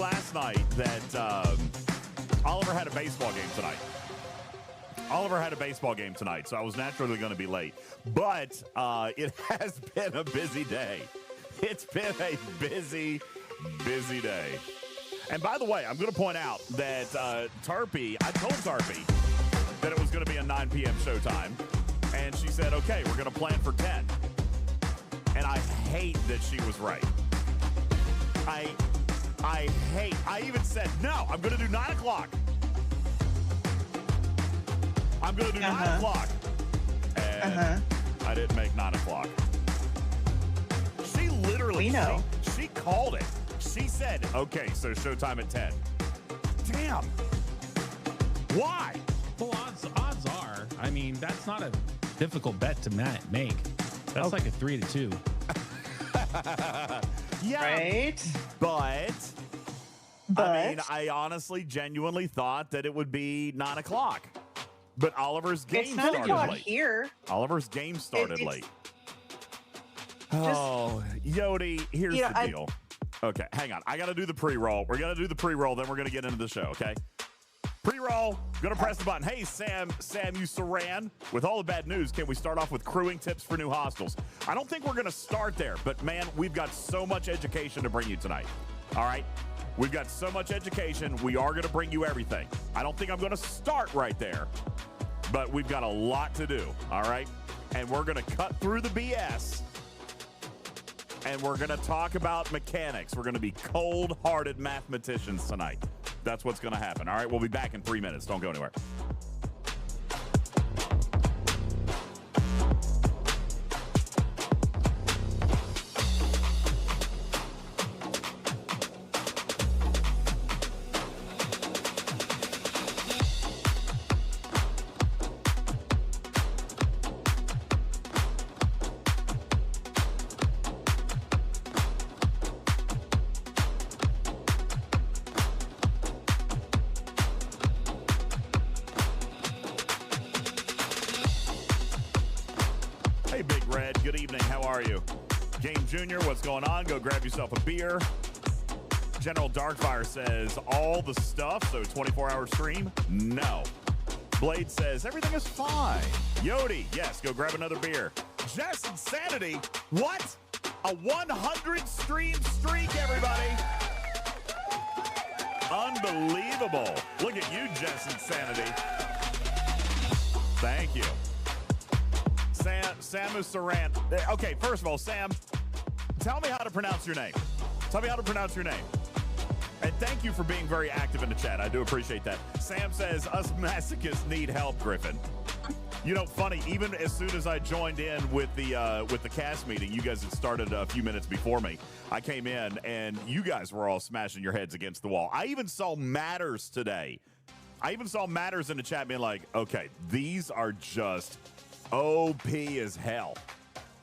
last night that Oliver had a baseball game tonight. So I was naturally going to be late. But it has been a busy day. It's been a busy day. And by the way, I'm going to point out that Tarpy, I told Tarpy that it was going to be a 9 p.m. showtime. And she said, okay, we're going to plan for 10. And I hate that she was right. I even said, no, I'm going to do 9 o'clock. I'm going to do 9 o'clock. And I didn't make 9 o'clock. She literally, she called it. She said, okay, so showtime at 10. Damn. Why? Well, odds are, I mean, that's not a difficult bet to make. That's like a 3-2. Yeah. Right? But I mean, I honestly, genuinely thought that it would be 9 o'clock. But Oliver's game started late. Here. Oliver's game started late. Oh, Yodi, here's the deal. Okay, hang on. I got to do the pre-roll. We're going to do the pre-roll, then we're going to get into the show, okay? Pre-roll. Going to press the button. Hey, Sam Saran, with all the bad news, can we start off with crewing tips for new hostels? I don't think we're going to start there, but, man, we've got so much education to bring you tonight, all right? We've got so much education. We are going to bring you everything. I don't think I'm going to start right there, but we've got a lot to do, all right? And we're going to cut through the BS, and we're going to talk about mechanics. We're going to be cold-hearted mathematicians tonight. That's what's going to happen, all right? We'll be back in 3 minutes. Don't go anywhere. Junior, what's going on? Go grab yourself a beer. General Darkfire says all the stuff, so 24-hour stream? No. Blade says everything is fine. Yodi, yes, go grab another beer. Jess Insanity, what? A 100 stream streak, everybody. Unbelievable. Look at you, Jess Insanity. Thank you. Samu Saran. Okay, first of all, Sam, tell me how to pronounce your name. And thank you for being very active in the chat. I do appreciate that. Sam says, us masochists need help, Griffin. You know, funny, even as soon as I joined in with the cast meeting, you guys had started a few minutes before me. I came in, and you guys were all smashing your heads against the wall. I even saw Matters today. I even saw Matters in the chat being like, okay, these are just OP as hell.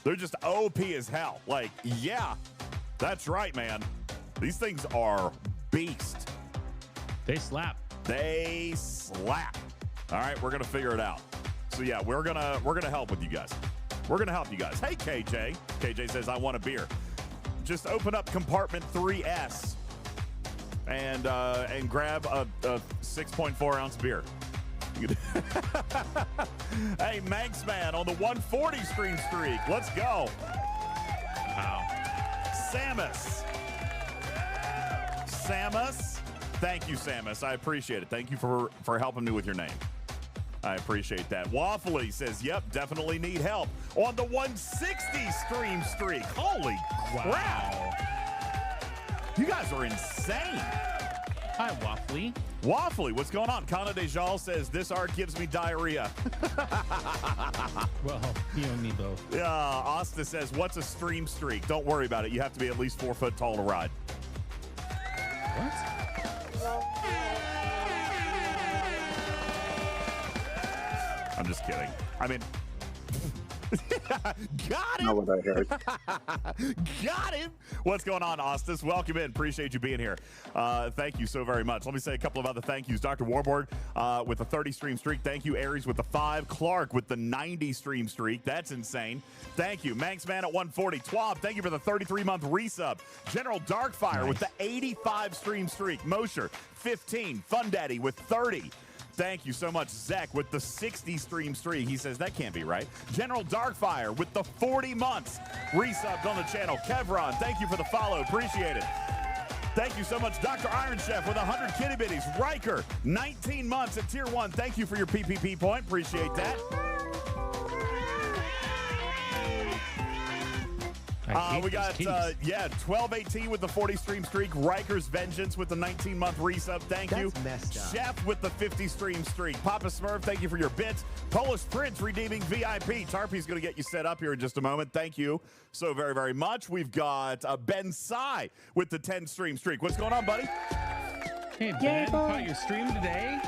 They're just OP as hell. Like, yeah, that's right, man. These things are beast. They slap. All right, we're gonna figure it out. So yeah, we're gonna help with you guys. We're gonna help you guys. Hey, KJ. KJ says I want a beer. Just open up compartment 3S and grab a 6.4 ounce beer. Hey, Manxman on the 140 stream streak. Let's go. Wow. Samus. Thank you, Samus. I appreciate it. Thank you for helping me with your name. I appreciate that. Waffly says, yep, definitely need help on the 160 stream streak. Holy crap. You guys are insane. Hi, Waffly. Waffly, what's going on? Kana Dejal says, this art gives me diarrhea. Well, you and me both. Yeah, Asta says, what's a stream streak? Don't worry about it. You have to be at least 4 foot tall to ride. What? I'm just kidding. I mean, Got him. Not what I heard. Got him. What's going on, Austin? Welcome in. Appreciate you being here. Thank you so very much. Let me say a couple of other thank yous. Dr. Warborg with the 30 stream streak. Thank you. Aries with the 5. Clark with the 90 stream streak. That's insane. Thank you. Manxman at 140. Twab, thank you for the 33-month resub. General Darkfire with the 85 stream streak. Mosher, 15. Fun Daddy with 30. Thank you so much. Zach with the 60 stream streak. He says that can't be right. General Darkfire with the 40 months resubbed on the channel. Kevron, thank you for the follow. Appreciate it. Thank you so much. Dr. Iron Chef with 100 kitty bitties. Riker, 19 months at tier 1. Thank you for your PPP point. Appreciate that. We got 1218 with the 40 stream streak. Riker's Vengeance with the 19-month resub. Thank you. Chef with the 50 stream streak. Papa Smurf, thank you for your bits. Polish Prince redeeming VIP. Tarpy's going to get you set up here in just a moment. Thank you so very, very much. We've got Ben Sai with the 10 stream streak. What's going on, buddy? Hey, Ben, caught your stream today.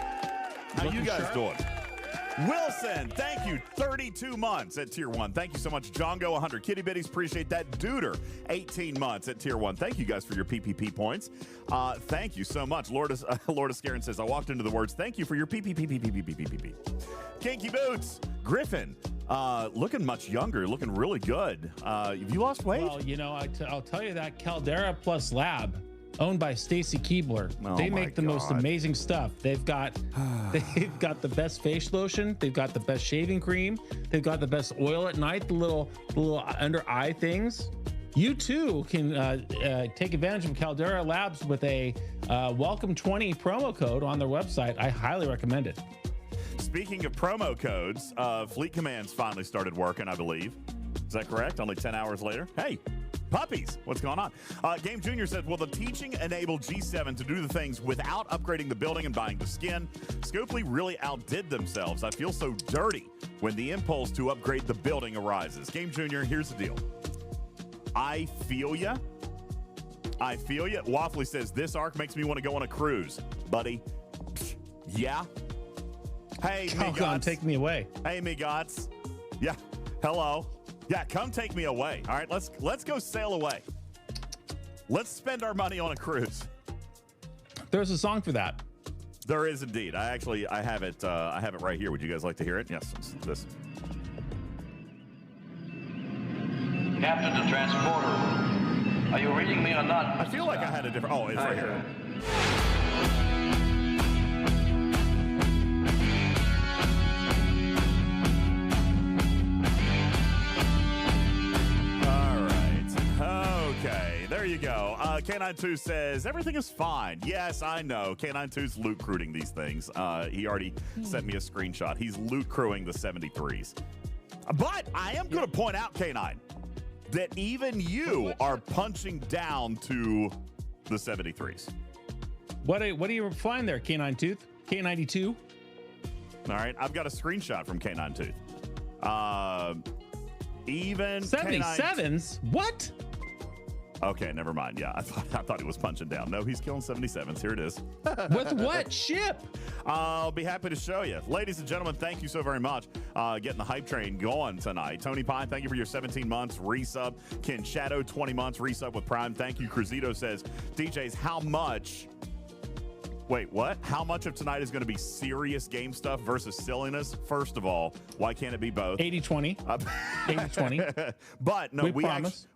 How you guys doing? Wilson, thank you. 32 months at tier 1. Thank you so much. Jongo, 100 kitty bitties. Appreciate that. Duder, 18 months at tier 1. Thank you guys for your PPP points. Thank you so much. Lord of Scarin says, I walked into the words. Thank you for your PPP. Kinky Boots, Griffin, looking much younger, looking really good. Have you lost weight? Well, you know, I'll tell you that Caldera Plus Lab, owned by Stacy Keebler. They make the most amazing stuff. They've got the best face lotion. They've got the best shaving cream. They've got the best oil at night. The little under eye things. You too can take advantage of Caldera Labs with a welcome 20 promo code on their website. I highly recommend it. Speaking of promo codes, Fleet Command's finally started working, I believe. Is that correct? Only 10 hours later. Hey. Puppies, what's going on? Game Junior said, will the teaching enable G7 to do the things without upgrading the building and buying the skin? Scopely really outdid themselves. I feel so dirty when the impulse to upgrade the building arises. Game Junior, here's the deal. I feel ya. Waffly says, this arc makes me want to go on a cruise. Buddy, yeah. Hey, Migots. Take me away. Hey, Migots. Yeah, hello. Yeah, come take me away. All right, let's go sail away. Let's spend our money on a cruise. There's a song for that. There is indeed. I have it. I have it right here. Would you guys like to hear it? Yes. It's this. Captain to transporter. Are you reading me or not? I feel like I had a different. Oh, it's right here. Okay, there you go. K92 says, everything is fine. Yes, I know. K92's loot crewing these things. He already sent me a screenshot. He's loot crewing the 73s. But I am going to point out, K9, that even you are punching down to the 73s. What do you find there, K92? K92? All right, I've got a screenshot from K92. Even 77s? What? Okay, never mind. Yeah, I thought he was punching down. No, he's killing 77s. Here it is. With what ship? I'll be happy to show you. Ladies and gentlemen, thank you so very much. Getting the hype train going tonight. Tony Pine, thank you for your 17 months resub. Ken Shadow, 20 months resub with Prime. Thank you. Cruzito says, DJs, how much... Wait, what? How much of tonight is going to be serious game stuff versus silliness? First of all, why can't it be both? 80-20. 80-20. But no,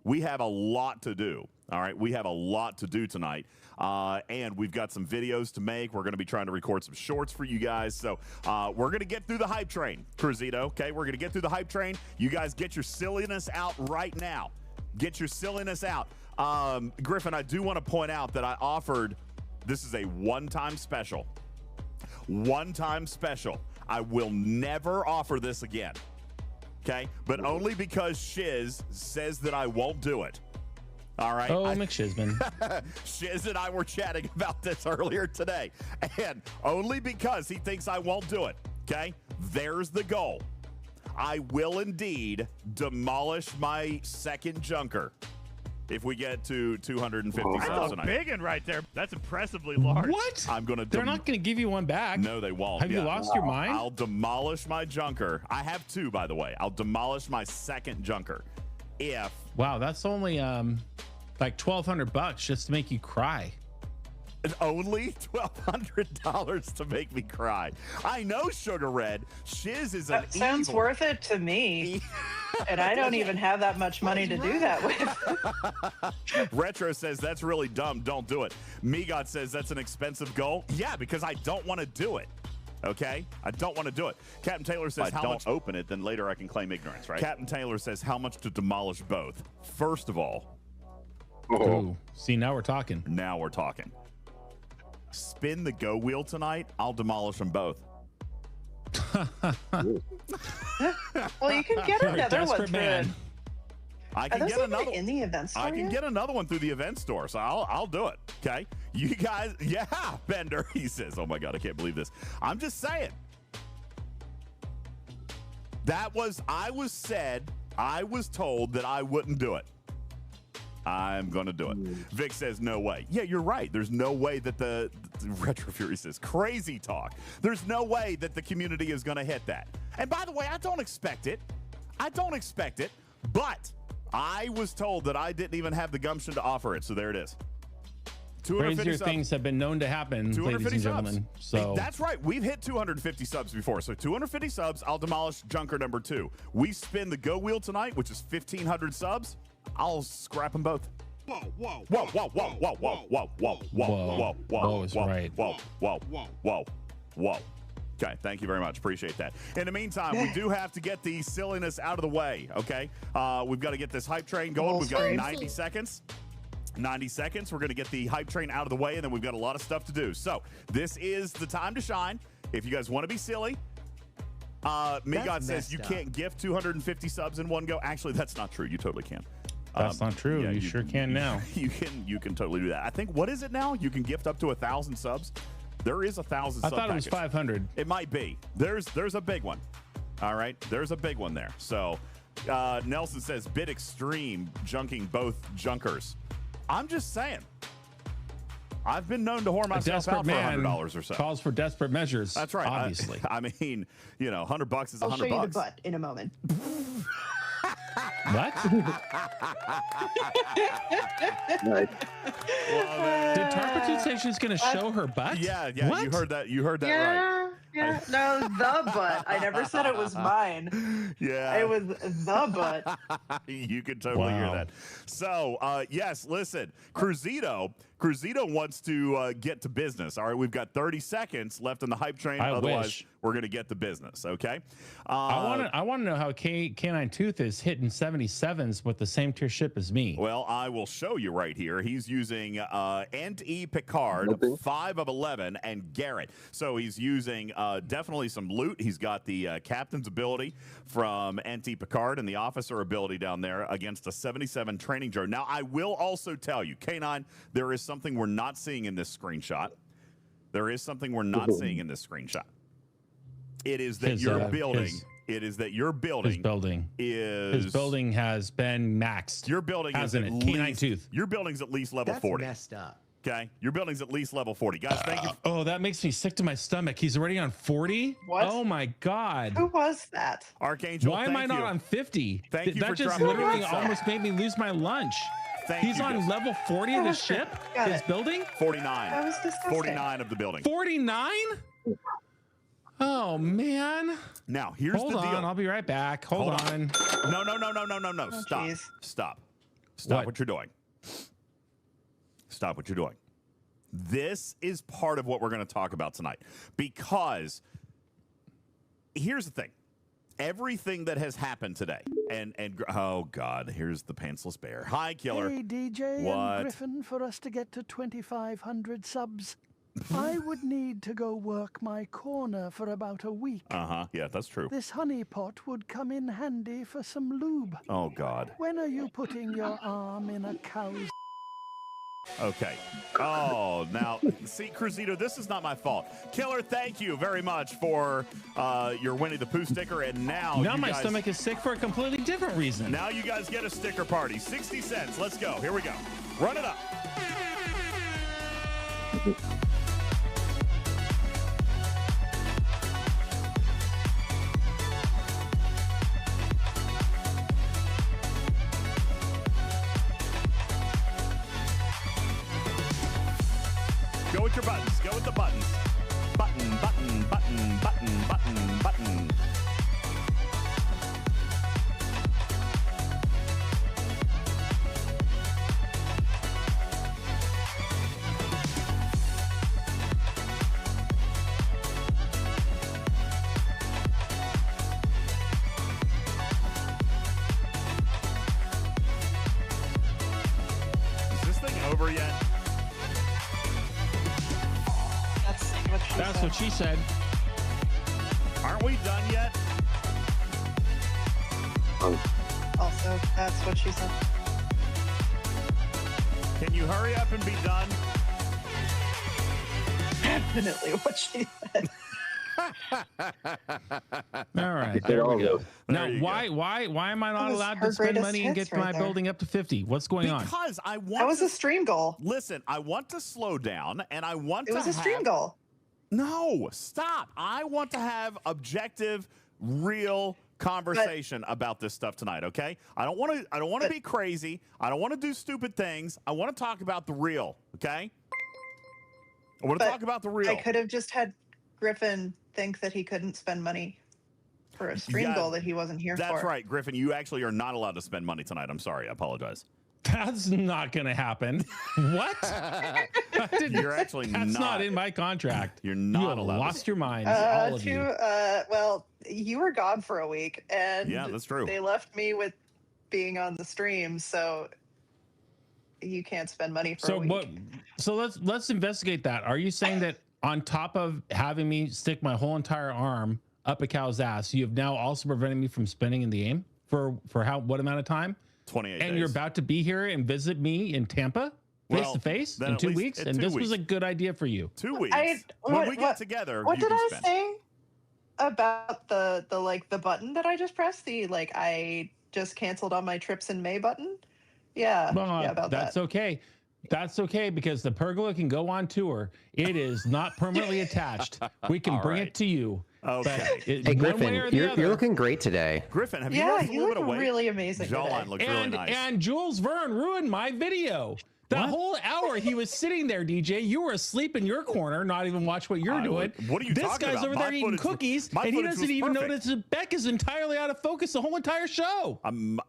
we have a lot to do. All right, we have a lot to do tonight. And we've got some videos to make. We're going to be trying to record some shorts for you guys. So we're going to get through the hype train, Cruzito. Okay, we're going to get through the hype train. You guys get your silliness out right now. Get your silliness out. Griffin, I do want to point out that I offered... This is a one-time special. One-time special. I will never offer this again. Okay? But only because Shiz says that I won't do it. All right? Oh, McShizman. Shiz and I were chatting about this earlier today. And only because he thinks I won't do it. Okay? There's the goal. I will indeed demolish my second junker. if we get to 250 subs Oh, tonight. big one right there. That's impressively large. What? I'm gonna. They're not going to give you one back. No, they won't. Have you lost your mind? I'll demolish my junker. I have 2, by the way. I'll demolish my second junker if. Wow, that's only like $1,200 just to make you cry. Only $1,200 to make me cry. I know, Sugar Red. Shiz is an sounds evil. worth it to me. And I don't even have that much money to do that with. Retro says that's really dumb. Don't do it. Migot says that's an expensive goal. Yeah, because I don't want to do it. Okay, I don't want to do it. Captain Taylor says, "How much?" Open it, then later I can claim ignorance, right? Captain Taylor says, "How much to demolish both?" First of all, Ooh, see, now we're talking. now we're talking. Spin the go wheel tonight. I'll demolish them both. Well, you can get You're a another one desperate through man. it. I Are can those get even another. in the event store I can yet? get another one through the event store, so I'll do it. Okay, you guys, yeah, Bender. He says, "Oh my God, I can't believe this." I'm just saying. I was told that I wouldn't do it. I'm gonna do it. Vic says, "No way." Yeah, you're right. There's no way that the Retro Fury says, "Crazy talk." There's no way that the community is gonna hit that. And by the way, I don't expect it. But I was told that I didn't even have the gumption to offer it. So there it is. 250 Crazier subs. things have been known to happen, 250 ladies and subs. gentlemen. So That's right. We've hit 250 subs before. So 250 subs, I'll demolish junker number 2. We spin the go wheel tonight, which is 1,500 subs. I'll scrap them both. Whoa, whoa, Whoa, whoa, whoa, whoa, whoa, whoa, whoa, whoa, whoa, Whoa is right. Whoa, whoa. Okay, thank you very much. Appreciate that. In the meantime, we do have to get the silliness out of the way, okay? We've got to get this hype train going. We've got 90 seconds. 90 seconds. We're going to get the hype train out of the way, and then we've got a lot of stuff to do. So this is the time to shine. If you guys want to be silly, Migot says you can't gift 250 subs in one go. Actually, that's not true. You totally can. that's not true. yeah, you sure can now. You can totally do that. I think, what is it now? You can gift up to 1,000 subs. There is 1,000 I sub thought it was package. 500. It might be. There's a big one. All right, there's a big one there. So Nelson says bit extreme junking both junkers. I'm just saying. I've been known to whore A myself out desperate for man $100 or so. calls for desperate measures. That's right. Obviously. I mean, $100 is I'll show $100. you the butt in a moment. What? Nice. Did Tarpy say she's going to show her butt? Yeah. What? You heard that. You heard that right. Yeah. No, the butt. I never said it was mine. Yeah. It was the butt. You can totally hear Wow. that. So, yes, listen, Cruzito wants to get to business. All right, we've got 30 seconds left in the hype train. I Otherwise, wish. we're going to get to business, okay? I want to know how Canine Tooth is hitting 77s with the same tier ship as me. Well, I will show you right here. He's using Ant-E Picard, Okay. 5 of 11, and Garrett. So he's using definitely some loot. He's got the captain's ability from Ant-E Picard and the officer ability down there against a 77 training drone. Now, I will also tell you, K9, there is something we're not seeing in this screenshot. There is something we're not seeing in this screenshot. It is that your building. It is that your building. His building has been maxed. Your building hasn't is it? at Canine least, Tooth. Your building's at least level That's 40. messed up. Okay, your building's at least level 40. Guys, thank you. Oh, that makes me sick to my stomach. He's already on 40. What? Oh my God. Who was that? Archangel, Why am I thank not you. on 50? Thank you That for just dropping literally your sub. almost made me lose my lunch. Thank He's you, on guys. level 40 of the ship. Got His it. building. 49. That was disgusting. 49 of the building. 49. Oh man. Now, here's Hold the on. deal. I'll be right back. Hold on. No. Oh, Stop. geez. Stop What? what you're doing. Stop what you're doing. This is part of what we're going to talk about tonight. Because here's the thing. Everything that has happened today, and oh God, here's the pantsless bear. Hi, killer. Hey, DJ What? and Griffin, for us to get to 2,500 subs, I would need to go work my corner for about a week. Yeah, that's true. This honey pot would come in handy for some lube. Oh God. When are you putting your arm in a cow's Okay. Oh, now, see, Cruzito, this is not my fault. Killer, thank you very much for your Winnie the Pooh sticker. And now my stomach is sick for a completely different reason. Now you guys get a sticker party. 60 cents. Let's go. Here we go. Run it up. Go with your buttons. Go with the buttons. Button, button, button, button, button, button. Is this thing over yet? That's what she said. Aren't we done yet? Also, that's what she said. Can you hurry up and be done? Definitely what she said. All right. There we go. Now, why am I not allowed to spend money and get my building up to 50? What's going on? Because I want. That was a stream goal. Listen, I want to slow down, and I want. It was a stream goal. No, stop! I want to have objective, real conversation about this stuff tonight. Okay? I don't want to. I don't want to be crazy. I don't want to do stupid things. I want to talk about the real. Okay? I want to talk about the real. I could have just had Griffin think that he couldn't spend money for a stream goal that he wasn't here for. That's right, Griffin. You actually are not allowed to spend money tonight. I'm sorry. I apologize. That's not going to happen. What? You're actually That's not in my contract. You're not allowed. Lost your minds, all of you. Well, you were gone for a week, and yeah, that's true. They left me with being on the stream, so you can't spend money for a week. So let's investigate that. Are you saying that on top of having me stick my whole entire arm up a cow's ass, you have now also prevented me from spending in the game for what amount of time? 28 days. And you're about to be here and visit me in Tampa face to face in 2 weeks? And this was a good idea for you. 2 weeks. When we get together, what did I say about the button that I just pressed? I just canceled all my trips in May button? Yeah. About that's that. Okay. That's okay, because the pergola can go on tour. It is not permanently attached. We can bring it to you. Okay. Hey, Griffin, you're looking great today. Griffin, have you lost a little bit of weight? Really amazing. Jawline looks really nice. And Jules Verne ruined my video. That whole hour he was sitting there, DJ. You were asleep in your corner, not even watch what you're doing. What are you talking about? This guy's over there eating cookies, and he doesn't even notice that Beck is entirely out of focus the whole entire show. And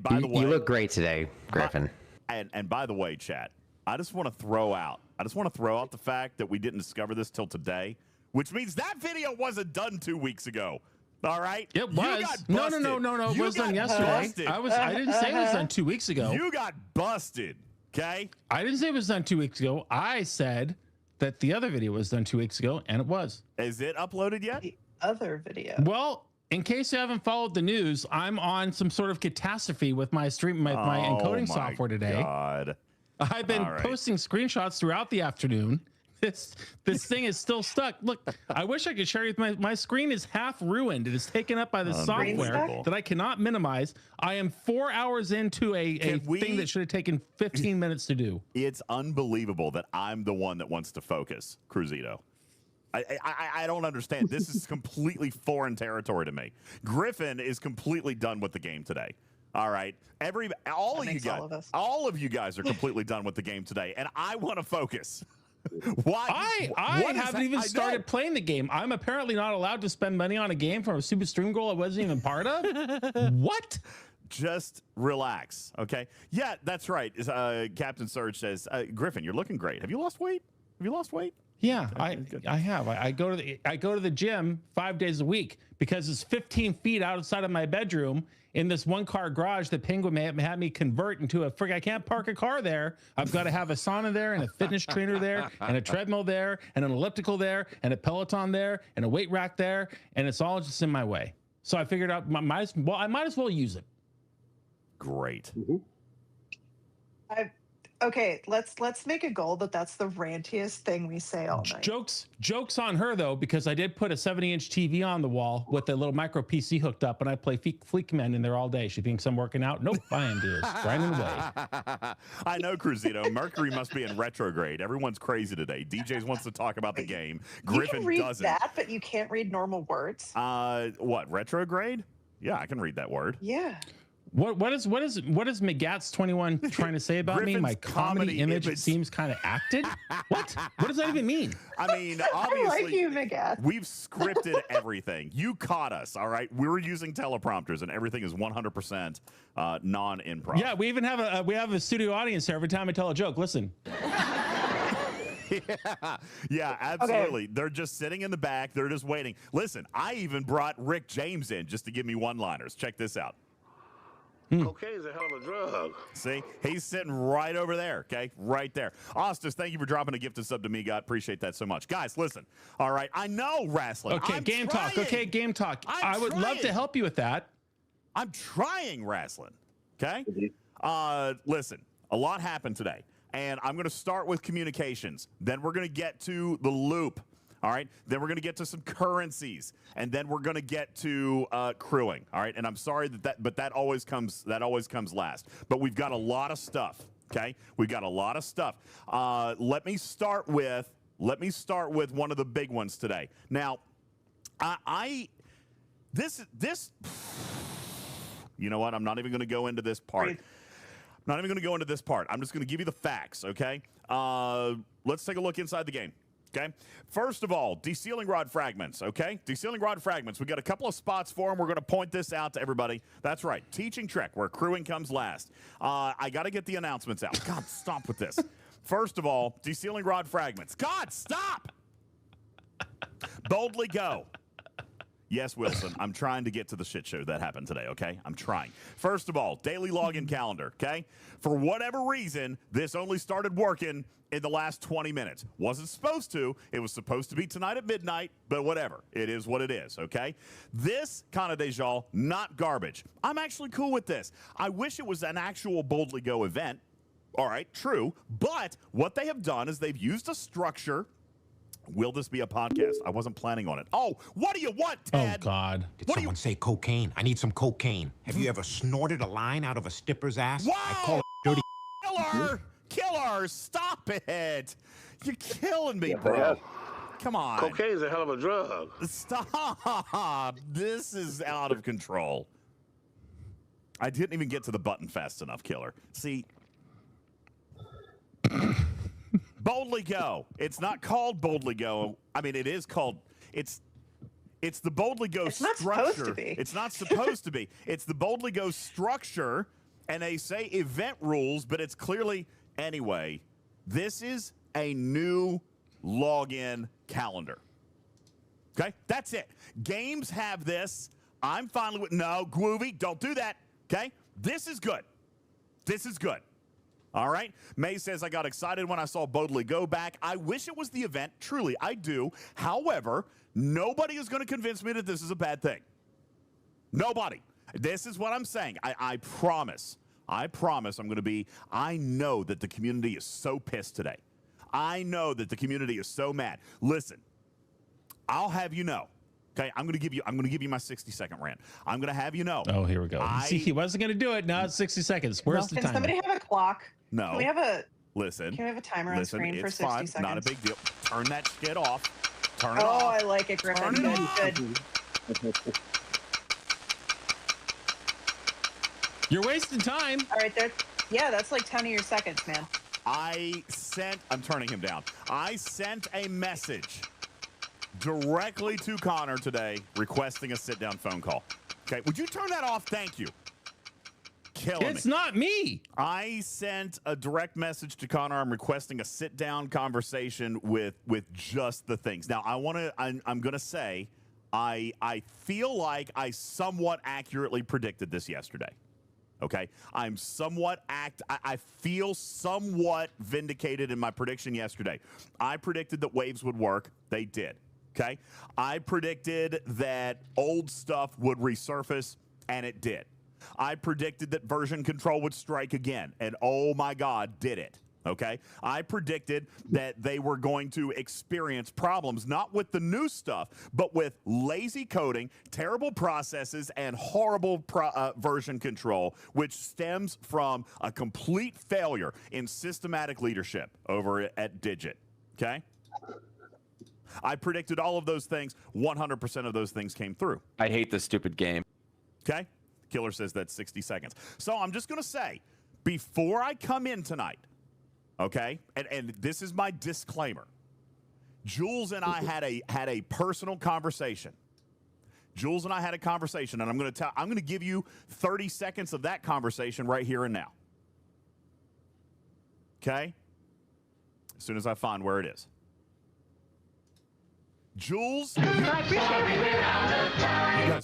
by the way, you look great today, Griffin. And by the way, chat, I just want to throw out the fact that we didn't discover this till today, which means that video wasn't done 2 weeks ago. All right? It was. No. It was done yesterday. I didn't say it was done 2 weeks ago. You got busted. Okay? I didn't say it was done 2 weeks ago. I said that the other video was done 2 weeks ago, and it was. Is it uploaded yet? The other video. Well, in case you haven't followed the news, I'm on some sort of catastrophe with my stream, my encoding software today. God. I've been posting screenshots throughout the afternoon. This thing is still stuck. Look, I wish I could share with my screen is half ruined. It is taken up by the software that I cannot minimize. I am 4 hours into a thing that should have taken 15 minutes to do. It's unbelievable that I'm the one that wants to focus, Cruzito. I don't understand. This is completely foreign territory to me. Griffin is completely done with the game today. All right. All of you guys are completely done with the game today, and I want to focus. Why? I haven't even started playing the game. I'm apparently not allowed to spend money on a game from a super stream goal I wasn't even part of. What? Just relax, okay? Yeah, that's right. Captain Surge says, Griffin, you're looking great. Have you lost weight? Yeah, I have. I go to the gym 5 days a week because it's 15 feet outside of my bedroom in this one-car garage that Penguin had me convert into a I can't park a car there. I've got to have a sauna there and a fitness trainer there and a treadmill there and an elliptical there and a Peloton there and a weight rack there, and it's all just in my way. So I figured out I might as well use it. Great. Okay, let's make a goal that's the rantiest thing we say all night. Jokes on her though, because I did put a 70-inch TV on the wall with a little micro PC hooked up, and I play Fleet Command in there all day. She thinks I'm working out. Nope, I am just grinding away. I know, Cruzito. Mercury must be in retrograde. Everyone's crazy today. DJz wants to talk about the game. Griffin you can read doesn't. that, but you can't read normal words. What, retrograde? Yeah, I can read that word. Yeah. What is McGats 21 trying to say about me? My comedy image seems kind of acted. What does that even mean? I mean, obviously, I like you, McGats. We've scripted everything. You caught us, all right? We're using teleprompters, and everything is 100% non-improv. Yeah, we even have a studio audience here every time I tell a joke. Listen. Yeah, absolutely. Okay. They're just sitting in the back. They're just waiting. Listen, I even brought Rick James in just to give me one-liners. Check this out. Cocaine is a hell of a drug. See, he's sitting right over there, okay? Right there. Ostis, thank you for dropping a gifted sub to me, God. Appreciate that so much. Guys, listen. All right, I know wrestling. Okay, game talk. Okay, game talk. I would love to help you with that. I'm trying wrestling, okay? Listen, a lot happened today, and I'm going to start with communications. Then we're going to get to the loop. All right. Then we're going to get to some currencies, and then we're going to get to crewing. All right. And I'm sorry but that always comes last. But we've got a lot of stuff. Okay. We've got a lot of stuff. Let me start with one of the big ones today. Now, this. You know what? I'm not even going to go into this part. I'm not even going to go into this part. I'm just going to give you the facts. Okay. Let's take a look inside the game. Okay. First of all, Desealing Rod fragments. Okay. Desealing Rod fragments. We got a couple of spots for them. We're going to point this out to everybody. That's right. Teaching Trek, where crewing comes last. I got to get the announcements out. God, stop with this. First of all, Desealing Rod fragments. God, stop. Boldly go. Yes, Wilson, I'm trying to get to the shit show that happened today, okay? I'm trying. First of all, daily login calendar, okay? For whatever reason, this only started working in the last 20 minutes. Wasn't supposed to. It was supposed to be tonight at midnight, but whatever. It is what it is, okay? This kind of Dejal, not garbage. I'm actually cool with this. I wish it was an actual Boldly Go event. All right, true. But what they have done is they've used a structure. Will this be a podcast? I wasn't planning on it. Oh, what do you want, Ted? Oh, God. Did someone say cocaine? I need some cocaine. Have you ever snorted a line out of a stipper's ass? Whoa! I call it dirty. Killer! Stop it! You're killing me, bro. Come on. Cocaine is a hell of a drug. Stop. This is out of control. I didn't even get to the button fast enough, Killer. See... Boldly Go. It's not called Boldly Go. I mean, it is called. It's the Boldly Go structure. It's not supposed to be. It's not supposed to be. It's the Boldly Go structure, and they say event rules, but it's clearly anyway. This is a new login calendar. Okay, that's it. Games have this. I'm finally with no Groovy. Don't do that. Okay, this is good. This is good. All right. May says, I got excited when I saw Boldly Go back. I wish it was the event. Truly, I do. However, nobody is going to convince me that this is a bad thing. Nobody. This is what I'm saying. I promise. I promise I'm going to be. I know that the community is so pissed today. I know that the community is so mad. Listen, I'll have you know. Okay, I'm going to give you my 60-second rant. I'm going to have you know. Oh, here we go. See, he wasn't going to do it. Now it's 60 seconds. Where's the timer? Can somebody have a clock? No. Can we have a Listen. Can we have a timer on screen for 60 seconds? Not a big deal. Turn that shit off. Turn it off. Oh, I like it, Griffin. Good. You're wasting time. All right, that's like 10 of your seconds, man. I'm turning him down. I sent a message directly to Connor today requesting a sit-down phone call. Okay, would you turn that off? Thank you. It's not me. I sent a direct message to Connor. I'm requesting a sit-down conversation with just the things. Now, I'm going to say I feel like I somewhat accurately predicted this yesterday. Okay, I feel somewhat vindicated in my prediction yesterday. I predicted that waves would work. They did. Okay, I predicted that old stuff would resurface, and it did. I predicted that version control would strike again, and oh my God, did it. Okay, I predicted that they were going to experience problems, not with the new stuff, but with lazy coding, terrible processes, and horrible version control, which stems from a complete failure in systematic leadership over at Digit. Okay, I predicted all of those things. 100% of those things came through. I hate this stupid game. Okay, Killer says that's 60 seconds. So I'm just going to say, before I come in tonight, okay, and this is my disclaimer. Jules and I had a personal conversation. Jules and I had a conversation, and I'm going to give you 30 seconds of that conversation right here and now. Okay? As soon as I find where it is. Jules, you guys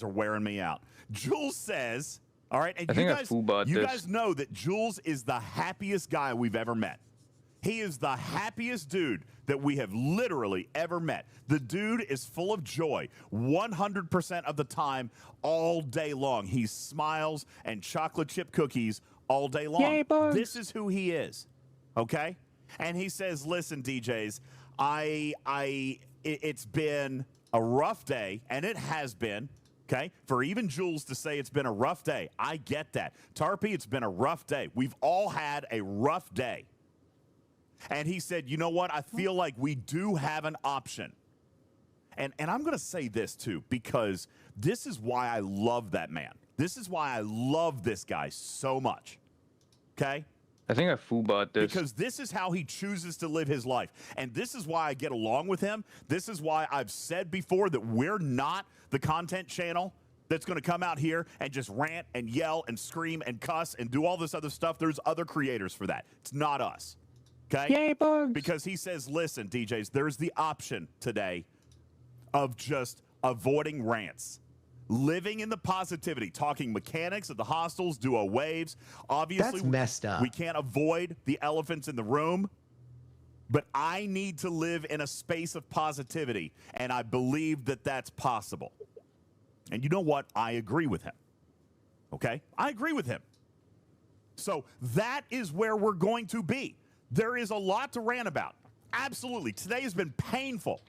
are wearing me out. Jules says, all right, and you guys know that Jules is the happiest guy we've ever met. He is the happiest dude that we have literally ever met. The dude is full of joy 100% of the time, all day long. He smiles and chocolate chip cookies all day long. Yay, this is who he is, okay? And he says, listen, DJs, it's been a rough day, and it has been, okay? For even Jules to say it's been a rough day, I get that. Tarpy, it's been a rough day. We've all had a rough day. And he said, you know what? I feel like we do have an option. And I'm going to say this, too, because this is why I love that man. This is why I love this guy so much, okay? I think I foolbot this. Because this is how he chooses to live his life. And this is why I get along with him. This is why I've said before that we're not the content channel that's going to come out here and just rant and yell and scream and cuss and do all this other stuff. There's other creators for that. It's not us. Okay? Yay, bugs. Because he says, listen, DJs, there's the option today of just avoiding rants. Living in the positivity, talking mechanics of the hostels, duo waves. Obviously, that's messed up. We can't avoid the elephants in the room, but I need to live in a space of positivity, and I believe that that's possible. And you know what? I agree with him. Okay? I agree with him. So that is where we're going to be. There is a lot to rant about. Absolutely. Today has been painful.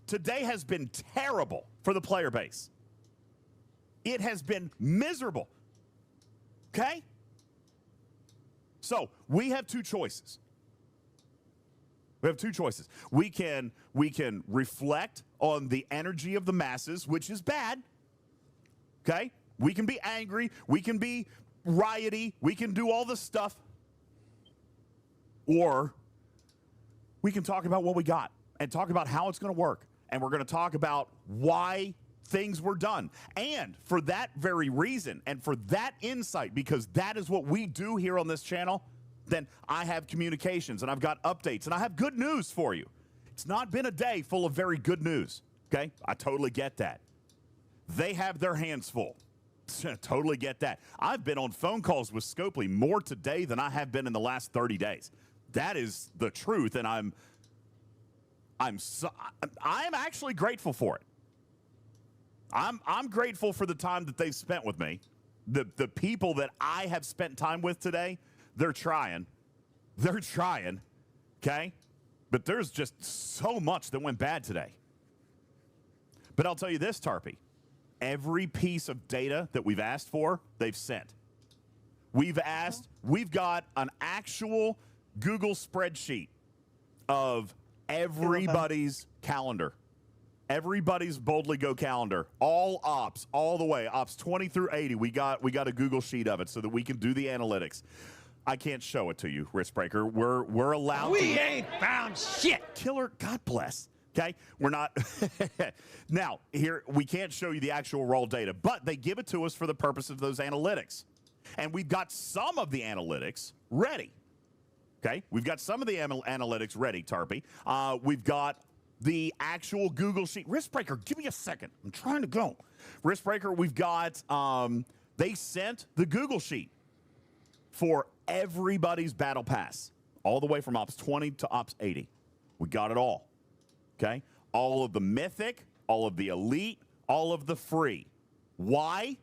Today has been terrible for the player base. It has been miserable. Okay? So we have two choices. We have two choices. We can reflect on the energy of the masses, which is bad. Okay? We can be angry. We can be rioty. We can do all this stuff. Or we can talk about what we got and talk about how it's going to work. And we're going to talk about why things were done. And for that very reason and for that insight, because that is what we do here on this channel, then I have communications and I've got updates and I have good news for you. It's not been a day full of very good news. Okay? I totally get that. They have their hands full. Totally get that. I've been on phone calls with Scopely more today than I have been in the last 30 days. That is the truth, and I'm actually grateful for it. I'm grateful for the time that they've spent with me. The people that I have spent time with today, they're trying. They're trying, okay? But there's just so much that went bad today. But I'll tell you this, Tarpy. Every piece of data that we've asked for, they've sent. We've got an actual Google spreadsheet of everybody's calendar. Everybody's Boldly Go calendar. All ops, all the way. Ops 20 through 80. We got a Google sheet of it so that we can do the analytics. I can't show it to you, Riskbreaker. We're allowed We ain't found shit. Killer, God bless. Okay, we're not. Now, here, we can't show you the actual raw data, but they give it to us for the purpose of those analytics. And we've got some of the analytics ready. Okay, we've got some of the analytics ready, Tarpy. We've got the actual Google sheet. Riskbreaker, give me a second. I'm trying to go. Riskbreaker, we've got, they sent the Google sheet for everybody's battle pass, all the way from Ops 20 to Ops 80. We got it all. Okay? All of the Mythic, all of the Elite, all of the free. Why?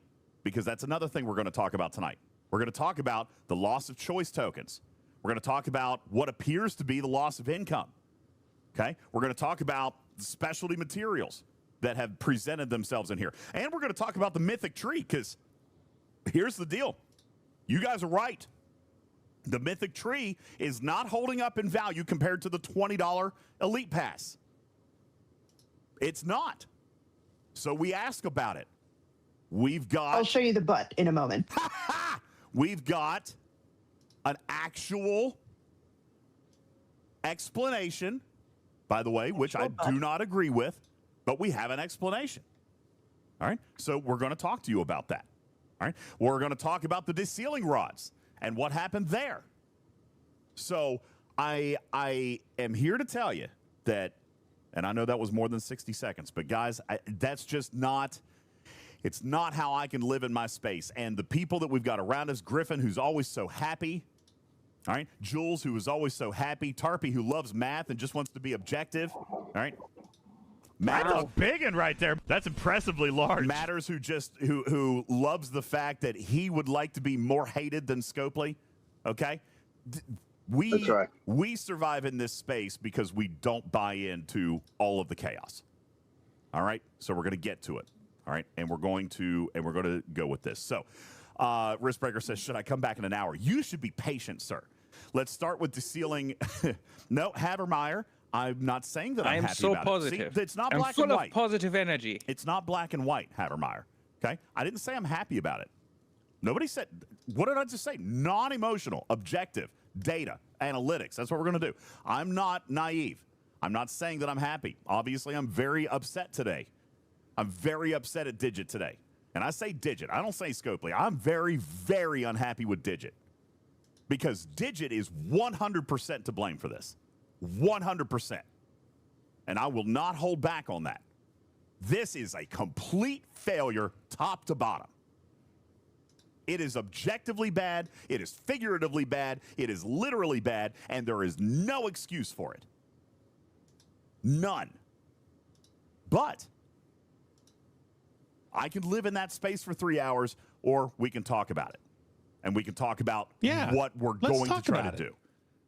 Because that's another thing we're going to talk about tonight. We're going to talk about the loss of choice tokens. We're going to talk about what appears to be the loss of income. Okay? We're going to talk about specialty materials that have presented themselves in here. And we're going to talk about the Mythic tree, because here's the deal. You guys are right. The Mythic tree is not holding up in value compared to the $20 Elite Pass. It's not. So we ask about it. We've got... I'll show you the butt in a moment. We've got an actual explanation, by the way, which I do not agree with, but we have an explanation. All right? So we're going to talk to you about that. All right? We're going to talk about the Desealing Rods and what happened there. So I am here to tell you that, and I know that was more than 60 seconds, but guys, that's just not... It's not how I can live in my space. And the people that we've got around us, Griffin, who's always so happy, all right? Jules, who is always so happy. Tarpy, who loves math and just wants to be objective, all right? Matters, that's big and right there. That's impressively large. Matters, who loves the fact that he would like to be more hated than Scopely, okay? That's right. We survive in this space because we don't buy into all of the chaos, all right? So we're going to get to it. All right, and we're going to go with this. So, Riskbreaker says, should I come back in an hour? You should be patient, sir. Let's start with Desealing. No, Havermeyer, I'm not saying that I'm happy so about positive. it. See, it's not black I'm and full white. of positive energy. It's not black and white, Havermeyer. Okay, I didn't say I'm happy about it. Nobody said. What did I just say? Non-emotional, objective, data, analytics. That's what we're going to do. I'm not naive. I'm not saying that I'm happy. Obviously, I'm very upset today. I'm very upset at Digit today. And I say Digit. I don't say Scopely. I'm very, very unhappy with Digit. Because Digit is 100% to blame for this. 100%. And I will not hold back on that. This is a complete failure, top to bottom. It is objectively bad. It is figuratively bad. It is literally bad. And there is no excuse for it. None. But I can live in that space for 3 hours, or we can talk about it. And we can talk about what we're going to try to do.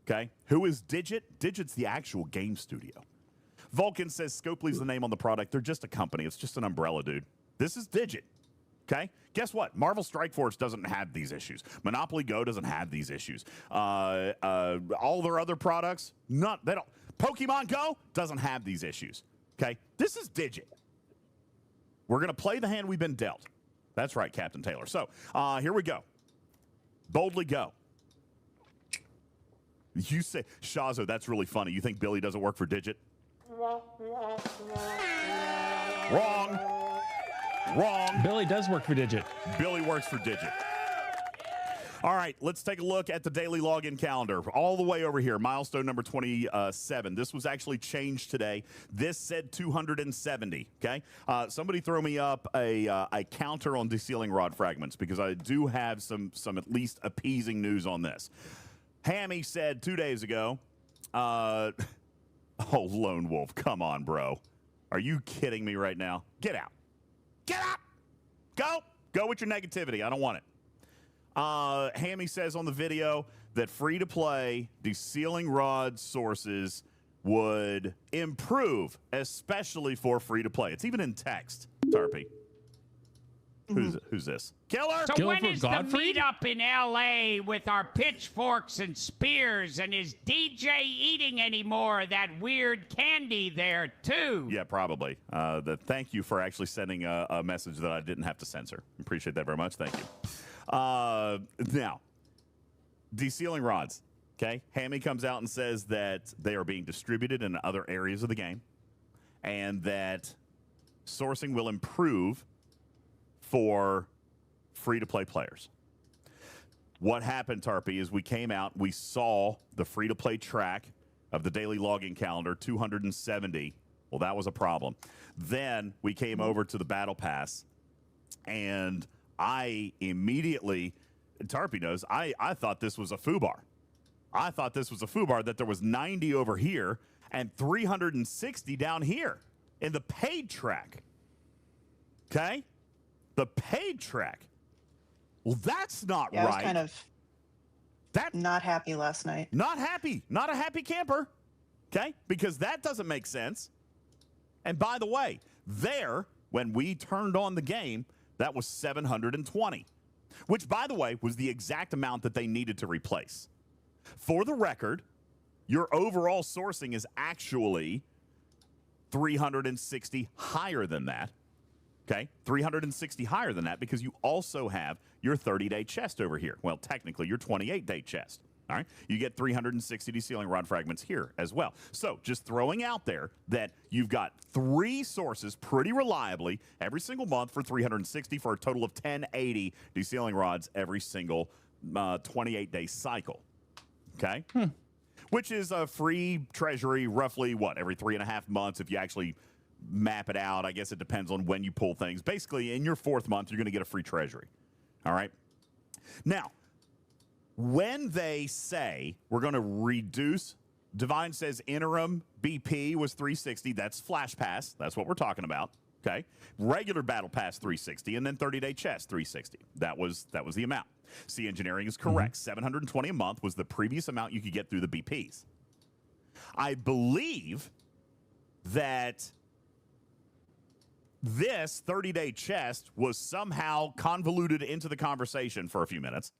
Okay? Who is Digit? Digit's the actual game studio. Vulcan says Scopely's the name on the product. They're just a company. It's just an umbrella, dude. This is Digit. Okay? Guess what? Marvel Strike Force doesn't have these issues. Monopoly Go doesn't have these issues. All their other products, they don't. Pokemon Go doesn't have these issues. Okay? This is Digit. We're going to play the hand we've been dealt. That's right, Captain Taylor. So, here we go. Boldly go. You say, Shazo, that's really funny. You think Billy doesn't work for Digit? Wrong. Wrong. Billy does work for Digit. Billy works for Digit. All right, let's take a look at the daily login calendar. All the way over here, milestone number 27. This was actually changed today. This said 270, okay? Somebody throw me up a counter on Desealing Rod fragments, because I do have some at least appeasing news on this. Hammy said 2 days ago, oh, Lone Wolf, come on, bro. Are you kidding me right now? Get out. Get out. Go with your negativity. I don't want it. Hammy says on the video that free-to-play Desealing Rod sources would improve, especially for free-to-play. It's even in text, Tarpy. Who's this? Killer? So when is the meetup in L.A. with our pitchforks and spears, and is DJ eating any more of that weird candy there, too? Yeah, probably. Thank you for actually sending a message that I didn't have to censor. Appreciate that very much. Thank you. Now, Desealing Rods, okay? Hammy comes out and says that they are being distributed in other areas of the game and that sourcing will improve for free-to-play players. What happened, Tarpy, is we came out, we saw the free-to-play track of the daily logging calendar, 270. Well, that was a problem. Then we came over to the Battle Pass, and I immediately, Tarpy knows, I thought this was a foobar. I thought this was a foobar, that there was 90 over here and 360 down here in the paid track. Okay? The paid track. Well, that's not right. I was kind of Not happy last night. Not happy. Not a happy camper. Okay? Because that doesn't make sense. And by the way, when we turned on the game, that was 720, which, by the way, was the exact amount that they needed to replace. For the record, your overall sourcing is actually 360 higher than that. Okay? 360 higher than that because you also have your 30-day chest over here. Well, technically, your 28-day chest. All right? You get 360 Desealing Rod fragments here as well. So just throwing out there that you've got 3 sources pretty reliably every single month for 360 for a total of 1080 Desealing Rods every single 28-day cycle. Okay? Which is a free treasury roughly, every 3.5 months if you actually map it out. I guess it depends on when you pull things. Basically, in your 4th month, you're going to get a free treasury. All right? Now, when they say we're going to reduce, Divine says interim BP was 360. That's Flash Pass. That's what we're talking about. Okay? Regular Battle Pass 360, and then 30-day chest 360. That was the amount. Sea Engineering is correct. 720 a month was the previous amount you could get through the BPs. I believe that this 30-day chest was somehow convoluted into the conversation for a few minutes.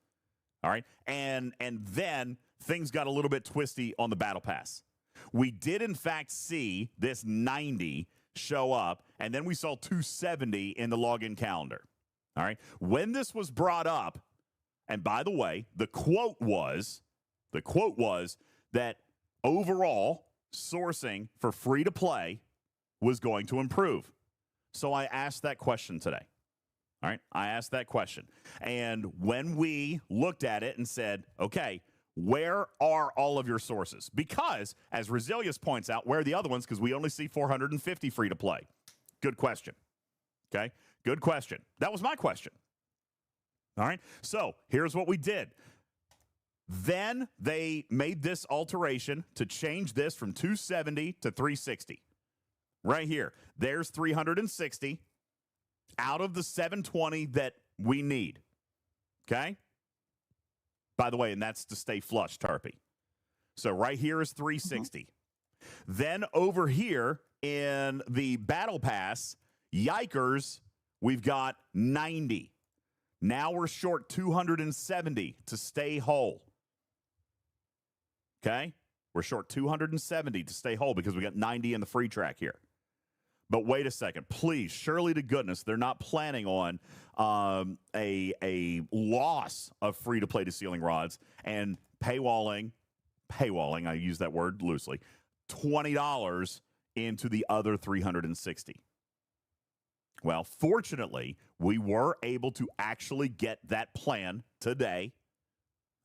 All right? And then things got a little bit twisty on the Battle Pass. We did, in fact, see this 90 show up, and then we saw 270 in the login calendar. All right? When this was brought up, and by the way, the quote was that overall sourcing for free-to-play was going to improve. So I asked that question today. All right? I asked that question. And when we looked at it and said, okay, where are all of your sources? Because, as Resilius points out, where are the other ones? Because we only see 450 free-to-play. Good question. Okay? Good question. That was my question. All right? So here's what we did. Then they made this alteration to change this from 270 to 360. Right here. There's 360 out of the 720 that we need. Okay? By the way, and that's to stay flush, Tarpy. So right here is 360. Then over here in the Battle Pass, yikers, we've got 90. Now we're short 270 to stay whole. Okay? We're short 270 to stay whole because we got 90 in the free track here. But wait a second. Please, surely to goodness, they're not planning on a loss of free-to-play Desealing Rods and paywalling, I use that word loosely, $20 into the other 360. Well, fortunately, we were able to actually get that plan today.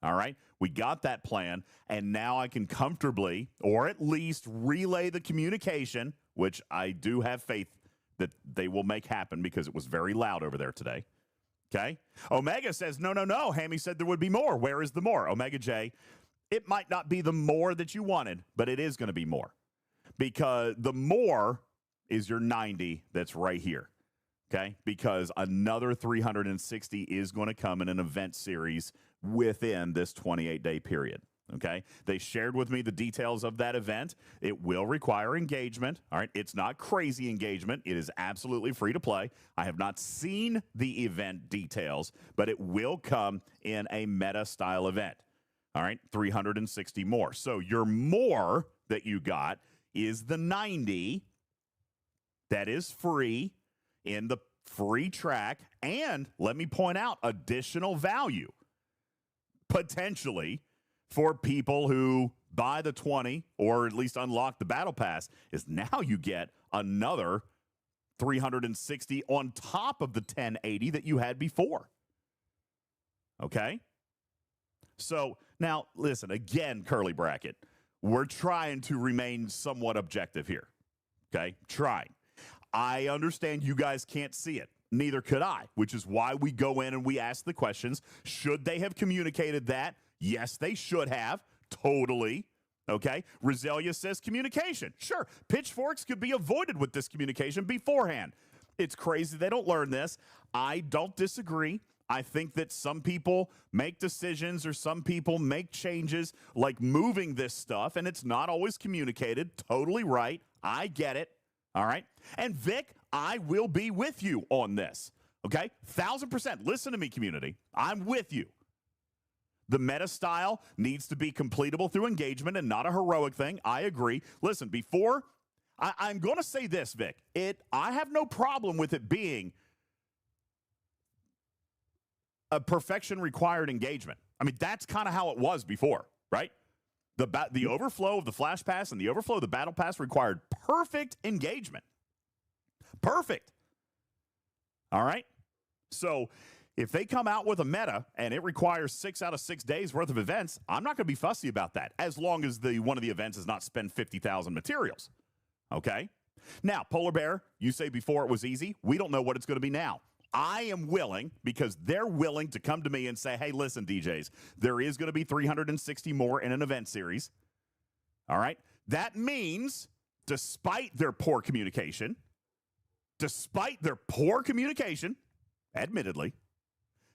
All right? We got that plan, and now I can comfortably, or at least relay the communication, which I do have faith that they will make happen because it was very loud over there today. Okay? Omega says, no. Hammy said there would be more. Where is the more? Omega J, it might not be the more that you wanted, but it is going to be more. Because the more is your 90 that's right here. Okay? Because another 360 is going to come in an event series within this 28-day period. Okay? They shared with me the details of that event. It will require engagement. All right? It's not crazy engagement. It is absolutely free to play. I have not seen the event details, but it will come in a meta-style event. All right? 360 more. So your more that you got is the 90 that is free in the free track, and let me point out additional value potentially for people who buy the 20 or at least unlock the battle pass is now you get another 360 on top of the 1080 that you had before. Okay? So now listen, again, curly bracket, we're trying to remain somewhat objective here. Okay? Trying. I understand you guys can't see it. Neither could I, which is why we go in and we ask the questions. Should they have communicated that? Yes, they should have. Totally. Okay? Roselia says communication. Sure. Pitchforks could be avoided with this communication beforehand. It's crazy they don't learn this. I don't disagree. I think that some people make decisions or some people make changes, like moving this stuff, and it's not always communicated. Totally right. I get it. All right. And Vic, I will be with you on this. Okay? 1,000%. Listen to me, community. I'm with you. The meta style needs to be completable through engagement and not a heroic thing. I agree. Listen, before, I'm going to say this, Vic. I have no problem with it being a perfection required engagement. I mean, that's kind of how it was before, right? The overflow of the flash pass and the overflow of the battle pass required perfect engagement. Perfect. All right? So if they come out with a meta and it requires 6 out of 6 days worth of events, I'm not going to be fussy about that as long as one of the events is not spend 50,000 materials. Okay? Now, Polar Bear, you say before it was easy. We don't know what it's going to be now. I am willing, because they're willing to come to me and say, hey, listen, DJs, there is going to be 360 more in an event series. All right? That means, despite their poor communication, admittedly,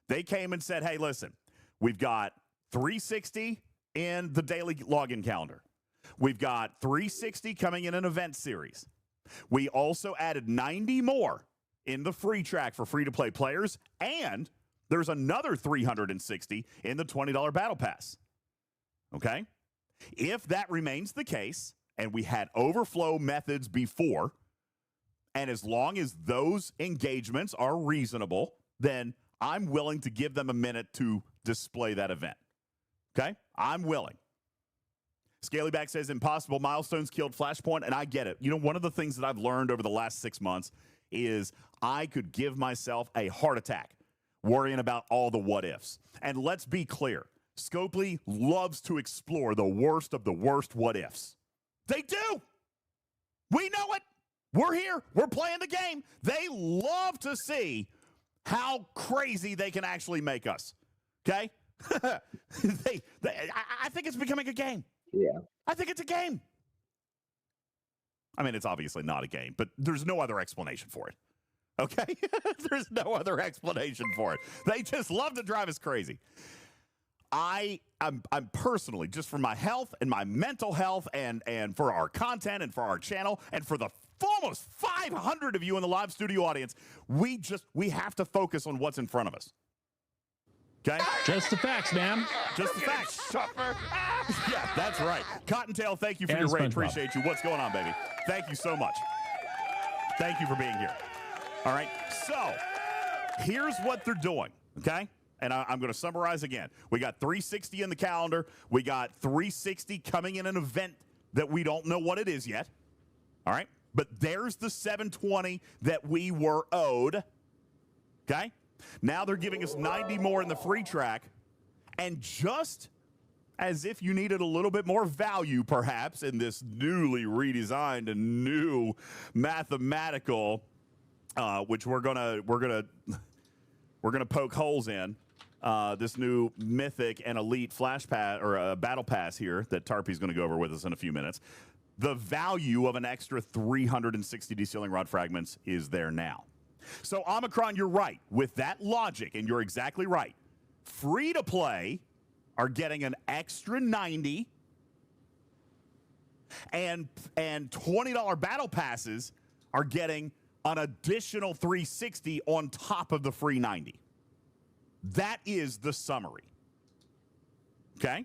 they came and said, hey, listen, we've got 360 in the daily login calendar. We've got 360 coming in an event series. We also added 90 more in the free track for free-to-play players, and there's another 360 in the $20 battle pass. Okay? If that remains the case, and we had overflow methods before, and as long as those engagements are reasonable, then I'm willing to give them a minute to display that event. Okay? I'm willing. Scalyback says impossible milestones killed Flashpoint, and I get it. You know, one of the things that I've learned over the last 6 months is I could give myself a heart attack worrying about all the what ifs. And let's be clear, Scopely loves to explore the worst of the worst what ifs. They do. We know it. We're here. We're playing the game. They love to see how crazy they can actually make us. Okay? I think it's becoming a game. Yeah. I think it's a game. I mean, it's obviously not a game, but there's no other explanation for it. Okay? There's no other explanation for it. They just love to drive us crazy. I'm personally, just for my health and my mental health and for our content and for our channel and for the almost 500 of you in the live studio audience, we have to focus on what's in front of us. Okay? Just the facts, man. Just the facts. Yeah, that's right. Cottontail, thank you for your raid. Appreciate you. What's going on, baby? Thank you so much. Thank you for being here. All right. So here's what they're doing. Okay? And I'm going to summarize again. We got 360 in the calendar. We got 360 coming in an event that we don't know what it is yet. All right? But there's the 720 that we were owed. Okay? Now they're giving us 90 more in the free track. And just as if you needed a little bit more value, perhaps, in this newly redesigned and new mathematical, which we're gonna poke holes in, this new Mythic and Elite Flash Pass or Battle Pass here that Tarpy's going to go over with us in a few minutes. The value of an extra 360 Desealing Rod fragments is there now. So, Omicron, you're right. With that logic, and you're exactly right, free-to-play are getting an extra 90, and $20 battle passes are getting an additional 360 on top of the free 90. That is the summary. Okay?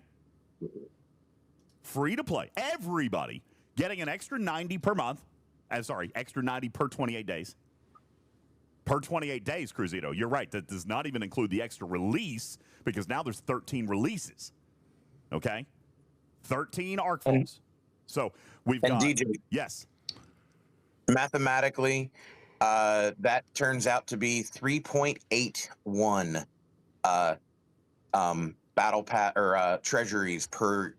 Free-to-play. Everybody getting an extra 90 per month. Extra 90 per 28 days. Per 28 days, Cruzito. You're right. That does not even include the extra release because now there's 13 releases. Okay? 13 Arcfalls. So we've got... DJ. Yes. Mathematically, that turns out to be 3.81 battle pass or treasuries per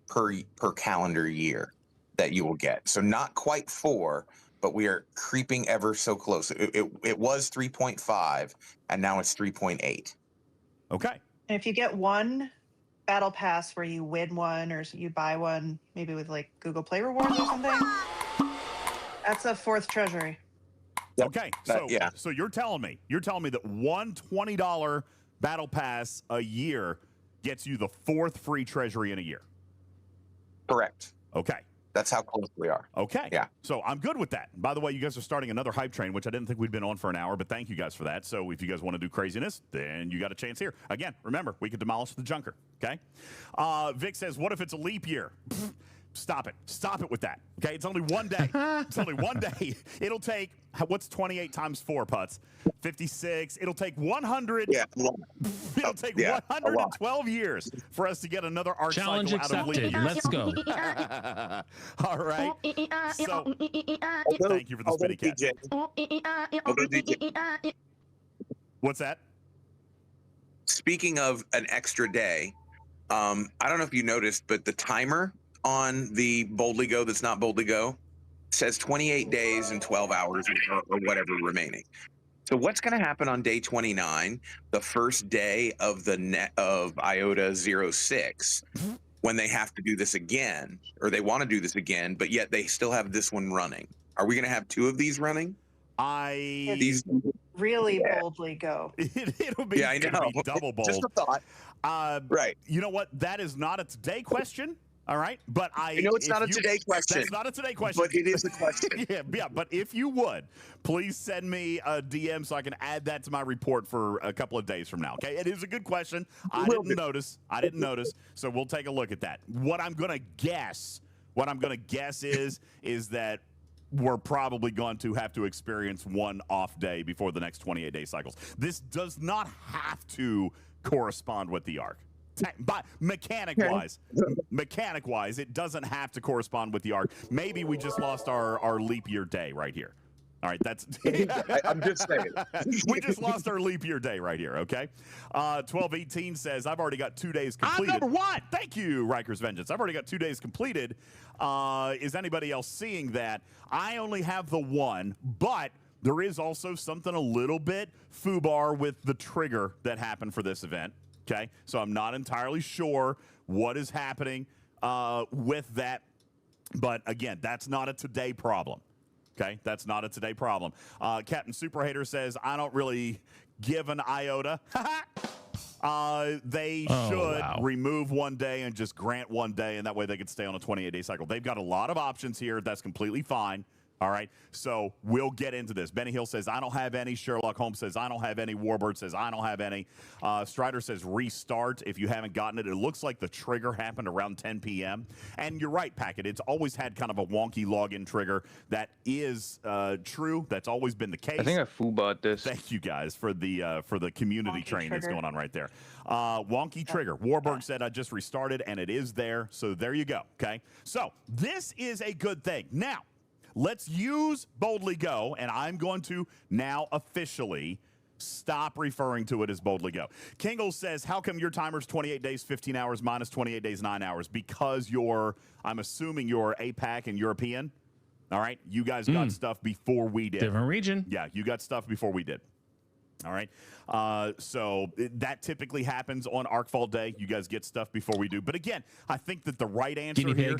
calendar year that you will get. So not quite 4, but we are creeping ever so close. It was 3.5, and now it's 3.8. Okay. And if you get one battle pass where you win one or you buy one, maybe with like Google Play rewards or something, that's a 4th treasury. Okay, so you're telling me that one $20 battle pass a year gets you the 4th free treasury in a year. Correct. Okay. That's how close we are. Okay. Yeah. So I'm good with that. By the way, you guys are starting another hype train, which I didn't think we'd been on for an hour, but thank you guys for that. So if you guys want to do craziness, then you got a chance here. Again, remember, we could demolish the junker. Okay. Vic says, what if it's a leap year? Stop it. Stop it with that. Okay. It's only one day. It's only one day. It'll take, what's 28 times 4, Putz? 56. It'll take 100. Yeah. It'll take 112 years for us to get another arc challenge cycle out of accepted. leap. Let's go. All right. So, thank you for the spitty cat. What's that? Speaking of an extra day, I don't know if you noticed, but the timer on the Boldly Go that's not Boldly Go says 28 days and 12 hours or whatever remaining. So what's going to happen on day 29, the first day of the of IOTA 06, when they have to do this again, or they want to do this again, but yet they still have this one running? Are we going to have 2 of these running? Really boldly go. It'll be, I know. Be double bold. Just a thought. Right. You know what? That is not a today question. All right, but it's not a today question. That's not a today question, but it is a question. yeah. But if you would, please send me a DM so I can add that to my report for a couple of days from now. Okay, it is a good question. I didn't notice. So we'll take a look at that. What I'm gonna guess is that we're probably going to have to experience one off day before the next 28-day cycles. This does not have to correspond with the arc. But mechanic-wise, it doesn't have to correspond with the arc. Maybe we just lost our leap year day right here. All right, that's. I'm just saying. We just lost our leap year day right here. Okay, 1218 says I've already got 2 days completed. I'm number 1. Thank you, Riker's Vengeance. I've already got 2 days completed. Is anybody else seeing that? I only have the 1, but there is also something a little bit foobar with the trigger that happened for this event. Okay, so I'm not entirely sure what is happening with that. But again, that's not a today problem. Okay, that's not a today problem. Captain Super Hater says, I don't really give an iota. They should remove 1 day and just grant 1 day, and that way they could stay on a 28-day cycle. They've got a lot of options here. That's completely fine. All right, so we'll get into this. Benny Hill says, I don't have any. Sherlock Holmes says, I don't have any. Warbird says, I don't have any. Strider says, restart if you haven't gotten it. It looks like the trigger happened around 10 p.m. And you're right, Packet. It's always had kind of a wonky login trigger. That is true. That's always been the case. I think I foolbot this. Thank you, guys, for the community train that's going on right there. Wonky trigger. Warburg said, I just restarted, and it is there. So there you go, okay? So this is a good thing. Now, let's use Boldly Go, and I'm going to now officially stop referring to it as Boldly Go. Kingle says, how come your timer's 28 days, 15 hours, minus 28 days, 9 hours? Because I'm assuming you're APAC and European. All right? You guys got stuff before we did. Different region. Yeah, you got stuff before we did. All right? So that typically happens on Arcfall Day. You guys get stuff before we do. But again, I think that the right answer here...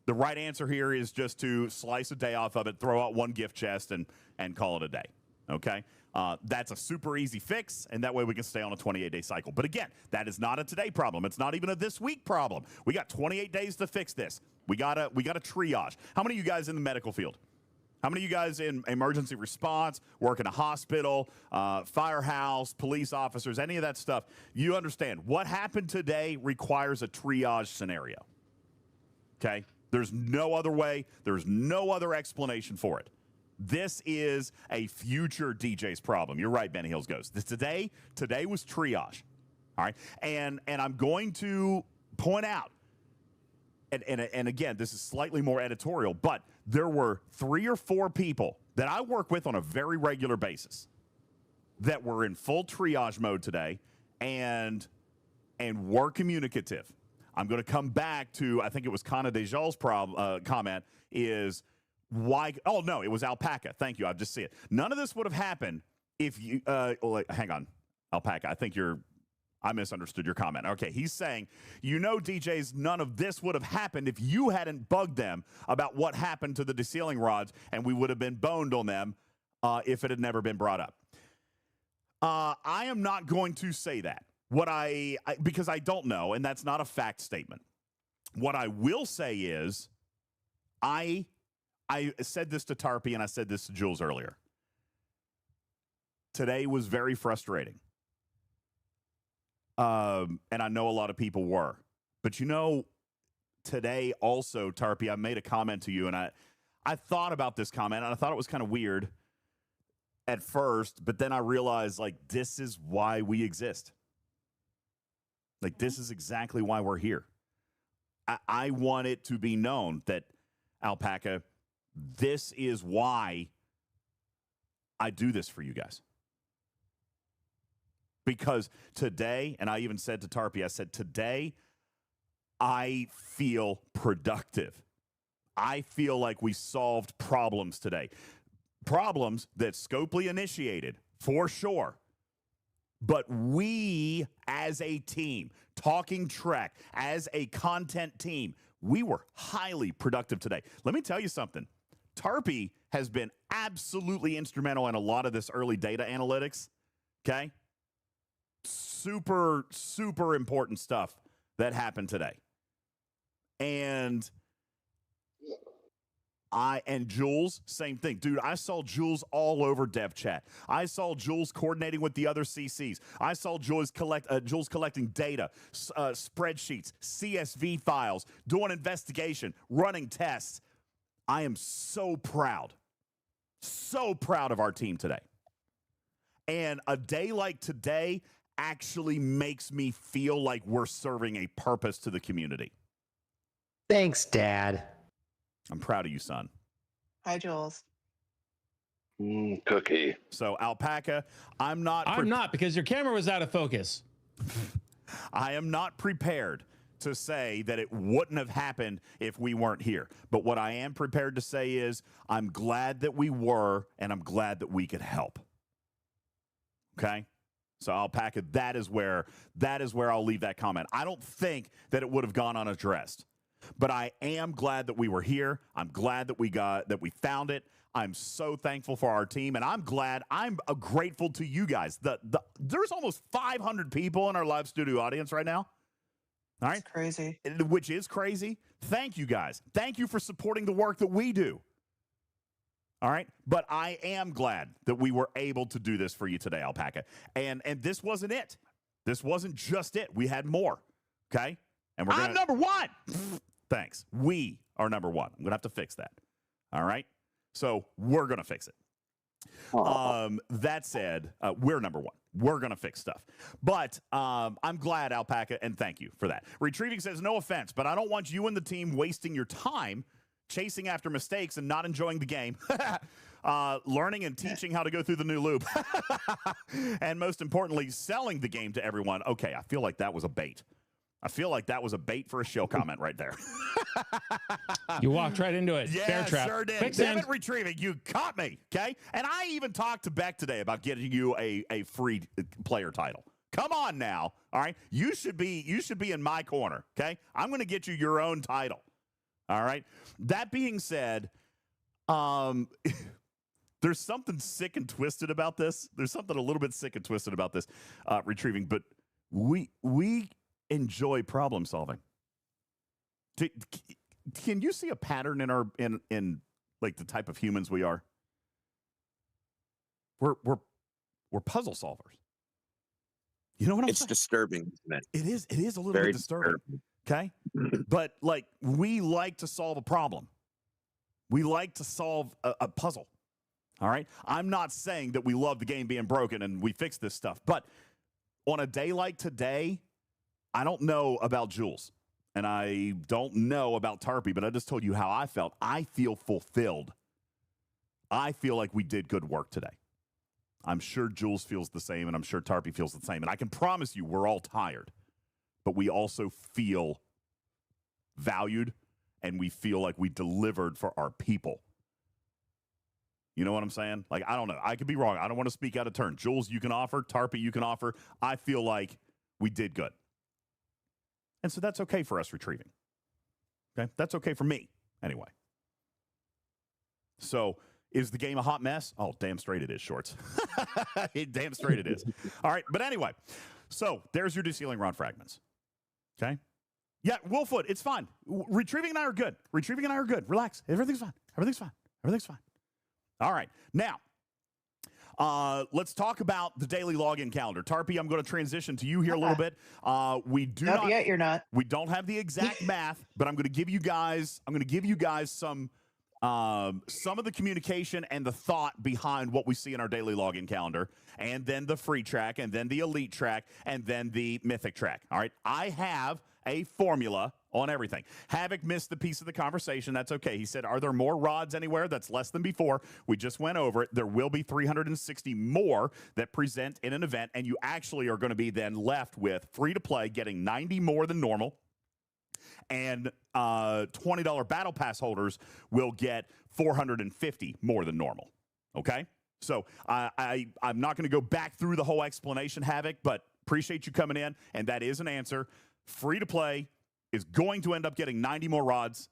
The right answer here is just to slice a day off of it, throw out 1 gift chest, and call it a day, okay? That's a super easy fix, and that way we can stay on a 28-day cycle. But again, that is not a today problem. It's not even a this week problem. We got 28 days to fix this. We got a triage. How many of you guys in the medical field? How many of you guys in emergency response, work in a hospital, firehouse, police officers, any of that stuff? You understand what happened today requires a triage scenario, okay? There's no other way. There's no other explanation for it. This is a future DJ's problem. You're right, Benny Hills Ghost. Today was triage. All right. And I'm going to point out, and again, this is slightly more editorial, but there were 3 or 4 people that I work with on a very regular basis that were in full triage mode today and were communicative. I'm going to come back to, I think it was Kana Dejal's comment is why, oh no, it was Alpaca. Thank you. I just see it. None of this would have happened if you, hang on, Alpaca. I think I misunderstood your comment. Okay. He's saying, DJs, none of this would have happened if you hadn't bugged them about what happened to the Desealing Rods, and we would have been boned on them if it had never been brought up. I am not going to say that. Because I don't know, and that's not a fact statement. What I will say is, I said this to Tarpy and I said this to Jules earlier. Today was very frustrating. And I know a lot of people were. But today also, Tarpy, I made a comment to you, and I thought about this comment, and I thought it was kind of weird at first, but then I realized, this is why we exist. This is exactly why we're here. I want it to be known that, Alpaca, this is why I do this for you guys. Because today, and I even said to Tarpy, I said, today, I feel productive. I feel like we solved problems today. Problems that Scopely initiated, for sure. But we, as a team, Talking Trek, as a content team, we were highly productive today. Let me tell you something. Tarpy has been absolutely instrumental in a lot of this early data analytics, okay? Super, super important stuff that happened today. And Jules, same thing. Dude, I saw Jules all over dev chat. I saw Jules coordinating with the other CCs. I saw Jules collecting data, spreadsheets, CSV files, doing investigation, running tests. I am so proud of our team today. And a day like today actually makes me feel like we're serving a purpose to the community. Thanks, Dad. I'm proud of you, son. Hi, Jules. Cookie. So, Alpaca, I'm not because your camera was out of focus. I am not prepared to say that it wouldn't have happened if we weren't here. But what I am prepared to say is I'm glad that we were, and I'm glad that we could help. Okay? So, Alpaca, that is where I'll leave that comment. I don't think that it would have gone unaddressed. But I am glad that we were here. I'm glad that we found it. I'm so thankful for our team, and I'm grateful to you guys. There's almost 500 people in our live studio audience right now. All right, that's crazy. Which is crazy. Thank you guys. Thank you for supporting the work that we do. All right, but I am glad that we were able to do this for you today, Alpaca. And this wasn't it. This wasn't just it. We had more. Okay. And I'm number one. Thanks. We are number one. I'm going to have to fix that. All right? So we're going to fix it. That said, we're number one. We're going to fix stuff. But I'm glad, Alpaca, and thank you for that. Retrieving says, no offense, but I don't want you and the team wasting your time chasing after mistakes and not enjoying the game. Learning and teaching how to go through the new loop. And most importantly, selling the game to everyone. Okay, I feel like that was a bait. I feel like that was a bait for a show comment right there. You walked right into it. Yeah, Bear trap. Sure did. Quicksand. Damn it, Retrieving. You caught me, okay? And I even talked to Beck today about getting you a free player title. Come on now, all right? You should be in my corner, okay? I'm going to get you your own title, all right? That being said, there's something sick and twisted about this. There's something a little bit sick and twisted about this, Retrieving, but we enjoy problem solving. Can you see a pattern in like the type of humans we are? We're puzzle solvers. You know what I'm saying? It's disturbing, isn't it? It is a little bit disturbing. Okay? But like we like to solve a problem. We like to solve a puzzle. All right? I'm not saying that we love the game being broken and we fix this stuff, but on a day like today, I don't know about Jules, and I don't know about Tarpy, but I just told you how I felt. I feel fulfilled. I feel like we did good work today. I'm sure Jules feels the same, and I'm sure Tarpy feels the same. And I can promise you we're all tired, but we also feel valued, and we feel like we delivered for our people. You know what I'm saying? Like, I don't know. I could be wrong. I don't want to speak out of turn. Jules, you can offer. Tarpy, you can offer. I feel like we did good. And so that's okay for us, Retrieving. Okay? That's okay for me, anyway. So Is the game a hot mess? Oh, damn straight it is, Shorts. Damn straight it is. All right, but anyway, so there's your Desealing Rod fragments. Okay? Yeah, Wolfwood, it's fine. Retrieving and I are good. Retrieving and I are good. Relax. Everything's fine. Everything's fine. Everything's fine. All right, now, let's talk about the daily login calendar. Tarpy, I'm going to transition to you here a little bit. We do not yet. You're not. We don't have the exact math, but I'm going to give you guys. I'm going to give you guys some of the communication and the thought behind what we see in our daily login calendar, and then the free track, and then the elite track, and then the mythic track. All right, I have a formula on everything. Havoc missed the piece of the conversation. That's okay. He said, are there more rods anywhere? That's less than before. We just went over it. There will be 360 more that present in an event, and you actually are going to be then left with free to play, getting 90 more than normal. And $20 battle pass holders will get 450 more than normal. Okay? So I'm not going to go back through the whole explanation, Havoc, but appreciate you coming in, and that is an answer. Free to play is going to end up getting 90 more rods.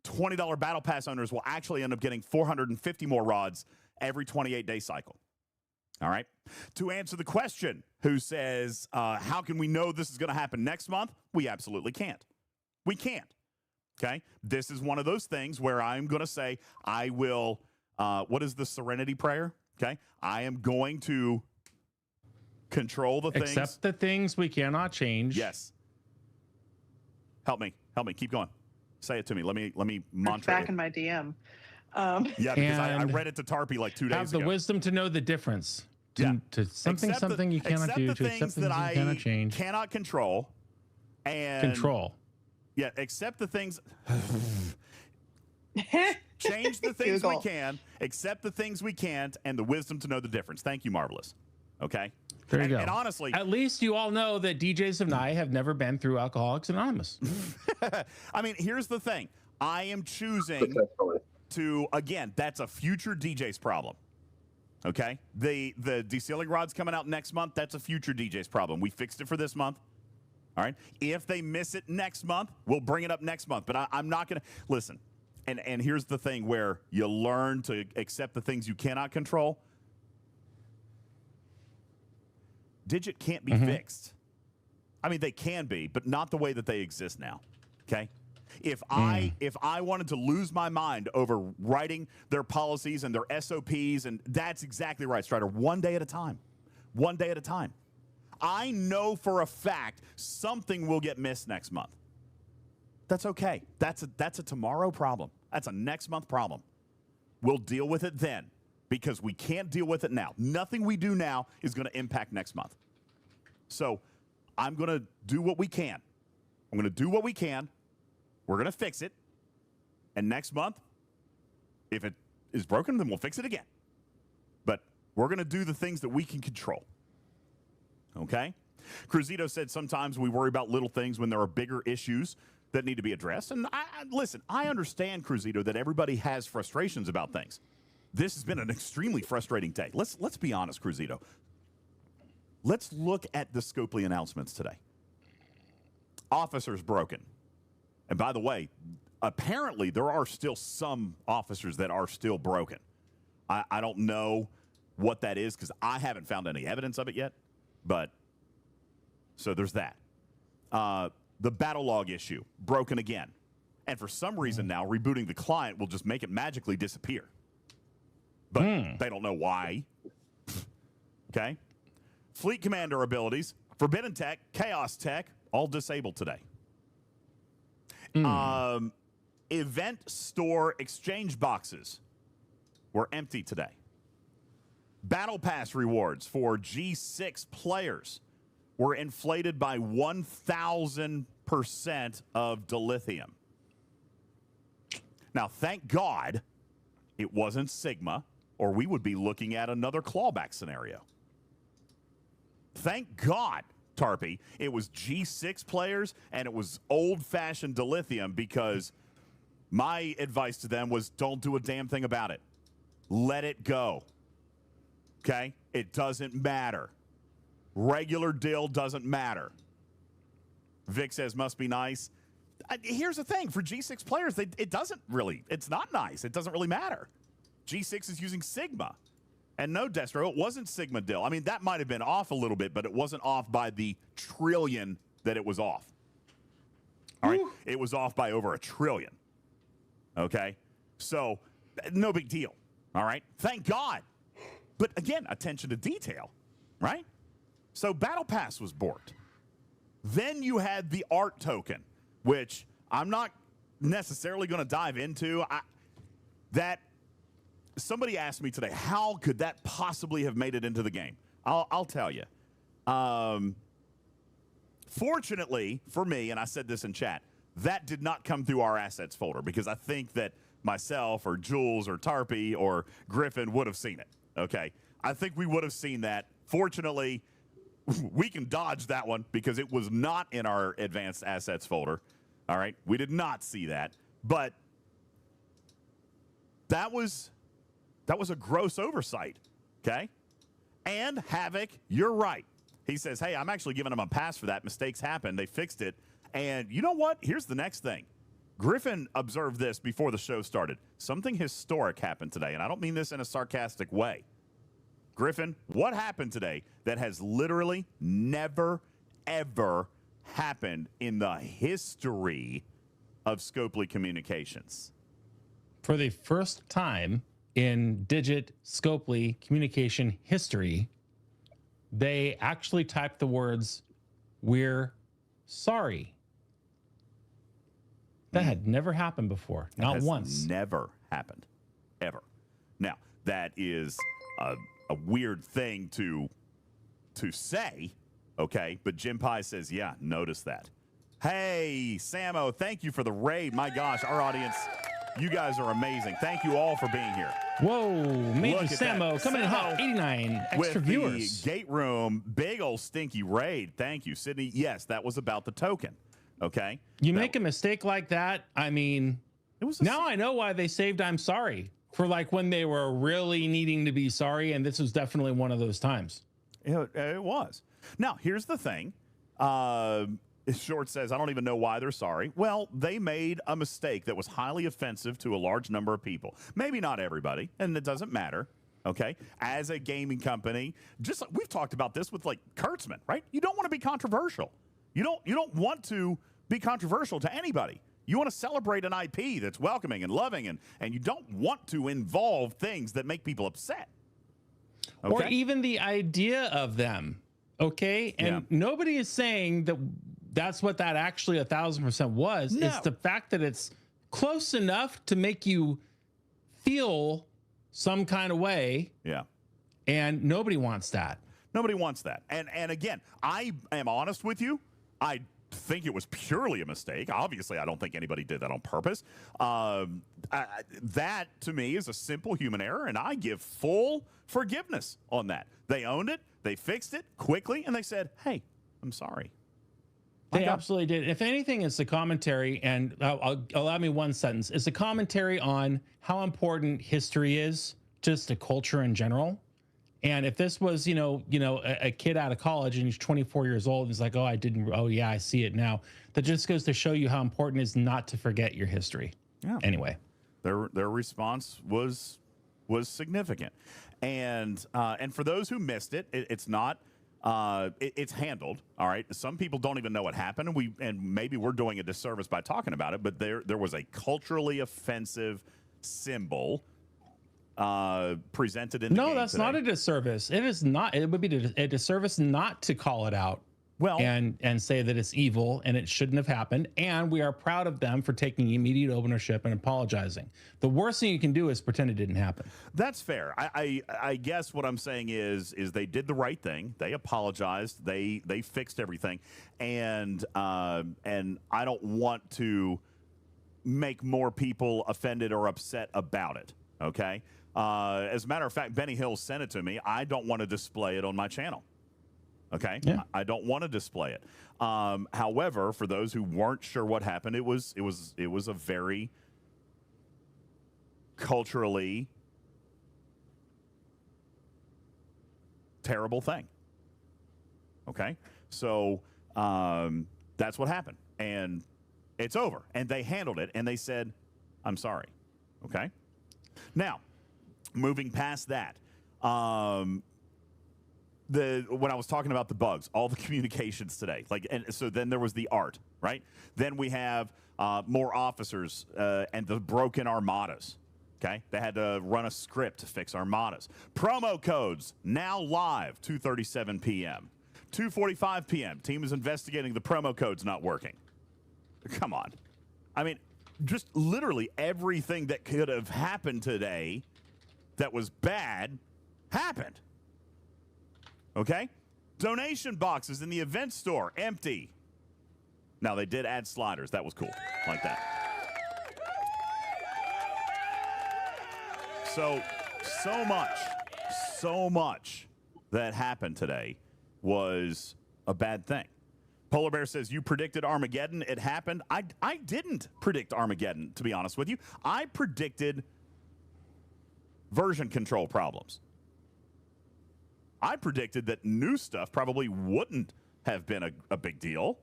$20 battle pass owners will actually end up getting 450 more rods every 28-day cycle. All right? To answer the question, who says, how can we know this is going to happen next month? We absolutely can't. We can't. Okay? This is one of those things where I'm going to say, I will, what is the Serenity Prayer? Okay? I am going to control the things. Accept the things we cannot change. Yes. Help me. Keep going. Say it to me. Let me mantra back it. in my DM. Yeah, because I read it to Tarpy like 2 days ago. Have the wisdom to know the difference. To something you cannot do, to accept things that you cannot change. Cannot control. And control. Yeah, accept the things. Change the things we can, accept the things we can't, and the wisdom to know the difference. Thank you, Marvelous. Okay? There you go. And honestly, at least you all know that DJs and I have never been through Alcoholics Anonymous. I mean, here's the thing. I am choosing to, again, that's a future DJ's problem. Okay? The Desealing Rod's coming out next month. That's a future DJ's problem. We fixed it for this month. All right? If they miss it next month, we'll bring it up next month. But I'm not going to, listen, and here's the thing where you learn to accept the things you cannot control. Digit can't be fixed. I mean, they can be, but not the way that they exist now. Okay? If I wanted to lose my mind over writing their policies and their SOPs, and that's exactly right, Strider, one day at a time. One day at a time. I know for a fact something will get missed next month. That's okay. That's a tomorrow problem. That's a next month problem. We'll deal with it then, because we can't deal with it now. Nothing we do now is going to impact next month. So I'm going to do what we can. I'm going to do what we can. We're going to fix it. And next month, if it is broken, then we'll fix it again. But we're going to do the things that we can control. Okay? Cruzito said sometimes we worry about little things when there are bigger issues that need to be addressed. And listen, I understand, Cruzito, that everybody has frustrations about things. This has been an extremely frustrating day. Let's be honest, Cruzito. Let's look at the Scopely announcements today. Officers broken. And by the way, apparently there are still some officers that are still broken. I don't know what that is because I haven't found any evidence of it yet. But, so there's that. The battle log issue, broken again. And for some reason now, rebooting the client will just make it magically disappear. But they don't know why. Okay? Fleet Commander abilities, Forbidden Tech, Chaos Tech, all disabled today. Event store exchange boxes were empty today. Battle Pass rewards for G6 players were inflated by 1,000% of dilithium. Now, thank God it wasn't Sigma, or we would be looking at another clawback scenario. Thank God, Tarpy, it was G6 players and it was old-fashioned dilithium, because my advice to them was don't do a damn thing about it. Let it go. Okay? It doesn't matter. Regular dill doesn't matter. Vic says must be nice. Here's the thing. For G6 players, it doesn't really. It's not nice. It doesn't really matter. G6 is using Sigma. And no, Destro, it wasn't Sigma Dill. I mean, that might have been off a little bit, but it wasn't off by the trillion that it was off. All right? It was off by over 1 trillion. Okay? So, no big deal. All right? Thank God. But again, attention to detail, right? So, Battle Pass was borked. Then you had the art token, which I'm not necessarily going to dive into. Somebody asked me today, how could that possibly have made it into the game? I'll tell you. Fortunately for me, and I said this in chat, that did not come through our assets folder because I think that myself or Jules or Tarpy or Griffin would have seen it. Okay. I think we would have seen that. Fortunately, we can dodge that one because it was not in our advanced assets folder. All right. We did not see that. But that was a gross oversight. Okay. And Havoc, you're right. He says, hey, I'm actually giving them a pass for that. Mistakes happened. They fixed it. And you know what? Here's the next thing. Griffin observed this before the show started. Something historic happened today, and I don't mean this in a sarcastic way. Griffin, what happened today that has literally never, ever happened in the history of Scopely Communications? For the first time in Digit Scopely communication history, they actually typed the words, "We're sorry." That had never happened before. Not once. Never happened. Ever. Now, that is a weird thing to say, okay? But Jim Pie says, yeah, notice that. Hey, Samo, thank you for the raid. My gosh, our audience, you guys are amazing. Thank you all for being here. Whoa, Major Samo coming in hot, 89 extra with viewers. The gate room, big old stinky raid. Thank you, Sydney. Yes, that was about the token. Okay. You make a mistake like that. I mean, now I know why they saved "I'm sorry" for like when they were really needing to be sorry. And this was definitely one of those times. It was. Now, here's the thing. Short says, I don't even know why they're sorry. Well, they made a mistake that was highly offensive to a large number of people. Maybe not everybody, and it doesn't matter. Okay. As a gaming company, just like we've talked about this with like Kurtzman, right? You don't want to be controversial. You don't want to be controversial to anybody. You want to celebrate an IP that's welcoming and loving, and you don't want to involve things that make people upset. Okay? Or even the idea of them. Okay. And nobody is saying that that's what that actually 1,000% was. No. It's the fact that it's close enough to make you feel some kind of way. Yeah. And nobody wants that. Nobody wants that. And again, I am honest with you. I think it was purely a mistake. Obviously, I don't think anybody did that on purpose. That, to me, is a simple human error, and I give full forgiveness on that. They owned it, they fixed it quickly, and they said, hey, I'm sorry. They absolutely did. If anything, it's a commentary, and allow me one sentence. It's a commentary on how important history is just to culture in general. And if this was, a kid out of college and he's 24 years old and he's like, oh yeah, I see it now. That just goes to show you how important it is not to forget your history. Yeah. Anyway, their response was significant. And for those who missed it, it's not, it's handled. All right. Some people don't even know what happened. And maybe we're doing a disservice by talking about it, but there was a culturally offensive symbol presented in the game that's today. not a disservice. It is not. It would be a disservice not to call it out. Well, and say that it's evil and it shouldn't have happened. And we are proud of them for taking immediate ownership and apologizing. The worst thing you can do is pretend it didn't happen. That's fair. I guess what I'm saying is they did the right thing. They apologized. They fixed everything. And I don't want to make more people offended or upset about it. Okay. As a matter of fact, Benny Hill sent it to me. I don't want to display it on my channel. Okay. Yeah. I don't want to display it. However, for those who weren't sure what happened, it was a very culturally terrible thing. Okay. So, that's what happened, and it's over, and they handled it, and they said, I'm sorry. Okay. Now, moving past that, when I was talking about the bugs, all the communications today, and so then there was the art, right? Then we have more officers and the broken armadas. Okay, they had to run a script to fix armadas. Promo codes now live, 2:37 p.m. 2:45 p.m. Team is investigating the promo codes not working. Come on. I mean, just literally everything that could have happened today that was bad happened. Okay? Donation boxes in the event store, empty. Now, they did add sliders. That was cool. Like that. So much that happened today was a bad thing. Polar Bear says, you predicted Armageddon. It happened. I didn't predict Armageddon, to be honest with you. I predicted version control problems. I predicted that new stuff probably wouldn't have been a big deal.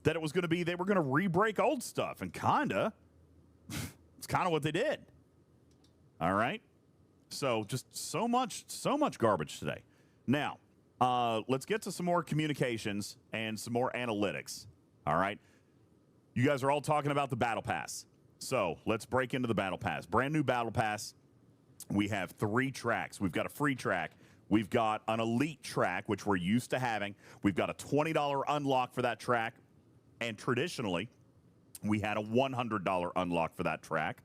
That it was going to be, they were going to re-break old stuff. And it's kind of what they did. All right. So just so much garbage today. Now, let's get to some more communications and some more analytics. All right. You guys are all talking about the Battle Pass. So let's break into the Battle Pass. Brand new Battle Pass. We have 3 tracks. We've got a free track. We've got an elite track, which we're used to having. We've got a $20 unlock for that track. And traditionally, we had a $100 unlock for that track.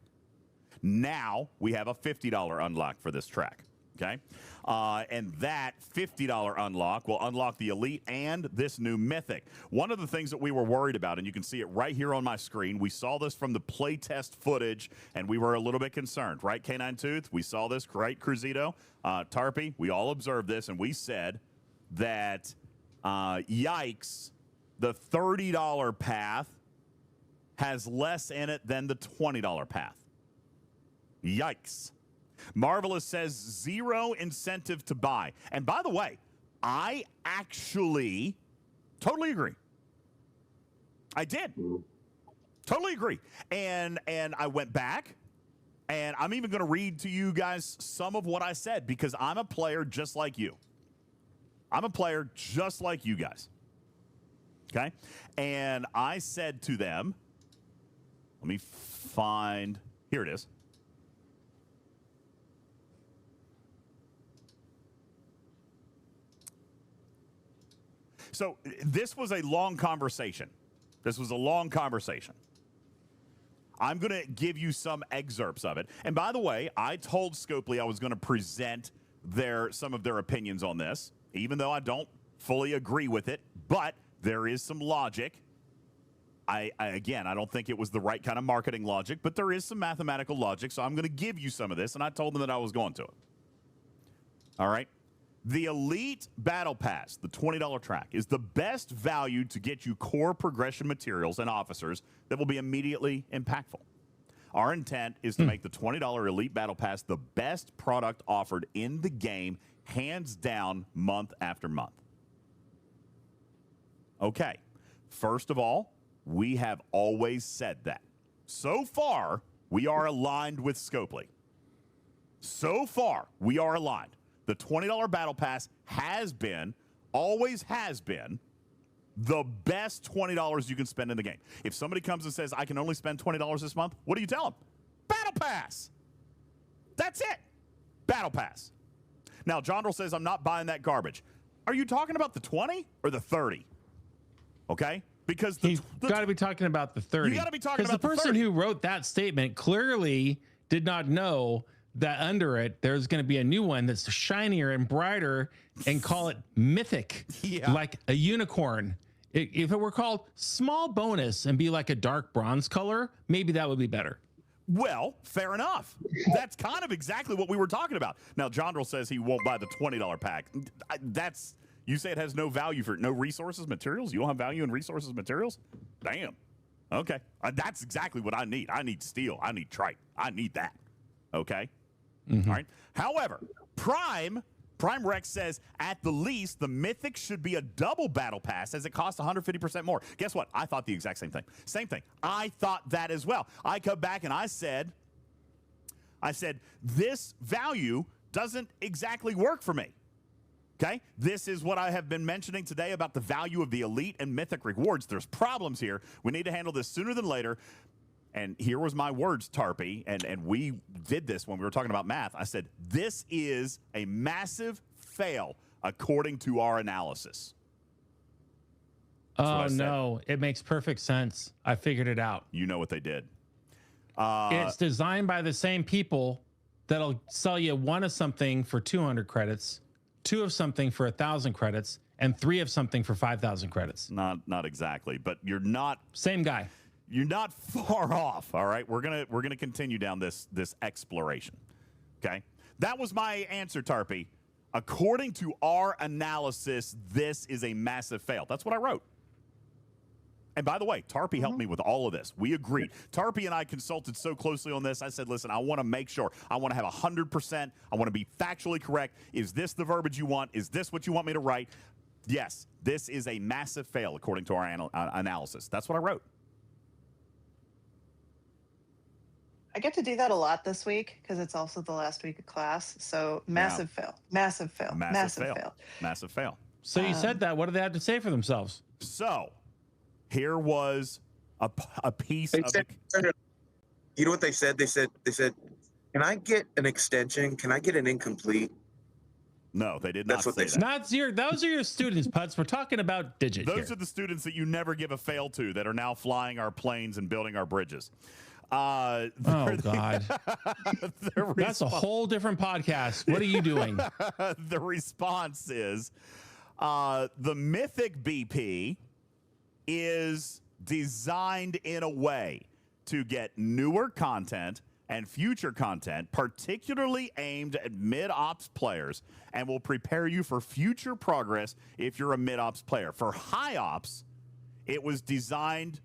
Now we have a $50 unlock for this track, okay? And that $50 unlock will unlock the Elite and this new Mythic. One of the things that we were worried about, and you can see it right here on my screen, we saw this from the playtest footage, and we were a little bit concerned, right, K9 Tooth? We saw this, right, Cruzito? Tarpy, we all observed this, and we said that, yikes, the $30 path has less in it than the $20 path. Yikes. Marvelous says 0 incentive to buy. And by the way, I actually totally agree. I did. Totally agree. And I went back, and I'm even going to read to you guys some of what I said, because I'm a player just like you. I'm a player just like you guys. Okay? And I said to them, let me find, here it is. So this was a long conversation. I'm going to give you some excerpts of it. And by the way, I told Scopely I was going to present some of their opinions on this, even though I don't fully agree with it. But there is some logic. Again, I don't think it was the right kind of marketing logic, but there is some mathematical logic. So I'm going to give you some of this, and I told them that I was going to it. All right. The Elite Battle Pass, the $20 track, is the best value to get you core progression materials and officers that will be immediately impactful. Our intent is to make the $20 Elite Battle Pass the best product offered in the game, hands down, month after month. Okay, first of all, we have always said that. So far, we are aligned with Scopely. So far, we are aligned. The $20 Battle Pass always has been, the best $20 you can spend in the game. If somebody comes and says, I can only spend $20 this month, what do you tell them? Battle Pass. That's it. Battle Pass. Now, Jondrel says, I'm not buying that garbage. Are you talking about the 20 or the 30? Okay? Because you've got to be talking about the 30. You got to be talking about the 30. Because the person who wrote that statement clearly did not know that under it, there's going to be a new one that's shinier and brighter, and call it Mythic, like a unicorn. If it were called Small Bonus and be like a dark bronze color, maybe that would be better. Well, fair enough. That's kind of exactly what we were talking about. Now, Jondrel says he won't buy the $20 pack. You say it has no value for no resources, materials? You don't have value in resources, materials? Damn. Okay. That's exactly what I need. I need steel. I need trite. I need that. Okay. Mm-hmm. All right. However, Prime Rex says, at the least, the Mythic should be a double battle pass as it costs 150% more. Guess what? I thought the exact same thing. I thought that as well. I come back and I said, I said, this value doesn't exactly work for me. Okay? This is what I have been mentioning today about the value of the elite and mythic rewards. There's problems here. We need to handle this sooner than later. And here was my words, Tarpy, and we did this when we were talking about math. I said, this is a massive fail according to our analysis. Oh, no. It makes perfect sense. I figured it out. You know what they did. It's designed by the same people that'll sell you 1 of something for 200 credits, 2 of something for 1,000 credits, and 3 of something for 5,000 credits. Not exactly, but you're not... Same guy. You're not far off, all right? We're gonna continue down this exploration, okay? That was my answer, Tarpy. According to our analysis, this is a massive fail. That's what I wrote. And by the way, Tarpy helped me with all of this. We agreed. Tarpy and I consulted so closely on this. I said, listen, I want to make sure. I want to have 100%. I want to be factually correct. Is this the verbiage you want? Is this what you want me to write? Yes, this is a massive fail according to our analysis. That's what I wrote. I get to do that a lot this week because it's also the last week of class. So massive fail, massive fail, massive fail. Massive fail. So you said that. What do they have to say for themselves? So here was a piece of you know what they said? They said, can I get an extension? Can I get an incomplete? No, they did not say that. Those are your students, Putz. We're talking about Digit Those are the students that you never give a fail to that are now flying our planes and building our bridges. Oh, God. That's a whole different podcast. What are you doing? The response is the Mythic BP is designed in a way to get newer content and future content, particularly aimed at mid-ops players, and will prepare you for future progress if you're a mid-ops player. For high ops, it was designed,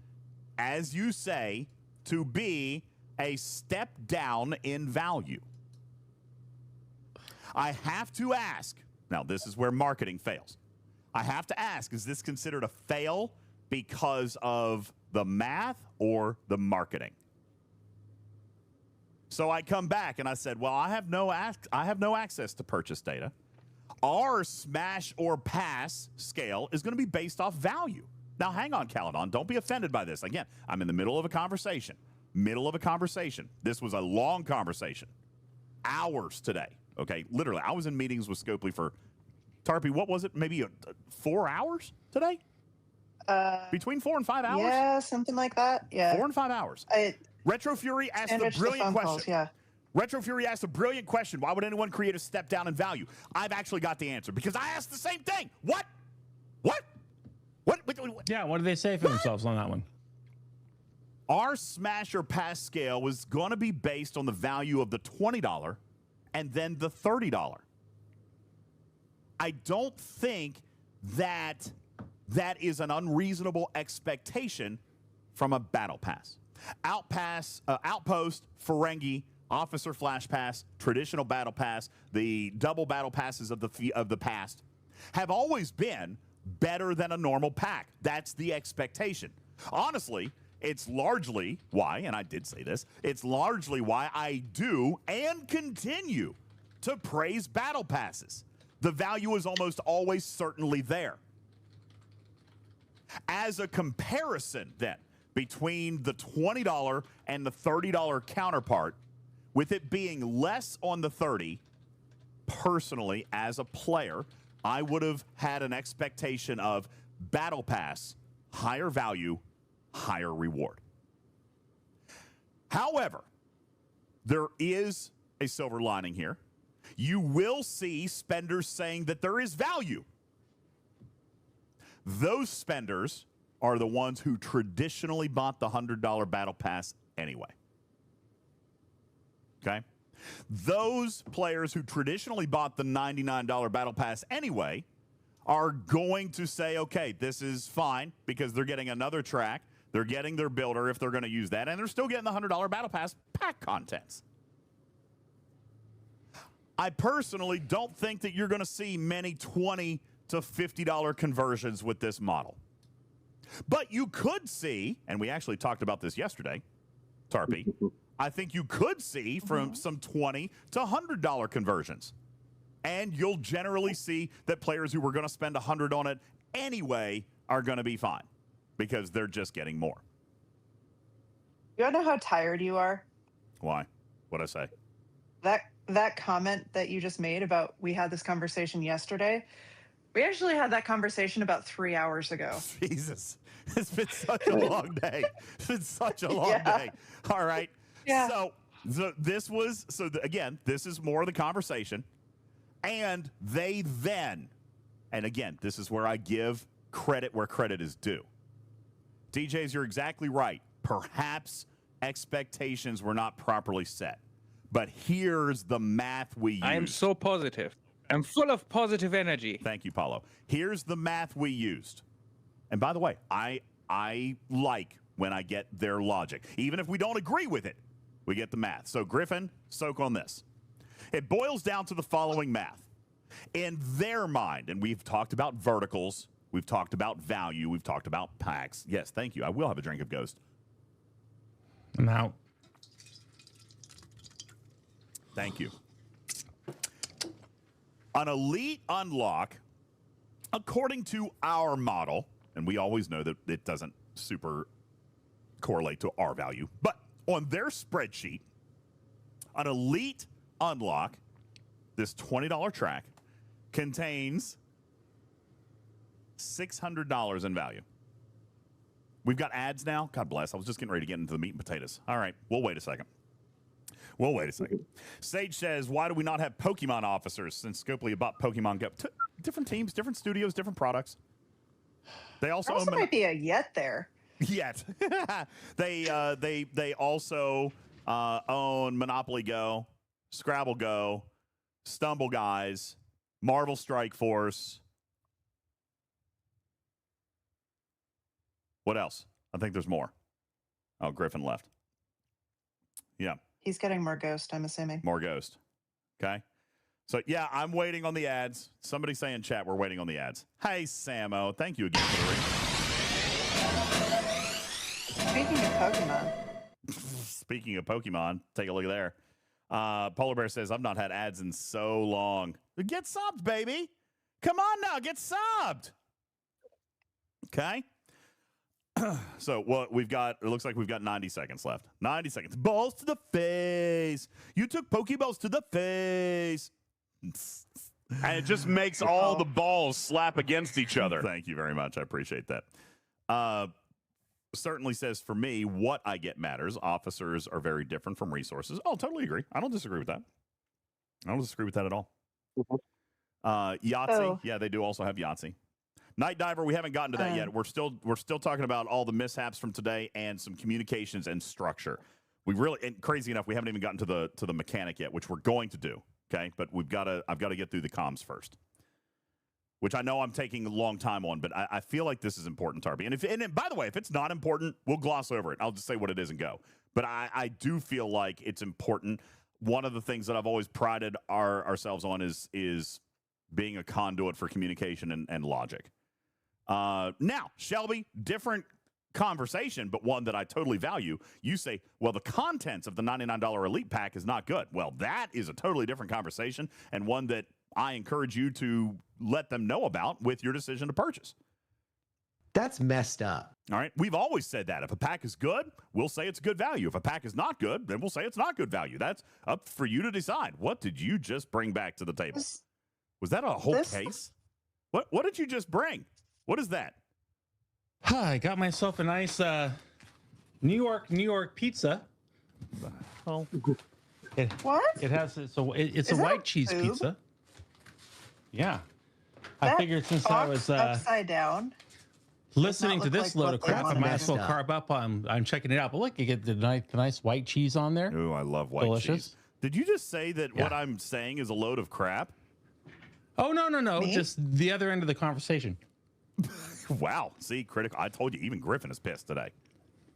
as you say, to be a step down in value. I have to ask, now this is where marketing fails. I have to ask, is this considered a fail because of the math or the marketing? So I come back and I said, well, I have no access to purchase data. Our smash or pass scale is going to be based off value. Now, hang on, Caledon. Don't be offended by this. Again, I'm in the middle of a conversation. This was a long conversation. Hours today. Okay, literally. I was in meetings with Scopely for, Tarpy, what was it? Maybe 4 hours today? Between 4 and 5 hours? Yeah, something like that. Yeah. 4 and 5 hours. Retro Fury asked a brilliant question. Retro Fury asked a brilliant question. Why would anyone create a step down in value? I've actually got the answer because I asked the same thing. What? Yeah, what did they say for themselves on that one? Our smash or pass scale was going to be based on the value of the $20 and then the $30. I don't think that is an unreasonable expectation from a battle pass. Outpost, Ferengi, Officer Flash Pass, traditional battle pass, the double battle passes of the past have always been better than a normal pack. That's the expectation. Honestly, it's largely why, and I did say this, it's largely why I do and continue to praise battle passes. The value is almost always certainly there. As a comparison, then, between the $20 and the $30 counterpart, with it being less on the 30, personally, as a player, I would have had an expectation of battle pass, higher value, higher reward. However, there is a silver lining here. You will see spenders saying that there is value. Those spenders are the ones who traditionally bought the $100 battle pass anyway. Okay? Those players who traditionally bought the $99 battle pass anyway are going to say, okay, this is fine because they're getting another track. They're getting their builder if they're going to use that, and they're still getting the $100 battle pass pack contents. I personally don't think that you're going to see many $20 to $50 conversions with this model. But you could see, and we actually talked about this yesterday, Tarpy, I think you could see from some $20 to $100 conversions. And you'll generally see that players who were going to spend $100 on it anyway are going to be fine because they're just getting more. You want to know how tired you are? Why? What'd I say? That comment that you just made about we had this conversation yesterday, we actually had that conversation about 3 hours ago. Jesus. It's been such a long day. It's been such a long day. All right. Yeah. So this was, again, this is more of the conversation. And they then, and again, this is where I give credit where credit is due. DJs, you're exactly right. Perhaps expectations were not properly set. But here's the math we use. I am so positive. I'm full of positive energy. Thank you, Paulo. Here's the math we used. And by the way, I like when I get their logic. Even if we don't agree with it, we get the math. So, Griffin, soak on this. It boils down to the following math. In their mind, and we've talked about verticals, we've talked about value, we've talked about packs. Yes, thank you. I will have a drink of Ghost. I'm out. Thank you. An elite unlock, according to our model, and we always know that it doesn't super correlate to our value, but on their spreadsheet, an elite unlock, this $20 track, contains $600 in value. We've got ads now. God bless. I was just getting ready to get into the meat and potatoes. All right. We'll wait a second. Sage says, why do we not have Pokemon officers since Scopely bought Pokemon Go? Different teams, different studios, different products. They also might be a yet there. Yet. They also own Monopoly Go, Scrabble Go, Stumble Guys, Marvel Strike Force. What else? I think there's more. Oh, Griffin left. Yeah. He's getting more Ghost, I'm assuming. More Ghost. Okay. So, yeah, I'm waiting on the ads. Somebody say in chat we're waiting on the ads. Hey, Samo. Thank you again for the ring. Speaking of Pokemon. Speaking of Pokemon, take a look at there. Polar Bear says, I've not had ads in so long. Get subbed, baby. Come on now. Get subbed. Okay. So what we've got, it looks like we've got 90 seconds left. 90 seconds. Balls to the face. You took Pokeballs to the face. And it just makes all the balls slap against each other. Thank you very much. I appreciate that. Certainly says, for me, what I get matters. Officers are very different from resources. Oh, totally agree. I don't disagree with that. I don't disagree with that at all. Yahtzee. Yeah, they do also have Yahtzee. Night Diver, we haven't gotten to that yet. We're still talking about all the mishaps from today and some communications and structure. We really, and crazy enough, we haven't even gotten to the mechanic yet, which we're going to do. Okay, but I've got to get through the comms first, which I know I'm taking a long time on, but I feel like this is important, Tarpy. And by the way, if it's not important, we'll gloss over it. I'll just say what it is and go. But I do feel like it's important. One of the things that I've always prided ourselves on is being a conduit for communication and logic. Now, Shelby, different conversation, but one that I totally value. You say, well, the contents of the $99 Elite Pack is not good. Well, that is a totally different conversation and one that I encourage you to let them know about with your decision to purchase. That's messed up. All right. We've always said that. If a pack is good, we'll say it's good value. If a pack is not good, then we'll say it's not good value. That's up for you to decide. What did you just bring back to the table? Was that a whole case? What did you just bring? What is that? I got myself a nice New York pizza. Oh, what? It has it's a white cheese pizza. Yeah, I figured since I was upside down, listening to this load of crap, I might as well carb up. I'm checking it out. But look, you get the nice white cheese on there. Ooh, I love white cheese. Did you just say that what I'm saying is a load of crap? Oh no! Me? Just the other end of the conversation. Wow. See, critical. I told you, even Griffin is pissed today.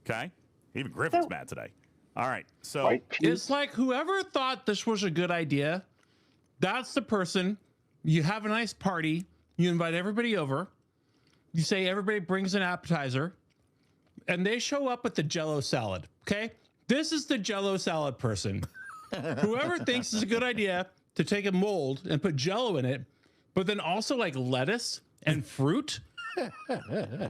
Okay? Even Griffin's mad today. All right. So it's like whoever thought this was a good idea, that's the person. You have a nice party. You invite everybody over. You say everybody brings an appetizer. And they show up with the Jell-O salad. Okay? This is the Jell-O salad person. Whoever thinks it's a good idea to take a mold and put Jell-O in it, but then also like lettuce and fruit,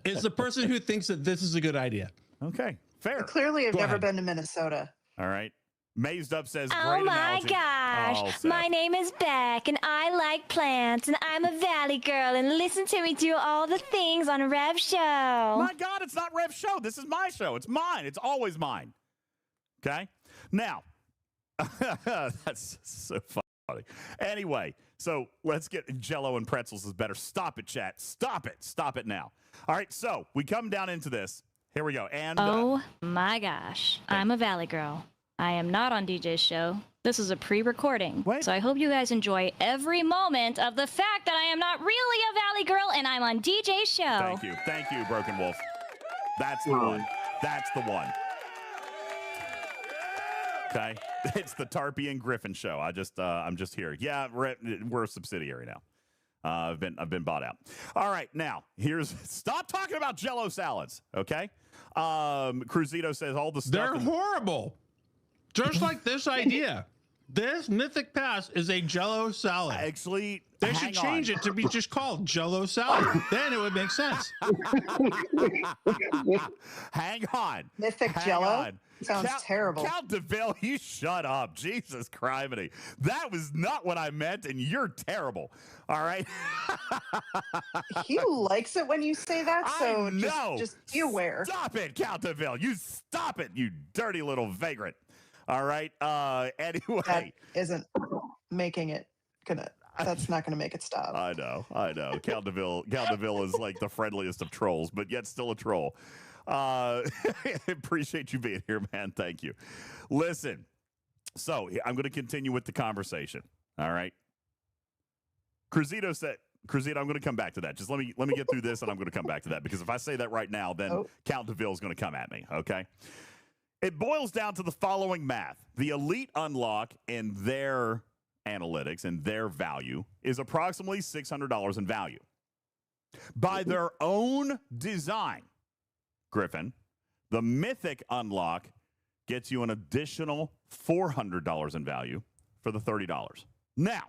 is the person who thinks that this is a good idea. Okay, fair. Clearly, I've never been to Minnesota. All right. Mazed Up says, oh great my analogy. gosh, my name is Beck and I like plants and I'm a valley girl and listen to me do all the things on Rev Show. My God, it's not Rev Show. This is my show. It's mine. It's always mine. Okay? Now, that's so funny. Anyway, so let's get Jell-O and pretzels is better. Stop it, chat. Stop it. Stop it now. All right, so we come down into this. Here we go. And oh my gosh, I'm a valley girl. I am not on DJ's show. This is a pre-recording. So I hope you guys enjoy every moment of the fact that I am not really a valley girl and I'm on DJ's show. Thank you. Thank you, Broken Wolf. That's the one. That's the one. Okay. It's the Tarpy and Griffin show. I'm just here. Yeah, we're a subsidiary now. I've been bought out. All right, now stop talking about Jell-O salads. Okay. Cruzito says all the stuff. They're horrible. Just like this idea. This Mythic Pass is a Jell-O salad. Actually, they should change it to be just called Jell-O salad. Then it would make sense. Hang on. Mythic Jell-O? Sounds terrible. Count DeVille, you shut up. Jesus criminy. That was not what I meant, and you're terrible. All right? He likes it when you say that, so just be aware. Stop it, Count DeVille. You stop it, you dirty little vagrant. All right. Anyway, that isn't making it that's not gonna make it stop. I know. Count DeVille is like the friendliest of trolls, but yet still a troll. Appreciate you being here, man. Thank you. Listen, so I'm going to continue with the conversation. All right. Cruzito, I'm going to come back to that. Just let me get through this, and I'm going to come back to that because if I say that right now, then Count DeVille is going to come at me. Okay. It boils down to the following math. The elite unlock in their analytics and their value is approximately $600 in value. By their own design, Griffin, the Mythic unlock gets you an additional $400 in value for the $30. Now,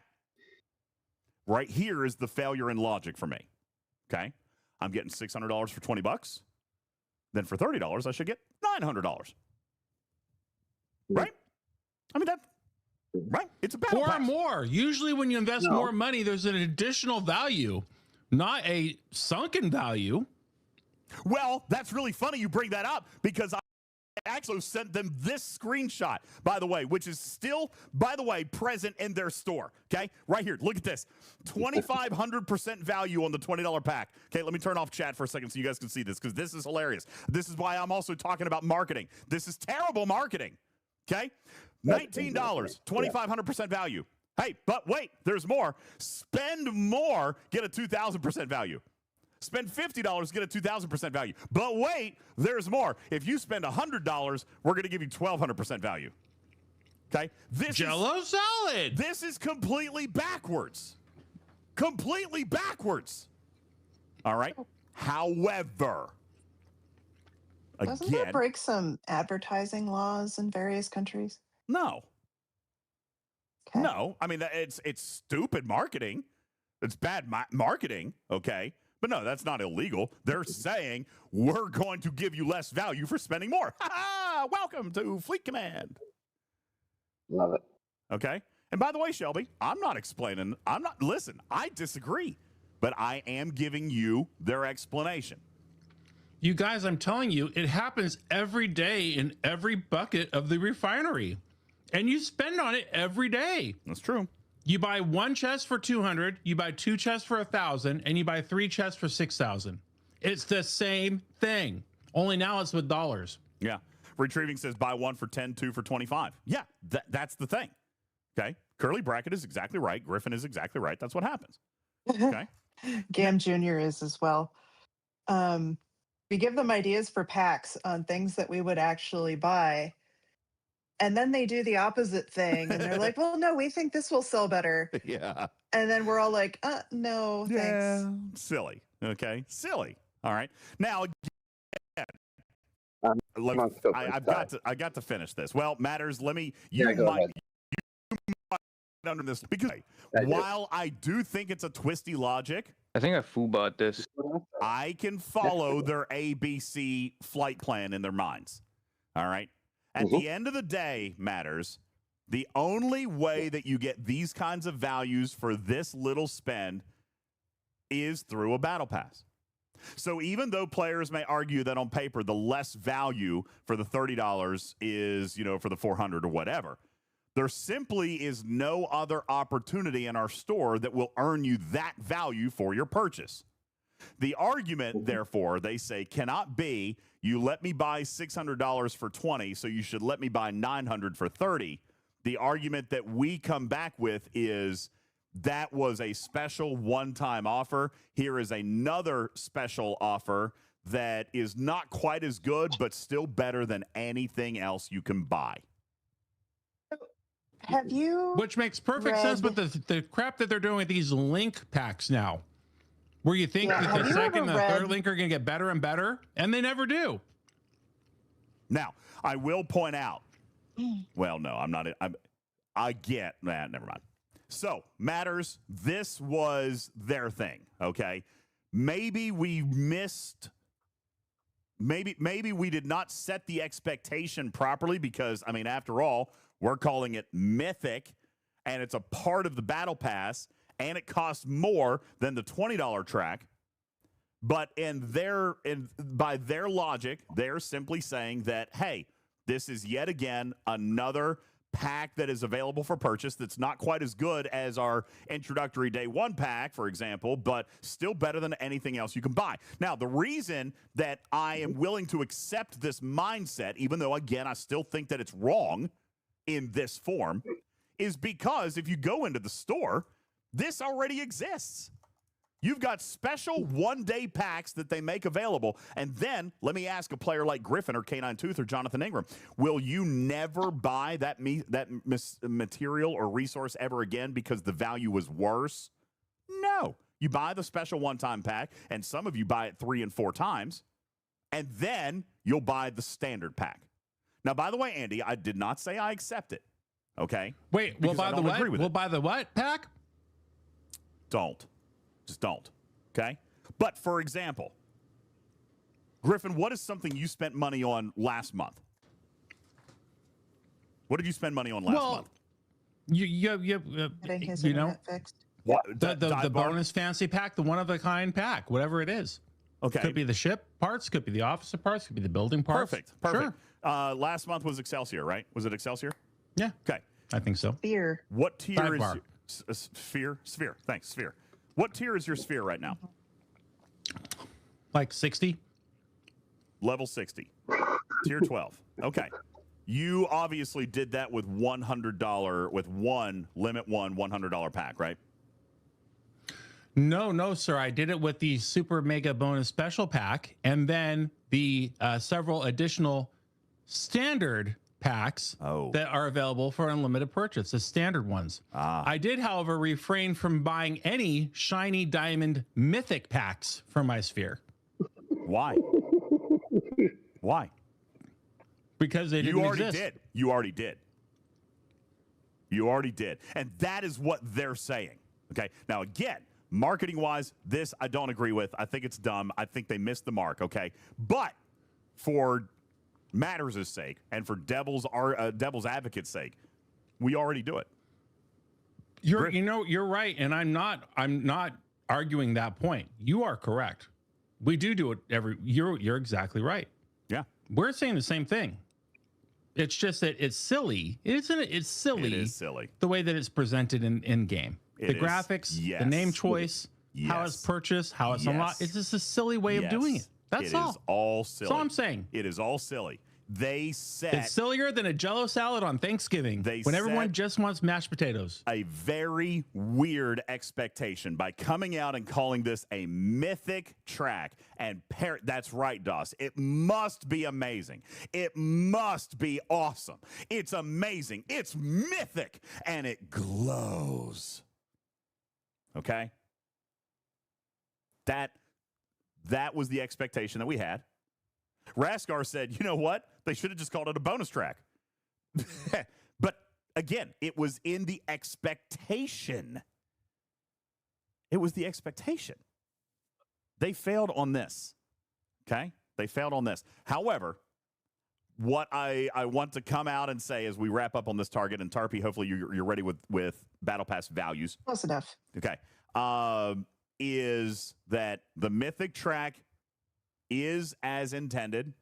right here is the failure in logic for me. Okay? I'm getting $600 for $20. Then for $30, I should get $900. Right? I mean, that, right? It's a battle pass. Or more. Usually when you invest more money, there's an additional value, not a sunken value. Well, that's really funny you bring that up because I actually sent them this screenshot, by the way, which is still, by the way, present in their store. Okay, right here. Look at this. 2,500% value on the $20 pack. Okay, let me turn off chat for a second so you guys can see this because this is hilarious. This is why I'm also talking about marketing. This is terrible marketing. Okay, $19, 2,500% value. Hey, but wait, there's more. Spend more, get a 2,000% value. Spend $50, get a 2,000% value. But wait, there's more. If you spend $100, we're going to give you 1,200% value. Okay? This Jell-O salad. This is completely backwards. Completely backwards. All right? However, doesn't that break some advertising laws in various countries? No. Okay. No. I mean, it's stupid marketing. It's bad marketing, okay? But no, that's not illegal. They're saying we're going to give you less value for spending more. Ha-ha! Welcome to Fleet Command. Love it. Okay? And by the way, Shelby, listen, I disagree, but I am giving you their explanation. You guys, I'm telling you, it happens every day in every bucket of the refinery. And you spend on it every day. That's true. You buy one chest for 200, you buy two chests for 1,000, and you buy three chests for 6,000. It's the same thing. Only now it's with dollars. Yeah. Retrieving says buy one for 10, two for 25. Yeah, that's the thing. Okay. Curly Bracket is exactly right. Griffin is exactly right. That's what happens. Okay. Gam Jr. is as well. We give them ideas for packs on things that we would actually buy. And then they do the opposite thing. And they're like, well, no, we think this will sell better. Yeah. And then we're all like, no, thanks. Silly. Okay. Silly. All right. Now, again, I've got to finish this. Well, Matters, let me. Go ahead. Under this because while I do think it's a twisty logic, I think I foobot this. I can follow their ABC flight plan in their minds. All right. At the end of the day, Matters, the only way that you get these kinds of values for this little spend is through a battle pass. So even though players may argue that on paper the less value for the $30 is, for the 400 or whatever, there simply is no other opportunity in our store that will earn you that value for your purchase. The argument, therefore, they say, cannot be, you let me buy $600 for 20, so you should let me buy $900 for 30. The argument that we come back with is that was a special one-time offer. Here is another special offer that is not quite as good, but still better than anything else you can buy. Have you? Which makes perfect sense with the crap that they're doing with these link packs now, where you think that the second and the third link are going to get better and better, and they never do. Now, I will point out. Well, no, I'm not. I get that. Never mind. So, Matters, this was their thing. Okay, maybe we missed. Maybe we did not set the expectation properly because, after all, we're calling it Mythic, and it's a part of the Battle Pass, and it costs more than the $20 track. But by their logic, they're simply saying that, hey, this is yet again another pack that is available for purchase that's not quite as good as our introductory day one pack, for example, but still better than anything else you can buy. Now, the reason that I am willing to accept this mindset, even though, again, I still think that it's wrong in this form, is because if you go into the store, this already exists. You've got special one-day packs that they make available. And then let me ask a player like Griffin or Canine Tooth or Jonathan Ingram, will you never buy that material or resource ever again because the value was worse? No. You buy the special one-time pack, and some of you buy it 3 and 4 times, and then you'll buy the standard pack. Now, by the way, Andy, I did not say I accept it. Okay? Wait, we'll buy the what? We'll buy the what pack? Don't. Just don't. Okay? But, for example, Griffin, what is something you spent money on last month? What did you spend money on last month? Getting his internet fixed. What? The bonus fancy pack, the one-of-a-kind pack, whatever it is. Okay. Could be the ship parts, could be the officer parts, could be the building parts. Perfect. Sure. Last month was Excelsior, right? Was it Excelsior? Yeah. Okay. I think so. Sphere. What tier is Sphere? Sphere. Thanks, Sphere. What tier is your Sphere right now? Like 60. Level 60. Tier 12. Okay. You obviously did that with $100, with one limit one $100 pack, right? No, sir. I did it with the super mega bonus special pack, and then the several additional standard packs that are available for unlimited purchase, the standard ones. I did, however, refrain from buying any shiny diamond mythic packs for my Sphere. Why? Why? Because they didn't exist. You already did. And that is what they're saying. Okay. Now, again, marketing wise, this I don't agree with. I think it's dumb. I think they missed the mark. Okay. But for Matters' sake and for Devil's Advocate's sake, we already do it. You're right. And I'm not arguing that point. You are correct. We do it you're exactly right. Yeah. We're saying the same thing. It's just that it's silly. Isn't it? It's silly. It is silly. The way that it's presented in game. The graphics, the name choice, how it's purchased, how it's unlocked. It's just a silly way of doing it. That's all. It is all silly. That's all I'm saying. It is all silly. They set... It's sillier than a Jell-O salad on Thanksgiving when everyone just wants mashed potatoes. A very weird expectation by coming out and calling this a mythic track. And that's right, Doss. It must be amazing. It must be awesome. It's amazing. It's mythic. And it glows. Okay? That was the expectation that we had. Raskar said, you know what? They should have just called it a bonus track. But again, it was in the expectation. It was the expectation. They failed on this. Okay? They failed on this. However, what I want to come out and say as we wrap up on this target, and Tarpy, hopefully you're ready with Battle Pass values. Close enough. Okay. Is that the Mythic track is as intended,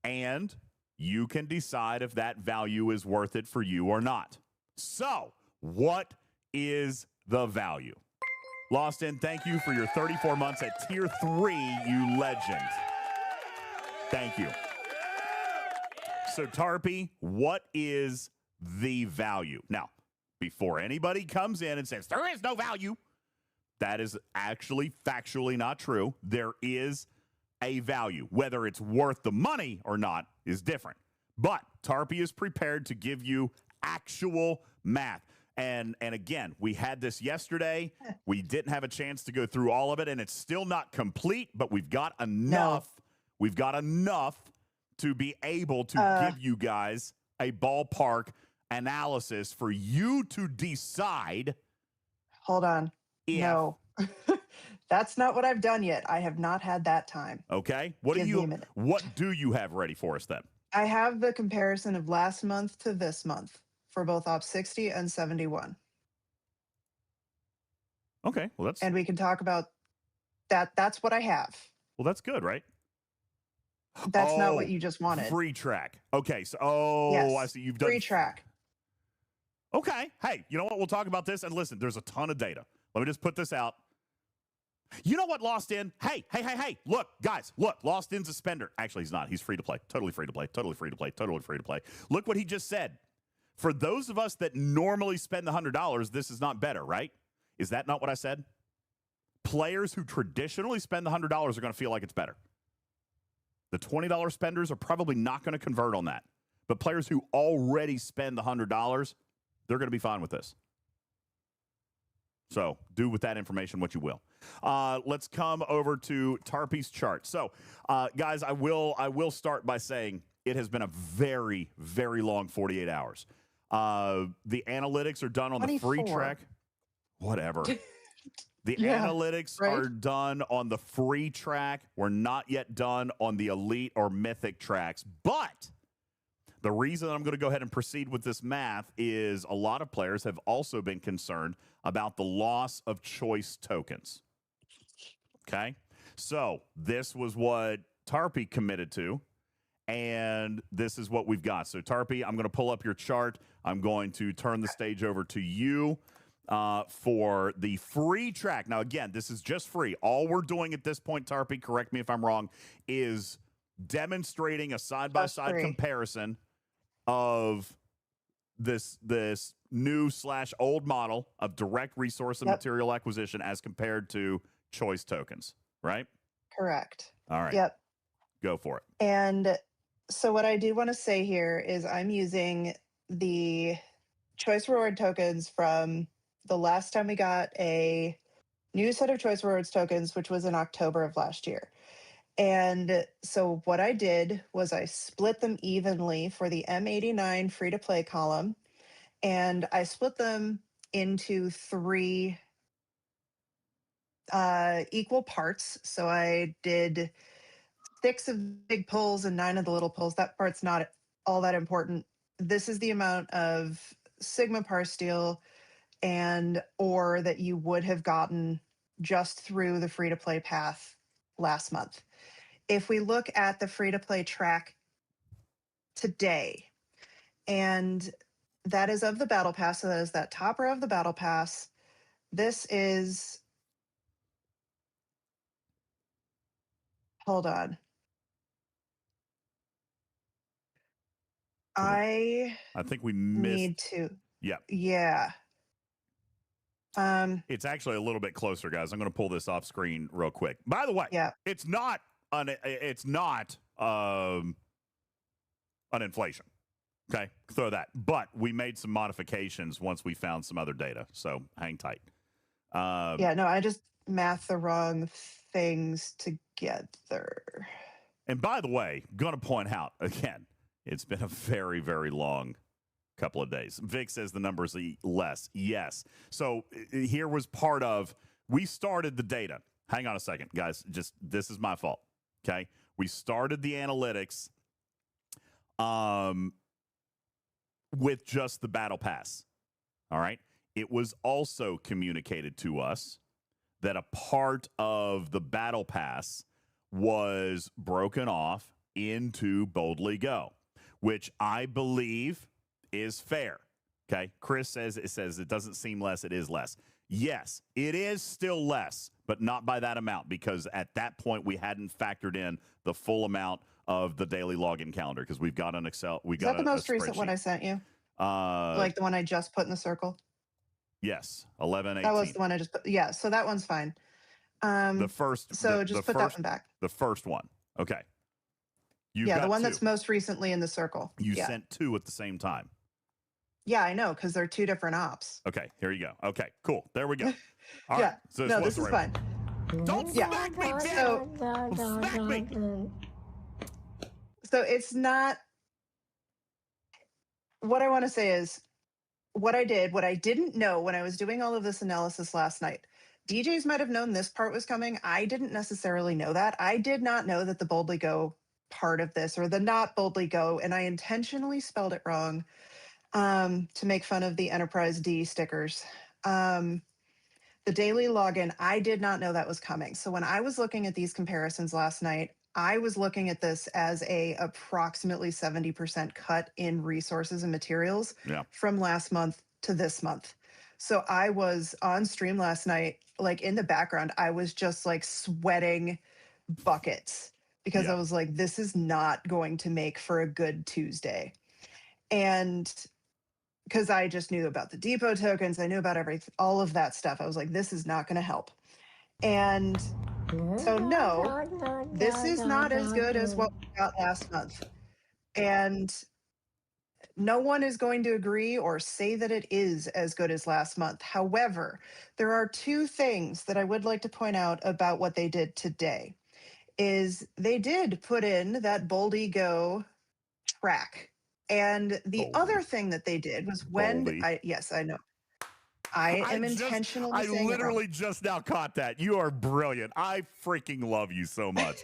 and you can decide if that value is worth it for you or not. So, what is the value? Lost In, thank you for your 34 months at Tier 3, you legend. Thank you. So, Tarpy, what is the value? Now, before anybody comes in and says, there is no value, that is actually factually not true. There is a value. Whether it's worth the money or not is different. But Tarpy is prepared to give you actual math. And again, we had this yesterday. We didn't have a chance to go through all of it, and it's still not complete, but we've got enough. No. We've got enough to be able to give you guys a ballpark analysis for you to decide. Hold on. No. That's not what I've done yet. I have not had that time. Okay. What do you have ready for us then? I have the comparison of last month to this month for both Op 60 and 71. Okay. Well, and we can talk about that. That's what I have. Well, that's good, right? That's not what you just wanted. Free track. Okay. So, yes, I see you've done free track. Okay. Hey, you know what? We'll talk about this. And listen, there's a ton of data. Let me just put this out. You know what, Lost In? Hey. Look, guys, look. Lost In's a spender. Actually, he's not. He's free to play. Totally free to play. Totally free to play. Totally free to play. Look what he just said. For those of us that normally spend the $100, this is not better, right? Is that not what I said? Players who traditionally spend the $100 are going to feel like it's better. The $20 spenders are probably not going to convert on that. But players who already spend the $100, they're going to be fine with this. So do with that information what you will. Let's come over to Tarpy's chart. So, guys, I will start by saying it has been a very, very long 48 hours. The analytics are done on 24. The free track. Whatever. The analytics are done on the free track. We're not yet done on the elite or mythic tracks. But the reason I'm going to go ahead and proceed with this math is a lot of players have also been concerned about the loss of choice tokens. Okay? So this was what Tarpy committed to, and this is what we've got. So, Tarpy, I'm going to pull up your chart. I'm going to turn the stage over to you for the free track. Now, again, this is just free. All we're doing at this point, Tarpy, correct me if I'm wrong, is demonstrating a side-by-side comparison of this new / old model of direct resource and material acquisition as compared to choice tokens, right? Correct. All right. Yep. Go for it. And so what I do want to say here is I'm using the choice reward tokens from the last time we got a new set of choice rewards tokens, which was in October of last year. And so what I did was I split them evenly for the M89 free-to-play column, and I split them into 3 equal parts. So I did 6 of the big pulls and 9 of the little pulls. That part's not all that important. This is the amount of Sigma par steel and ore that you would have gotten just through the free-to-play path last month. If we look at the free-to-play track today, and that is of the battle pass, so that is that top row of the battle pass. This is, hold on. I think we missed. Need to. Yeah. Yeah. It's actually a little bit closer, guys. I'm going to pull this off screen real quick. By the way, it's not an inflation. Okay, throw that. But we made some modifications once we found some other data, so hang tight. Yeah, no, I just mathed the wrong things together. And by the way, going to point out again, it's been a very, very long couple of days. Vic says the numbers are less. Yes. So here was part of, we started the data. Hang on a second, guys. This is my fault. Okay. We started the analytics with just the battle pass. All right. It was also communicated to us that a part of the battle pass was broken off into Boldly Go, which I believe is fair. Okay. Chris says it doesn't seem less. It is less. Yes, it is still less, but not by that amount, because at that point we hadn't factored in the full amount of the daily login calendar, because we've got an Excel. Is that the most recent one I sent you? Like the one I just put in the circle? Yes, 11/18. That was the one I just put. Yeah, so that one's fine. The first. So just put that one back. The first one. Okay. Yeah, the one that's most recently in the circle. You sent two at the same time. Yeah, I know, because they're two different ops. Okay, here you go. Okay, cool. There we go. All yeah. right. So no, this is fine. Don't smack me, so, smack me. So it's not. What I want to say is, what I didn't know when I was doing all of this analysis last night. DJs might have known this part was coming. I didn't necessarily know that. I did not know that the Boldly Go part of this, or the not Boldly Go, and I intentionally spelled it wrong to make fun of the Enterprise D stickers. The daily login, I did not know that was coming. So when I was looking at these comparisons last night, I was looking at this as a approximately 70% cut in resources and materials from last month to this month. So I was on stream last night, like in the background, I was just like sweating buckets because I was like, this is not going to make for a good Tuesday. And because I just knew about the depot tokens, I knew about all of that stuff. I was like, this is not going to help. And so no, this is not as good as what we got last month. And no one is going to agree or say that it is as good as last month. However, there are two things that I would like to point out about what they did today. Is they did put in that Boldly Go track. And the other thing that they did was when I know. I am intentionally saying I literally just now caught that. You are brilliant. I freaking love you so much.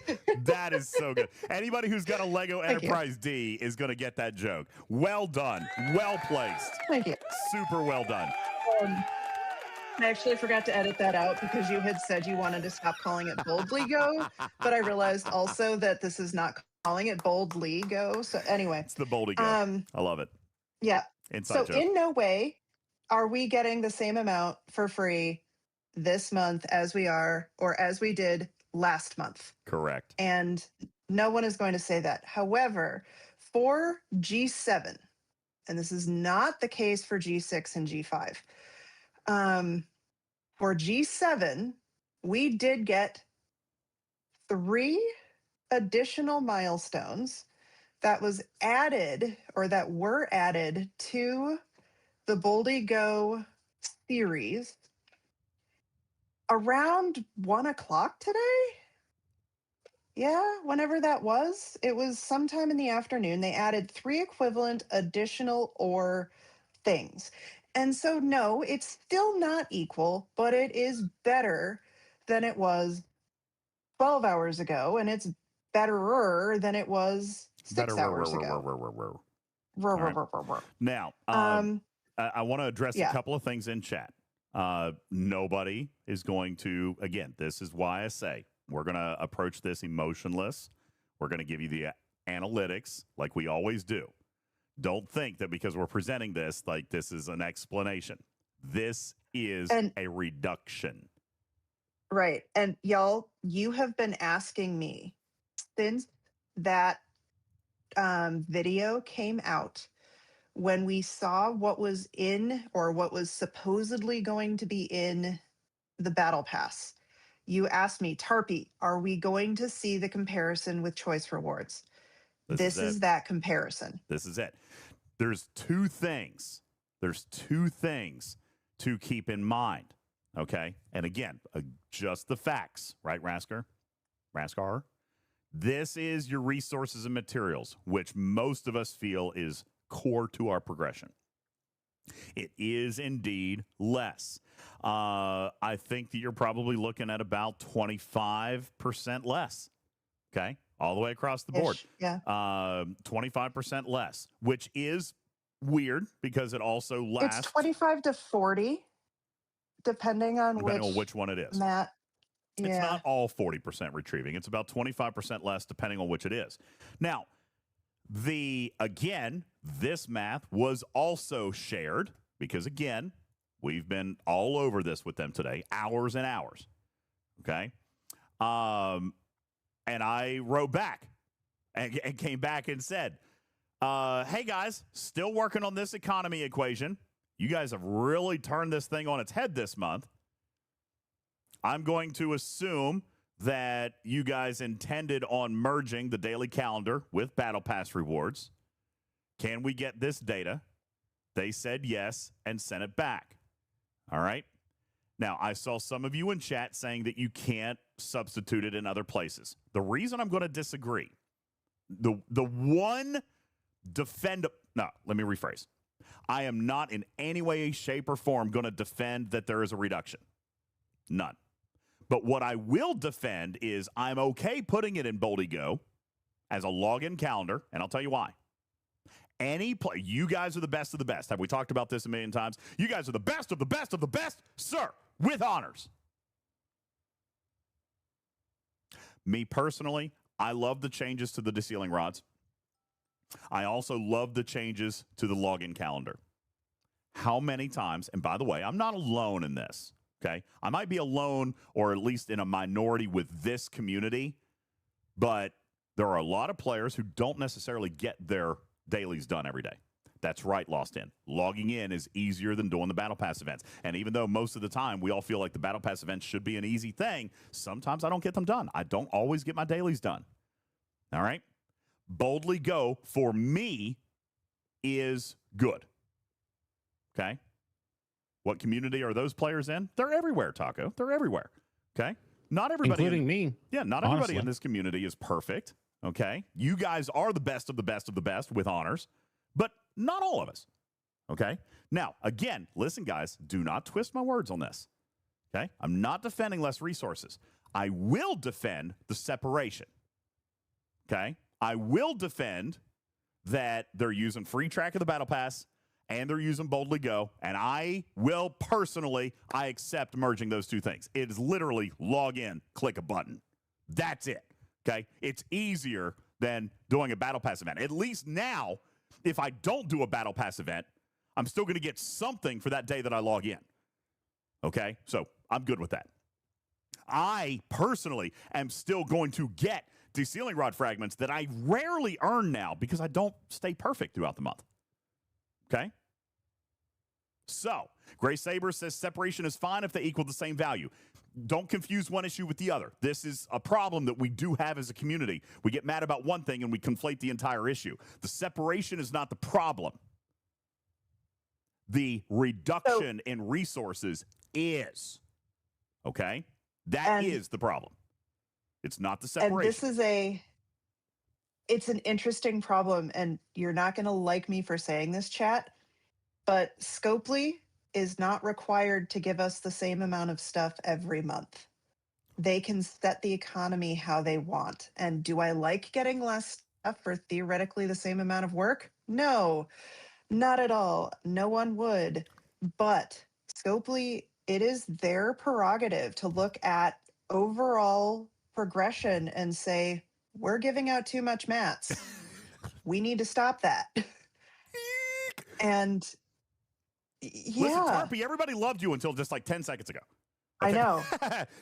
That is so good. Anybody who's got a Lego Enterprise D is going to get that joke. Well done. Well placed. Thank you. Super well done. I actually forgot to edit that out because you had said you wanted to stop calling it Boldly Go, but I realized also that this is not calling it Boldly Go. So anyway. It's the Boldly Go. I love it. Yeah. Inside joke. In no way are we getting the same amount for free this month as we are, or as we did last month. Correct. And no one is going to say that. However, for G7, and this is not the case for G6 and G5, for G7, we did get 3 additional milestones that was added, or that were added to the Boldly Go series around 1 o'clock today. Yeah, whenever that was, it was sometime in the afternoon. They added 3 equivalent additional ore things. And so, no, it's still not equal, but it is better than it was 12 hours ago, and it's betterer than it was 6 hours ago. Now, I want to address a couple of things in chat. Nobody is going to, again, this is why I say we're going to approach this emotionless. We're going to give you the analytics like we always do. Don't think that because we're presenting this, like this is an explanation. This is a reduction. Right. And y'all, you have been asking me since that video came out, when we saw what was in, or what was supposedly going to be in the battle pass. You asked me, Tarpy, are we going to see the comparison with choice rewards? This is that comparison. This is it. There's two things. There's 2 things to keep in mind. Okay. And again, just the facts, right, Raskar? This is your resources and materials, which most of us feel is core to our progression. It is indeed less. I think that you're probably looking at about 25% less. Okay. All the way across the board. Yeah. 25% less, which is weird because it also lasts. It's 25 to 40, depending on which one it is. Matt. It's Yeah. not all 40% retrieving. It's about 25% less depending on which it is. Now, this math was also shared because, again, we've been all over this with them today, hours and hours. Okay. And I wrote back and came back and said, hey, guys, still working on this economy equation. You guys have really turned this thing on its head this month. I'm going to assume that you guys intended on merging the daily calendar with Battle Pass rewards. Can we get this data? They said yes and sent it back. All right. Now, I saw some of you in chat saying that you can't substitute it in other places. The reason I'm going to disagree, no, let me rephrase. I am not in any way, shape, or form going to defend that there is a reduction. None. But what I will defend is I'm okay putting it in Boldy Go as a login calendar, and I'll tell you why. You guys are the best of the best. Have we talked about this a million times? You guys are the best of the best of the best, sir, with honors. Me personally, I love the changes to the Desealing Rods. I also love the changes to the login calendar. How many times, and by the way, I'm not alone in this, okay? I might be alone or at least in a minority with this community, but there are a lot of players who don't necessarily get their dailies done every day. That's right, Lost In. Logging in is easier than doing the Battle Pass events. And even though most of the time we all feel like the Battle Pass events should be an easy thing, sometimes I don't get them done. I don't always get my dailies done. All right? Boldly Go, for me, is good. Okay? What community are those players in? They're everywhere, Taco. They're everywhere. Okay? Not everybody. Including me. Yeah, not everybody in this community is perfect. Okay? You guys are the best of the best of the best with honors, but not all of us. Okay? Now, again, listen, guys, do not twist my words on this. Okay? I'm not defending less resources. I will defend the separation. Okay? I will defend that they're using free track of the Battle Pass and they're using Boldly Go, and I will personally, I accept merging those two things. It is literally log in, click a button. That's it. Okay? It's easier than doing a Battle Pass event. At least now, if I don't do a Battle Pass event, I'm still going to get something for that day that I log in. Okay? So I'm good with that. I personally am still going to get Desealing Rod fragments that I rarely earn now because I don't stay perfect throughout the month. Okay? So, Gray Saber says separation is fine if they equal the same value. Don't confuse one issue with the other. This is a problem that we do have as a community. We get mad about one thing and we conflate the entire issue. The separation is not the problem. The reduction in resources is. Okay? That is the problem. It's not the separation. And it's an interesting problem, and you're not going to like me for saying this, chat, but Scopely is not required to give us the same amount of stuff every month. They can set the economy how they want. And do I like getting less stuff for theoretically the same amount of work? No, not at all. No one would. But Scopely, it is their prerogative to look at overall progression and say, we're giving out too much mats. We need to stop that. And yeah. Listen, Tarpy, everybody loved you until just like 10 seconds ago. Okay. I know.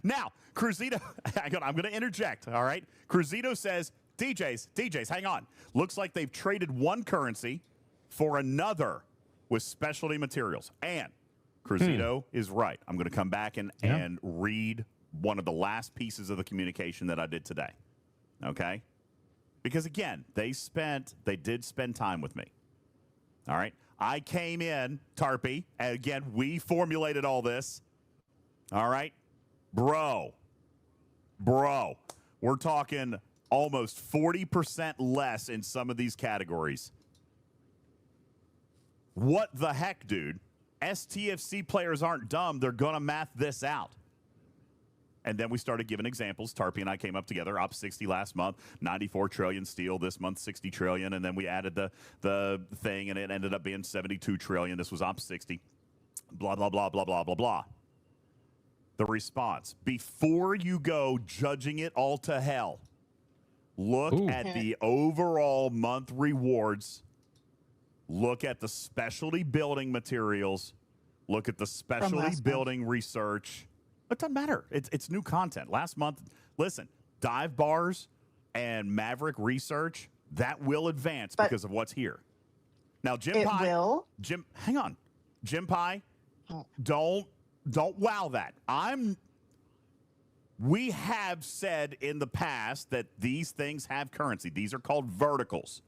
Now, Cruzito, I'm going to interject, all right? Cruzito says, DJs, hang on. Looks like they've traded one currency for another with specialty materials. And Cruzito is right. I'm going to come back and read one of the last pieces of the communication that I did today. Okay? Because again, they did spend time with me. All right? I came in, Tarpy, and again, we formulated all this. All right? Bro, we're talking almost 40% less in some of these categories. What the heck, dude? STFC players aren't dumb. They're going to math this out. And then we started giving examples. Tarpy and I came up together, up 60 last month, 94 trillion steel, this month 60 trillion, and then we added the thing, and it ended up being 72 trillion. This was up 60. Blah, blah, blah, blah, blah, blah, blah. The response, before you go judging it all to hell, look at the overall month rewards, look at the specialty building materials, look at the specialty building research. It doesn't matter. It's new content. Last month, listen, dive bars and Maverick research, that will advance because of what's here. Now, Jim Pie. Hang on. Jim Pie, don't wow that. We have said in the past that these things have currency. These are called verticals.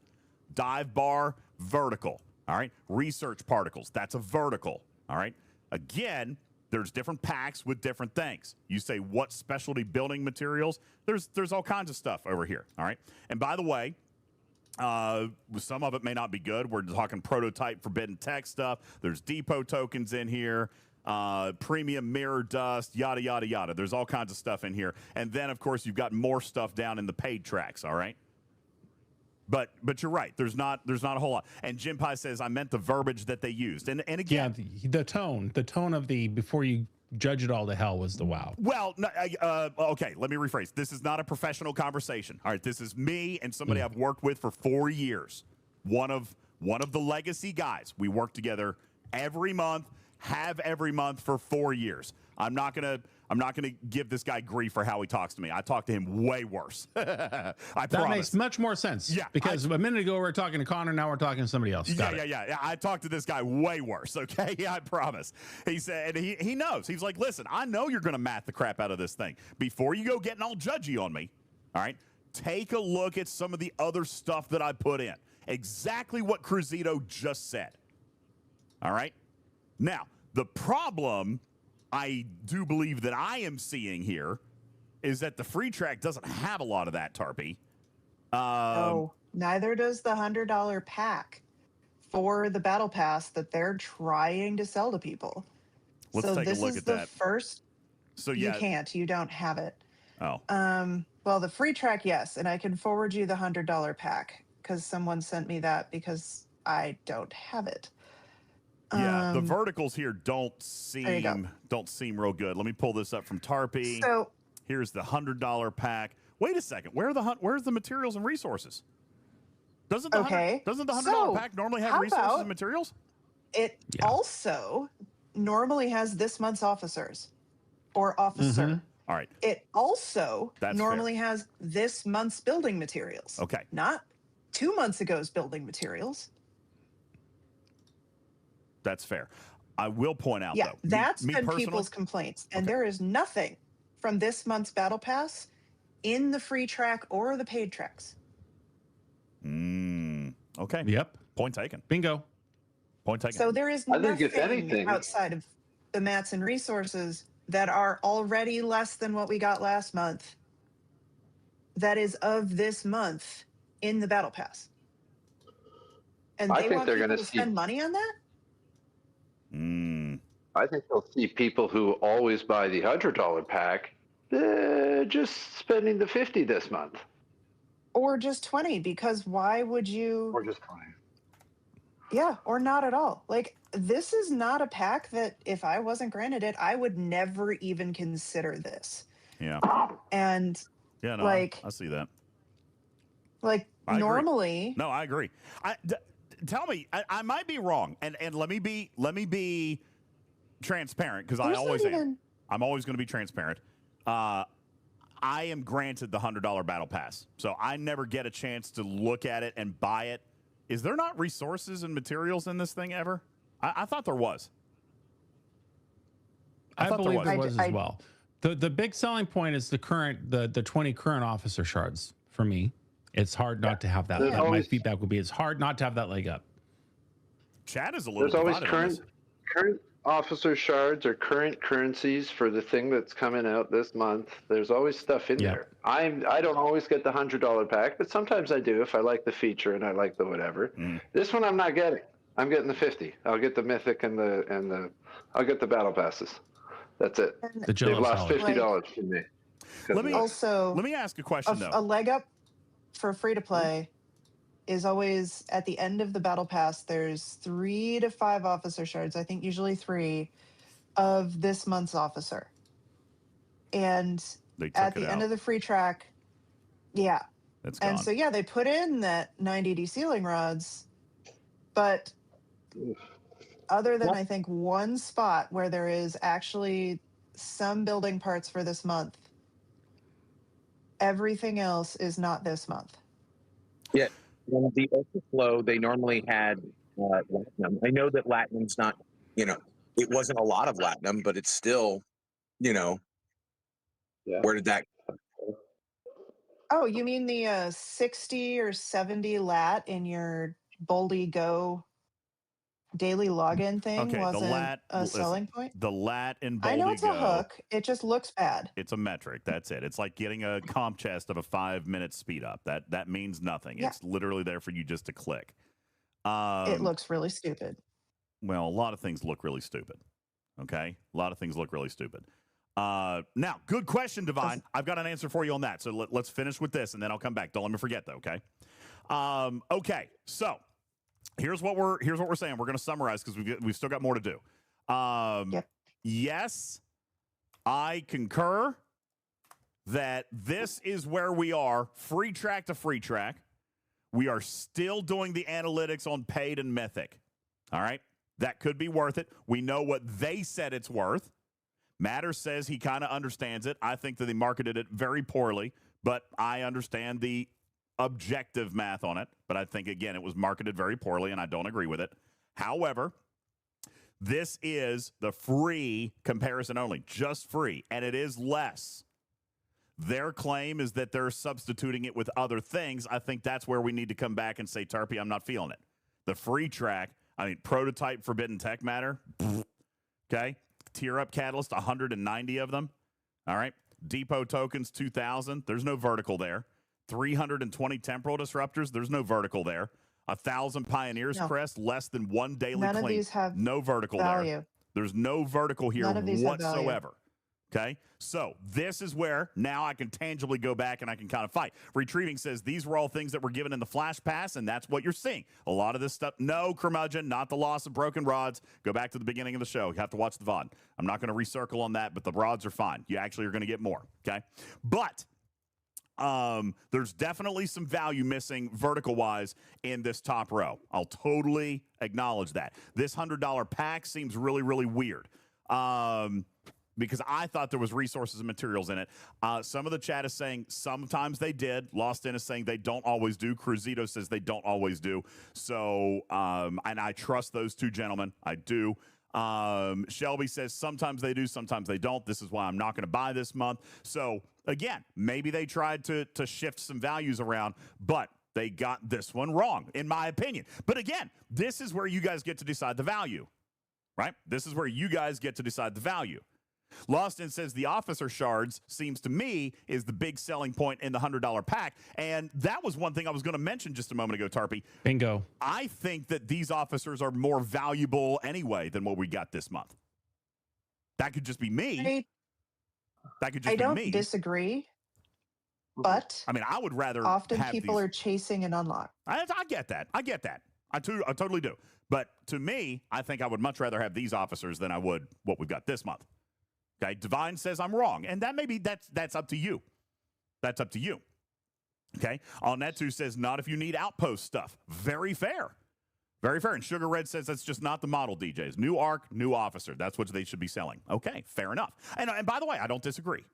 Dive bar, vertical. All right. Research particles, that's a vertical. All right. Again, there's different packs with different things. You say what specialty building materials? There's all kinds of stuff over here. All right. And by the way, some of it may not be good. We're talking prototype forbidden tech stuff. There's depot tokens in here, premium mirror dust, yada, yada, yada. There's all kinds of stuff in here. And then, of course, you've got more stuff down in the paid tracks. All right. But you're right. There's not a whole lot. And Jim Pie says I meant the verbiage that they used. And again, the tone of the before you judge it all to hell was the wow. Well, no, okay. Let me rephrase. This is not a professional conversation. All right, this is me and somebody I've worked with for 4 years. One of the legacy guys. We work together every month. Have every month for 4 years. I'm not gonna give this guy grief for how he talks to me. I talk to him way worse. I promise. That makes much more sense. Yeah, because a minute ago we were talking to Connor, now we're talking to somebody else. Yeah. I talked to this guy way worse. Okay, I promise. He said, and he knows. He's like, listen, I know you're gonna math the crap out of this thing before you go getting all judgy on me. All right, take a look at some of the other stuff that I put in. Exactly what Cruzito just said. All right. Now, the problem I do believe that I am seeing here is that the free track doesn't have a lot of that, Tarpy. No, neither does the $100 pack for the battle pass that they're trying to sell to people. Let's take a look at that. First. So yeah, you don't have it. Oh. Well, the free track, yes, and I can forward you the $100 pack because someone sent me that because I don't have it. Yeah, the verticals here don't seem real good. Let me pull this up from Tarpy. So here's the $100 pack. Wait a second. Where's the materials and resources? Doesn't the $100 pack normally have resources and materials? It also normally has this month's officers or officer. Mm-hmm. All right. It also normally has this month's building materials. Okay. Not 2 months ago's building materials. That's fair. I will point out, though. That's been people's complaints. And there is nothing from this month's Battle Pass in the free track or the paid tracks. Okay. Yep. Point taken. Bingo. Point taken. So there is nothing outside of the mats and resources that are already less than what we got last month that is of this month in the Battle Pass. And they want people to spend money on that? I think they'll see people who always buy the $100 pack just spending the $50 this month. Or just 20, because why would you... Or just 20. Yeah, or not at all. Like, this is not a pack that, if I wasn't granted it, I would never even consider this. Yeah. And, yeah, no, like... I see that. Like, normally... No, I agree. Tell me, I might be wrong, and let me be transparent, because I always am. I'm always going to be transparent. I am granted the $100 battle pass, so I never get a chance to look at it and buy it. Is there not resources and materials in this thing ever? I thought there was. I believe there was as well. The big selling point is the 20 current officer shards for me. It's hard not to have that. My feedback would be it's hard not to have that leg up. Chad is a little. There's always officer shards are current currencies for the thing that's coming out this month. There's always stuff in there. I don't always get the $100 pack, but sometimes I do if I like the feature and I like the whatever. This one I'm not getting. I'm getting the 50. I'll get the mythic and I'll get the battle passes. That's it. They've lost $50 from me. Let me ask a question though. A leg up for free to play is always at the end of the battle pass. There's 3 to 5 officer shards. I think usually 3 of this month's officer. And at the end of the free track, It's gone. And so they put in that 90 Desealing Rods, but other than I think one spot where there is actually some building parts for this month, everything else is not this month. Yeah, well, the overflow, they normally had Latinum. I know that Latinum's not, it wasn't a lot of Latinum, but it's still, where did that go? Oh, you mean the 60 or 70 lat in your Boldy Go daily login thing wasn't a selling point? The lat in Boldy Go. I know it's a hook. It just looks bad. It's a metric. That's it. It's like getting a comp chest of a 5-minute speed up. That means nothing. Yeah. It's literally there for you just to click. It looks really stupid. Well, a lot of things look really stupid. Okay? A lot of things look really stupid. Now, good question, Divine. I've got an answer for you on that. So let's finish with this, and then I'll come back. Don't let me forget, though, okay? Okay, so here's what we're saying. We're going to summarize because we've still got more to do. Yes, I concur that this is where we are, free track to free track. We are still doing the analytics on paid and mythic. All right? That could be worth it. We know what they said it's worth. Matter says he kind of understands it. I think that they marketed it very poorly, but I understand the objective math on it. But I think, again, it was marketed very poorly, and I don't agree with it. However, this is the free comparison only, just free, and it is less. Their claim is that they're substituting it with other things. I think that's where we need to come back and say, Tarpy, I'm not feeling it. The free track, prototype forbidden tech matter, okay? Tier up catalyst, 190 of them. All right. Depot tokens, 2,000. There's no vertical there. 320 temporal disruptors. There's no vertical there. 1,000 pioneers crest, less than 1 daily None claim. of these have no vertical value. there. There's no vertical here None of these have whatsoever. Okay, so this is where now I can tangibly go back and I can kind of fight. Retrieving says these were all things that were given in the flash pass, and that's what you're seeing. A lot of this stuff, no, curmudgeon, not the loss of broken rods. Go back to the beginning of the show. You have to watch the VOD. I'm not going to recircle on that, but the rods are fine. You actually are going to get more, okay? But there's definitely some value missing vertical-wise in this top row. I'll totally acknowledge that. This $100 pack seems really, really weird. Because I thought there was resources and materials in it. Some of the chat is saying sometimes they did. Lost In is saying they don't always do. Cruzito says they don't always do. So, and I trust those two gentlemen. I do. Shelby says sometimes they do, sometimes they don't. This is why I'm not going to buy this month. So, again, maybe they tried to shift some values around, but they got this one wrong, in my opinion. But again, this is where you guys get to decide the value, right? This is where you guys get to decide the value. Lost In says the officer shards seems to me is the big selling point in the $100 pack. And that was one thing I was going to mention just a moment ago, Tarpy. Bingo. I think that these officers are more valuable anyway than what we got this month. That could just be me. That could just be me. I don't disagree, but I would rather often have people are chasing an unlock. I get that. I totally do. But to me, I think I would much rather have these officers than I would what we've got this month. Okay, Divine says I'm wrong, and that's up to you. That's up to you. Okay, Alnetsu says not if you need outpost stuff. Very fair, very fair. And Sugar Red says that's just not the model. DJs, new arc, new officer. That's what they should be selling. Okay, fair enough. And by the way, I don't disagree.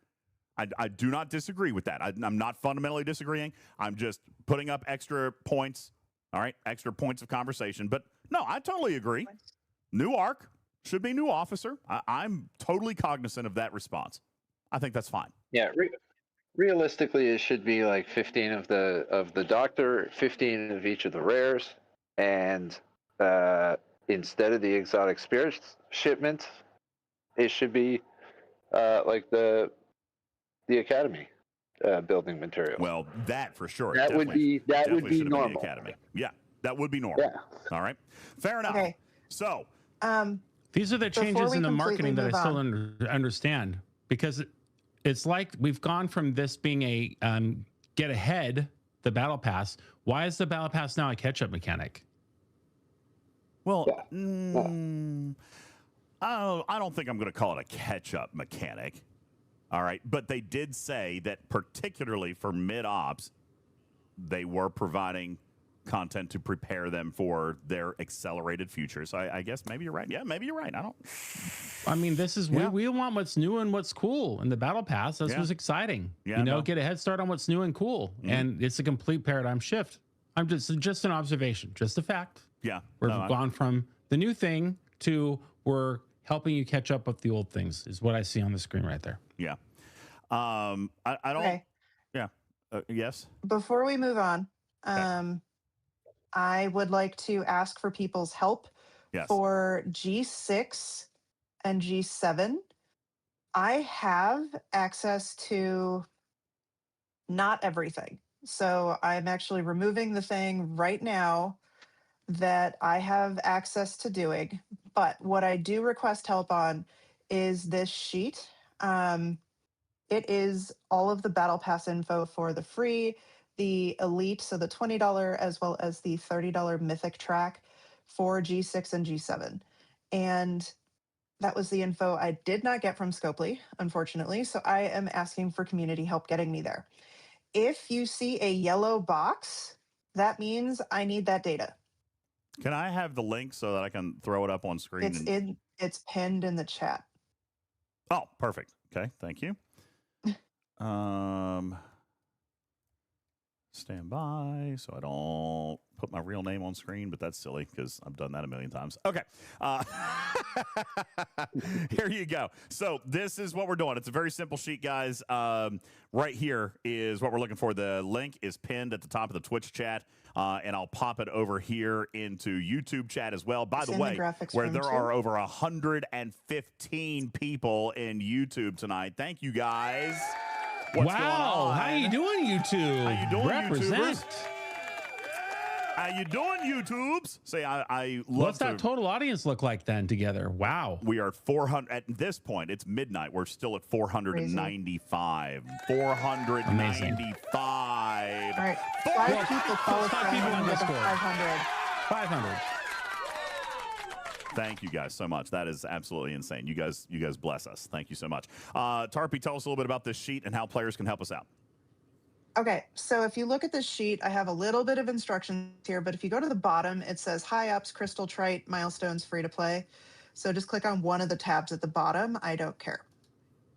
I do not disagree with that. I'm not fundamentally disagreeing. I'm just putting up extra points. All right, extra points of conversation. But no, I totally agree. New arc. Should be new officer. I'm totally cognizant of that response. I think that's fine. Yeah, realistically, it should be like 15 of the doctor, 15 of each of the rares, and instead of the exotic spirits shipment, it should be like the academy building materials. Well, that for sure. That would be normal. The academy. Yeah, that would be normal. Yeah. All right. Fair enough. Okay. So these are the changes in the marketing that I still understand, because it's like we've gone from this being a get ahead, the battle pass. Why is the battle pass now a catch-up mechanic? Well, I don't think I'm going to call it a catch-up mechanic. All right. But they did say that particularly for mid-ops, they were providing content to prepare them for their accelerated future. So I guess maybe you're right. Yeah, maybe you're right. I mean, this is we want what's new and what's cool in the battle pass. That's what's exciting. Yeah, get a head start on what's new and cool. And it's a complete paradigm shift. I'm just an observation, just a fact. Yeah. We've gone from the new thing to we're helping you catch up with the old things is what I see on the screen right there. Yeah. I don't. Okay. Yeah. Yes. Before we move on, I would like to ask for people's help for G6 and G7. I have access to not everything. So I'm actually removing the thing right now that I have access to doing. But what I do request help on is this sheet. It is all of the battle pass info for the free, the elite, so the $20 as well as the $30 mythic track for G6 and G7. And that was the info I did not get from Scopely, unfortunately. So I am asking for community help getting me there. If you see a yellow box, that means I need that data. Can I have the link so that I can throw it up on screen? It's pinned in the chat. Oh, perfect. Okay, thank you. Stand by so I don't put my real name on screen, but that's silly because I've done that a million times. Okay. Here you go. So this is what we're doing. It's a very simple sheet, guys. Right here is what we're looking for. The link is pinned at the top of the Twitch chat, and I'll pop it over here into YouTube chat as well. By the way, where there are over 115 people in YouTube tonight. Thank you, guys. What's going on? How you doing, YouTube? How you doing, Represent. YouTubers? How you doing, YouTubes? Say, I love. What's that total audience look like then together? Wow. We are 400 at this point. It's midnight. We're still at 495. 495. All right. 5 people follow 5 people on Discord. 500. 500. Thank you guys so much. That is absolutely insane. You guys bless us. Thank you so much. Tarpy, tell us a little bit about this sheet and how players can help us out. Okay, so if you look at this sheet, I have a little bit of instructions here, but if you go to the bottom, it says high ups, crystal trite, milestones, free to play. So just click on one of the tabs at the bottom. I don't care.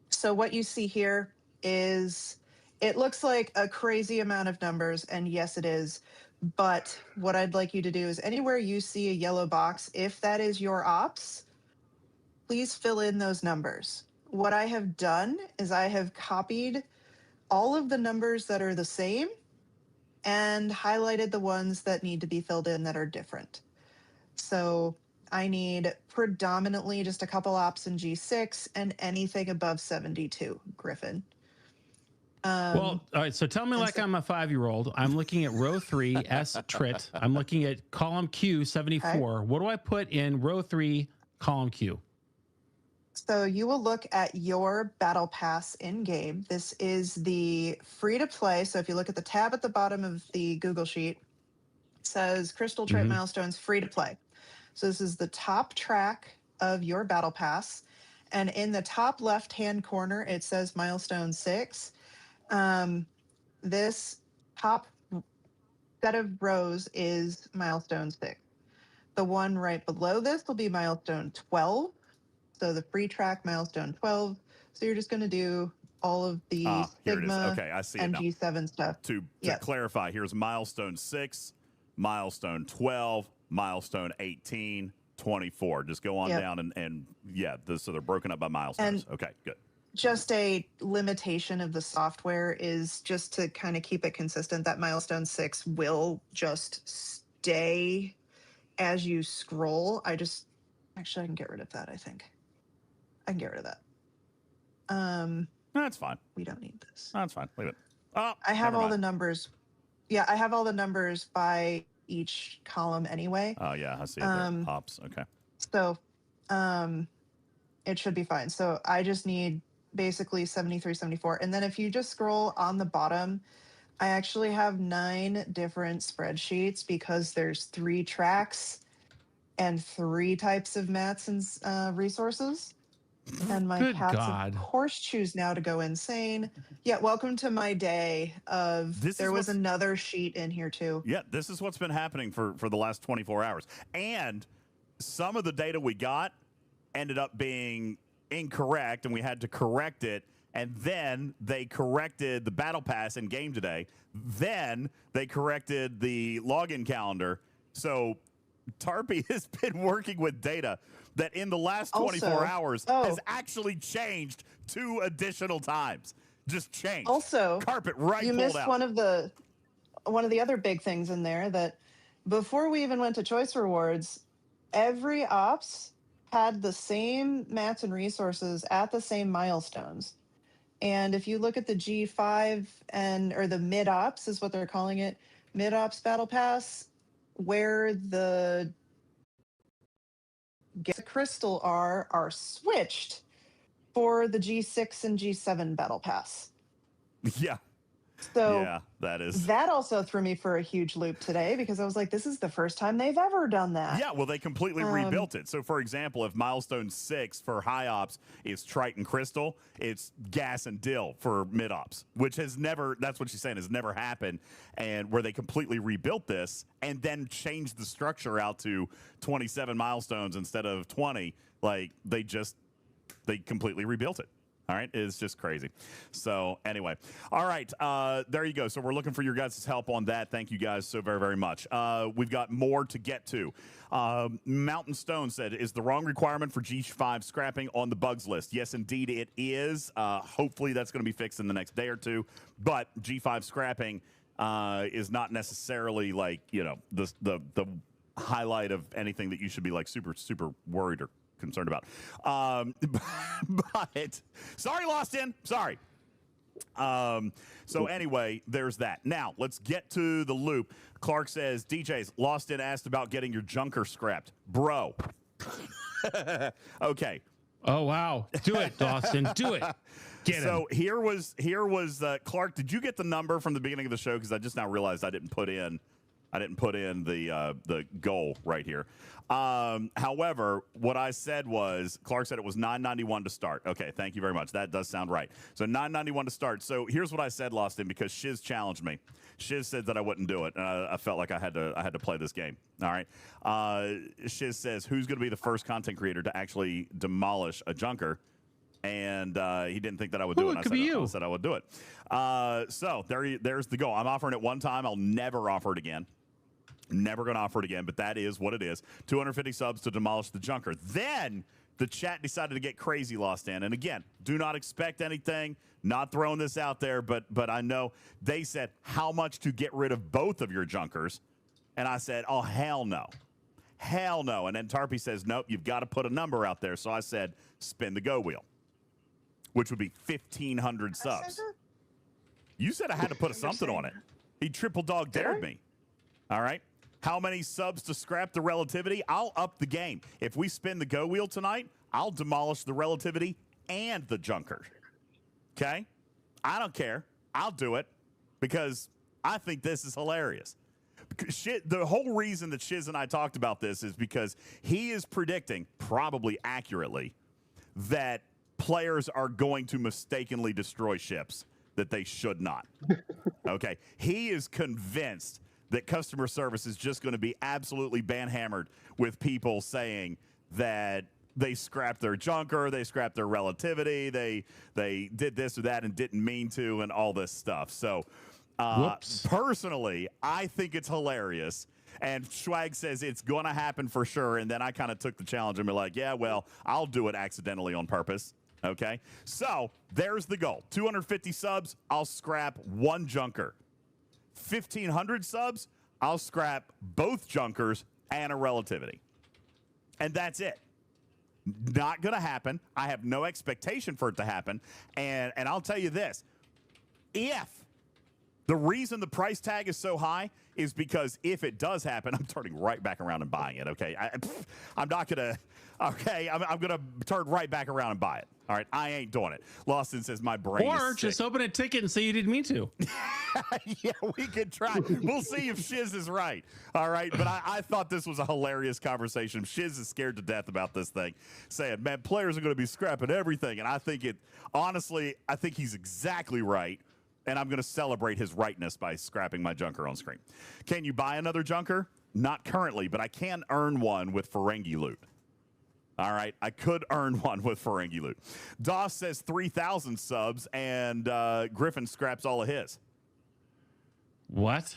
So what you see here is, it looks like a crazy amount of numbers, and yes, it is. But what I'd like you to do is anywhere you see a yellow box, if that is your ops, please fill in those numbers. What I have done is I have copied all of the numbers that are the same and highlighted the ones that need to be filled in that are different. So I need predominantly just a couple ops in G6 and anything above 72, Griffin. Well, all right. So tell me like I'm a 5-year-old. I'm looking at row 3, S trit. I'm looking at column Q, 74. Okay. What do I put in row 3, column Q? So you will look at your battle pass in game. This is the free to play. So if you look at the tab at the bottom of the Google sheet, it says Crystal Trait Milestones free to play. So this is the top track of your battle pass. And in the top left-hand corner, it says Milestone 6. This top set of rows is Milestone 6. The one right below this will be Milestone 12. So the free track, Milestone 12. So you're just going to do all of the Sigma and G7 stuff. To clarify, here's Milestone 6, Milestone 12, Milestone 18, 24. Just go on down and so they're broken up by milestones. Okay, good. Just a limitation of the software is just to kind of keep it consistent that Milestone 6 will just stay as you scroll, actually I can get rid of that. I think I can get rid of that. That's fine. We don't need this. That's fine. Leave it. Oh, I have all the numbers. Yeah, I have all the numbers by each column anyway. Oh yeah, I see it there. Hops. Okay. So, it should be fine. So I just need basically 73, 74. And then if you just scroll on the bottom, I actually have 9 different spreadsheets because there's 3 tracks and 3 types of mats and resources. And my Good cats, God. of course, choose now to go insane. Yeah, welcome to my day of there was another sheet in here too. Yeah, this is what's been happening for the last 24 hours. And some of the data we got ended up being incorrect, and we had to correct it. And then they corrected the battle pass in game today. Then they corrected the login calendar. So Tarpy has been working with data that in the last 24 hours has actually changed 2 additional times. Just changed. Also, carpet right. You missed out. one of the other big things in there that before we even went to choice rewards, every ops had the same mats and resources at the same milestones. And if you look at the G5 or the mid ops is what they're calling it, mid ops battle pass, where the crystal are switched for the G6 and G7 battle pass. Yeah. So yeah, that also threw me for a huge loop today because I was like, this is the first time they've ever done that. Yeah, well, they completely rebuilt it. So, for example, if milestone 6 for high ops is Triton Crystal, it's gas and dill for mid ops, which has never, that's what she's saying, has never happened. And where they completely rebuilt this and then changed the structure out to 27 milestones instead of 20, like they completely rebuilt it. All right, it's just crazy. So anyway, all right, there you go. So we're looking for your guys' help on that. Thank you guys so very, very much. We've got more to get to. Mountain Stone said, is the wrong requirement for G5 scrapping on the bugs list? Yes, indeed it is. Hopefully that's going to be fixed in the next day or two. But G5 scrapping is not necessarily like, you know, the highlight of anything that you should be like super, super worried or concerned about. But sorry, Lost In. Sorry. So anyway, there's that. Now, let's get to the loop. Clark says, DJs, Lost In asked about getting your junker scrapped. Bro. Okay. Oh, wow. Do it, Dawson. Do it. Get him. So here was Clark, did you get the number from the beginning of the show? Because I just now realized I didn't put in the goal right here. However, what I said was, Clark said it was $9.91 to start. Okay, thank you very much. That does sound right. So $9.91 to start. So here's what I said, Lost In, because Shiz challenged me. Shiz said that I wouldn't do it, and I felt like I had to play this game. All right. Shiz says, who's going to be the first content creator to actually demolish a junker? And he didn't think that I would do it. It could be you. I said I would do it. So there's the goal. I'm offering it one time. I'll never offer it again. Never going to offer it again, but that is what it is. 250 subs to demolish the junker. Then the chat decided to get crazy, Lost In. And again, do not expect anything. Not throwing this out there, but I know they said how much to get rid of both of your junkers. And I said, oh, hell no. Hell no. And then Tarpy says, nope, you've got to put a number out there. So I said, spin the go wheel, which would be 1,500 subs. You said I had to put something on it. He triple dog dared me. All right. How many subs to scrap the relativity? I'll up the game. If we spin the go wheel tonight, I'll demolish the relativity and the junker. Okay? I don't care. I'll do it because I think this is hilarious. The whole reason that Shiz and I talked about this is because he is predicting, probably accurately, that players are going to mistakenly destroy ships that they should not. Okay? He is convinced that customer service is just going to be absolutely banhammered with people saying that they scrapped their junker, they scrapped their relativity, they did this or that and didn't mean to, and all this stuff. So personally, I think it's hilarious. And Schwag says it's going to happen for sure. And then I kind of took the challenge and be like, yeah, well, I'll do it accidentally on purpose. Okay? So there's the goal. 250 subs, I'll scrap one junker. 1,500 subs, I'll scrap both junkers and a relativity. And that's it. Not going to happen. I have no expectation for it to happen. And I'll tell you this. If the reason the price tag is so high is because if it does happen, I'm turning right back around and buying it, okay? I'm not going to, okay? I'm going to turn right back around and buy it. All right? I ain't doing it. Lawson says my brain is Or just open a ticket and say you didn't mean to. Yeah, we could try. We'll see if Shiz is right. All right? But I thought this was a hilarious conversation. Shiz is scared to death about this thing, saying, man, players are going to be scrapping everything. And I think honestly, I think he's exactly right. And I'm going to celebrate his rightness by scrapping my junker on screen. Can you buy another junker? Not currently, but I can earn one with Ferengi loot. All right, I could earn one with Ferengi loot. Doss says 3,000 subs, and Griffin scraps all of his. What?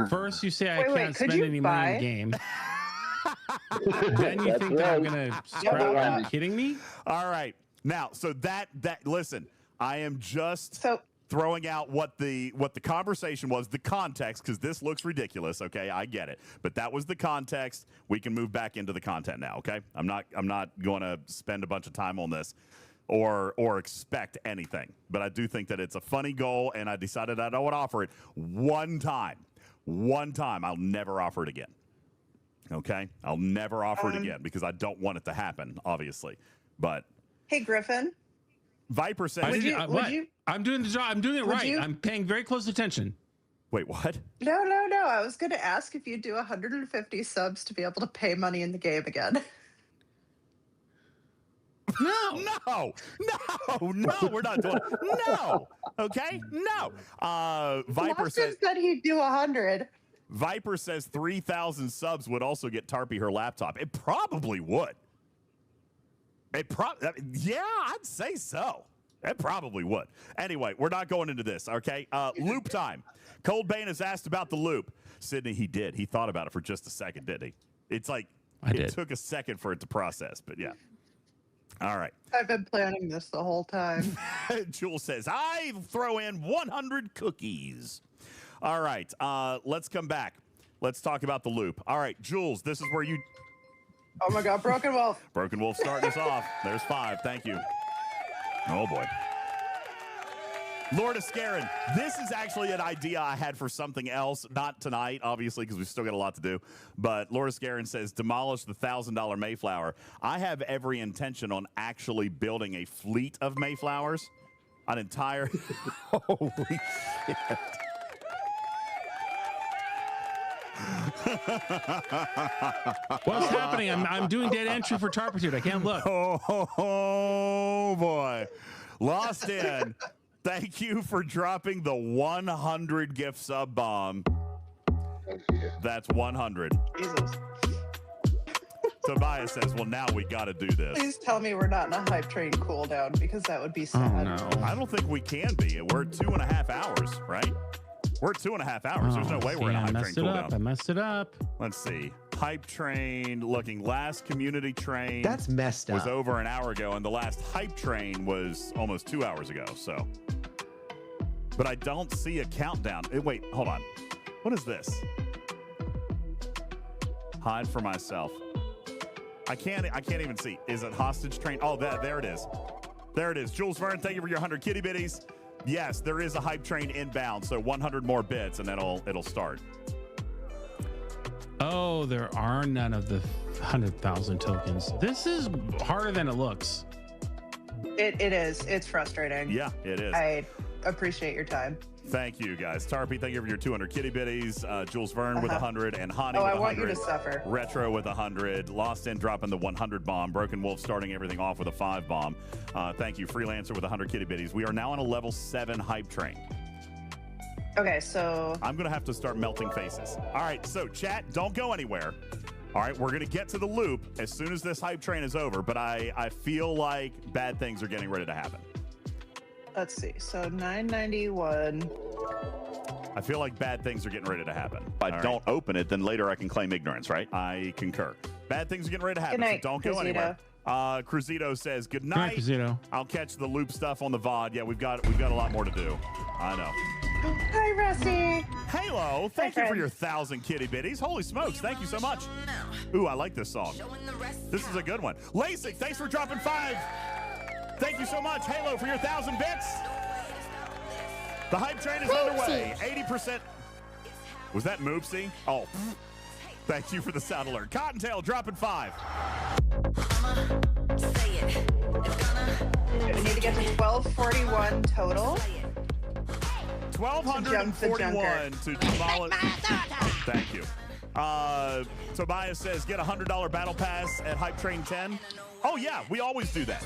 First, you say I can't spend any money in the game. Then you think that I'm going to scrap? Are you kidding me? All right. Now, so that listen, I am just throwing out what the conversation was, the context, because this looks ridiculous. Okay, I get it, but that was the context. We can move back into the content now. Okay, I'm not going to spend a bunch of time on this or expect anything, but I do think that it's a funny goal, and I decided I don't want to offer it one time. I'll never offer it again. Okay, I'll never offer it again because I don't want it to happen, obviously. But hey, Griffin. Viper says, I'm doing the job. I'm doing it right. I'm paying very close attention. Wait, what? No. I was going to ask if you'd do 150 subs to be able to pay money in the game again. No, we're not doing it. No. Okay? No. Viper said he'd do 100. Viper says 3,000 subs would also get Tarpy her laptop. It probably would. Yeah, I'd say so. It probably would. Anyway, we're not going into this, okay? Loop time. Cold Bane has asked about the loop. Sydney, he did. He thought about it for just a second, didn't he? It's like it took a second for it to process, but yeah. All right. I've been planning this the whole time. Jules says, I throw in 100 cookies. All right. Let's come back. Let's talk about the loop. All right, Jules, this is where you... Oh my God, Broken Wolf. Broken Wolf starting us off. There's 5. Thank you. Oh boy. Lord of Scarin. This is actually an idea I had for something else. Not tonight, obviously, because we've still got a lot to do. But Lord of Scarin says, demolish the $1,000 Mayflower. I have every intention on actually building a fleet of Mayflowers. An entire... Holy shit. What's happening? I'm doing dead entry for Tarpitude. I can't look. Oh boy. Lost in. Thank you for dropping the 100 gift sub bomb. That's 100. Jesus. Tobias says, well, now we got to do this. Please tell me we're not in a hype train cooldown because that would be sad. Oh, no. I don't think we can be. We're 2.5 hours, right? We're 2.5 hours. There's no way we're in a hype train cooldown. I messed it up. Let's see. Hype train looking last community train. That's messed up. Was over an hour ago, and the last hype train was almost 2 hours ago. So, but I don't see a countdown. Wait, hold on. What is this? Hide for myself. I can't even see. Is it hostage train? Oh, there it is. There it is. Jules Verne, thank you for your 100 kitty bitties. Yes, there is a hype train inbound, so 100 more bits, and then it'll start. Oh, there are none of the 100,000 tokens. This is harder than it looks. It is. It's frustrating. Yeah, it is. I appreciate your time. Thank you, guys. Tarpy, thank you for your 200 kitty bitties. Jules Verne with 100, and Hani with 100. I want you to suffer. Retro with 100. Lost in dropping the 100 bomb. Broken Wolf starting everything off with a 5 bomb. Thank you, Freelancer with 100 kitty bitties. We are now on a level 7 hype train. Okay, so... I'm going to have to start melting faces. All right, so chat, don't go anywhere. All right, we're going to get to the loop as soon as this hype train is over, but I feel like bad things are getting ready to happen. Let's see. So 991. I feel like bad things are getting ready to happen. If I don't open it, then later I can claim ignorance, right? I concur. Bad things are getting ready to happen, night, so don't go anywhere. Cruzito says, good night. Cruzito. I'll catch the loop stuff on the VOD. Yeah, we've got a lot more to do. I know. Hi, Rusty. Halo, thank you for your 1,000 kitty bitties. Holy smokes, thank you so much. Ooh, I like this song. This is a good one. LASIK, thanks for dropping 5. Thank you so much, Halo, for your 1,000 bits. The hype train is underway. 80%. Was that Moopsy? Oh, thank you for the sound alert. Cottontail dropping 5. We need to get to 1241 total. 1,241 to demolish. Thank you. Tobias says, get a $100 battle pass at Hype Train 10. Oh, yeah, we always do that.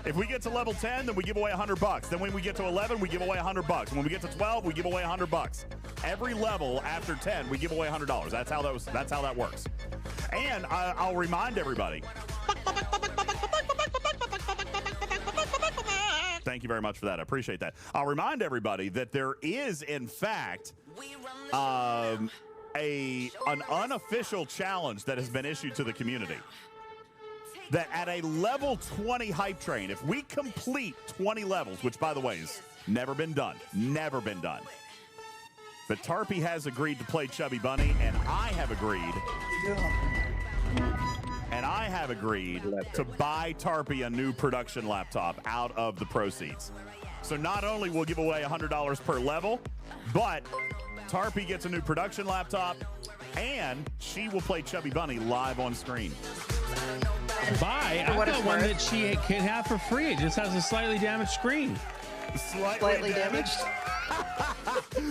If we get to level 10, then we give away $100. Then when we get to 11, we give away $100. When we get to 12, we give away $100. Every level after 10, we give away $100. That's how that works. And I'll remind everybody. Thank you very much for that. I appreciate that. I'll remind everybody that there is, in fact, an unofficial challenge that has been issued to the community. That at a level 20 hype train, if we complete 20 levels, which, by the way, has never been done, but Tarpy has agreed to play Chubby Bunny, and I have agreed to buy Tarpy a new production laptop out of the proceeds. So not only will give away $100 per level, but Tarpy gets a new production laptop, and she will play Chubby Bunny live on screen. Buy. I've got one that she can have for free. It just has a slightly damaged screen. Slightly damaged?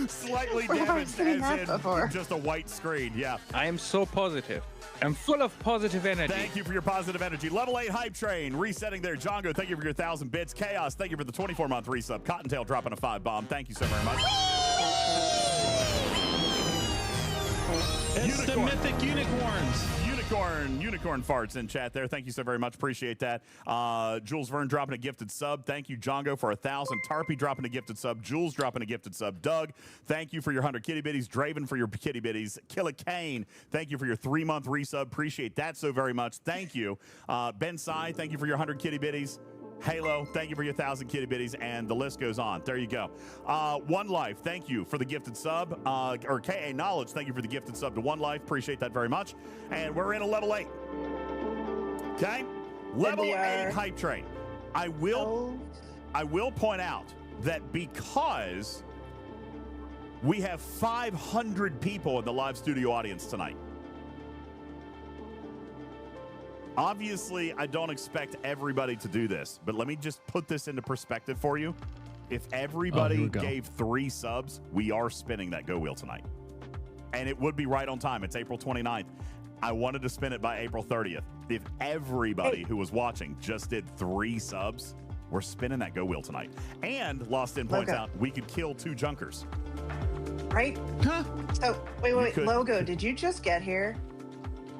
Slightly damaged as in just a white screen, yeah. I am so positive. I'm full of positive energy. Thank you for your positive energy. Level 8 hype train resetting there. Jongo, thank you for your 1,000 bits. Chaos, thank you for the 24-month resub. Cottontail dropping a 5 bomb. Thank you so very much. It's the Mythic unicorns. Unicorn farts in chat there. Thank you so very much. Appreciate that. Jules Verne dropping a gifted sub. Thank you, Jongo, for 1,000. Tarpy dropping a gifted sub. Jules dropping a gifted sub. Doug, thank you for your 100 kitty bitties. Draven for your kitty bitties. Killa Kane, thank you for your 3-month resub. Appreciate that so very much. Thank you. Ben Sai, thank you for your 100 kitty bitties. Halo, thank you for your 1,000 kitty bitties, and the list goes on. There you go. One Life, thank you for the gifted sub. Or KA Knowledge, thank you for the gifted sub to One Life. Appreciate that very much. And we're in a level 8. Okay? Level 8 hype train. I will point out that because we have 500 people in the live studio audience tonight, obviously, I don't expect everybody to do this, but let me just put this into perspective for you. If everybody gave 3 subs, we are spinning that Go Wheel tonight. And it would be right on time. It's April 29th. I wanted to spin it by April 30th. If everybody who was watching just did 3 subs, we're spinning that Go Wheel tonight. And Lost In points out we could kill 2 junkers. Right? Huh? So, wait. Logo, did you just get here?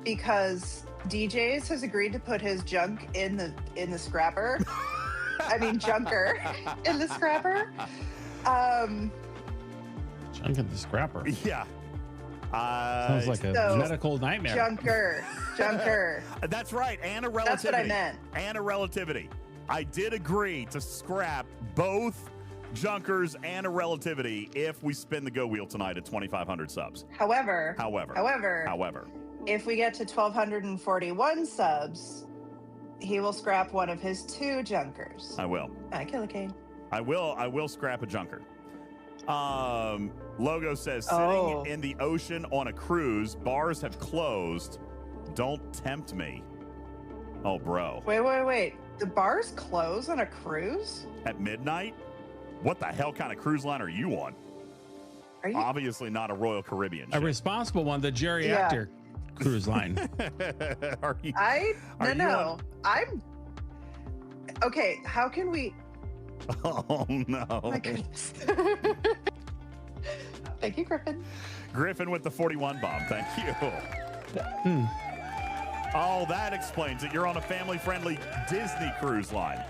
Because DJz has agreed to put his junk in the scrapper. I mean, junker in the scrapper. Junk in the scrapper. Yeah. Sounds like a medical nightmare. Junker. That's right. And a relativity. That's what I meant. And a relativity. I did agree to scrap both junkers and a relativity if we spin the Go Wheel tonight at 2,500 subs. However, if we get to 1,241 subs, he will scrap one of his 2 junkers. I will. Killa Kane. I will scrap a junker. Logo says, sitting in the ocean on a cruise, bars have closed. Don't tempt me. Oh, bro. Wait. The bars close on a cruise? At midnight? What the hell kind of cruise line are you on? Are you? Obviously not a Royal Caribbean ship. A responsible one, the geriatric cruise line. I'm okay. How can we? Oh no! My goodness. Thank you, Griffin. Griffin with the 41 bomb. Thank you. Oh, that explains it. You're on a family-friendly Disney cruise line.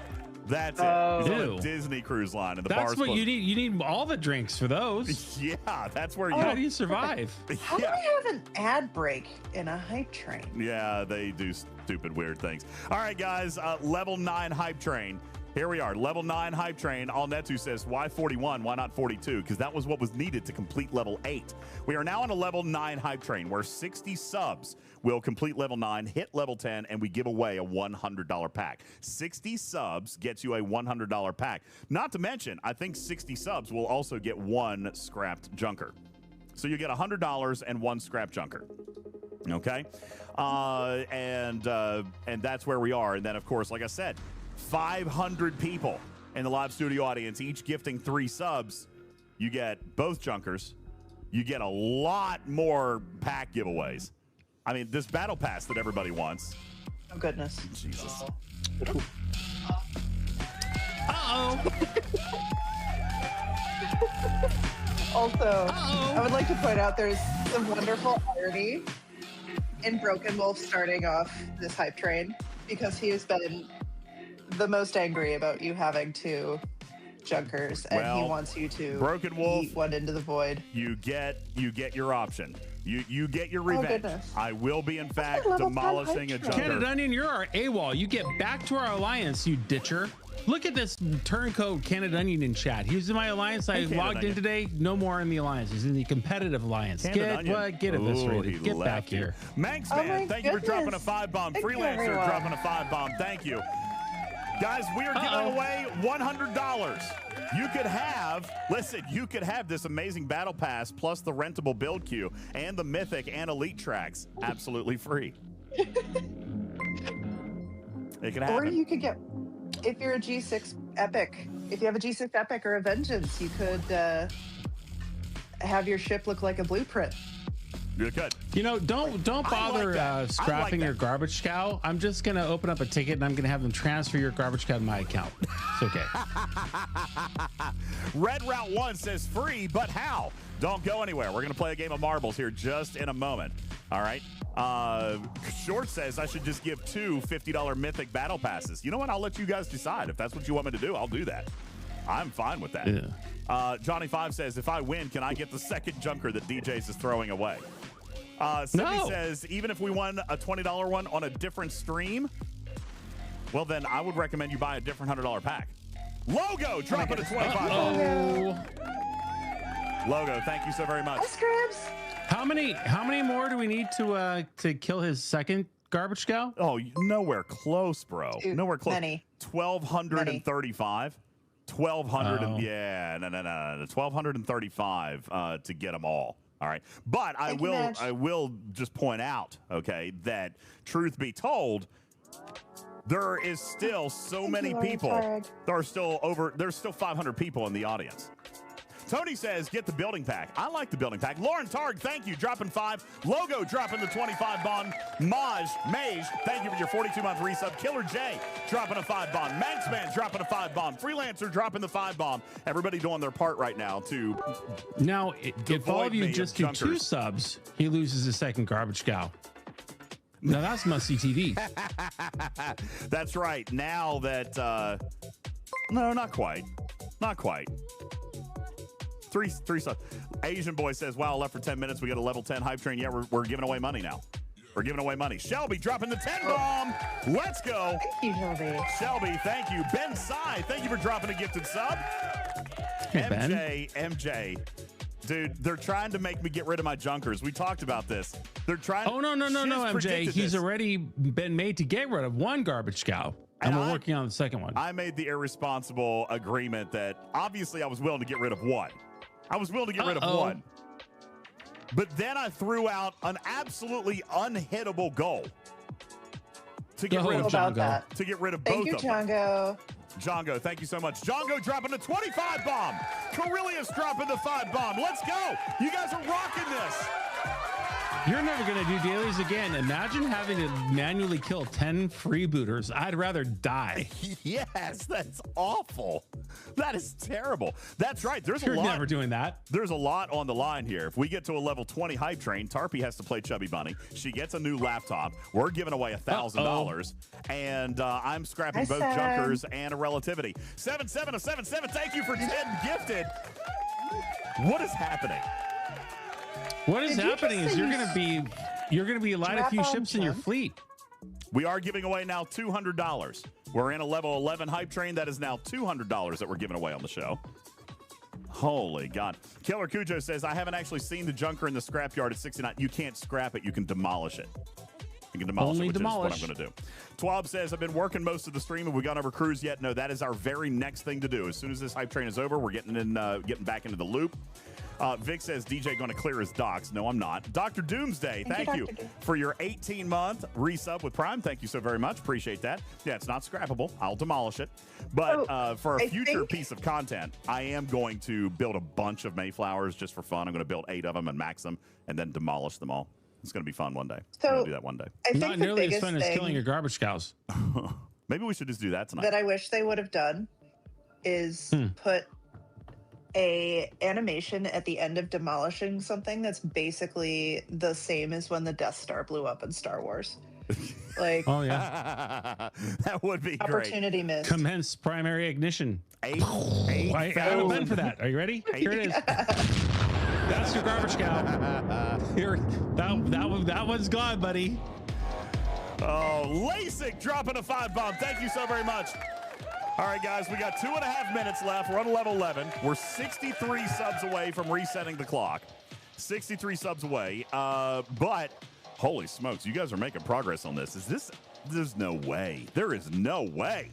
That's it. You're on a Disney cruise line, and the that's bar's what closed. you need. You need all the drinks for those. Yeah, that's where you. How do you survive? How do we have an ad break in a hype train? Yeah, they do stupid, weird things. All right, guys. Level 9 hype train. Here we are, level 9 hype train. Allnetu says, why 41? Why not 42? Because that was what was needed to complete level 8. We are now on a level 9 hype train where 60 subs will complete level 9, hit level 10, and we give away a $100 pack. 60 subs gets you a $100 pack. Not to mention, I think 60 subs will also get 1 scrapped junker. So you get $100 and 1 scrap junker. Okay? And that's where we are. And then, of course, like I said, 500 people in the live studio audience, each gifting 3 subs. You get both junkers. You get a lot more pack giveaways. I mean, this battle pass that everybody wants. Oh, goodness. Jesus. Uh-oh. Also, I would like to point out there's some wonderful irony in Broken Wolf starting off this hype train because he has been the most angry about you having 2 junkers, and he wants you to Broken Wolf, eat one into the void. You get your option. You get your revenge. I will be, in fact, demolishing a junker. Canada Onion, you're our AWOL. You get back to our alliance, you ditcher. Look at this turncoat Canada Onion in chat. He was in my alliance. I logged in today. No more in the alliance. He's in the competitive alliance. Get eviscerated. Get back here. Manx Man, thank you for dropping a 5-bomb. Freelancer dropping a 5-bomb. Thank you. Guys, we are giving away $100. You could have, you could have this amazing battle pass plus the rentable build queue and the Mythic and Elite tracks absolutely free. It could happen. Or you could get, if you're a G6 Epic, if you have a G6 Epic or a Vengeance, you could have your ship look like a blueprint. You could. You know, don't bother scrapping your garbage cow. I'm just gonna open up a ticket and I'm gonna have them transfer your garbage cow to my account. It's okay. Red Route 1 says free, but how? Don't go anywhere. We're gonna play a game of marbles here just in a moment. All right. Short says I should just give 2 $50 Mythic battle passes. You know what? I'll let you guys decide. If that's what you want me to do, I'll do that. I'm fine with that. Yeah. Johnny 5 says, if I win, can I get the second junker that DJz is throwing away? Sydney says, even if we won a $20 one on a different stream, well, then I would recommend you buy a different $100 pack. Logo, drop it at $25. Logo, thank you so very much. How many more do we need to kill his second garbage cow? Oh, nowhere close, bro. Nowhere close. Many. 1,235. 1,200 and 1,235 to get them all. All right, but I will just point out, okay, that truth be told, there is still so many people. There's still 500 people in the audience. Tony says, get the building pack. I like the building pack. Lauren Targ, thank you, dropping 5. Logo dropping the 25 bond. Mage, thank you for your 42-month resub. Killer J dropping a 5 bomb. Manxman dropping a 5 bomb. Freelancer dropping the 5 bomb. Everybody doing their part right now to. Now, if all of you just do 2 subs, he loses his second garbage cow. Now that's must-see TV. That's right. Now that no, not quite. Not quite. Three subs. Asian boy says, wow, left for 10 minutes. We got a level 10 hype train. Yeah, we're giving away money now. We're giving away money. Shelby dropping the 10 bomb. Let's go. Thank you, Shelby. Shelby, thank you. Ben Sai, thank you for dropping a gifted sub. Hey, MJ. Dude, they're trying to make me get rid of my junkers. We talked about this. They're trying. Oh, no, MJ. He's already been made to get rid of 1 garbage cow. And we're working on the second one. I made the irresponsible agreement that obviously I was willing to get rid of 1. I was willing to get rid of 1. But then I threw out an absolutely unhittable goal to get rid of Django. To get rid of Thank both you, of them. Django. Django, thank you so much. Django dropping the 25 bomb. Corellius dropping the 5 bomb. Let's go. You guys are rocking this. You're never going to do dailies again. Imagine having to manually kill 10 freebooters. I'd rather die. Yes, that's awful. That is terrible. That's right. You're never doing that. There's a lot on the line here. If we get to a level 20 hype train, Tarpy has to play Chubby Bunny. She gets a new laptop. We're giving away $1,000. And I'm scrapping both junkers and a relativity. 77077, thank you for 10 gifted. What is happening? What is happening is you're gonna be light a few ships in your fleet. We are giving away now $200. We're in a level 11 hype train. That is now $200 that we're giving away on the show. Holy God. Killer Cujo says, I haven't actually seen the junker in the scrapyard at 69. You can't scrap it. You can demolish it. You can demolish it, which is what I'm going to do. Twab says, I've been working most of the stream. Have we gone over cruise yet? No, that is our very next thing to do. As soon as this hype train is over, we're getting back into the loop. Vic says, DJ going to clear his docs. No, I'm not. Dr. Doomsday, thank you for your 18-month resub with Prime. Thank you so very much. Appreciate that. Yeah, it's not scrappable. I'll demolish it. But for a future piece of content, I am going to build a bunch of Mayflowers just for fun. I'm going to build 8 of them and max them and then demolish them all. It's going to be fun one day. I'm going to do that one day. Not nearly as fun as killing your garbage cows. Maybe we should just do that tonight. That I wish they would have done is put a animation at the end of demolishing something that's basically the same as when the Death Star blew up in Star Wars. Like, oh yeah, that would be opportunity missed. Commence primary ignition. I have a pen for that. Are you ready? Here it is. That's your garbage cow. Here, that one's gone, buddy. Oh, LASIK dropping a 5 bomb. Thank you so very much. All right, guys, we got 2.5 minutes left. We're on level 11. We're 63 subs away from resetting the clock. 63 subs away. But holy smokes, you guys are making progress on this. There's no way. There is no way.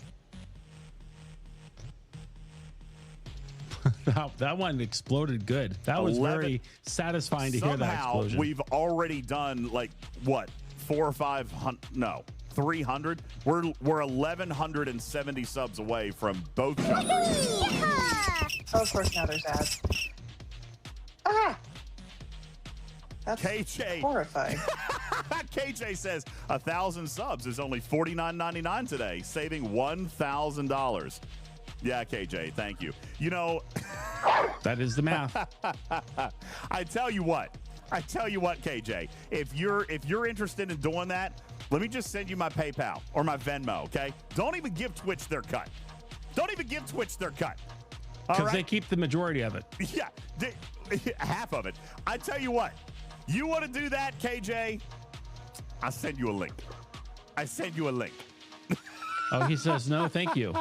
That one exploded good. That was very satisfying to hear that explosion. We've already done like what, 400 or 500? No, 300. We're 1,170 subs away from both jumpers. Oh, of course, now there's ads. Ah, that's KJ horrifying. KJ says 1,000 subs is only $49.99 today, saving $1,000. Yeah, KJ, thank you. You know, that is the math. I tell you what, KJ, if you're interested in doing that, let me just send you my PayPal or my Venmo, okay? Don't even give Twitch their cut. Because they keep the majority of it. Yeah, half of it. I tell you what, you want to do that, KJ? I'll send you a link. Oh, he says no, thank you.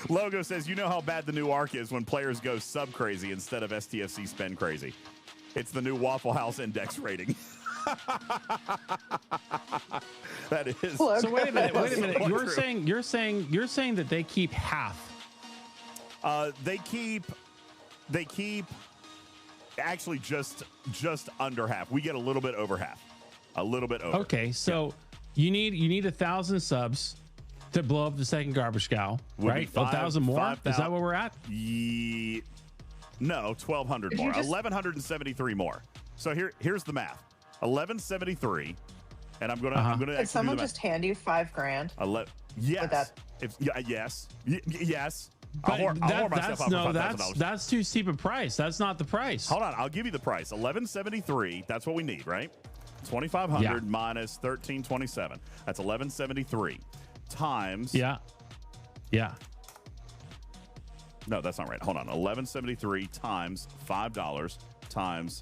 Logo says, you know how bad the new arc is when players go sub crazy instead of STFC spend crazy. It's the new Waffle House index rating. That is. So wait a minute. You're saying that they keep half. They keep actually just under half. We get a little bit over half. A little bit over. Okay, so you need 1,000 subs to blow up the second garbage cow, right? 1,000 more? 5, is that where we're at? No, 1,200 more. 1,173 more. So here's the math. 1,173, and I'm gonna. Did someone just hand you $5,000? Yes. Yes. But that's too steep a price. That's not the price. Hold on, I'll give you the price. 1,173. That's what we need, right? 2,500 minus 1,327. That's 1,173 times. Yeah. No, that's not right. Hold on. 1,173 times $5 times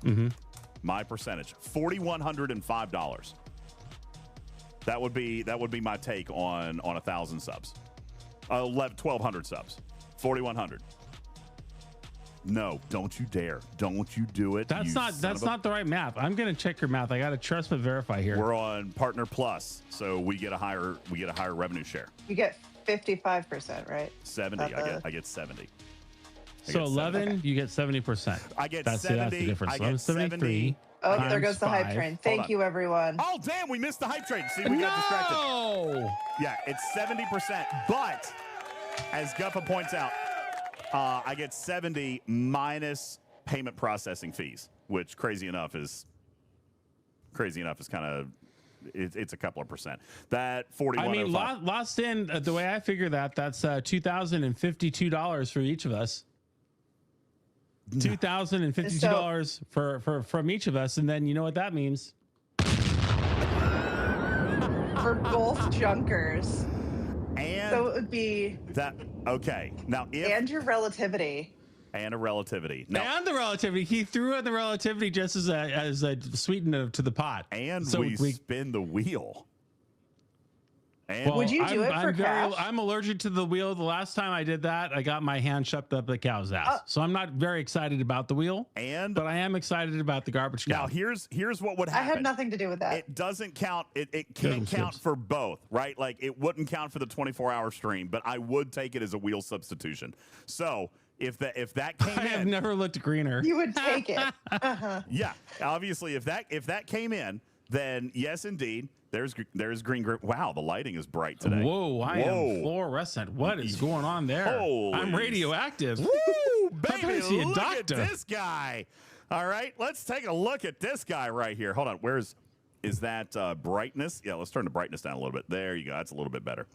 my percentage. $4,105. That would be my take on 1,000 subs. 1,200 subs. 4,100. No, don't you dare. Don't you do it. That's not the right math. I'm going to check your math. I got to trust but verify here. We're on Partner Plus, so we get a higher revenue share. You get 55%, right? 70. I get 70. So 11, you get 70%. I get that's 70. That's the difference. I get 73. Oh, there goes the hype train. Thank you, everyone. Oh, damn, we missed the hype train. See, we got distracted. Yeah, it's 70%. But as Guffa points out, I get 70 minus payment processing fees, which crazy enough is kind of it's a couple of percent. That 41. I mean, lost in the way I figure that's $2,052 for each of us. $2,052 for from each of us, and then you know what that means for both junkers. And so it would be that. Okay, now and your relativity. And a relativity. Now, and the relativity. He threw in the relativity just as a sweetener to the pot. And so we spin the wheel. And would you do it for cash? I'm allergic to the wheel. The last time I did that, I got my hand shoved up the cow's ass. So I'm not very excited about the wheel. But I am excited about the garbage cow. Now here's what would happen. I had nothing to do with that. It doesn't count. It can't count for both, right? Like it wouldn't count for the 24-hour stream, but I would take it as a wheel substitution. So if that came I have never looked greener. You would take it. Yeah, obviously, if that came in, then yes, indeed. There's green grip. Wow, the lighting is bright today. Whoa, I am fluorescent. What is going on there? I'm radioactive. Woo, baby, see a look doctor. at this guy. All right, let's take a look at this guy right here. Hold on, is that brightness? Yeah, let's turn the brightness down a little bit. There you go. That's a little bit better.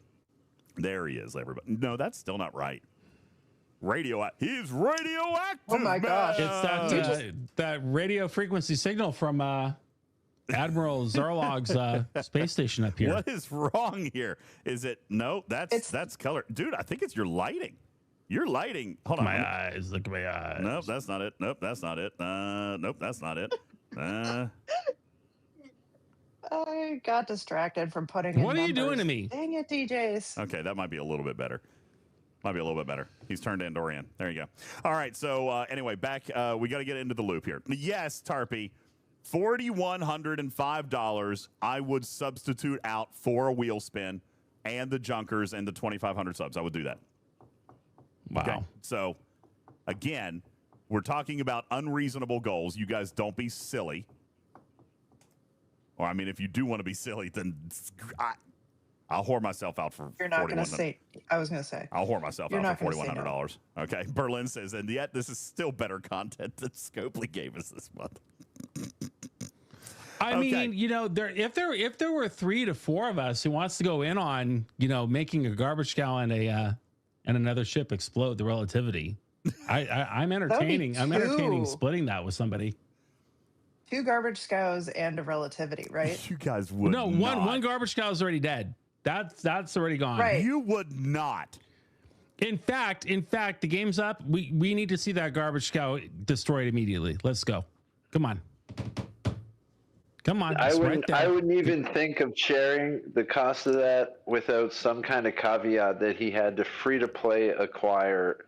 There he is, everybody. No, that's still not right. He's radioactive. Oh my gosh. It's that radio frequency signal from Admiral Zarlog's space station up here. What is wrong here? Is it that's color, dude? I think it's your lighting. Your lighting. Hold on. My eyes. Look at my eyes. Nope, that's not it. Nope, that's not it. Nope, that's not it. I got distracted from putting in What are you doing to me? Dang it, DJs. Okay, that might be a little bit better. Might be a little bit better. He's turned Andorian. There you go. All right. So anyway, back. We got to get into the loop here. Yes, Tarpy. $4,105 I would substitute out for a wheel spin and the junkers and the 2,500 subs. I would do that. Wow. Okay. So, again, we're talking about unreasonable goals. You guys don't be silly. Or, I mean, if you do want to be silly, then I'll whore myself out for You're not going to say. I was going to say. I'll whore myself out for $4,100. No. Okay. Berlin says, and yet this is still better content than Scopely gave us this month. I mean, you know, if there were 3 to 4 of us who wants to go in on, you know, making a garbage cow and another ship explode the relativity, I'm entertaining. I'm entertaining splitting that with somebody. 2 garbage cows and a relativity, right? You guys would no not. one garbage cow is already dead. That's already gone. Right. You would not. In fact, the game's up. We need to see that garbage cow destroyed immediately. Let's go. Come on. I wouldn't even think of sharing the cost of that without some kind of caveat that he had to free to play acquire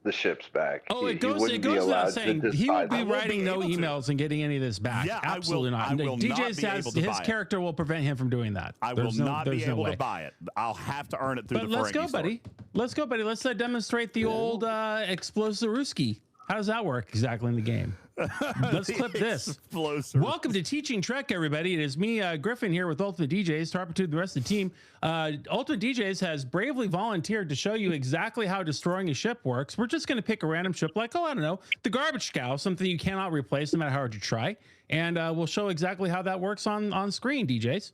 the ships back. Oh, it goes without saying he would be writing no emails and getting any of this back. Yeah, absolutely not. DJz has his character will prevent him from doing that. I will not be able to buy it. I'll have to earn it through the let's go, buddy. Let's go, buddy. Let's demonstrate the old explosive Ruski. How does that work exactly in the game? Let's clip this. Welcome to Teaching Trek, everybody. It is me, Griffin, here with UltimatDJz, Tarpy, and the rest of the team. UltimatDJz has bravely volunteered to show you exactly how destroying a ship works. We're just going to pick a random ship like, I don't know, the garbage cow, something you cannot replace no matter how hard you try. And we'll show exactly how that works on screen, DJs.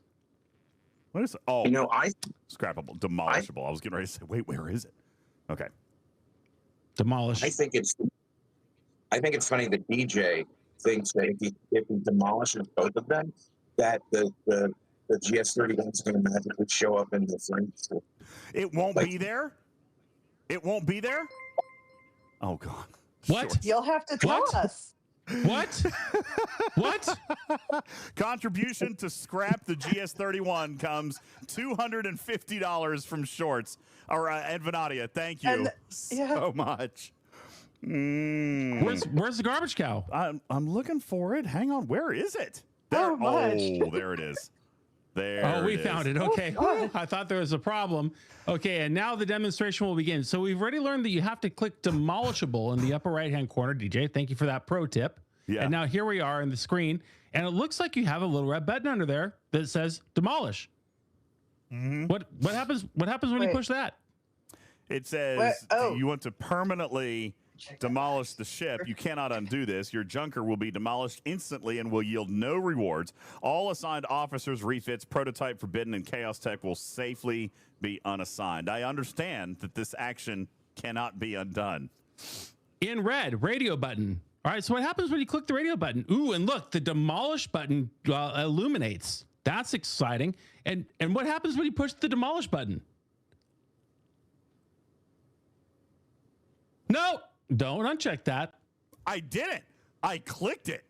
What is it? Oh, scrappable, demolishable. I was getting ready to say, wait, where is it? Okay. Demolish. I think it's funny that DJ thinks that if he demolishes both of them, that the GS31 is going to magically show up in the frames. It won't be there? It won't be there? Oh, God. What? Sure. You'll have to tell us. What? What? Contribution to scrap the GS31 comes $250 from Shorts. Or and Venadia, thank you so much. Where's the garbage cow? I'm looking for it. Hang on, where is it? There, there it is. There. Oh, we found it. Okay. I thought there was a problem. Okay, and now the demonstration will begin. So we've already learned that you have to click demolishable in the upper right-hand corner. DJ, thank you for that pro tip. Yeah. And now here we are in the screen, and it looks like you have a little red button under there that says demolish. Mm-hmm. What happens? What happens when you push that? It says you want to permanently demolish the ship. You cannot undo this. Your junker will be demolished instantly and will yield no rewards. All assigned officers, refits, prototype, forbidden, and chaos tech will safely be unassigned. I understand that this action cannot be undone. In red, radio button. All right, so what happens when you click the radio button? Ooh, and look, the demolish button illuminates. That's exciting. And what happens when you push the demolish button? No. Don't uncheck that. I didn't. I clicked it.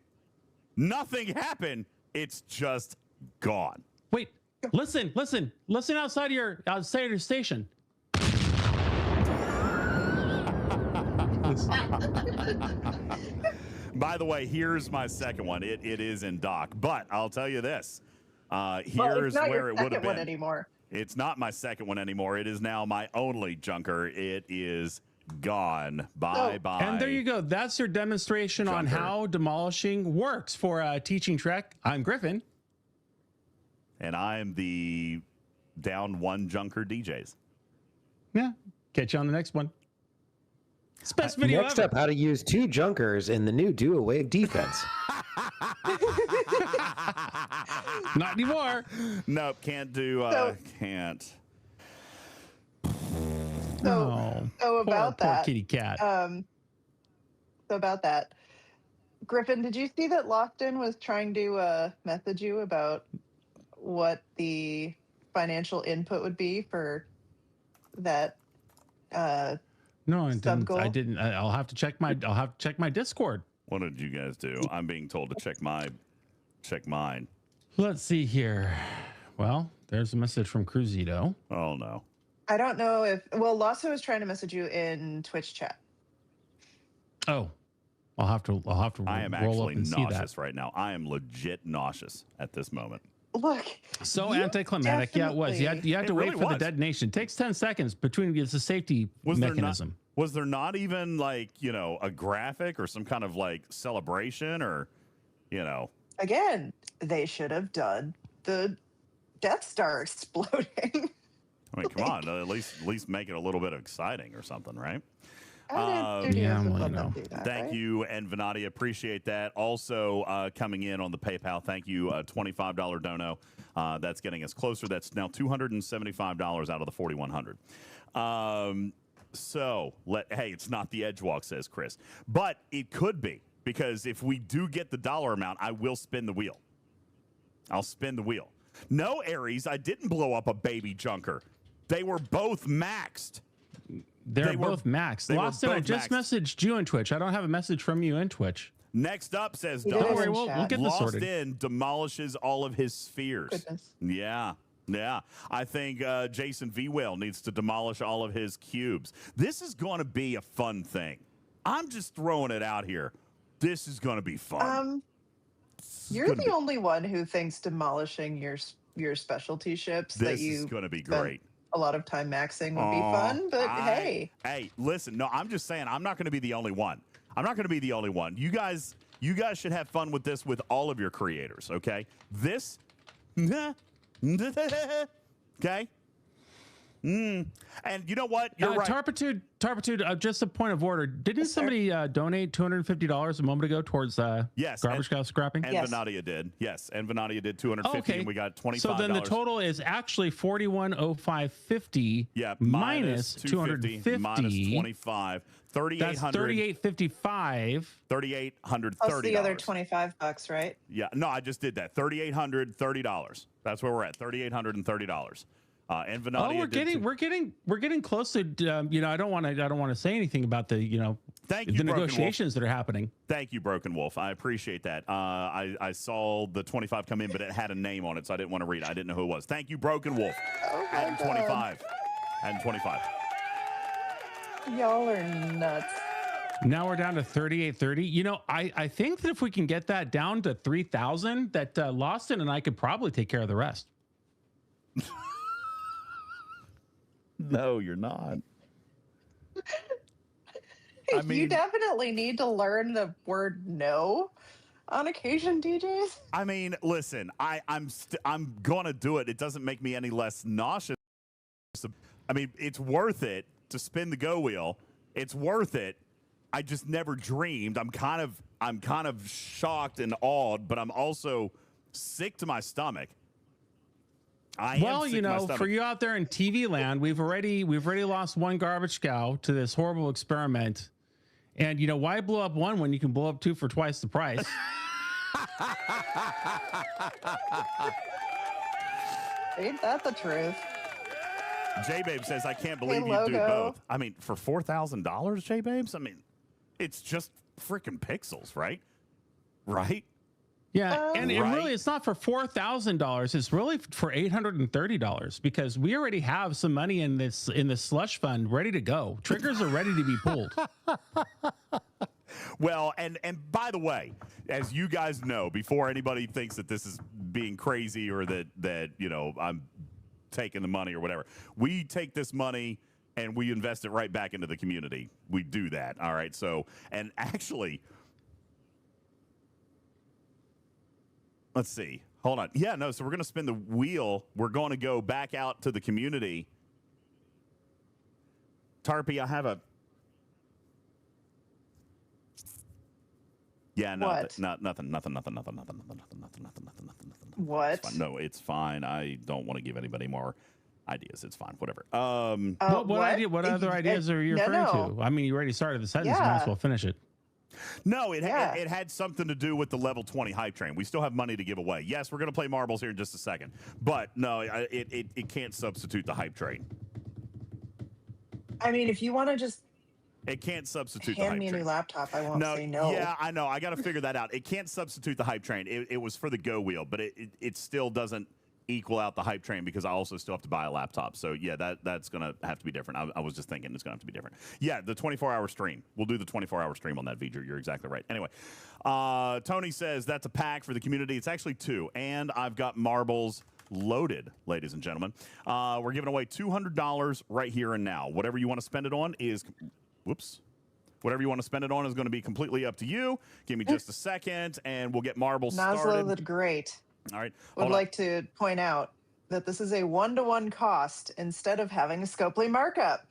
Nothing happened. It's just gone. Wait, Listen outside of your station. By the way, here's my second one. It is in dock, but I'll tell you this. Here's it's not where your it would have second one been. anymore. It's not my second one anymore. It is now my only junker. It is gone. Bye. And there you go. That's your demonstration on how demolishing works for Teaching Trek. I'm Griffin. And I'm the down one junker DJs. Yeah. Catch you on the next one. Best video Next ever. up, how to use 2 junkers in the new duo wave defense. Not anymore. Nope, can't do. Can't. So about poor that, kitty cat. So about that, Griffin, did you see that Lockton was trying to message you about what the financial input would be for that? No, I goal? didn't. I'll have to check my Discord. What did you guys do? I'm being told to check mine. Let's see here. Well, there's a message from Cruzito. Oh no. I don't know if Lasso was trying to message you in Twitch chat. Oh, I'll have to I am roll up actually and see that. nauseous right now. I am legit nauseous at this moment. Look, so anticlimactic. Yeah, it was. You had to wait for the detonation. It takes 10 seconds between. It's a safety mechanism. Was there not even like, a graphic or some kind of like celebration or, Again, they should have done the Death Star exploding. I mean, come on, at least make it a little bit exciting or something, right? Thank you, and Venati, appreciate that. Also coming in on the PayPal, thank you, $25 dono. That's getting us closer. That's now $275 out of the $4,100. Hey, it's not the Edgewalk, says Chris, but it could be, because if we do get the dollar amount, I will spin the wheel. I'll spin the wheel. No, Aries, I didn't blow up a baby junker. They were both maxed. They were both maxed. Lawson, I just messaged you in Twitch. I don't have a message from you in Twitch. Next up, says don't worry, we'll get this sorted. Lost in demolishes all of his spheres. Goodness. Yeah. I think Jason V. Will needs to demolish all of his cubes. This is going to be a fun thing. I'm just throwing it out here. This is going to be fun. You're the only one who thinks demolishing your specialty ships this is going to be great. A lot of time maxing would be fun, but hey, listen, no, I'm just saying I'm not going to be the only one. You guys should have fun with this with all of your creators, okay? This, okay? And you know what? You're right. Tarpitude, just a point of order. Didn't somebody donate $250 a moment ago towards garbage cow scrapping? And Venatia did. Yes, and Venatia did $250, and we got $25. So then the total is actually $41,0550. Yeah, minus $250 minus 25. That's $3,855. $3,830. Plus the other $25, right? Yeah, no, I just did that. $3,830. That's where we're at. $3,830. And Venatia we're getting close to I don't want to say anything about the the negotiations that are happening. Thank you, Broken Wolf. I appreciate that. I saw the 25 come in, but it had a name on it, so I didn't want to read it. I didn't know who it was. Thank you, Broken Wolf. And 25. And 25. Y'all are nuts. Now we're down to 3830. I think that if we can get that down to 3,000, that Lawson and I could probably take care of the rest. No, you're not. You definitely need to learn the word no on occasion, DJs. I mean, listen, I'm gonna do it. It doesn't make me any less nauseous. I mean, it's worth it to spin the go wheel. It's worth it. I just never dreamed. I'm kind of shocked and awed, but I'm also sick to my stomach. For you out there in TV land, we've already lost one garbage cow to this horrible experiment. And why blow up one when you can blow up two for twice the price? Ain't that the truth? J-Babe says, I can't believe you do both. I mean, for $4,000, J-Babes? I mean, it's just freaking pixels, right? Right? Yeah, and really, it's not for $4,000. It's really for $830 because we already have some money in this slush fund ready to go. Triggers are ready to be pulled. Well, and by the way, as you guys know, before anybody thinks that this is being crazy or that I'm taking the money or whatever, we take this money and we invest it right back into the community. We do that. All right. So, and actually, let's see. Hold on. Yeah, no. So we're going to spin the wheel. We're going to go back out to the community. Tarpy, I have a. Yeah, no, nothing. What? No, it's fine. I don't want to give anybody more ideas. It's fine. Whatever. What other ideas are you referring to? I mean, you already started the sentence. You might as well finish it. No, it had something to do with the level 20 hype train. We still have money to give away. Yes, we're going to play marbles here in just a second. But no, it can't substitute the hype train. I mean, if you want to just it can't substitute the hype train. hand me a new laptop, I won't say no. Yeah, I know. I got to figure that out. It can't substitute the hype train. It was for the Go wheel, but it still doesn't equal out the hype train because I also still have to buy a laptop. So yeah, that's gonna have to be different. I was just thinking it's gonna have to be different. Yeah, the 24-hour stream. We'll do the 24-hour stream on that feature. You're exactly right. Anyway, Tony says that's a pack for the community. It's actually 2, and I've got marbles loaded, ladies and gentlemen. We're giving away $200 right here and now. Whatever you want to spend it on is, whatever you want to spend it on is going to be completely up to you. Give me just a second, and we'll get marbles started. the Great. All right. Would like to point out that this is a 1-to-1 cost instead of having a Scopely markup.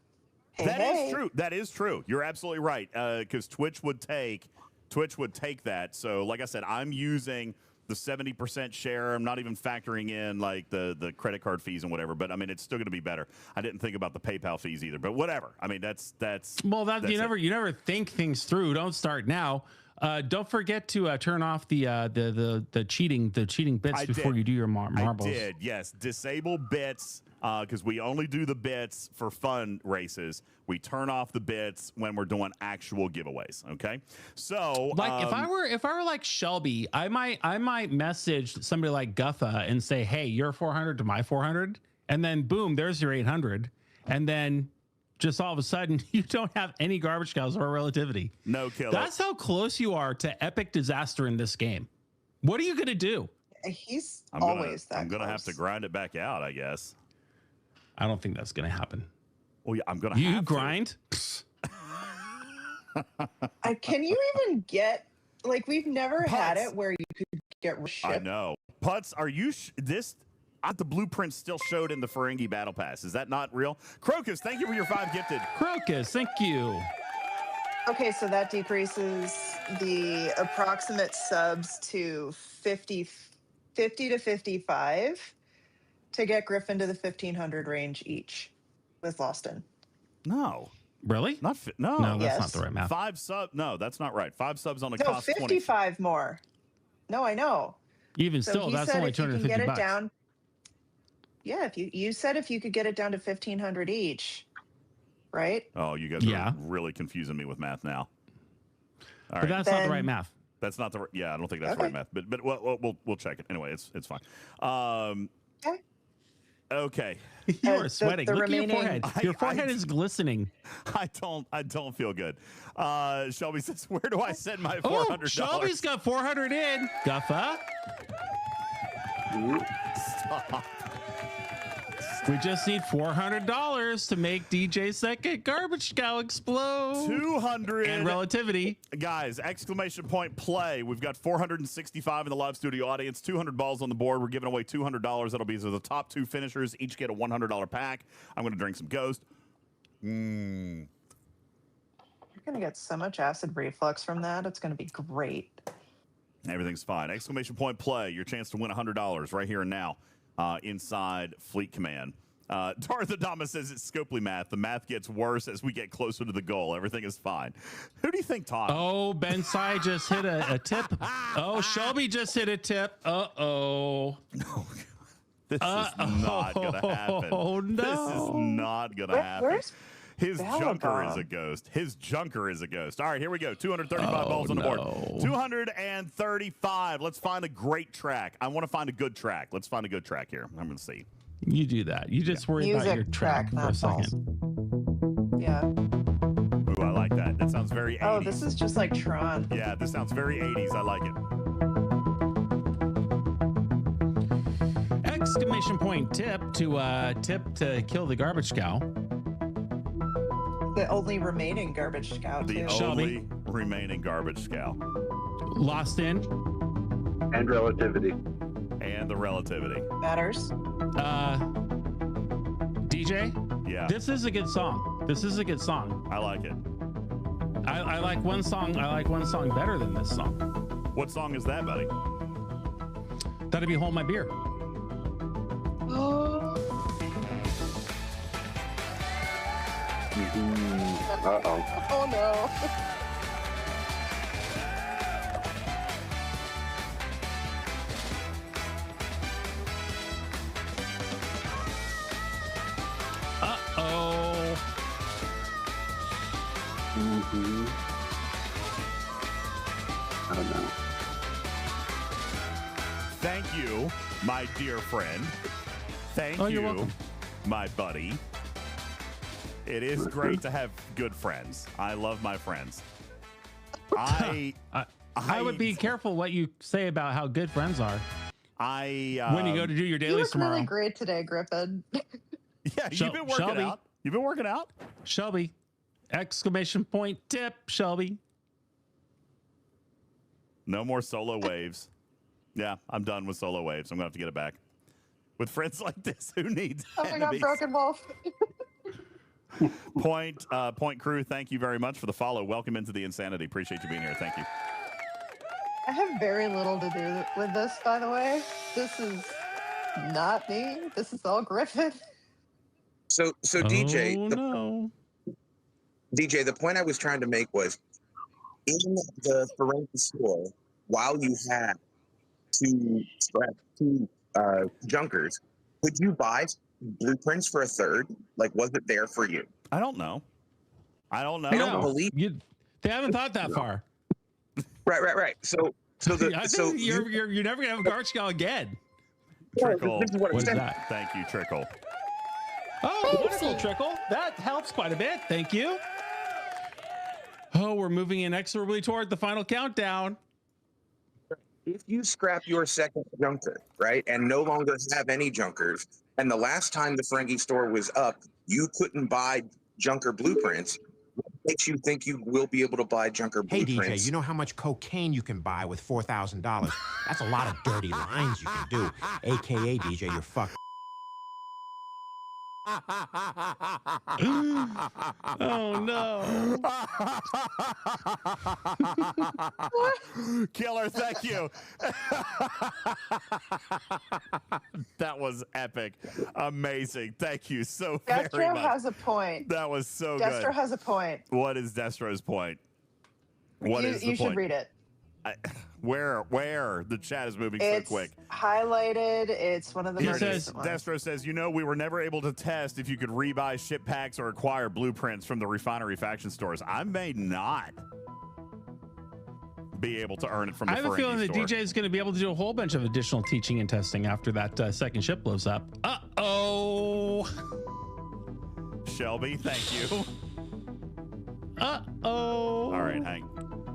That is true. That is true. You're absolutely right. Because Twitch would take that. So, like I said, I'm using the 70% share. I'm not even factoring in like the credit card fees and whatever. But I mean, it's still going to be better. I didn't think about the PayPal fees either. But whatever. I mean, that's well. You never think things through. Don't start now. Don't forget to turn off the cheating bits before you do your marbles. I did, yes. Disable bits because we only do the bits for fun races. We turn off the bits when we're doing actual giveaways. Okay, so like if I were like Shelby, I might message somebody like Guffa and say, hey, your 400 to my 400, and then boom, there's your 800, and then just all of a sudden, you don't have any garbage cows or relativity. No killer. That's how close you are to epic disaster in this game. What are you going to do? He's I'm going to have to grind it back out, I guess. I don't think that's going to happen. Well, yeah, I'm going to have to. You grind? Can you even get, like, we've never had it where you could get shipped. I know. Putz, are you the blueprint still showed in the Ferengi Battle Pass. Is that not real? Crocus, thank you for your 5 gifted. Crocus, thank you. Okay, so that decreases the approximate subs to 50 to 55 to get Griffin to the 1,500 range each with Loston. No. Really? No, that's not the right math. 5 subs. No, that's not right. 5 subs on a no, cost 55 more. No, I know. Even so still, that's only $250 down. Yeah, if you said if you could get it down to 1,500 each, right? Oh, you guys are really confusing me with math now. All but that's not the right math. That's not the I don't think that's the right math. But we'll check it anyway. It's fine. Okay. You are sweating. Look at your forehead. Your forehead is glistening. I don't feel good. Shelby says, "Where do I send my $400?" Oh, Shelby's got 400 in. Guffa. Stop. We just need $400 to make DJ Second Garbage Cow explode. 200 and relativity. Guys, exclamation point play. We've got 465 in the live studio audience, 200 balls on the board. We're giving away $200. That'll be the top 2 finishers. Each get a $100 pack. I'm going to drink some Ghost. You're going to get so much acid reflux from that. It's going to be great. Everything's fine. Exclamation point play. Your chance to win $100 right here and now. Inside Fleet Command. Darth Adama says it's Scopely math. The math gets worse as we get closer to the goal. Everything is fine. Who do you think talked? Oh, Ben Sai just hit a tip. Oh, Shelby just hit a tip. Uh-oh. This is not going to happen. Oh, no. This is not going to happen. His junker is a ghost. His junker is a ghost. All right, here we go. 235 balls on the board. 235. Let's find a great track. I want to find a good track. Let's find a good track here. I'm going to see. You do that. You just worry about your track for a second. Yeah. Ooh, I like that. That sounds very 80s. Oh, this is just like Tron. Yeah, this sounds very 80s. I like it. Exclamation point tip to kill the garbage cow. The only remaining garbage cow, too. The only remaining garbage cow. Lost in. And relativity. And the relativity. Matters. DJ? Yeah. This is a good song. This is a good song. I like it. I like one song. I like one song better than this song. What song is that, buddy? That'd be Hold My Beer. Uh-oh. Oh, no. Uh-oh. I don't know. Thank you, my dear friend. Thank you're you, welcome. my buddy. It is great to have good friends. I love my friends. I would be careful what you say about how good friends are. When you go to do your dailies tomorrow. You look really great today, Griffin. Yeah, you've been working Shelby. out. You've been working out. Shelby. Exclamation point tip, Shelby. No more solo waves. Yeah, I'm done with solo waves. I'm gonna have to get it back. With friends like this, who needs Oh my God, enemies? Broken Wolf. Point crew, thank you very much for the follow. Welcome into the insanity. Appreciate you being here. Thank you. I have very little to do with this, by the way. This is not me. This is all Griffin. So DJ, no. DJ, the point I was trying to make was in the Ferengi store, while you had two junkers, could you buy blueprints for a third? Like, was it there for you? I don't know. I don't believe you. They haven't thought that far. Right. So you're never gonna have a garbage cow again. Trickle. This is what What is I'm that? Thank you, Trickle. Oh, wonderful, Trickle. That helps quite a bit. Thank you. Oh, we're moving inexorably toward the final countdown. If you scrap your second junker, right, and no longer have any junkers, and the last time the Ferengi store was up, you couldn't buy junker blueprints, what makes you think you will be able to buy junker Hey, blueprints? DJ, you know how much cocaine you can buy with $4,000? That's a lot of dirty lines you can do. AKA, DJ, you're fucked. Oh no. Killer, thank you. That was epic. Amazing. Thank you so very Destro much. has a point. That was so Destro good. has a point. What is Destro's point? What is the You point? should read it. Where? The chat is moving It's so quick. highlighted. It's one of the Here most it is. recent ones. Destro says, we were never able to test if you could rebuy ship packs or acquire blueprints from the refinery faction stores. I may not be able to earn it from the I have a Ferengi feeling that store. DJ is going to be able to do a whole bunch of additional teaching and testing after that second ship blows up. Uh-oh. Shelby, thank you. Uh-oh. All right, Hank.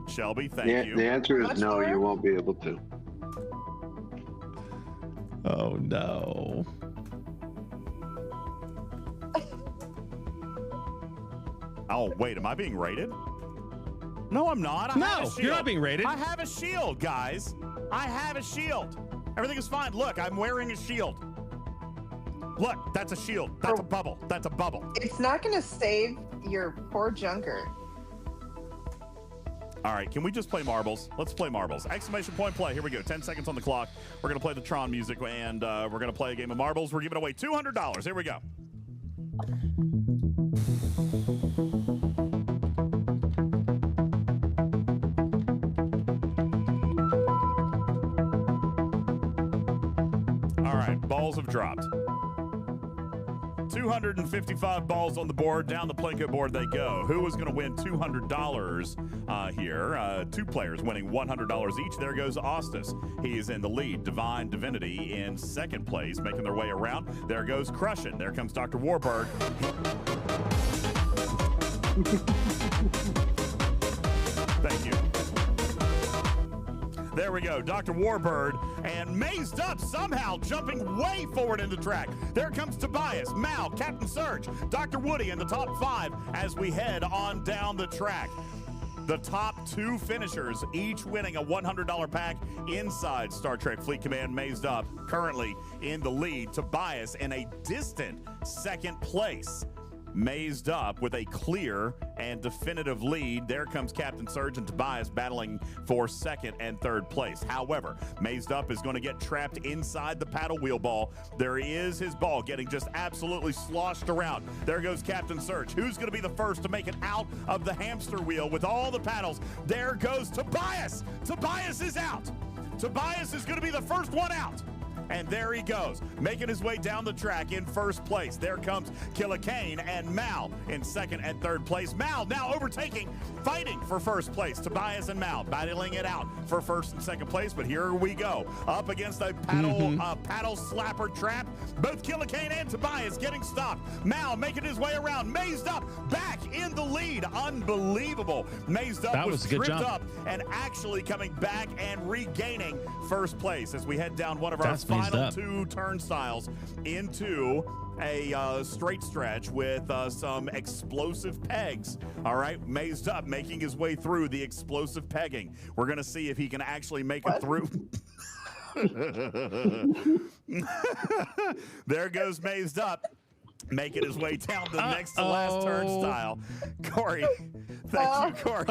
Shelby, thank you. The answer is Much no, more? you won't be able to. Oh, no. Oh, wait, am I being rated? No, I'm not. I have a No, shield. you're not being rated. I have a shield, guys. I have a shield. Everything is fine. Look, I'm wearing a shield. Look, that's a shield. That's a bubble. That's a bubble. It's not going to save your poor junker. All right, can we just play marbles? Let's play marbles. Exclamation point play. Here we go. 10 seconds on the clock. We're going to play the Tron music, and we're going to play a game of marbles. We're giving away $200. Here we go. All right, balls have dropped. 255 balls on the board. Down the Plinko board they go. Who is going to win $200 here? Two players winning $100 each. There goes Ostis. He is in the lead. Divine Divinity in second place, making their way around. There goes Crushin'. There comes Dr. Warbird. Thank you. There we go, Dr. Warbird, and Mazed Up somehow jumping way forward in the track. There comes Tobias, Mal, Captain Surge, Dr. Woody in the top 5 as we head on down the track. The top 2 finishers, each winning a $100 pack inside Star Trek Fleet Command. Mazed Up currently in the lead. Tobias in a distant second place. Mazed Up with a clear and definitive lead. There comes Captain Surge and Tobias battling for second and third place. However, Mazed Up is going to get trapped inside the paddle wheel ball. There is his ball getting just absolutely sloshed around. There goes Captain Surge. Who's going to be the first to make it out of the hamster wheel with all the paddles? There goes Tobias. Tobias is out. Tobias is going to be the first one out. And there he goes, making his way down the track in first place. There comes Killicane and Mal in second and third place. Mal now overtaking, fighting for first place. Tobias and Mal battling it out for first and second place. But here we go, up against a paddle slapper trap. Both Killicane and Tobias getting stopped. Mal making his way around. Mazed Up back in the lead. Unbelievable. Mazed Up was tripped up and actually coming back and regaining first place as we head down one of our final 2 turnstiles into a straight stretch with some explosive pegs. All right, Mazed Up making his way through the explosive pegging. We're going to see if he can actually make it through. There goes Mazed Up, making his way down the next to last turnstile. Corey, thank you, Corey.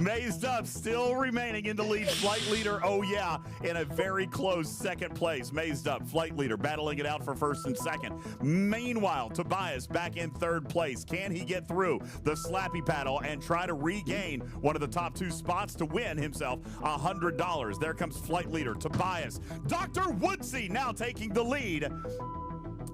Mazed Up still remaining in the lead. Flight leader, oh yeah, in a very close second place. Mazed Up, flight leader, battling it out for first and second. Meanwhile, Tobias back in third place. Can he get through the slappy paddle and try to regain one of the top 2 spots to win himself $100? There comes flight leader, Tobias. Dr. Woodsy now taking the lead.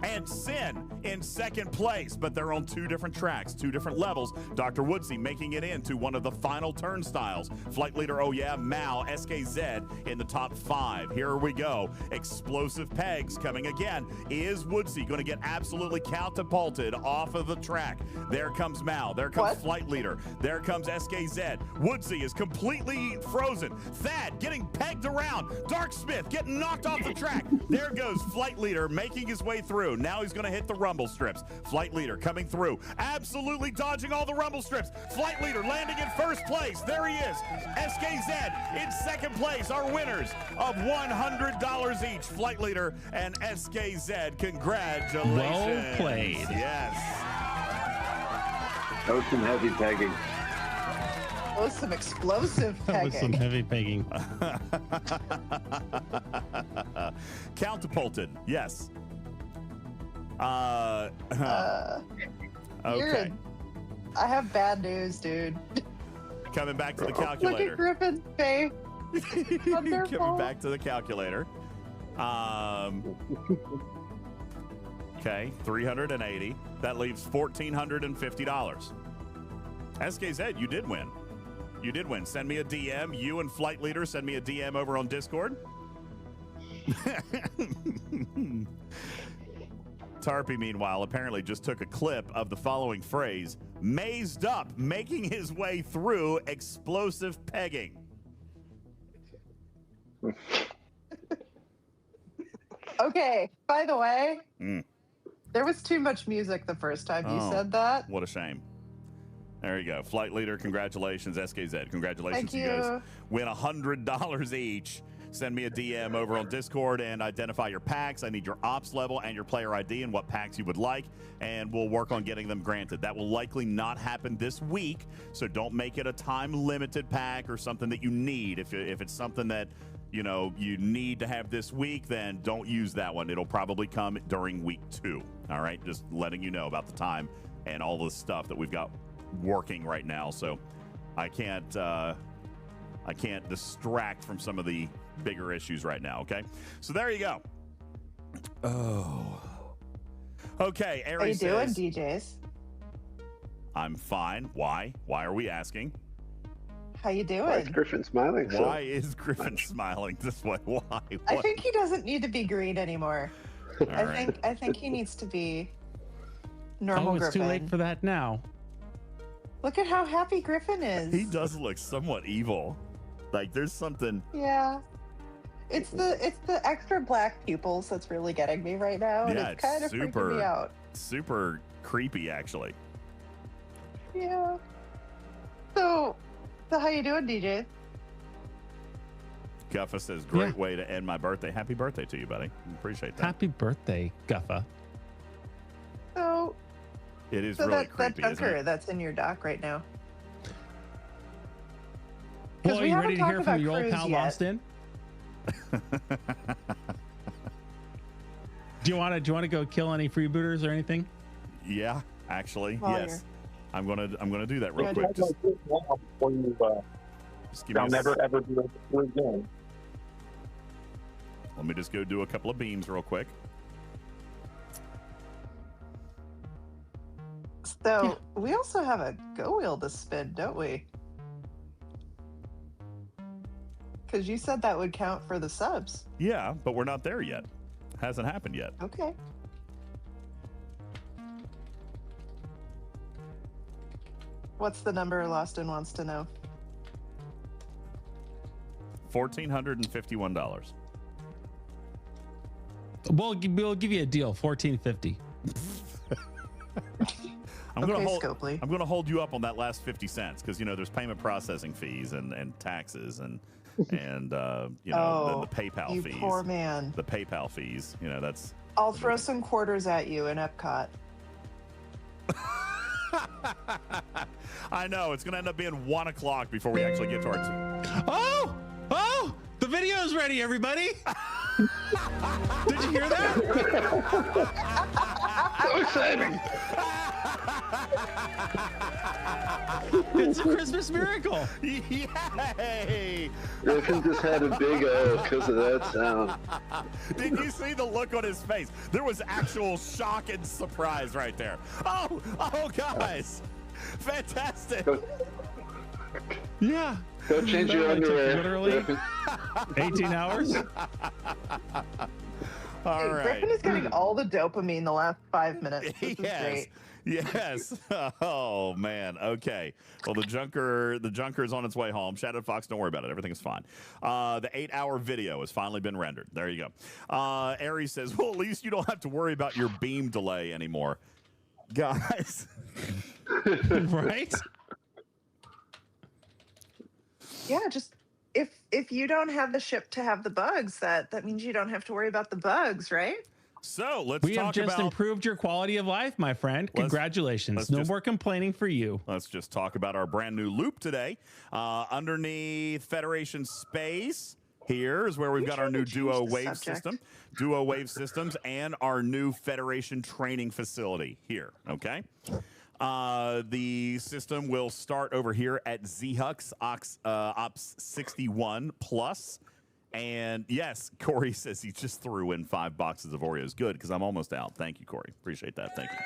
And Sin in second place, but they're on 2 different tracks, 2 different levels. Dr. Woodsy making it into one of the final turnstiles. Flight leader, oh yeah, Mal, SKZ in the top 5. Here we go. Explosive pegs coming again. Is Woodsy going to get absolutely catapulted off of the track? There comes Mal. There comes flight leader. There comes SKZ. Woodsy is completely frozen. Thad getting pegged around. Darksmith getting knocked off the track. There goes flight leader making his way through. Now he's going to hit the rumble strips. Flight leader coming through, absolutely dodging all the rumble strips. Flight leader landing in first place. There he is. SKZ in second place, our winners of $100 each. Flight leader and SKZ, congratulations. Well played. Yes. That was some heavy pegging. That was some explosive pegging. That was some heavy pegging. Counterpulted, yes. Okay. I have bad news, dude. Coming back to the calculator. Look at Griffin's face. Coming back to the calculator. Okay, 380. That leaves $1,450. SKZ, you did win. You did win. Send me a DM. You and Flight Leader, send me a DM over on Discord. Tarpy, meanwhile, apparently just took a clip of the following phrase: Mazed Up, making his way through explosive pegging. Okay, by the way, there was too much music the first time you said that. What a shame. There you go. Flight Leader, congratulations. SKZ, congratulations. Thank you. You guys win $100 each. Send me a DM over on Discord and identify your packs. I need your ops level and your player ID and what packs you would like, and we'll work on getting them granted. That will likely not happen this week, so don't make it a time-limited pack or something that you need. If it's something that, you know, you need to have this week, then don't use that one. It'll probably come during week 2. All right, just letting you know about the time and all the stuff that we've got working right now. So I can't distract from some of the bigger issues right now. Okay, so there you go. Oh, Okay, Ari How you says, doing, DJs? I'm fine. Why? Why are we asking? How you doing? Why is Griffin smiling? Why is Griffin smiling this way? Why? I think he doesn't need to be green anymore. All right. I think he needs to be normal. Oh, it's Griffin. too late for that now. Look at how happy Griffin is. He does look somewhat evil. Like there's something. Yeah. It's the extra black pupils that's really getting me right now, and Yeah, it's kind of freaking me out. Super creepy, actually. Yeah. So how you doing, DJ? Guffa says, great way to end my birthday. Happy birthday to you, buddy. Appreciate that. Happy birthday, Guffa. So It is so really that creepy, isn't bunker it? that's in your dock right now. Well, are we you haven't ready to talked hear about from your old crews pal yet. Austin? Do you want to go kill any freebooters or anything? Yeah, actually, While yes. I'm gonna do that real Yeah, quick. just before you, Just give me I'll a never ever do it again. Let me just go do a couple of beams real quick. So we also have a go wheel to spin, don't we? Because you said that would count for the subs. Yeah, but we're not there yet. Hasn't happened yet. Okay. What's the number Loston wants to know? $1,451. We'll give you a deal, $14.50. I'm gonna hold. Scopely. I'm gonna hold you up on that last 50 cents because there's payment processing fees and taxes and the PayPal you fees. Poor man. The PayPal fees. That's. I'll throw some quarters at you in Epcot. I know it's gonna end up being 1 o'clock before we actually get to our team. Oh! The video's ready, everybody. Did you hear that? So exciting! It's a Christmas miracle. Yay! Griffin just had a big O because of that sound. Did you see the look on his face? There was actual shock and surprise right there. Oh, guys, fantastic! Yeah. Go change your underwear. Literally 18 hours. All right. Griffin is getting all the dopamine the last 5 minutes. This is great. Yes. Oh man. Okay. Well, the junker is on its way home. Shadow Fox, don't worry about it. Everything is fine. The 8-hour video has finally been rendered. There you go. Aries says, well, at least you don't have to worry about your beam delay anymore. Guys. Right? Yeah, just if you don't have the ship to have the bugs, that means you don't have to worry about the bugs, right? So we have just improved your quality of life, my friend. Congratulations. No more complaining for you. Let's just talk about our brand new loop today. Underneath Federation Space, here is where we've got our new Duo Wave system, Duo Wave systems, and our new Federation training facility here. Okay. The system will start over here at ZHux Ops 61 Plus. And yes, Corey says he just threw in 5 boxes of Oreos. Good, because I'm almost out. Thank you, Corey. Appreciate that. Thank you.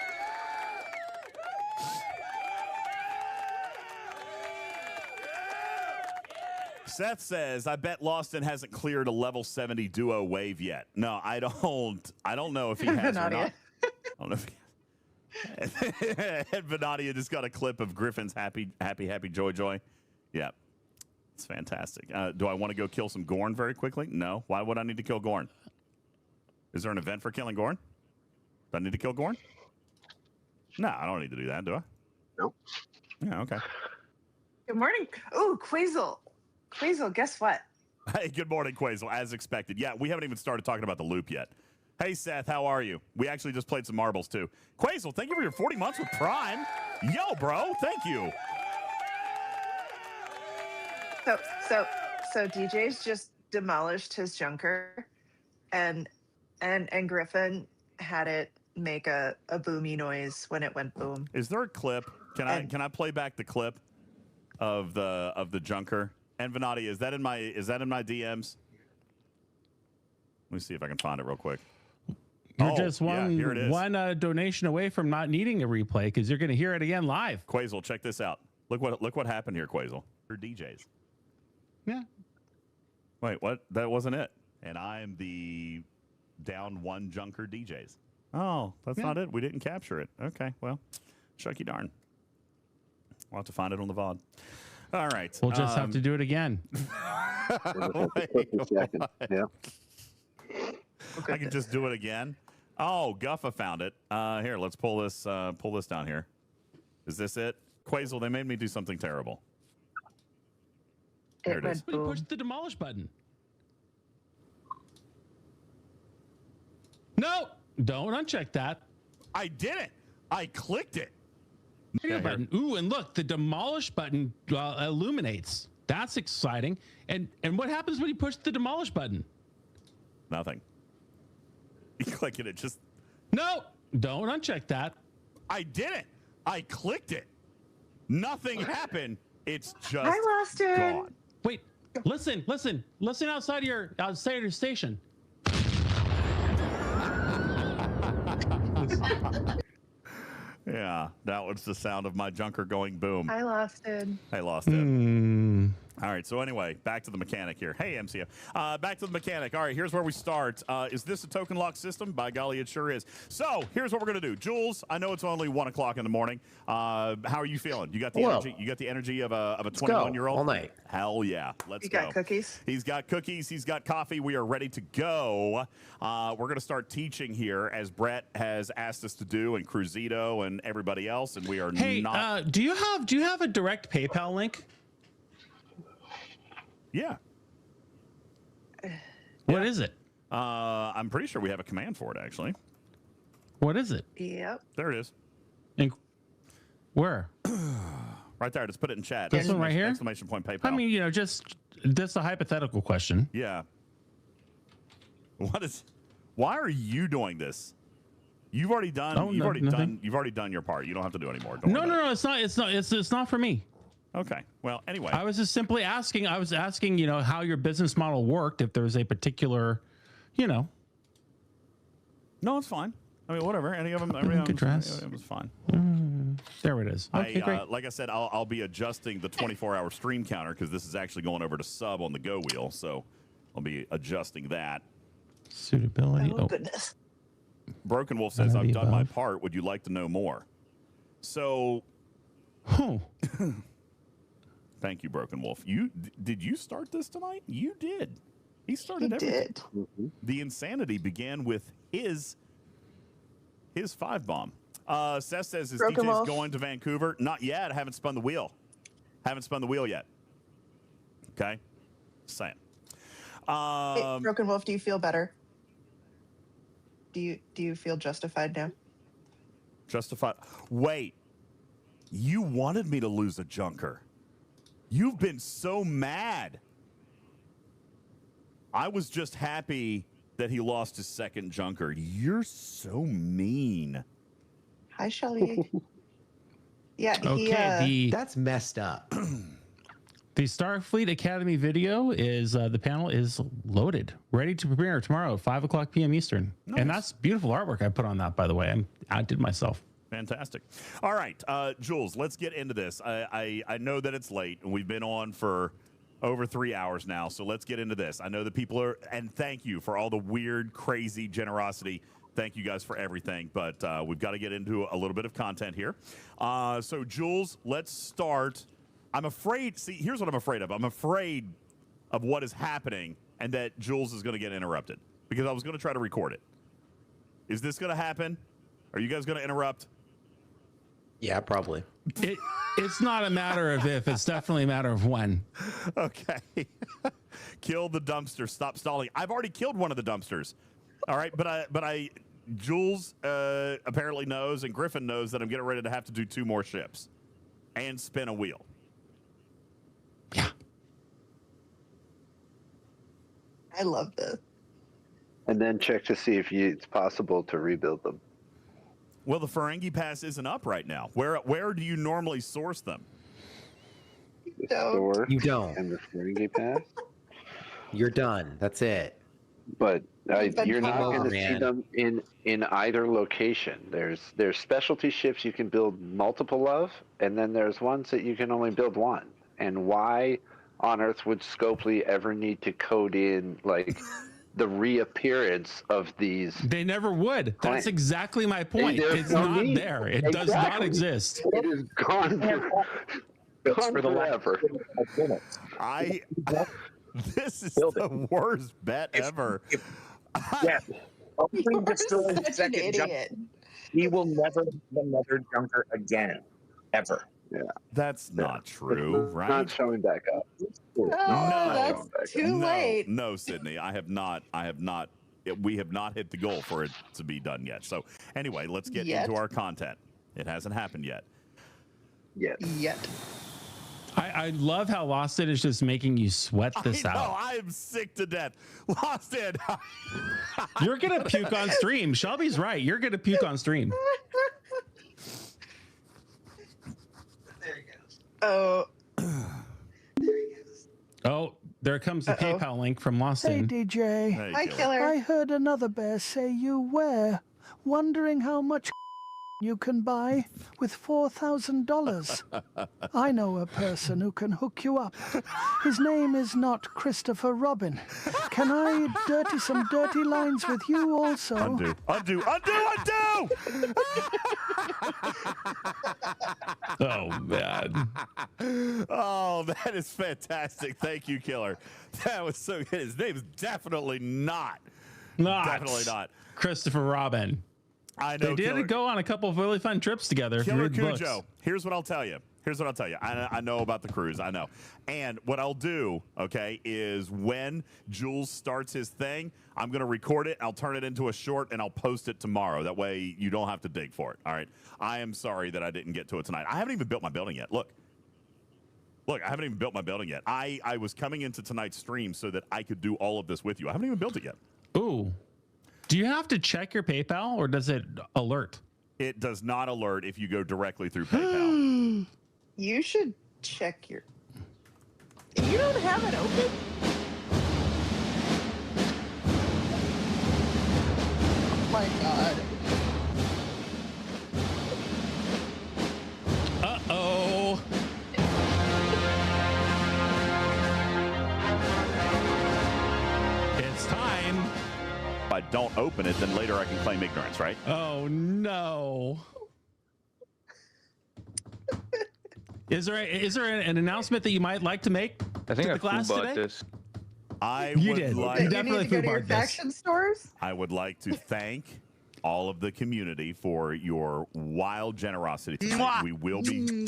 Seth says, I bet Lawson hasn't cleared a level 70 Duo Wave yet. No, I don't know if he has or not. I don't know if he and Venadia just got a clip of Griffin's happy joy. Yeah, it's fantastic. Do I want to go kill some Gorn very quickly? No. Why would I need to kill Gorn? Is there an event for killing Gorn? Do I need to kill Gorn? No, I don't need to do that, do I? Nope. Yeah, okay. Good morning. Oh, Quazel, guess what? Hey, good morning, Quazel. As expected. Yeah, we haven't even started talking about the loop yet. Hey, Seth, how are you? We actually just played some marbles, too. Quazel, thank you for your 40 months with Prime. Yo, bro, thank you. So DJ's just demolished his junker, and Griffin had it make a boomy noise when it went boom. Is there a clip? Can I play back the clip of the junker? And Venadia, is that in my DMs? Let me see if I can find it real quick. You're just one donation away from not needing a replay because you're going to hear it again live. Quasel, check this out. Look what happened here, Quasel. For DJs. Yeah. Wait, what? That wasn't it. And I'm the down one junker DJs. Oh, that's not it. We didn't capture it. Okay, well, shucky darn. We'll have to find it on the VOD. All right. We'll just have to do it again. Yeah. I can just do it again. Oh, Guffa found it. Here, let's pull this down here. Is this it? Quasel, they made me do something terrible. There it is. You pushed the demolish button. No, don't uncheck that. I didn't. I clicked it. Button. Ooh, and look, the demolish button illuminates. That's exciting. And what happens when you push the demolish button? Nothing. You click it, just... No, don't uncheck that. I didn't. I clicked it. Nothing happened. It's just I lost it. gone. Wait, listen outside your station. Yeah, that was the sound of my junker going boom. I lost it. I lost it. All right, so anyway, back to the mechanic here. Hey, MCO. Back to the mechanic. All right, here's where we start. Is this a token lock system? By golly, it sure is. So here's what we're going to do. Jules, I know it's only 1 o'clock in the morning. How are you feeling? You got the energy? You got the energy of a 21-year-old? All night. Hell yeah. Let's You go. got cookies? He's got cookies. He's got coffee. We are ready to go. We're going to start teaching here, as Brett has asked us to do, and Cruzito and everybody else, and we are not... do you have a direct PayPal link? Yeah. What is it? I'm pretty sure we have a command for it, actually. What is it? Yep. There it is. Where? Right there. Just put it in chat. This one right here? Exclamation point PayPal. I mean, just a hypothetical question. Yeah. Why are you doing this? You've already done. You've already done your part. You don't have to do any more. No. It's not for me. Okay. Well, anyway. I was just simply asking. I was asking, how your business model worked. If there was a particular, No, it's fine. I mean, whatever. Any of them. It was fine. There it is. Okay, great. Like I said, I'll be adjusting the 24-hour stream counter because this is actually going over to sub on the Go wheel. So I'll be adjusting that. Suitability. Oh, goodness. Broken Wolf says, I've done my part. Would you like to know more? So. Thank you, Broken Wolf. Did you start this tonight? You did. He started everything. Mm-hmm. The insanity began with his 5-bomb. Seth says his Broken DJ's Wolf. going to Vancouver. Not yet. I haven't spun the wheel. Yet. Okay. Saying. Hey, Broken Wolf, do you feel better? Do you feel justified now? Justified. Wait. You wanted me to lose a junker. You've been so mad. I was just happy that he lost his second junker. You're so mean. Hi, Shelly. Yeah, Okay, that's messed up. The Starfleet Academy video is the panel is loaded, ready to premiere tomorrow at 5:00 p.m. Eastern. Nice. And that's beautiful artwork I put on that, by the way. I did myself. Fantastic. All right, Jules, let's get into this. I know that it's late, and we've been on for over 3 hours now, so let's get into this. I know that people are, and thank you for all the weird, crazy generosity. Thank you guys for everything, but we've got to get into a little bit of content here. So, Jules, let's start. I'm afraid, here's what I'm afraid of. I'm afraid of what is happening and that Jules is going to get interrupted because I was going to try to record it. Is this going to happen? Are you guys going to interrupt? Yeah, probably. It's not a matter of if, it's definitely a matter of when. Okay. Kill the dumpster. Stop stalling. I've already killed one of the dumpsters. All right, but Jules apparently knows, and Griffin knows that I'm getting ready to have to do 2 more ships and spin a wheel. Yeah. I love this. And then check to see if it's possible to rebuild them. Well, the Ferengi Pass isn't up right now. Where do you normally source them? You don't. And the Ferengi Pass? You're done. That's it. but you're not Oh, going to see man. them in either location. There's specialty ships you can build multiple of, and then there's ones that you can only build one. And why on earth would Scopely ever need to code in like the reappearance of these? They never would. That's exactly my point. There's It's no not need. there. It does not Exactly. exist. It is gone. Gone for the forever. This is the worst bet ever. Yeah. You're destroy such an second jump. idiot. He will never have another junker again, ever. Yeah, that's not true, right? Not showing back up. Oh, that's too late. No, Sydney, I have not. We have not hit the goal for it to be done yet. So anyway, let's get into our content. It hasn't happened yet. Yet. I love how Lost It is just making you sweat this I know, out. I am sick to death. Lost It. You're gonna puke on stream. Shelby's right. You're gonna puke on stream. Oh. Oh, there comes the PayPal link from Lost Hey, In. DJ. Hi, Killer. I heard another bear say you were wondering how much you can buy with $4,000. I know a person who can hook you up. His name is not Christopher Robin. Can I dirty some dirty lines with you also? Undo. Oh, man. Oh, that is fantastic. Thank you, Killer. That was so good. His name is definitely not Christopher Robin. I know. They did go on a couple of really fun trips together. if you Killer read the books. Cujo. Here's what I'll tell you. I know about the cruise. I know. And what I'll do, okay, is when Jules starts his thing, I'm going to record it. I'll turn it into a short and I'll post it tomorrow. That way you don't have to dig for it. All right. I am sorry that I didn't get to it tonight. I haven't even built my building yet. Look, I haven't even built my building yet. I was coming into tonight's stream so that I could do all of this with you. I haven't even built it yet. Ooh. Do you have to check your PayPal or does it alert? It does not alert if you go directly through PayPal. You should check your... You don't have it open? Oh my god. Uh-oh. It's time. If I don't open it, then later I can claim ignorance, right? Oh, no. Is there an announcement that you might like to make I think to I the class foo-barred today? this. You did. You definitely need to go to your foo-barred this. faction stores? I would like to thank all of the community for your wild generosity tonight. We will be...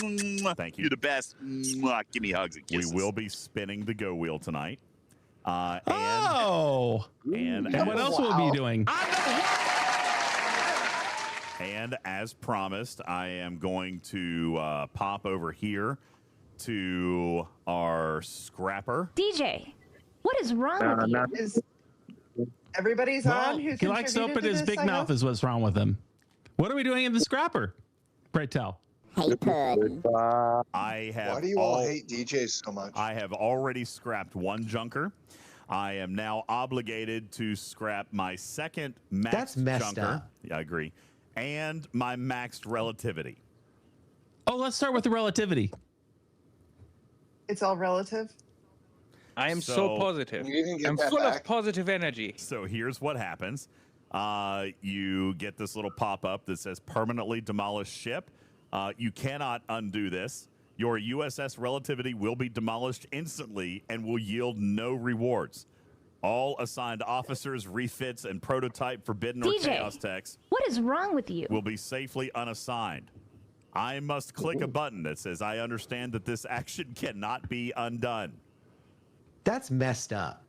Thank you. You're the best. Give me hugs and kisses. We will be spinning the go wheel tonight. And what else will we be doing? And as promised, I am going to pop over here to our scrapper. DJ, what is wrong with you? Is everybody's Well, on who he likes to contributed open his this, big I mouth hope? is what's wrong with him. What are we doing in the scrapper? Pray tell. Hey, Puddin'. I have Why do you all hate DJs so much? I have already scrapped one junker. I am now obligated to scrap my second maxed That's messed junker. up. Yeah, I agree. And my maxed relativity. Oh, let's start with the relativity. It's all relative. I am so So- positive. You can get I'm that full back. of positive energy. So here's what happens. You get this little pop-up that says permanently demolished ship. You cannot undo this. Your USS relativity will be demolished instantly and will yield no rewards. All assigned officers, refits, and prototype forbidden or DJ. chaos techs What is wrong with you? will be safely unassigned. I must click a button that says, I understand that this action cannot be undone. That's messed up.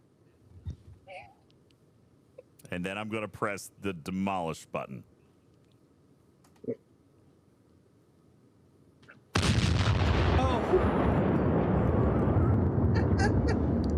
And then I'm going to press the demolish button.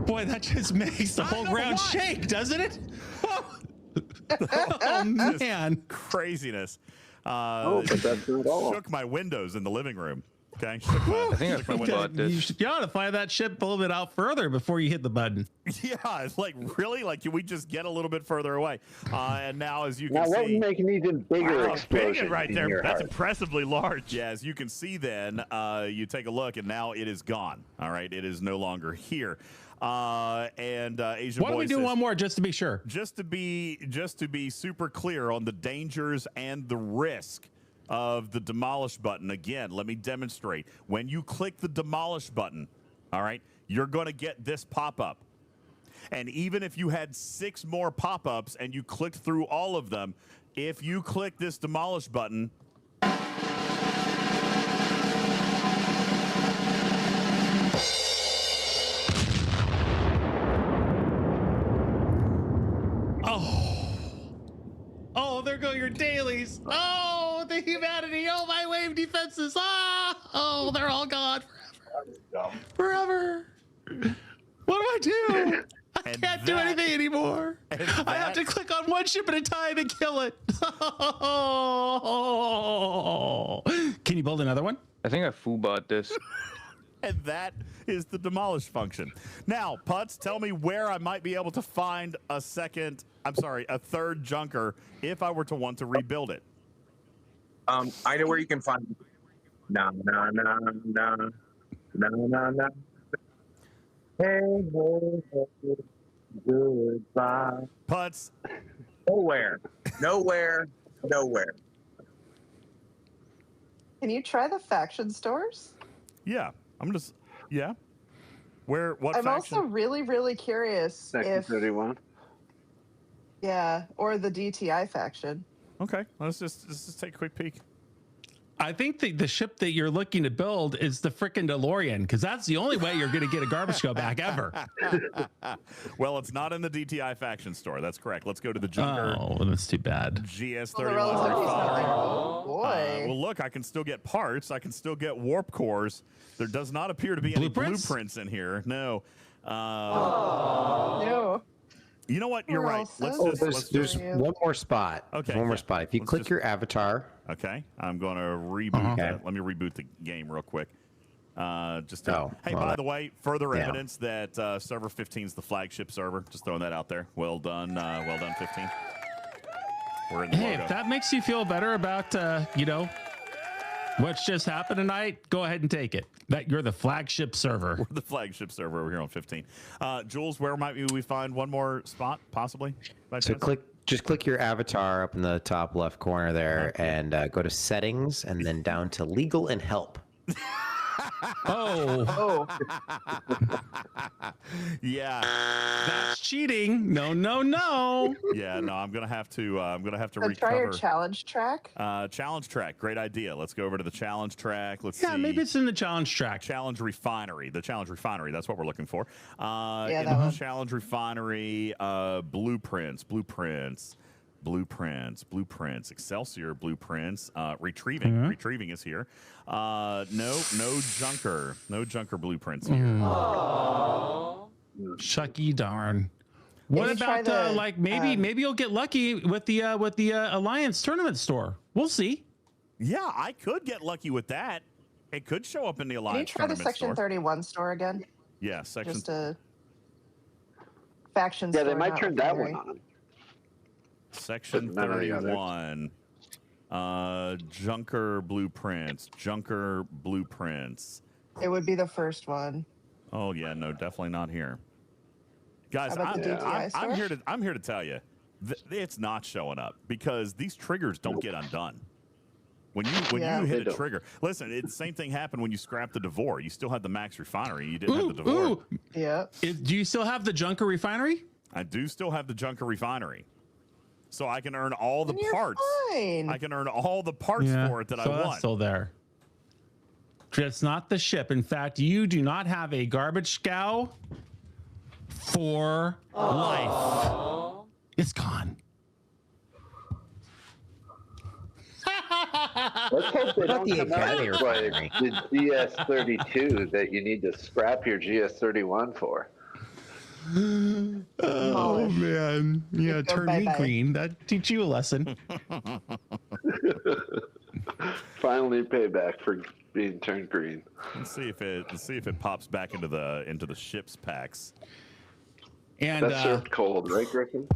Boy, that just makes the whole ground shake, doesn't it? Oh, man. Craziness. But that's not all. Shook my windows in the living room. Okay. I think I forgot this. You ought to fly that ship a little bit out further before you hit the button. Yeah, it's like really, like can we just get a little bit further away? And now, as you can Now, see, what would make an even bigger explosion right in there? your That's heart? impressively large. Yeah, as you can see, then you take a look, and now it is gone. All right, it is no longer here. And Asia Why don't we do one more just to be sure? Just to be super clear on the dangers and the risk of the demolish button. Again, let me demonstrate. When you click the demolish button, all right, you're going to get this pop-up. And even if you had 6 more pop-ups and you clicked through all of them, if you click this demolish button, Oh, there go your dailies. Oh, the humanity. Oh, my wave defenses. Oh, they're all gone forever. What do I do? I can't do anything anymore. I have to click on one ship at a time and kill it. Can you build another one? I think I foobot this. And that is the demolish function. Now, Putz, tell me where I might be able to find a third junker if I were to want to rebuild it. I know where you can find it. No. Hey, goodbye. Putz. Nowhere. Can you try the faction stores? Yeah, yeah. What I'm faction? also really, really curious Section 31. Yeah, or the DTI faction. Okay, let's just take a quick peek. I think the ship that you're looking to build is the frickin' DeLorean, because that's the only way you're going to get a garbage go back ever. Well, it's not in the DTI faction store. That's correct. Let's go to the junker. Oh, that's too bad. GS31. Oh, boy. Well, look, I can still get parts. I can still get warp cores. There does not appear to be any blueprints in here. No. No. You know what? You're right. There's one more spot. Okay. One more spot. If you click your avatar. Okay. I'm going to reboot that. Let me reboot the game real quick. By the way, further evidence that server 15 is the flagship server. Just throwing that out there. Well done. Well done, 15. We're in the logo. If that makes you feel better about, what's just happened tonight, go ahead and take it. That you're the flagship server. We're the flagship server over here on 15. Jules, where might we find one more spot, possibly? Just click your avatar up in the top left corner there and go to settings and then down to legal and help. Oh. Yeah. That's cheating. No. Yeah, no, I'm gonna have to recover. Try your challenge track. Challenge track, great idea. Let's go over to the challenge track. Let's see. Yeah, maybe it's in the challenge track. Challenge refinery. The challenge refinery. That's what we're looking for. Challenge refinery. Blueprints. Excelsior blueprints. Retrieving is here. No junker. No junker blueprints here. Shucky darn. What about maybe you'll get lucky with the Alliance tournament store. We'll see. Yeah, I could get lucky with that. It could show up in the Alliance tournament store. Can you try the Section 31 store again? Yeah, Section. Just a faction store. Yeah, they might turn that one on. Section 31. Junker blueprints. It would be the first one. Oh yeah, no, definitely not here. Guys, I'm here to tell you, it's not showing up because these triggers don't get undone. When you hit a trigger, listen, the same thing happened when you scrapped the Devore. You still had the max refinery. You didn't have the Devore. Yeah. Do you still have the Junker refinery? I do still have the Junker refinery. So I can earn all the parts. Fine. I can earn all the parts for it that I want. That's still there. It's not the ship. In fact, you do not have a garbage scow for life. It's gone. Let's hope they don't come out like the GS32 that you need to scrap your GS31 for. Oh man, yeah, turn me green. That teach you a lesson. Finally, payback for being turned green. Let's see if it pops back into the ship's packs. And that's served cold, right, Griffin?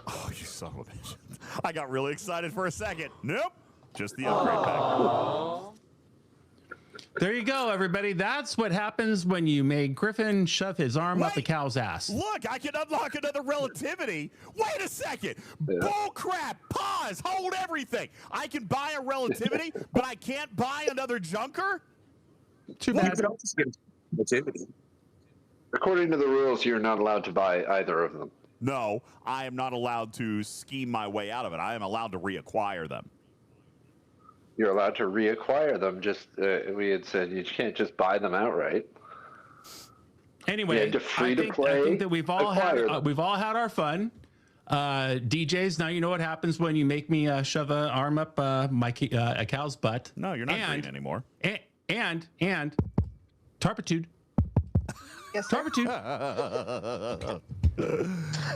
Oh, you son of a bitch! I got really excited for a second. Nope, just the upgrade pack. There you go, everybody. That's what happens when you make Griffin shove his arm up a cow's ass. Look, I can unlock another relativity. Wait a second. Bull crap. Pause. Hold everything. I can buy a relativity, but I can't buy another junker? Too bad. Relativity. According to the rules, you're not allowed to buy either of them. No, I am not allowed to scheme my way out of it. I am allowed to reacquire them. You're allowed to reacquire them. Just we had said you can't just buy them outright. Anyway, I think that we've all had our fun. DJs, now you know what happens when you make me shove an arm up a cow's butt. No, you're not green anymore. And Tarpitude. Yes, Tarpitude.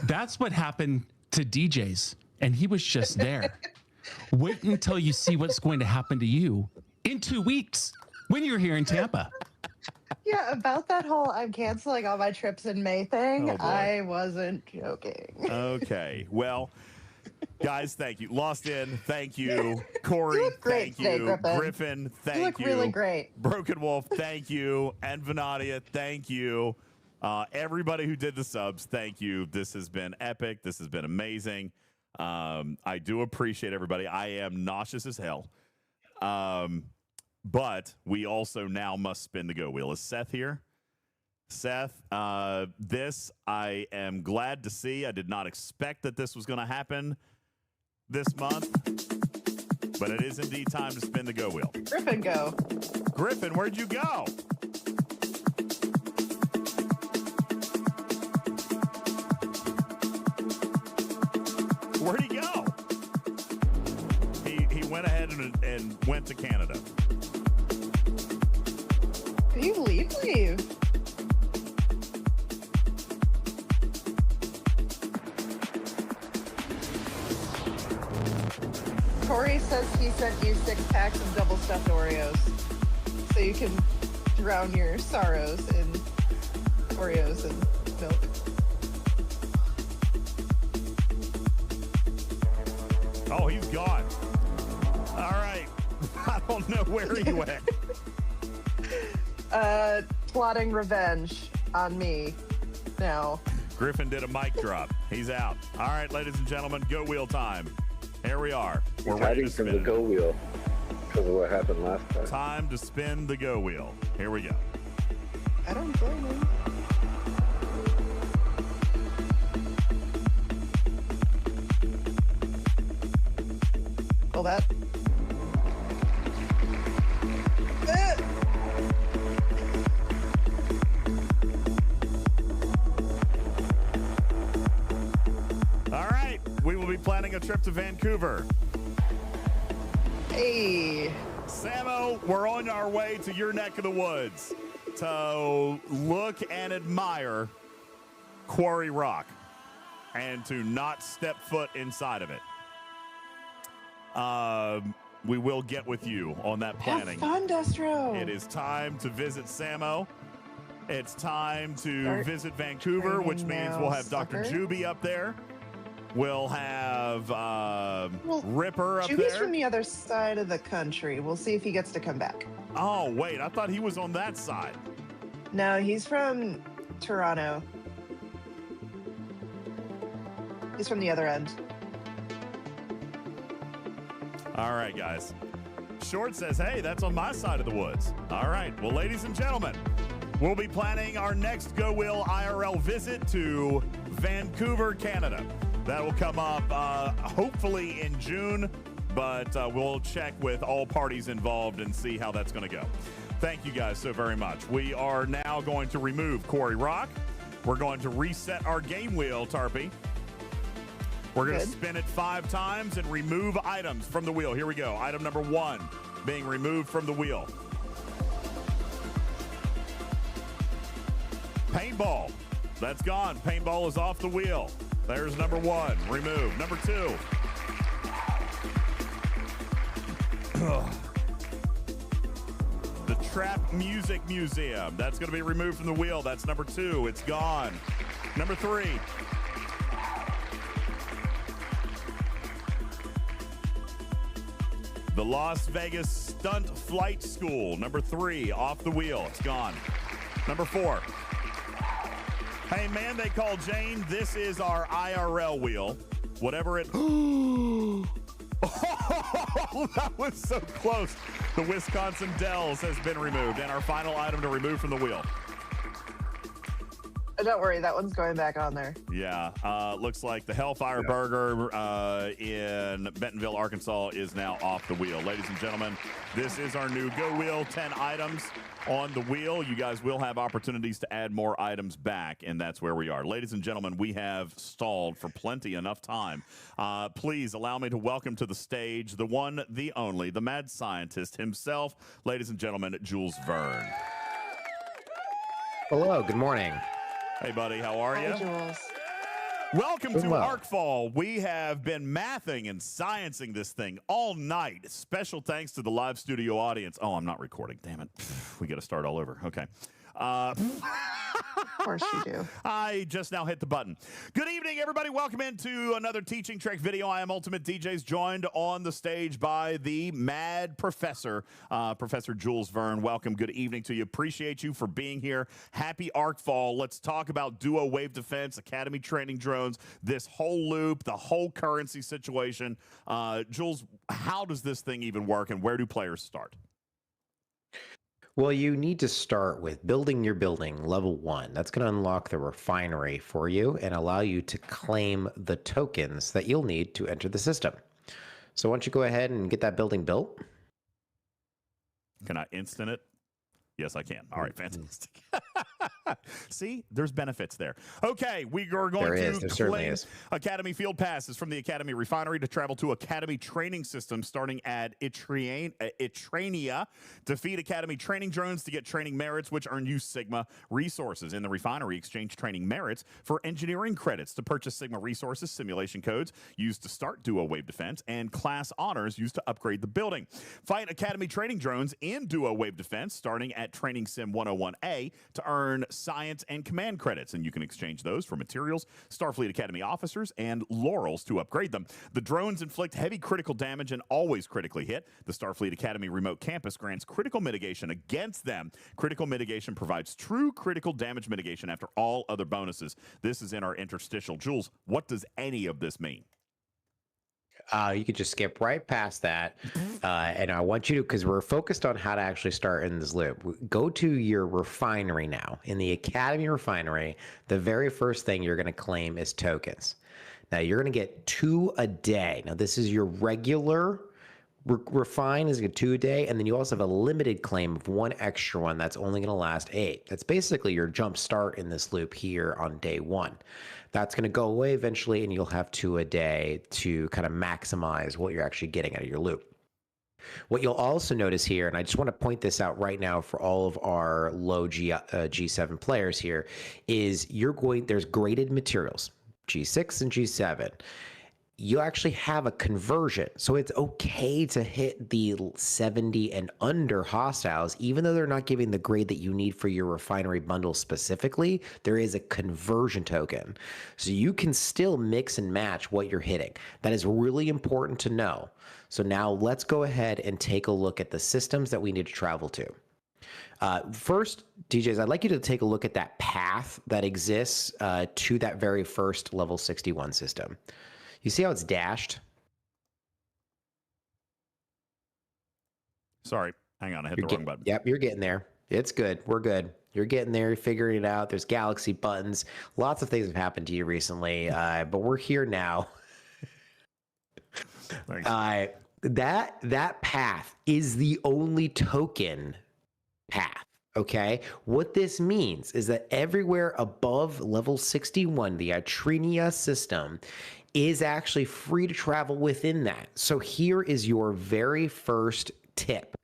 That's what happened to DJs, and he was just there. Wait until you see what's going to happen to you in 2 weeks when you're here in Tampa. Yeah, about that whole I'm canceling all my trips in May thing, Oh, boy. I wasn't joking. Okay, well, guys, thank you. Lost In, thank you. Corey, You look great thank today, you. Griffin. Thank you. You look really great. Broken Wolf, thank you. And Vanadia, thank you. Everybody who did the subs, thank you. This has been epic. This has been amazing. I do appreciate everybody. I am nauseous as hell. But we also now must spin the go wheel. Is Seth here? Seth, this I am glad to see. I did not expect that this was going to happen this month, but it is indeed time to spin the go wheel. Griffin, go. Griffin, where'd you go? Where'd he go? He went ahead and went to Canada. Can you leave? Corey says he sent you 6 packs of double stuffed Oreos, so you can drown your sorrows in Oreos and milk. Oh, he's gone. All right. I don't know where he went. Plotting revenge on me now. Griffin did a mic drop. He's out. All right, ladies and gentlemen, go wheel time. Here we are. We're ready to spin from the go wheel because of what happened last time. Time to spin the go wheel. Here we go. I don't blame him. Well, that. All right. We will be planning a trip to Vancouver. Hey. Samo, we're on our way to your neck of the woods to look and admire Quarry Rock and to not step foot inside of it. We will get with you on that planning. Have fun, Destro. It is time to visit Samo. It's time to visit Vancouver, which means we'll have Dr. Juby up there. We'll have Ripper up there. Juby's from the other side of the country. We'll see if he gets to come back. Oh, wait. I thought he was on that side. No, he's from Toronto. He's from the other end. All right, guys. Short says, hey, that's on my side of the woods. All right. Well, ladies and gentlemen, we'll be planning our next Go Wheel IRL visit to Vancouver, Canada. That will come up hopefully in June, but we'll check with all parties involved and see how that's going to go. Thank you guys so very much. We are now going to remove Quarry Rock. We're going to reset our game wheel, Tarpy. We're going to spin it 5 times and remove items from the wheel. Here we go. Item number 1 being removed from the wheel. Paintball. That's gone. Paintball is off the wheel. There's number 1. Remove. Number 2. The Trap Music Museum. That's going to be removed from the wheel. That's number 2. It's gone. Number 3. The Las Vegas Stunt Flight School. Number 3. Off the wheel. It's gone. Number 4. Hey, man, they call Jane. This is our IRL wheel. Whatever it... Oh, that was so close. The Wisconsin Dells has been removed, and our final item to remove from the wheel. Don't worry, that one's going back on there. Yeah, looks like the Hellfire Burger in Bentonville, Arkansas is now off the wheel. Ladies and gentlemen, this is our new Go Wheel. 10 items on the wheel. You guys will have opportunities to add more items back, and that's where we are. Ladies and gentlemen, we have stalled for enough time. Please allow me to welcome to the stage the one, the only, the mad scientist himself. Ladies and gentlemen, Jules Verne. Hello, good morning. Hey, buddy, how are you? Hi, Jules. Welcome to Arcfall. We have been mathing and sciencing this thing all night. Special thanks to the live studio audience. Oh, I'm not recording. Damn it. We got to start all over. Okay. Of course you do. I just now hit the button. Good evening, everybody. Welcome into another Teaching Trick video. I am UltimatDJz, joined on the stage by the mad professor, Professor Jules Verne. Welcome. Good evening to you. Appreciate you for being here. Happy Arcfall. Let's talk about duo wave defense, academy training drones, this whole loop, the whole currency situation. Jules, how does this thing even work, and where do players start? Well, you need to start with building your building, level 1. That's going to unlock the refinery for you and allow you to claim the tokens that you'll need to enter the system. So why don't you go ahead and get that building built? Can I instant it? Yes, I can. All right, fantastic. See, there's benefits there. Okay, we are going to claim Academy Field Passes from the Academy Refinery to travel to Academy Training Systems starting at Etrania. Defeat Academy Training Drones to get training merits, which earn you Sigma resources. In the Refinery, exchange training merits for engineering credits to purchase Sigma resources, simulation codes used to start Duo Wave Defense, and class honors used to upgrade the building. Fight Academy Training Drones in Duo Wave Defense starting at Training Sim 101A to earn science and command credits, and you can exchange those for materials, Starfleet Academy officers, and laurels to upgrade them. The drones inflict heavy critical damage and always critically hit. The Starfleet Academy remote campus grants critical mitigation against them. Critical mitigation provides true critical damage mitigation after all other bonuses. This is in our interstitial. Jules, what does any of this mean? You could just skip right past that. And I want you to, because we're focused on how to actually start in this loop, go to your refinery now. In the Academy Refinery, the very first thing you're going to claim is tokens. Now, you're going to get 2 a day. Now, this is your regular refine is 2 a day, and then you also have a limited claim of 1 extra one that's only going to last 8. That's basically your jump start in this loop here on day 1. That's going to go away eventually, and you'll have 2 a day to kind of maximize what you're actually getting out of your loop. What you'll also notice here, and I just want to point this out right now for all of our low G7 players here, is there's graded materials, G6 and G7. You actually have a conversion. So it's okay to hit the 70 and under hostiles, even though they're not giving the grade that you need for your refinery bundle specifically. There is a conversion token. So you can still mix and match what you're hitting. That is really important to know. So now let's go ahead and take a look at the systems that we need to travel to. First, DJs, I'd like you to take a look at that path that exists to that very first level 61 system. You see how it's dashed? Sorry, hang on, I hit the wrong button. Yep, you're getting there. It's good. We're good. You're getting there. You're figuring it out. There's galaxy buttons. Lots of things have happened to you recently, but we're here now. That path is the only token path. Okay, what this means is that everywhere above level 61, the Etrania system, is actually free to travel within that. So here is your very first tip.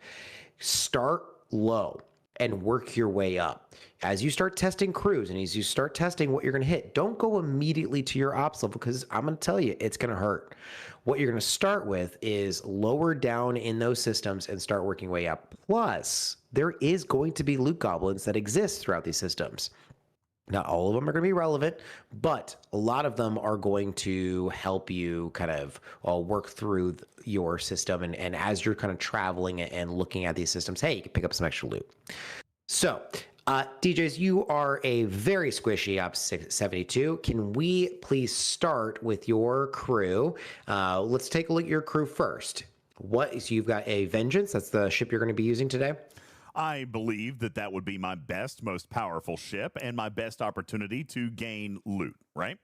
Start low. and work your way up. As you start testing crews and as you start testing what you're going to hit, don't go immediately to your ops level, because I'm going to tell you, it's going to hurt. What you're going to start with is lower down in those systems and start working way up. Plus, there is going to be loot goblins that exist throughout these systems. Not all of them are going to be relevant, but a lot of them are going to help you kind of work through your system. And as you're kind of traveling and looking at these systems, hey, you can pick up some extra loot. So, DJs, you are a very squishy Ops 72. Can we please start with your crew? Let's take a look at your crew first. So you've got a Vengeance. That's the ship you're going to be using today. I believe that that would be my best, most powerful ship and my best opportunity to gain loot, right?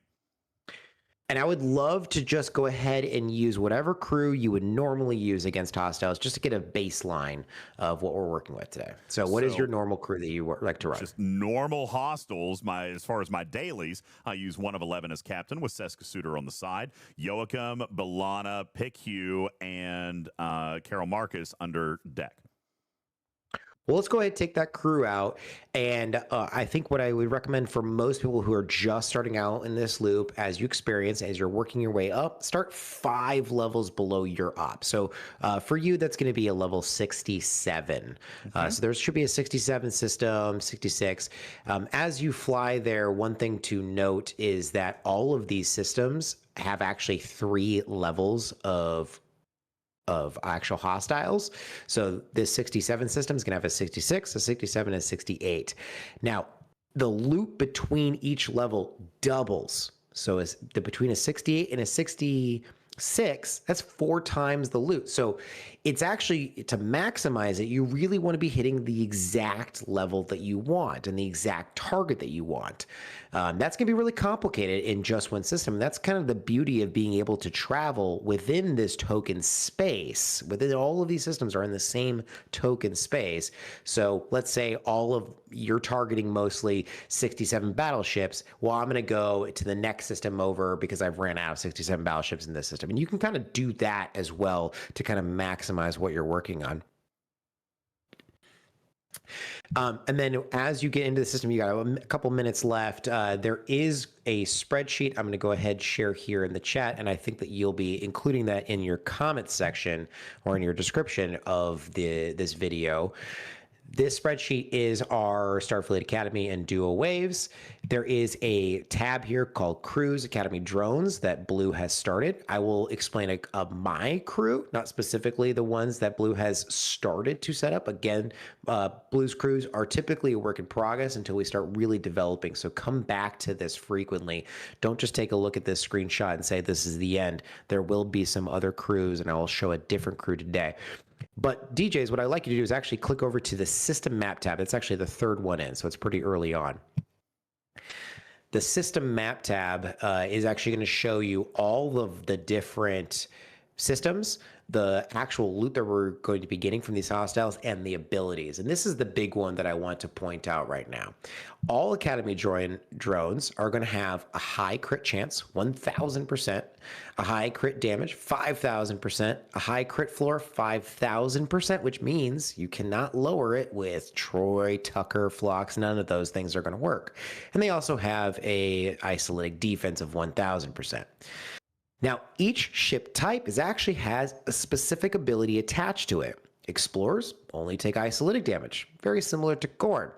And I would love to just go ahead and use whatever crew you would normally use against hostiles, just to get a baseline of what we're working with today. So what is your normal crew that you like to run? Just normal hostiles. As far as my dailies, I use 1 of 11 as captain with Seska Suitor on the side, Joachim, Balana, Pick-Hugh, and Carol Marcus under deck. Well, let's go ahead and take that crew out. And I think what I would recommend for most people who are just starting out in this loop, as you experience, as you're working your way up, start 5 levels below your op. So for you, that's going to be a level 67. So there should be a 67 system, 66. As you fly there, one thing to note is that all of these systems have actually 3 levels of actual hostiles. So this 67 system is going to have a 66, a 67, and a 68. Now, the loop between each level doubles. So between a 68 and a 66, that's 4 times the loot. So it's actually, to maximize it, you really want to be hitting the exact level that you want and the exact target that you want. That's going to be really complicated in just one system. That's kind of the beauty of being able to travel within this token space. Within all of these systems are in the same token space. So let's say you're targeting mostly 67 battleships. Well, I'm going to go to the next system over because I've ran out of 67 battleships in this system. And you can kind of do that as well to kind of maximize what you're working on. And then as you get into the system, you got a couple minutes left. There is a spreadsheet I'm going to go ahead and share here in the chat, and I think that you'll be including that in your comments section or in your description of this video. This spreadsheet is our Starfleet Academy and Duo Waves. There is a tab here called Crews Academy Drones that Blue has started. I will explain my crew, not specifically the ones that Blue has started to set up. Again, Blue's crews are typically a work in progress until we start really developing. So come back to this frequently. Don't just take a look at this screenshot and say this is the end. There will be some other crews, and I will show a different crew today. But DJs, what I'd like you to do is actually click over to the System Map tab. It's actually the 3rd one in, so it's pretty early on. The System Map tab is actually going to show you all of the different systems, the actual loot that we're going to be getting from these hostiles, and the abilities. And this is the big one that I want to point out right now. All Academy drones are going to have a high crit chance, 1,000%, a high crit damage, 5,000%, a high crit floor, 5,000%, which means you cannot lower it with Troy, Tucker, Phlox. None of those things are going to work. And they also have a isolytic defense of 1,000%. Now, each ship type actually has a specific ability attached to it. Explorers only take isolytic damage, very similar to Gorn.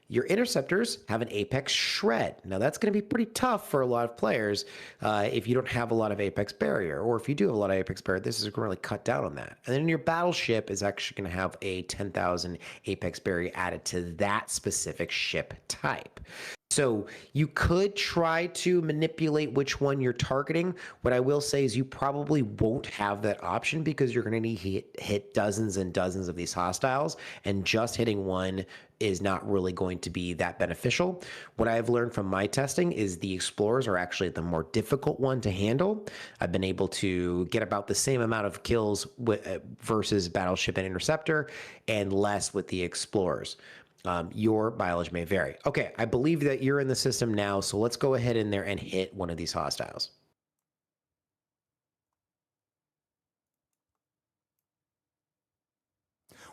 Your interceptors have an Apex Shred. Now, that's going to be pretty tough for a lot of players if you don't have a lot of Apex Barrier, or if you do have a lot of Apex Barrier, this is going to really cut down on that. And then your battleship is actually going to have a 10,000 Apex Barrier added to that specific ship type. So you could try to manipulate which one you're targeting. What I will say is you probably won't have that option because you're going to need to hit dozens and dozens of these hostiles, and just hitting one is not really going to be that beneficial. What I've learned from my testing is the Explorers are actually the more difficult one to handle. I've been able to get about the same amount of kills versus Battleship and Interceptor, and less with the Explorers. Your mileage may vary. Okay, I believe that you're in the system now, so let's go ahead in there and hit one of these hostiles.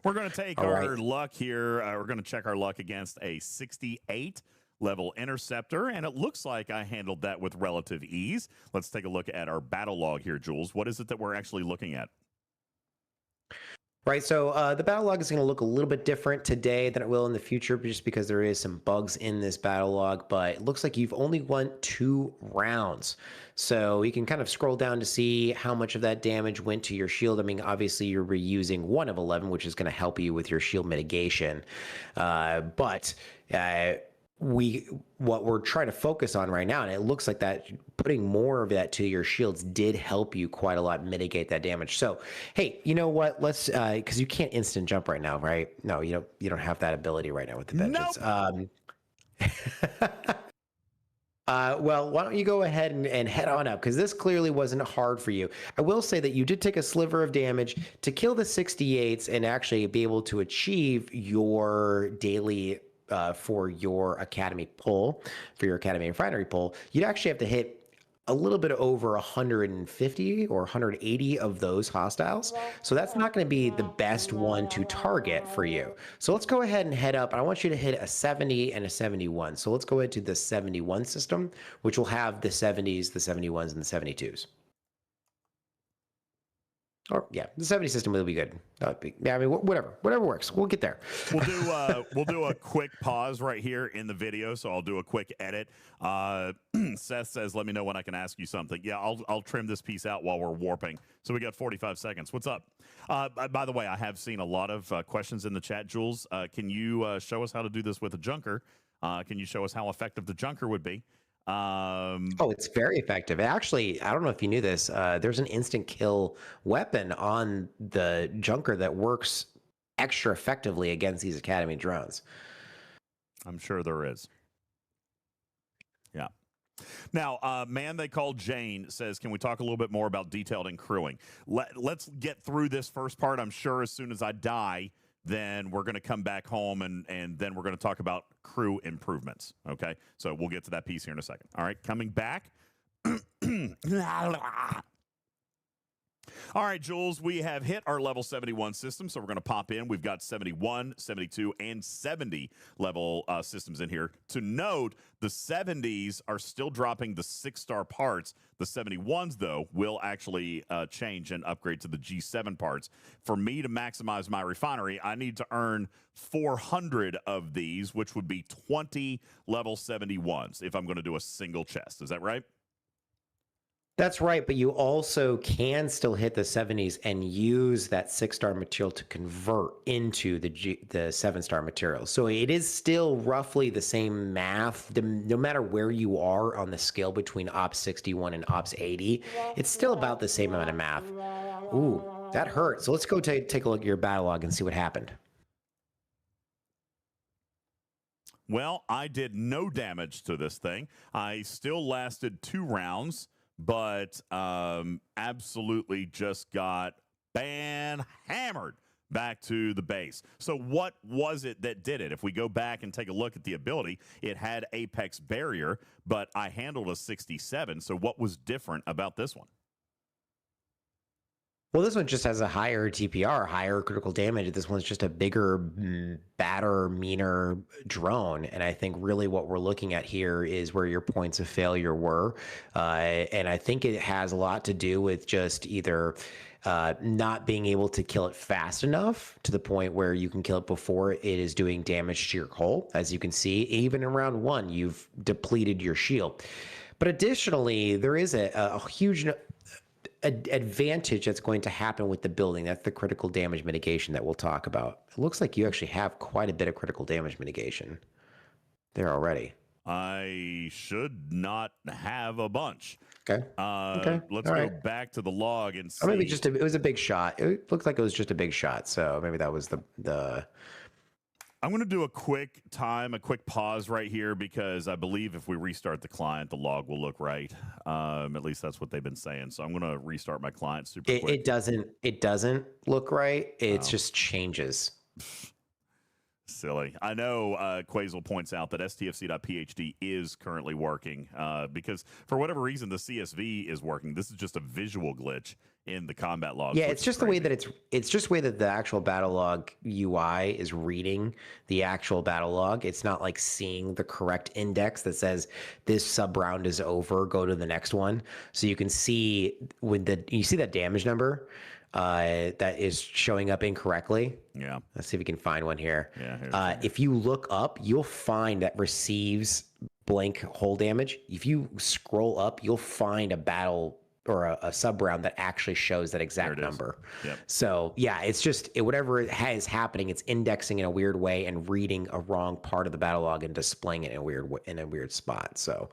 We're going to take our luck here. We're going to check our luck against a 68 level interceptor, and it looks like I handled that with relative ease. Let's take a look at our battle log here, Jules. What is it that we're actually looking at? Right, so the battle log is going to look a little bit different today than it will in the future, just because there is some bugs in this battle log, but it looks like you've only won 2 rounds. So you can kind of scroll down to see how much of that damage went to your shield. I mean, obviously you're reusing 1 of 11, which is going to help you with your shield mitigation. What we're trying to focus on right now, and it looks like that putting more of that to your shields did help you quite a lot mitigate that damage. So, hey, you know what? Let's because you can't instant jump right now, right? No, you don't have that ability right now with the vengeance. Nope. Well, why don't you go ahead and head on up, because this clearly wasn't hard for you. I will say that you did take a sliver of damage to kill the 68s and actually be able to achieve your daily for your academy pull, for your academy refinery pull. You'd actually have to hit a little bit over 150 or 180 of those hostiles. So that's not going to be the best one to target for you. So let's go ahead and head up. And I want you to hit a 70 and a 71. So let's go ahead to the 71 system, which will have the 70s, the 71s, and the 72s. Or yeah, the 70 system will be good. Yeah, I mean, whatever works. We'll get there. We'll do a quick pause right here in the video. So I'll do a quick edit. Seth says, "Let me know when I can ask you something." Yeah, I'll trim this piece out while we're warping. So we got 45 seconds. What's up? By the way, I have seen a lot of questions in the chat. Jules, can you show us how to do this with a junker? Can you show us how effective the junker would be? It's very effective. Actually, I don't know if you knew this. There's an instant kill weapon on the junker that works extra effectively against these academy drones. I'm sure there is. Yeah. Now, man they call Jane says, can we talk a little bit more about detailed and crewing? Let's get through this first part. I'm sure as soon as I die, then we're going to come back home and then we're going to talk about crew improvements. Okay, so we'll get to that piece here in a second. All right, coming back. All right, Jules, we have hit our level 71 system, so we're going to pop in. We've got 71, 72, and 70 level systems in here. To note, the 70s are still dropping the 6-star parts. The 71s, though, will actually change and upgrade to the G7 parts. For me to maximize my refinery, I need to earn 400 of these, which would be 20 level 71s if I'm going to do a single chest. Is that right? That's right, but you also can still hit the 70s and use that 6-star material to convert into the 7-star material. So it is still roughly the same math, no matter where you are on the scale between Ops 61 and Ops 80. It's still about the same amount of math. Ooh, that hurt. So let's go take a look at your battle log and see what happened. Well, I did no damage to this thing. I still lasted 2 rounds. But absolutely just got hammered back to the base. So what was it that did it? If we go back and take a look at the ability, it had Apex Barrier, but I handled a 67. So what was different about this one? Well, this one just has a higher TPR, higher critical damage. This one's just a bigger, badder, meaner drone. And I think really what we're looking at here is where your points of failure were. And I think it has a lot to do with just either not being able to kill it fast enough to the point where you can kill it before it is doing damage to your hull. As you can see, even in round 1, you've depleted your shield. But additionally, there is a huge advantage that's going to happen with the building. That's the critical damage mitigation that we'll talk about. It looks like you actually have quite a bit of critical damage mitigation there already. I should not have a bunch. Okay. Let's go back to the log and see. Or maybe it was a big shot. It looked like it was just a big shot. So maybe that was the I'm going to do a quick pause right here, because I believe if we restart the client, the log will look right. At least that's what they've been saying. So I'm going to restart my client super quick. It doesn't look right. It just changes. silly. I know Quasel points out that stfc.phd is currently working because for whatever reason the CSV is working. This is just a visual glitch in the combat logs. Yeah, it's just the way that it's just the way that the actual battle log UI is reading the actual battle log. It's not like seeing the correct index that says this sub round is over, go to the next one. So you can see you see that damage number that is showing up incorrectly. Yeah. Let's see if we can find one here. Yeah. If you look up, you'll find that receives blank hull damage. If you scroll up, you'll find a battle or a sub round that actually shows that exact number. Yep. So yeah, it's just whatever it has happening, it's indexing in a weird way and reading a wrong part of the battle log and displaying it in a weird spot. So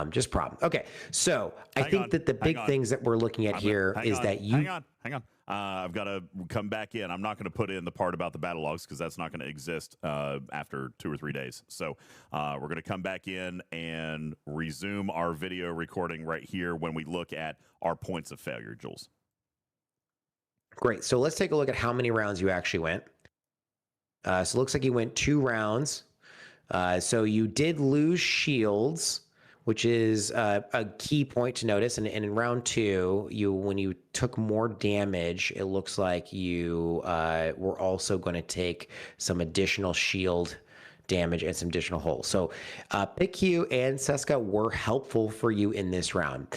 just problem. Okay, so I think that the big things that we're looking at here is that you hang on. I've got to come back in. I'm not going to put in the part about the battle logs because that's not going to exist after 2 or 3 days. So we're going to come back in and resume our video recording right here when we look at our points of failure, Jules. Great. So let's take a look at how many rounds you actually went. So it looks like you went 2 rounds. So you did lose shields, which is a key point to notice. And in round 2, when you took more damage, it looks like you were also going to take some additional shield damage and some additional holes. So PQ and Seska were helpful for you in this round.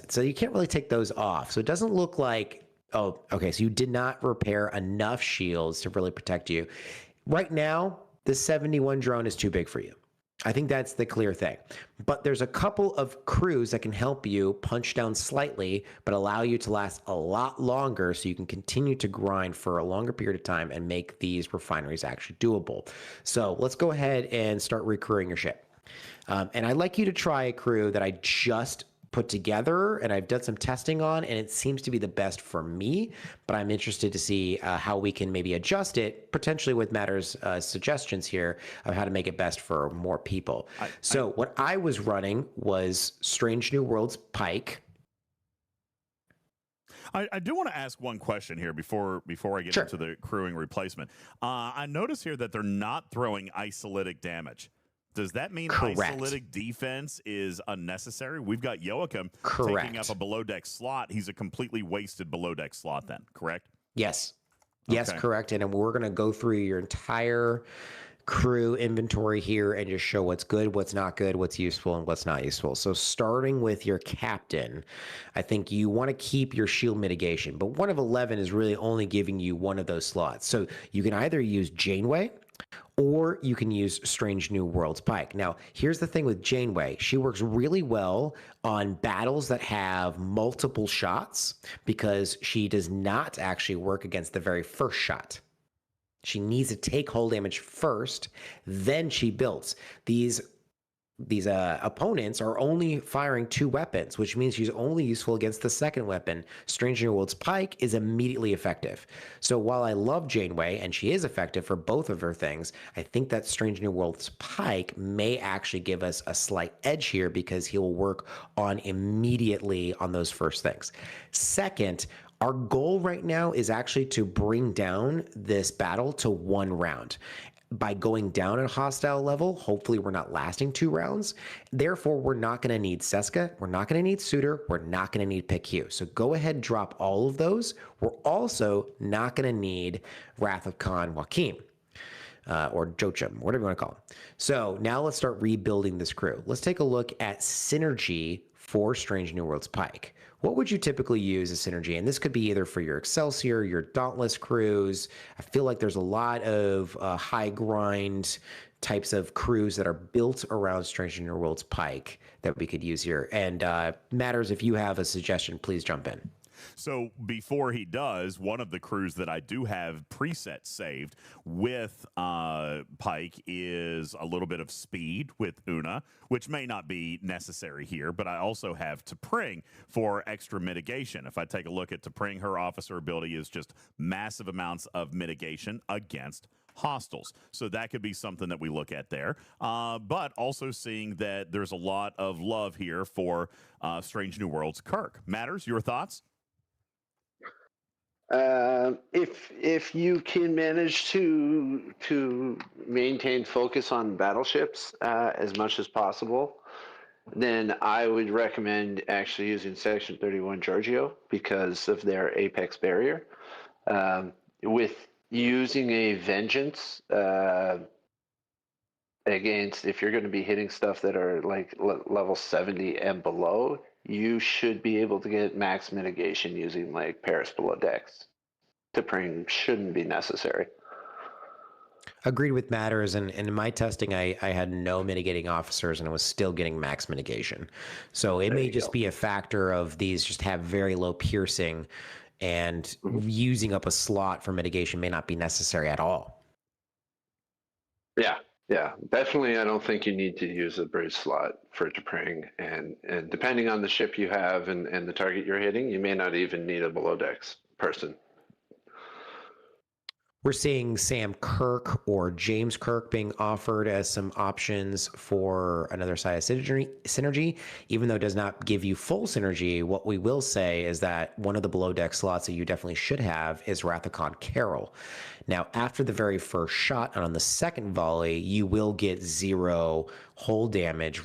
So you can't really take those off. So it doesn't look like, oh, okay, so you did not repair enough shields to really protect you. Right now, the 71 drone is too big for you. I think that's the clear thing. But there's a couple of crews that can help you punch down slightly, but allow you to last a lot longer so you can continue to grind for a longer period of time and make these refineries actually doable. So let's go ahead and start recrewing your ship. And I'd like you to try a crew that I just put together and I've done some testing on, and it seems to be the best for me, but I'm interested to see how we can maybe adjust it, potentially with Matter's suggestions here of how to make it best for more people. What I was running was Strange New Worlds Pike. I do want to ask one question here before I get into the crewing replacement. I notice here that they're not throwing isolytic damage. Does that mean isolytic defense is unnecessary? We've got Joachim taking up a below deck slot. He's a completely wasted below deck slot then, correct? Yes. Yes, correct. And we're going to go through your entire crew inventory here and just show what's good, what's not good, what's useful, and what's not useful. So starting with your captain, I think you want to keep your shield mitigation, but 1 of 11 is really only giving you one of those slots. So you can either use Janeway, or you can use Strange New Worlds Pike. Now, here's the thing with Janeway. She works really well on battles that have multiple shots because she does not actually work against the very first shot. She needs to take hull damage first, then she builds. These opponents are only firing 2 weapons, which means she's only useful against the second weapon. Strange New Worlds Pike is immediately effective. So while I love Janeway, and she is effective for both of her things, I think that Strange New Worlds Pike may actually give us a slight edge here because he will work on immediately on those first things. Second, our goal right now is actually to bring down this battle to 1 round. By going down at a hostile level, hopefully we're not lasting 2 rounds. Therefore, we're not going to need Seska, we're not going to need Suitor, we're not going to need PQ. So go ahead, drop all of those. We're also not going to need Wrath of Khan Joachim. Or Joachim, whatever you want to call him. So now let's start rebuilding this crew. Let's take a look at synergy for Strange New Worlds Pike. What would you typically use as synergy? And this could be either for your Excelsior, your Dauntless crews. I feel like there's a lot of high grind types of crews that are built around Strange New Worlds Pike that we could use here. And Matters, if you have a suggestion, please jump in. So before he does, one of the crews that I do have presets saved with Pike is a little bit of speed with Una, which may not be necessary here, but I also have T'Pring for extra mitigation. If I take a look at T'Pring, her officer ability is just massive amounts of mitigation against hostiles. So that could be something that we look at there. But also seeing that there's a lot of love here for Strange New Worlds Kirk. Matters, your thoughts? If you can manage to maintain focus on battleships as much as possible, then I would recommend actually using Section 31 Giorgio because of their apex barrier. With using a vengeance against, if you're going to be hitting stuff that are like level 70 and below, you should be able to get max mitigation using like Paris below decks. Tippering shouldn't be necessary. Agreed with Matters, and in my testing, I had no mitigating officers, and I was still getting max mitigation. So it may just be a factor of these just have very low piercing, and using up a slot for mitigation may not be necessary at all. Yeah, definitely. I don't think you need to use a bridge slot for Tippering, and depending on the ship you have and the target you're hitting, you may not even need a below decks person. We're seeing Sam Kirk or James Kirk being offered as some options for another side of synergy. Even though it does not give you full synergy, what we will say is that one of the below deck slots that you definitely should have is Rathacon Carol. Now, after the very first shot and on the second volley, you will get 0 hull damage,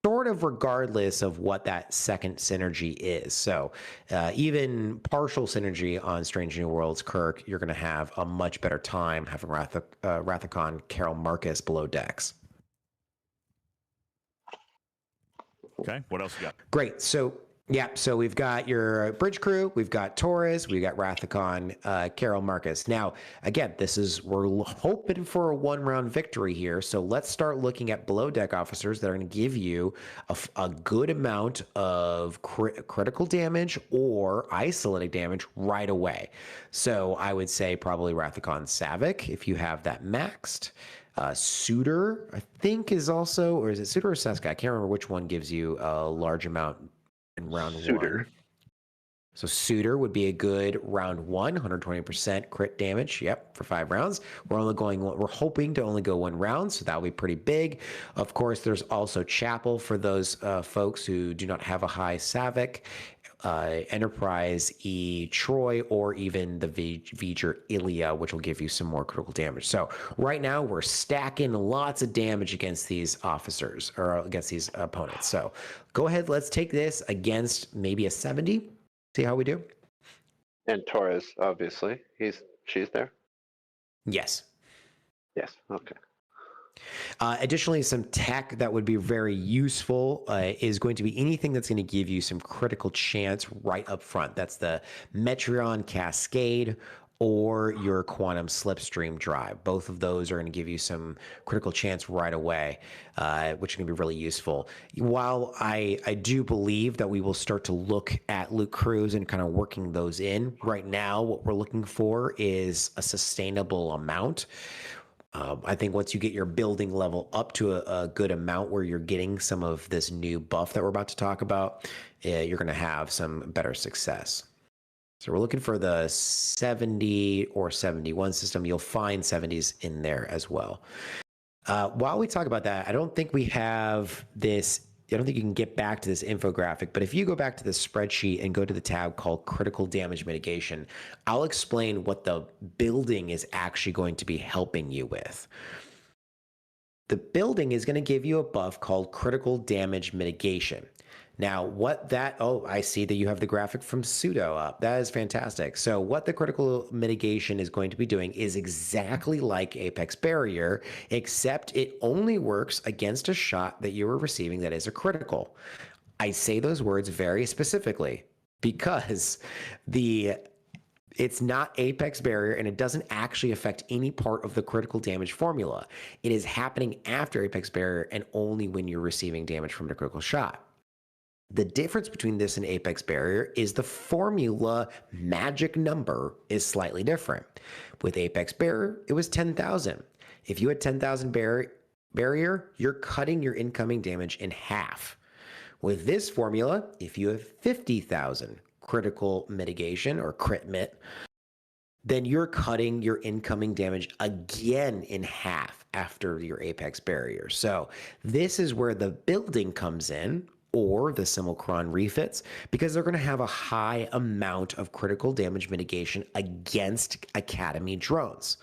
sort of regardless of what that second synergy is. So even partial synergy on Strange New Worlds Kirk, you're going to have a much better time having Rathacon Carol Marcus below decks. Okay, what else you got? Great. So we've got your bridge crew, we've got Torres, we've got Rathacon, Carol Marcus. Now, again, we're hoping for a 1-round victory here. So let's start looking at below deck officers that are going to give you a good amount of critical damage or isolated damage right away. So I would say probably Rathacon Savick if you have that maxed. Suitor, I think, is also, or is it Suitor or Seska? I can't remember which one gives you a large amount in round one. So Suitor would be a good round 1, 120% crit damage. Yep, for 5 rounds. We're hoping to only go 1 round, so that'll be pretty big. Of course, there's also Chapel for those folks who do not have a high Savick. Enterprise E Troy, or even the V'ger Ilia, which will give you some more critical damage. So right now we're stacking lots of damage against these officers, or against these opponents. So go ahead, let's take this against maybe a 70. See how we do. And Torres, obviously, she's there. Yes. Yes. Okay. Additionally, some tech that would be very useful is going to be anything that's going to give you some critical chance right up front. That's the Metreon Cascade or your Quantum Slipstream Drive. Both of those are going to give you some critical chance right away, which is going to be really useful. While I do believe that we will start to look at Luke Cruz and kind of working those in, right now what we're looking for is a sustainable amount. I think once you get your building level up to a good amount where you're getting some of this new buff that we're about to talk about, you're going to have some better success. So we're looking for the 70 or 71 system. You'll find 70s in there as well. While we talk about that, I don't think we have this. I don't think you can get back to this infographic, but if you go back to the spreadsheet and go to the tab called Critical Damage Mitigation, I'll explain what the building is actually going to be helping you with. The building is going to give you a buff called Critical Damage Mitigation. Now, I see that you have the graphic from Pseudo up. That is fantastic. So what the critical mitigation is going to be doing is exactly like Apex Barrier, except it only works against a shot that you are receiving that is a critical. I say those words very specifically because it's not Apex Barrier, and it doesn't actually affect any part of the critical damage formula. It is happening after Apex Barrier and only when you're receiving damage from the critical shot. The difference between this and Apex Barrier is the formula magic number is slightly different. With Apex Barrier, it was 10,000. If you had 10,000 barrier, you're cutting your incoming damage in half. With this formula, if you have 50,000 critical mitigation or crit mit, then you're cutting your incoming damage again in half after your Apex Barrier. So this is where the building comes in. or the Simulacron refits, because they're going to have a high amount of critical damage mitigation against Academy drones.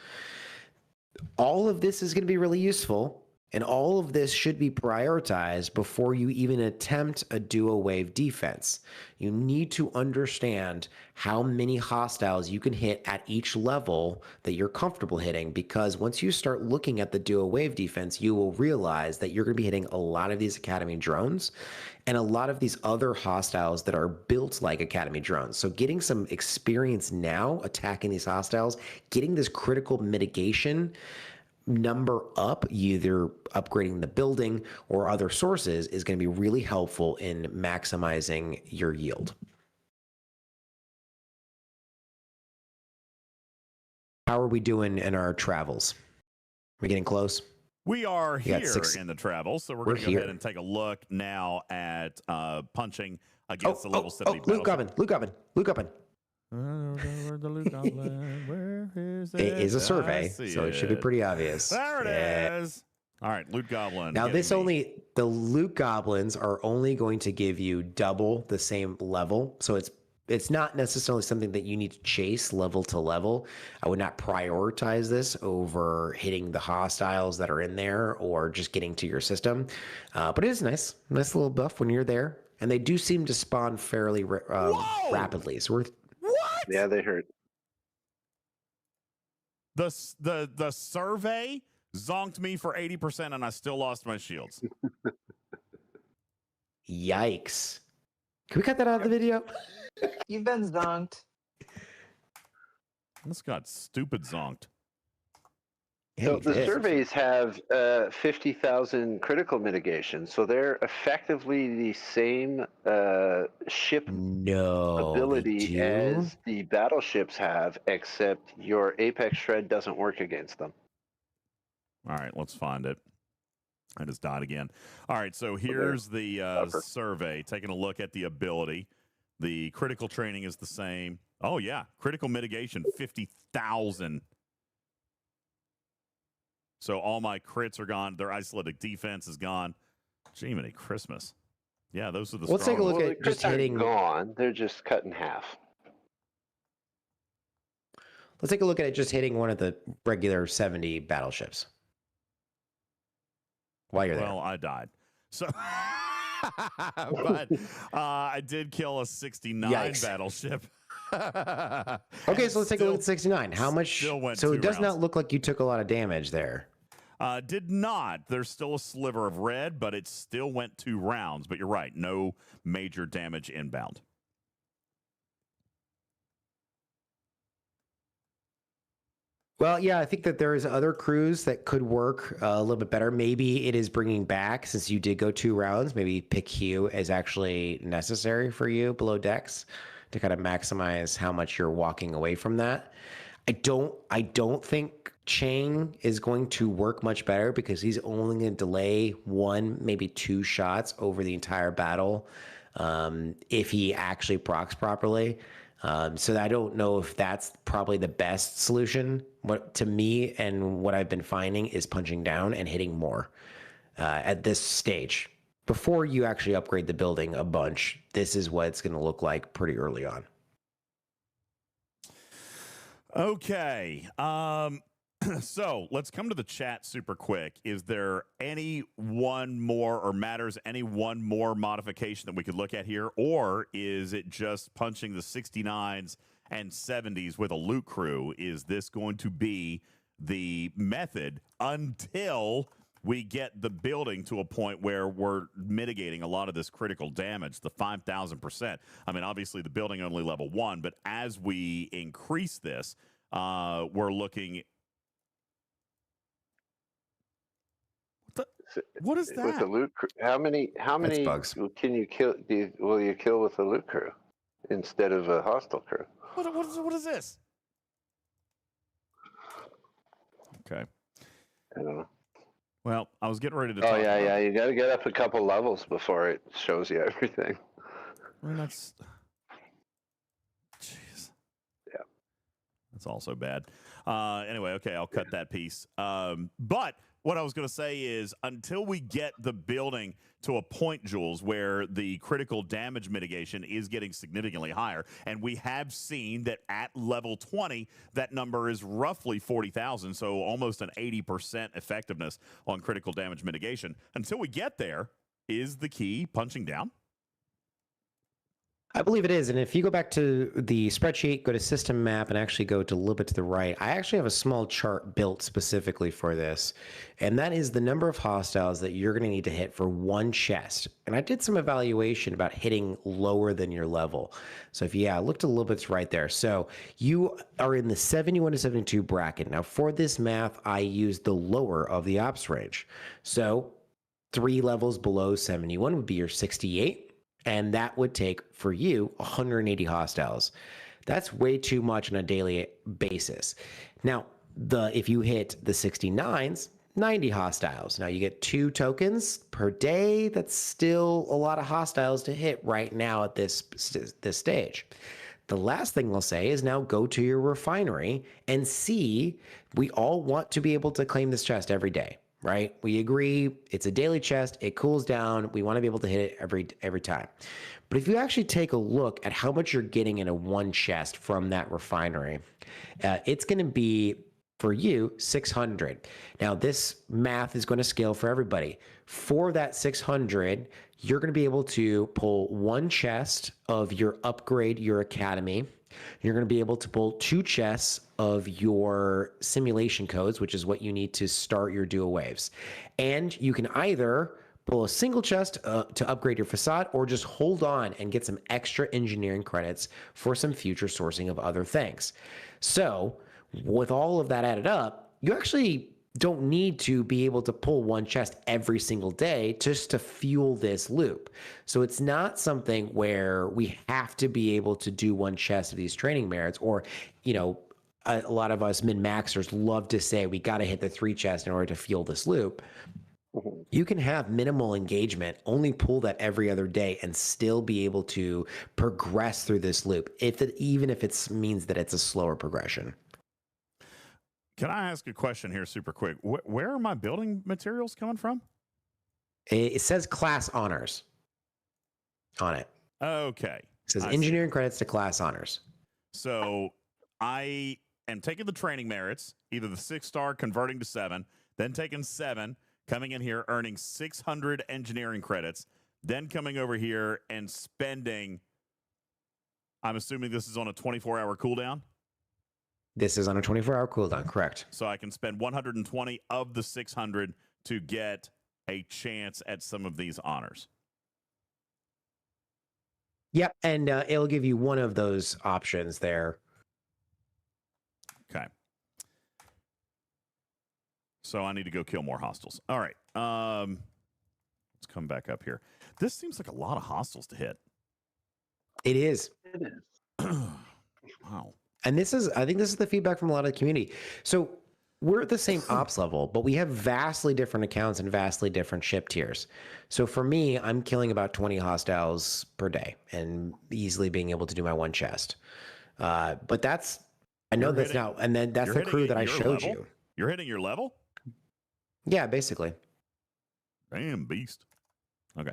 All of this is going to be really useful, and all of this should be prioritized before you even attempt a duo wave defense. You need to understand how many hostiles you can hit at each level that you're comfortable hitting, because once you start looking at the duo wave defense, you will realize that you're going to be hitting a lot of these Academy drones and a lot of these other hostiles that are built like Academy drones. So getting some experience now attacking these hostiles, getting this critical mitigation number up, either upgrading the building or other sources, is going to be really helpful in maximizing your yield. How are we doing in our travels? We getting close? We are here in the travel, so we're going to go ahead and take a look now at punching against the level 70 Luke Goblin. Where's the Luke Goblin? Where is it? It is a survey, so it should be pretty obvious. There it is. All right, Loot Goblin. Now the Loot Goblins are only going to give you double the same level, so it's not necessarily something that you need to chase level to level. I would not prioritize this over hitting the hostiles that are in there or just getting to your system, but it is nice little buff when you're there, and they do seem to spawn fairly rapidly. So yeah, they hurt. The survey zonked me for 80% and I still lost my shields. Yikes. Can we cut that out of the video? You've been zonked. This got stupid zonked. So the surveys have 50,000 critical mitigation, so they're effectively the same ship ability as the battleships have, except your Apex Shred doesn't work against them. All right, let's find it. I just died again. All right, so here's the survey, taking a look at the ability. The critical training is the same. Oh, yeah, critical mitigation, 50,000. So all my crits are gone. Their isolated defense is gone. Jiminy Christmas. Yeah, those are the Let's take a look at just hitting. Gone. They're just cut in half. Let's take a look at it just hitting one of the regular 70 battleships. While you're there. Well, I died. So, but I did kill a 69 battleship. Okay, so let's take a look at 69. How much? So it does not look like you took a lot of damage there. Did not. There's still a sliver of red, but it still went 2 rounds. But you're right, no major damage inbound. Well, yeah, I think that there is other crews that could work a little bit better. Maybe it is bringing back, since you did go 2 rounds, maybe pick Q is actually necessary for you below decks to kind of maximize how much you're walking away from that. I don't think Chang is going to work much better, because he's only going to delay 1, maybe 2 shots over the entire battle if he actually procs properly. So I don't know if that's probably the best solution. What to me and what I've been finding is punching down and hitting more at this stage. Before you actually upgrade the building a bunch, this is what it's going to look like pretty early on. Okay. So let's come to the chat super quick. Is there any one more, or matters any one more modification that we could look at here? Or is it just punching the 69s and 70s with a loot crew? Is this going to be the method until we get the building to a point where we're mitigating a lot of this critical damage, the 5,000%? I mean, obviously the building only level 1, but as we increase this, we're looking. What is that? With the loot crew, how many can you kill? Will you kill with the loot crew instead of a hostile crew? What is this? Okay. I don't know. Well, I was getting ready to. Oh yeah. You got to get up a couple levels before it shows you everything. I mean, that's. Jeez. Yeah. That's also bad. Anyway, okay, I'll cut that piece. But what I was going to say is until we get the building to a point, Jules, where the critical damage mitigation is getting significantly higher, and we have seen that at level 20, that number is roughly 40,000, so almost an 80% effectiveness on critical damage mitigation. Until we get there, is the key punching down? I believe it is. And if you go back to the spreadsheet, go to system map, and actually go to a little bit to the right, I actually have a small chart built specifically for this. And that is the number of hostiles that you're going to need to hit for one chest. And I did some evaluation about hitting lower than your level. So if I looked a little bit right there. So you are in the 71 to 72 bracket. Now for this math, I used the lower of the ops range. So 3 levels below 71 would be your 68. And that would take, for you, 180 hostiles. That's way too much on a daily basis. Now, if you hit the 69s, 90 hostiles. Now, you get 2 tokens per day. That's still a lot of hostiles to hit right now at this stage. The last thing we'll say is now go to your refinery and see. We all want to be able to claim this chest every day. Right? We agree it's a daily chest. It cools down. We want to be able to hit it every time. But if you actually take a look at how much you're getting in a one chest from that refinery, it's going to be, for you, 600. Now, this math is going to scale for everybody. For that 600, you're going to be able to pull one chest of your upgrade your academy. You're going to be able to pull 2 chests of your simulation codes, which is what you need to start your dual waves. And you can either pull a single chest to upgrade your facade, or just hold on and get some extra engineering credits for some future sourcing of other things. So with all of that added up, you actually don't need to be able to pull one chest every single day just to fuel this loop. So it's not something where we have to be able to do one chest of these training merits, or, a lot of us min-maxers love to say we got to hit the 3 chests in order to fuel this loop. You can have minimal engagement, only pull that every other day, and still be able to progress through this loop, even if it means that it's a slower progression. Can I ask a question here super quick? Where are my building materials coming from? It says class honors on it. Okay. It says engineering credits to class honors. So I am taking the training merits, either the 6-star converting to 7, then taking 7, coming in here, earning 600 engineering credits, then coming over here and spending, I'm assuming this is on a 24-hour cooldown? This is on a 24-hour cooldown, correct. So I can spend 120 of the 600 to get a chance at some of these honors. Yep, and it'll give you one of those options there. Okay. So I need to go kill more hostiles. All right. Let's come back up here. This seems like a lot of hostiles to hit. It is. It is. Wow. And I think this is the feedback from a lot of the community. So we're at the same ops level, but we have vastly different accounts and vastly different ship tiers. So for me, I'm killing about 20 hostiles per day and easily being able to do my one chest. But that's, I know that's now, and then that's the crew that I showed you. You're hitting your level? Yeah, basically. Damn beast. Okay.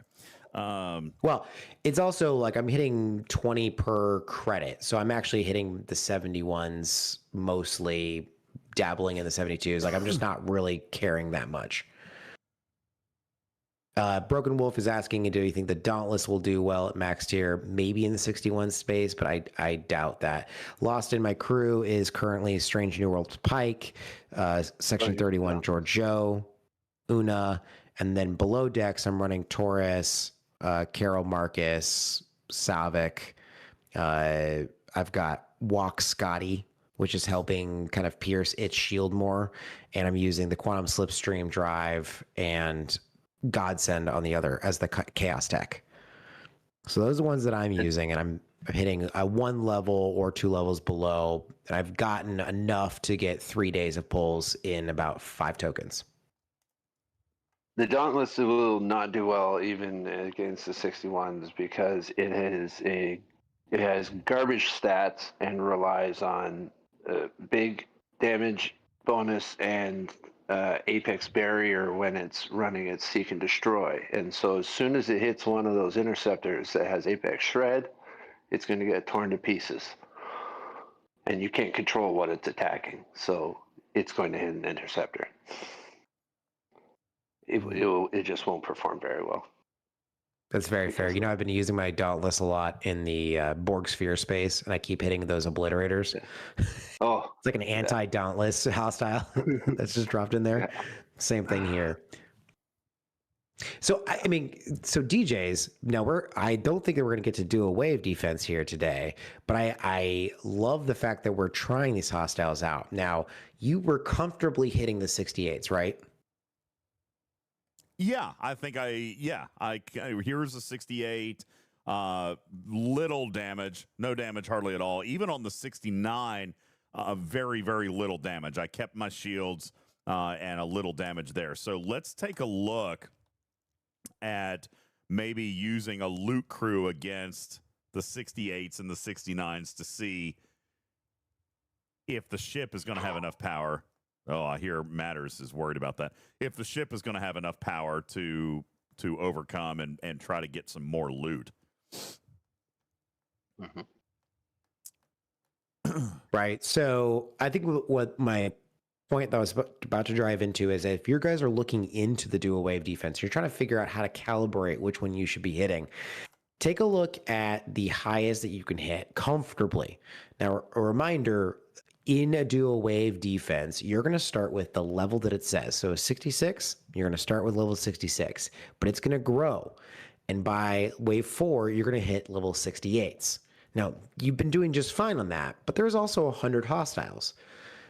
Well, it's also like I'm hitting 20 per credit. So I'm actually hitting the 71s, mostly dabbling in the 72s. Like I'm just not really caring that much. Broken Wolf is asking, do you think the Dauntless will do well at max tier? Maybe in the 61 space, but I doubt that. Lost in my crew is currently Strange New World Pike, Section 31 Giorgio, Una, and then below decks I'm running Taurus, Carol Marcus, Savick. I've got Walk Scotty, which is helping kind of pierce its shield more, and I'm using the Quantum Slipstream drive and Godsend on the other as the chaos tech. So those are the ones that I'm using, and I'm hitting a 1 level or 2 levels below, and I've gotten enough to get 3 days of pulls in about 5 tokens. The Dauntless will not do well even against the 61s because it has garbage stats and relies on big damage bonus and apex barrier when it's running its seek and destroy. And so as soon as it hits one of those interceptors that has apex shred, it's going to get torn to pieces. And you can't control what it's attacking. So it's going to hit an interceptor. It just won't perform very well. That's very fair. You know, I've been using my Dauntless a lot in the Borg sphere space, and I keep hitting those obliterators. Oh, it's like an anti-Dauntless hostile that's just dropped in there. Same thing here. So, I mean, so DJs, now I don't think that we're going to get to do a wave defense here today, but I love the fact that we're trying these hostiles out. Now, you were comfortably hitting the 68s, right? Yeah, I think here's a 68, little damage, no damage hardly at all. Even on the 69, very, very little damage. I kept my shields and a little damage there. So let's take a look at maybe using a loot crew against the 68s and the 69s to see if the ship is going to have enough power. Oh, I hear Matters is worried about that. If the ship is going to have enough power to overcome and try to get some more loot. Right. So I think what my point that I was about to drive into is that if you guys are looking into the dual wave defense, you're trying to figure out how to calibrate which one you should be hitting. Take a look at the highest that you can hit comfortably. Now, a reminder, in a dual wave defense, you're going to start with the level that it says. So 66, you're going to start with level 66, but it's going to grow. And by wave 4, you're going to hit level 68s. Now, you've been doing just fine on that, but there's also 100 hostiles.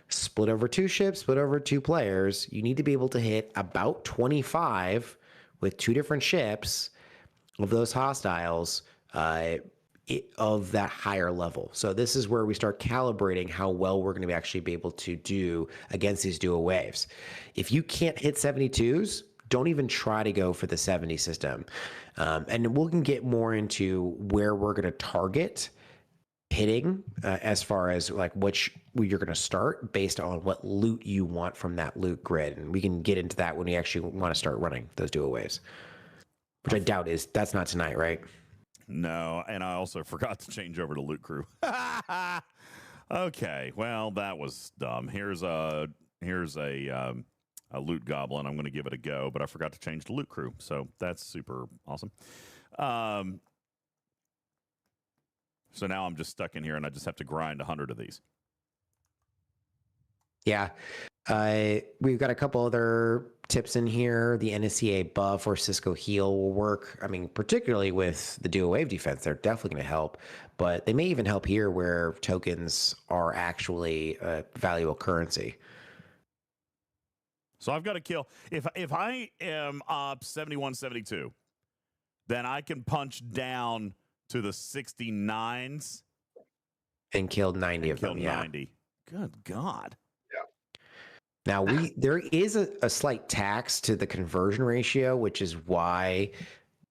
Split over 2 ships, split over 2 players. You need to be able to hit about 25 with 2 different ships of those hostiles of that higher level. So this is where we start calibrating how well we're going to actually be able to do against these dual waves. If you can't hit 72s, don't even try to go for the 70 system. And we can get more into where we're going to target hitting as far as like which you're going to start based on what loot you want from that loot grid. And we can get into that when we actually want to start running those dual waves, which I doubt that's not tonight, right? No, and I also forgot to change over to loot crew. Okay, well, that was dumb. Here's a loot goblin. I'm going to give it a go, but I forgot to change to loot crew, so that's super awesome. So now I'm just stuck in here, and I just have to grind 100 of these. Yeah. We've got a couple other tips in here. The NSCA buff or Cisco heal will work. I mean, particularly with the dual wave defense, they're definitely going to help, but they may even help here where tokens are actually a valuable currency. So I've got to kill. If I am up 71, 72, then I can punch down to the 69s and killed 90 of them. 90. Good God. Now there is a slight tax to the conversion ratio, which is why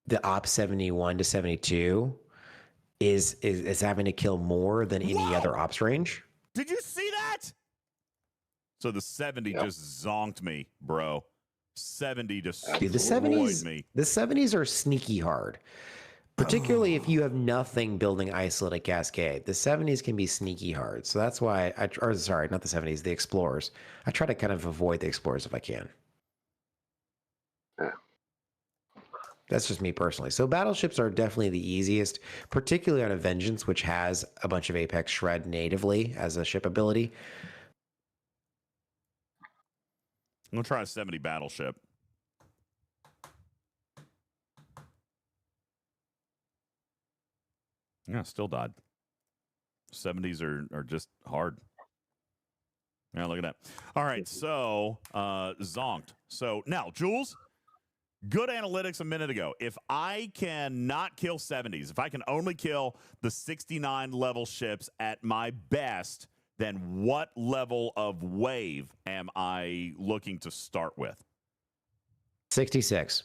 the op 71 to 72 is having to kill more than any other ops range. Did you see that? So the 70 just zonked me, bro. 70 just destroyed me. The 70s are sneaky hard. Particularly if you have nothing building Isolated Cascade. The 70s can be sneaky hard. So that's why sorry, not the 70s, the Explorers. I try to kind of avoid the Explorers if I can. That's just me personally. So battleships are definitely the easiest, particularly on a Vengeance, which has a bunch of Apex Shred natively as a ship ability. I'm going to try a 70 battleship. Yeah, still died. 70s are just hard. Yeah, look at that. All right, so zonked. So now, Jules, good analytics a minute ago. If I can not kill 70s, if I can only kill the 69 level ships at my best, then what level of wave am I looking to start with? 66.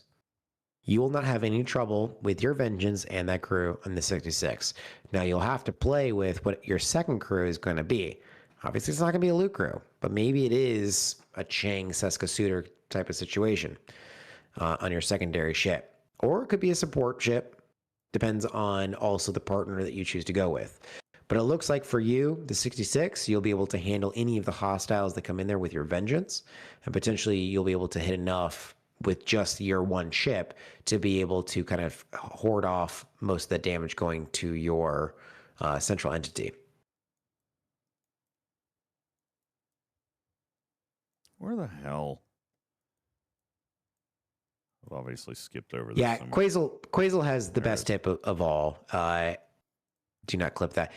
You will not have any trouble with your Vengeance and that crew on the 66. Now, you'll have to play with what your second crew is going to be. Obviously, it's not going to be a loot crew, but maybe it is a Chang Seska Suitor type of situation on your secondary ship. Or it could be a support ship. Depends on also the partner that you choose to go with. But it looks like for you, the 66, you'll be able to handle any of the hostiles that come in there with your vengeance. And potentially you'll be able to hit enough with just your one ship to be able to kind of hoard off most of the damage going to your central entity. Where the hell? I've obviously skipped over this. Yeah, Quasel has the best tip of all. Do not clip that.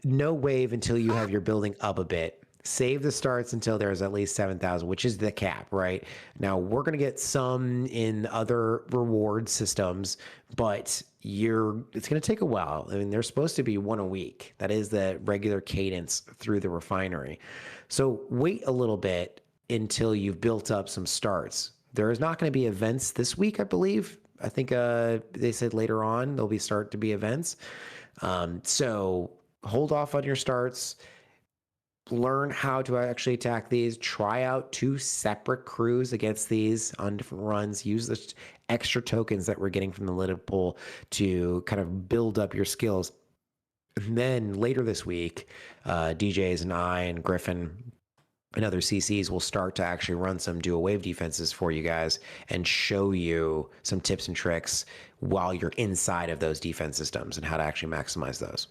No wave until you have your building up a bit. Save the starts until there's at least 7,000, which is the cap, right? Now, we're going to get some in other reward systems, but it's going to take a while. I mean, there's supposed to be one a week. That is the regular cadence through the refinery. So wait a little bit until you've built up some starts. There is not going to be events this week, I believe. I think they said later on there'll start to be events. So hold off on your starts. Learn how to actually attack these. Try out 2 separate crews against these on different runs. Use the extra tokens that we're getting from the Little Pool to kind of build up your skills. And then later this week, DJs and I and Griffin and other CCs will start to actually run some dual wave defenses for you guys and show you some tips and tricks while you're inside of those defense systems and how to actually maximize those.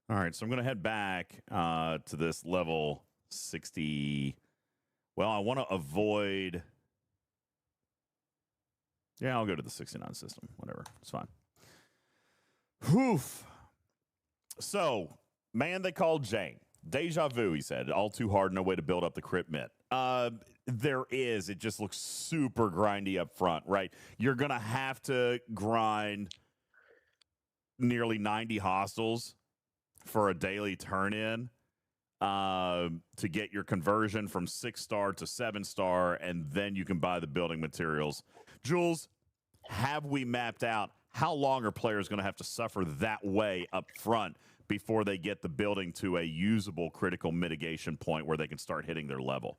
All right, so I'm going to head back to this level 60. Well, I want to avoid... Yeah, I'll go to the 69 system. Whatever. It's fine. Whew. So, man they called Jane. Deja vu, he said. All too hard, no way to build up the crit mitt. There is. It just looks super grindy up front, right? You're going to have to grind nearly 90 hostiles for a daily turn-in to get your conversion from 6-star to 7-star, and then you can buy the building materials. Jules, have we mapped out how long are players going to have to suffer that way up front before they get the building to a usable critical mitigation point where they can start hitting their level?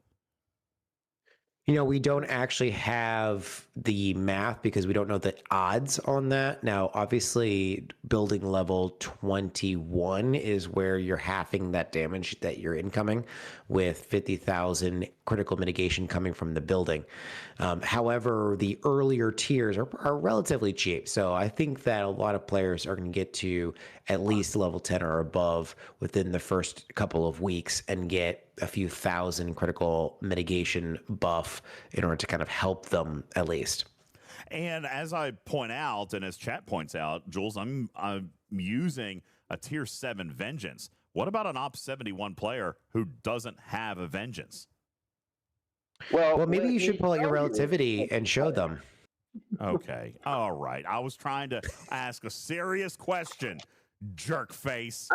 You know, we don't actually have the math because we don't know the odds on that. Now, obviously, building level 21 is where you're halving that damage that you're incoming with 50,000 critical mitigation coming from the building. However, the earlier tiers are relatively cheap. So I think that a lot of players are going to get to at least level 10 or above within the first couple of weeks and get a few thousand critical mitigation buff in order to kind of help them at least. And as I point out, and as chat points out, Jules, I'm using a tier 7 vengeance. What about an Ops 71 player who doesn't have a vengeance? Well, maybe you should pull out your relativity and show them. Okay. All right. I was trying to ask a serious question, jerk face.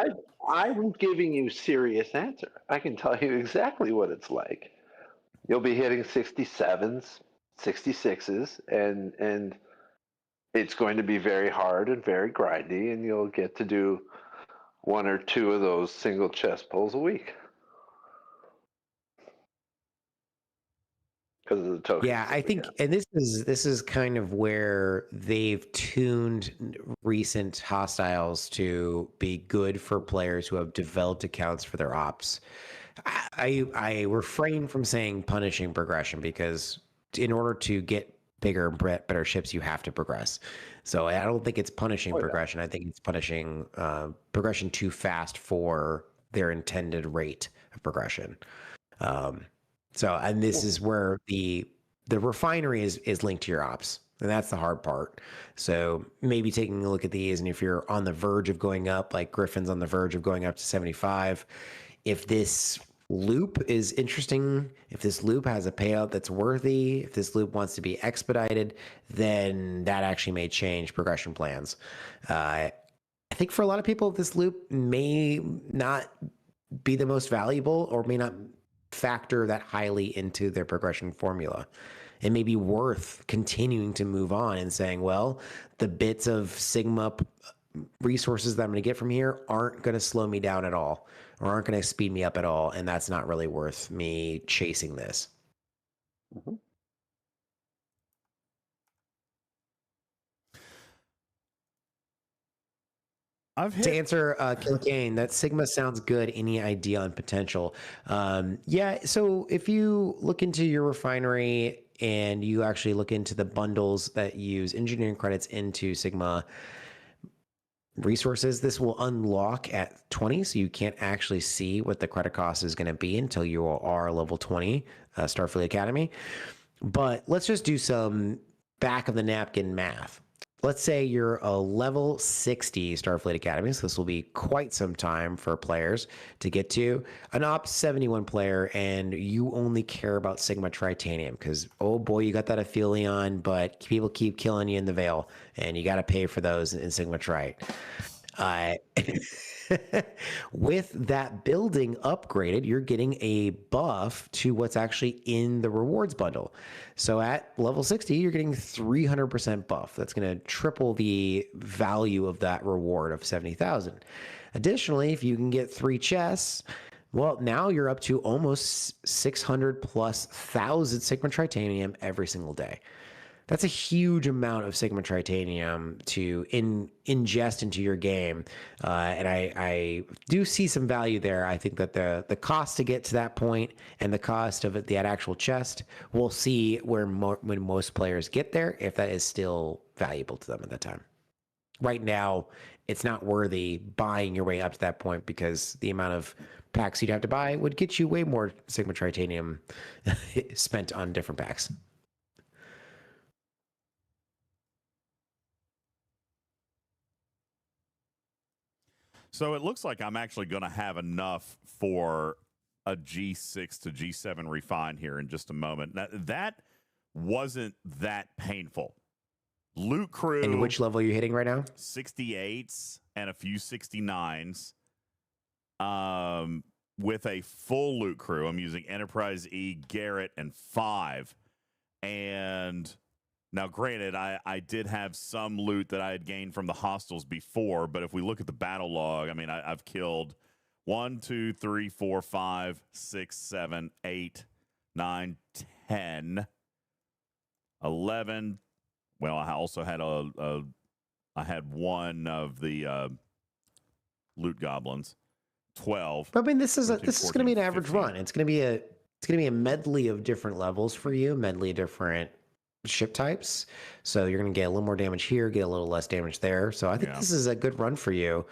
I'm giving you serious answer. I can tell you exactly what it's like. You'll be hitting 67s, 66s, and it's going to be very hard and very grindy, and you'll get to do 1 or 2 of those single chest pulls a week. Because of the tokens. Yeah, I think, and this is kind of where they've tuned recent hostiles to be good for players who have developed accounts for their ops. I refrain from saying punishing progression because in order to get bigger and better ships, you have to progress. So I don't think it's punishing progression. I think it's punishing progression too fast for their intended rate of progression. And this is where the refinery is linked to your ops, and that's the hard part. So maybe taking a look at these, and if you're on the verge of going up, like Griffin's on the verge of going up to 75, if this loop is interesting, if this loop has a payout that's worthy, if this loop wants to be expedited, then that actually may change progression plans. I think for a lot of people, this loop may not be the most valuable or may not factor that highly into their progression formula. It may be worth continuing to move on and saying, well, the bits of Sigma resources that I'm going to get from here aren't going to slow me down at all, or aren't going to speed me up at all, and that's not really worth me chasing this. Mm-hmm. To answer Kilcane, that Sigma sounds good. Any idea on potential? Yeah, so if you look into your refinery and you actually look into the bundles that use engineering credits into Sigma resources, this will unlock at 20, so you can't actually see what the credit cost is going to be until you are level 20 Starfleet Academy. But let's just do some back of the napkin math. Let's say you're a level 60 Starfleet Academy, so this will be quite some time for players to get to. An Ops 71 player, and you only care about Sigma Tritanium, because, oh boy, you got that Aphelion, but people keep killing you in the Veil, and you got to pay for those in Sigma Trite. With that building upgraded, you're getting a buff to what's actually in the rewards bundle. So at level 60, you're getting 300% buff. That's going to triple the value of that reward of 70,000. Additionally, if you can get 3 chests, well, now you're up to almost 600 plus thousand Sigma Tritanium every single day. That's a huge amount of Sigma Tritanium to ingest into your game. And I do see some value there. I think that the cost to get to that point and the cost of the actual chest, we'll see when most players get there, if that is still valuable to them at that time. Right now, it's not worthy buying your way up to that point, because the amount of packs you'd have to buy would get you way more Sigma Tritanium spent on different packs. So it looks like I'm actually going to have enough for a G6 to G7 refine here in just a moment. That wasn't that painful. Loot crew. And which level are you hitting right now? 68s and a few 69s. With a full loot crew, I'm using Enterprise E, Garrett, and 5. And now, granted, I did have some loot that I had gained from the hostiles before, but if we look at the battle log, I mean, I've killed 1, 2, 3, 4, 5, 6, 7, 8, 9, 10, 11. Well, I also had I had one of the loot goblins. 12. I mean, this is going to be an average run. It's going to be a medley of different levels for you, medley of different ship types. So you're going to get a little more damage here, get a little less damage there. So I think this is a good run for you.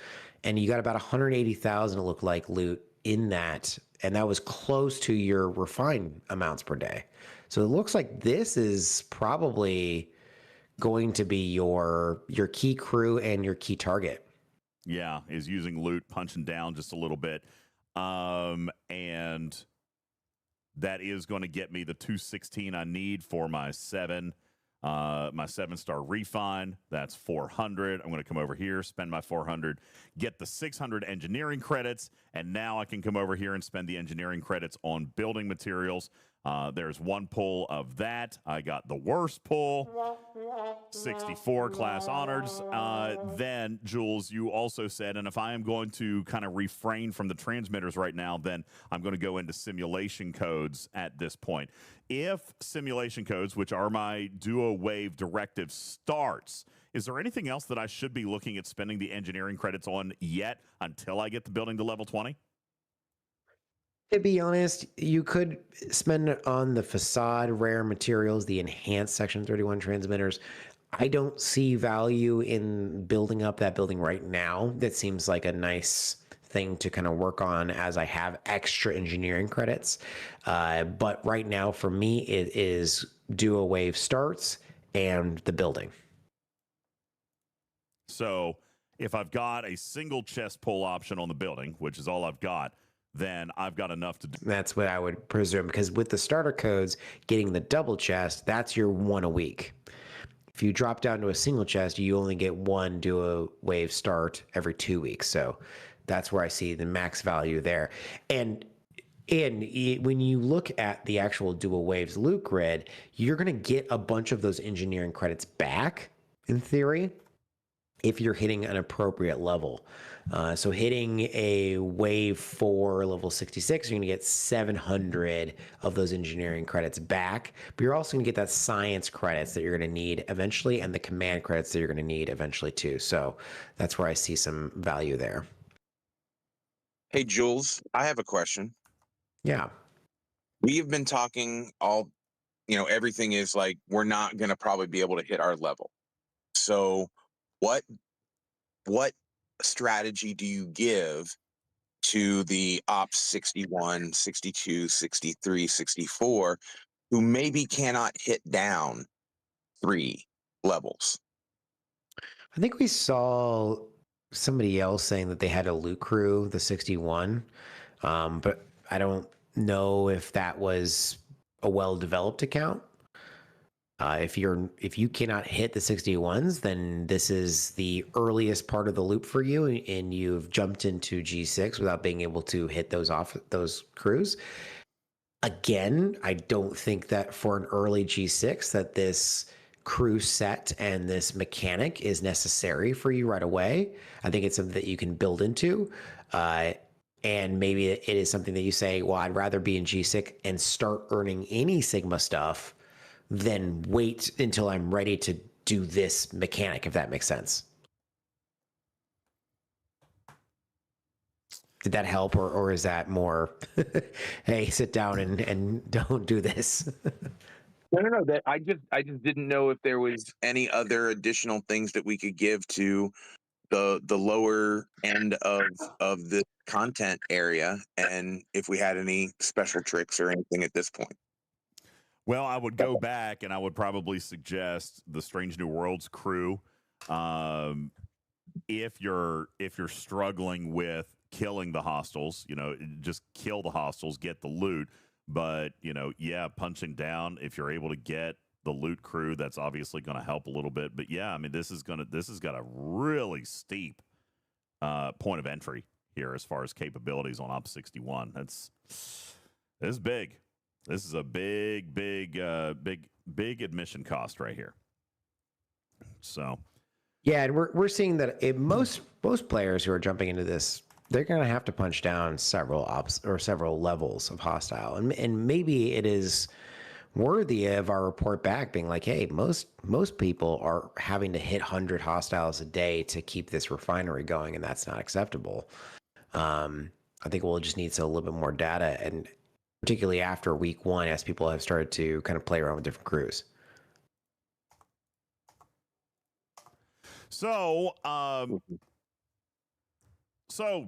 And you got about 180,000, it looked like, loot in that. And that was close to your refined amounts per day. So it looks like this is probably going to be your key crew and your key target. Yeah, is using loot, punching down just a little bit. And that is going to get me the 216 I need for my 7-star refine. That's 400. I'm going to come over here, spend my 400, get the 600 engineering credits, and now I can come over here and spend the engineering credits on building materials. There's one pull of that. I got the worst pull, 64 class honors. Then, Jules, you also said, and if I am going to kind of refrain from the transmitters right now, then I'm going to go into simulation codes at this point. If simulation codes, which are my duo wave directive, starts, is there anything else that I should be looking at spending the engineering credits on yet until I get the building to level 20? To be honest, you could spend it on the facade, rare materials, the enhanced Section 31 transmitters. I don't see value in building up that building right now. That seems like a nice thing to kind of work on as I have extra engineering credits. But right now, for me, it is duo wave starts and the building. So if I've got a single chest pull option on the building, which is all I've got, then I've got enough to do. That's what I would presume, because with the starter codes, getting the double chest, that's your 1 a week. If you drop down to a single chest, you only get 1 duo wave start every 2 weeks. So that's where I see the max value there. And when you look at the actual dual waves loot grid, you're going to get a bunch of those engineering credits back, in theory. if you're hitting an appropriate level. So hitting a wave 4 level 66, you're going to get 700 of those engineering credits back, but you're also going to get that science credits that you're going to need eventually, and the command credits that you're going to need eventually too. So that's where I see some value there. Hey, Jules, I have a question. Yeah. We have been talking everything is like, we're not going to probably be able to hit our level. So what strategy do you give to the ops 61, 62, 63, 64 who maybe cannot hit down 3 levels? I think we saw somebody else saying that they had a loot crew, the 61, but I don't know if that was a well-developed account. If you cannot hit the 61s, then this is the earliest part of the loop for you, and you've jumped into G6 without being able to hit those crews. Again, I don't think that for an early G6 that this crew set and this mechanic is necessary for you right away. I think it's something that you can build into. And maybe it is something that you say, well, I'd rather be in G6 and start earning any Sigma stuff than wait until I'm ready to do this mechanic, if that makes sense. Did that help, or is that more, hey, sit down and don't do this? No. That I just didn't know if there was any other additional things that we could give to the lower end of the content area, and if we had any special tricks or anything at this point. Well, I would go back and I would probably suggest the Strange New Worlds crew. If you're struggling with killing the hostiles, just kill the hostiles, get the loot. But punching down, if you're able to get the loot crew, that's obviously going to help a little bit. But yeah, I mean, this has got a really steep point of entry here as far as capabilities on Op 61. This is big. This is a big admission cost right here. So, yeah, and we're seeing that most players who are jumping into this, they're going to have to punch down several ops or several levels of hostile, and maybe it is worthy of our report back being like, hey, most people are having to hit 100 hostiles a day to keep this refinery going, and that's not acceptable. I think we'll just need a little bit more data, and particularly after week 1, as people have started to kind of play around with different crews. So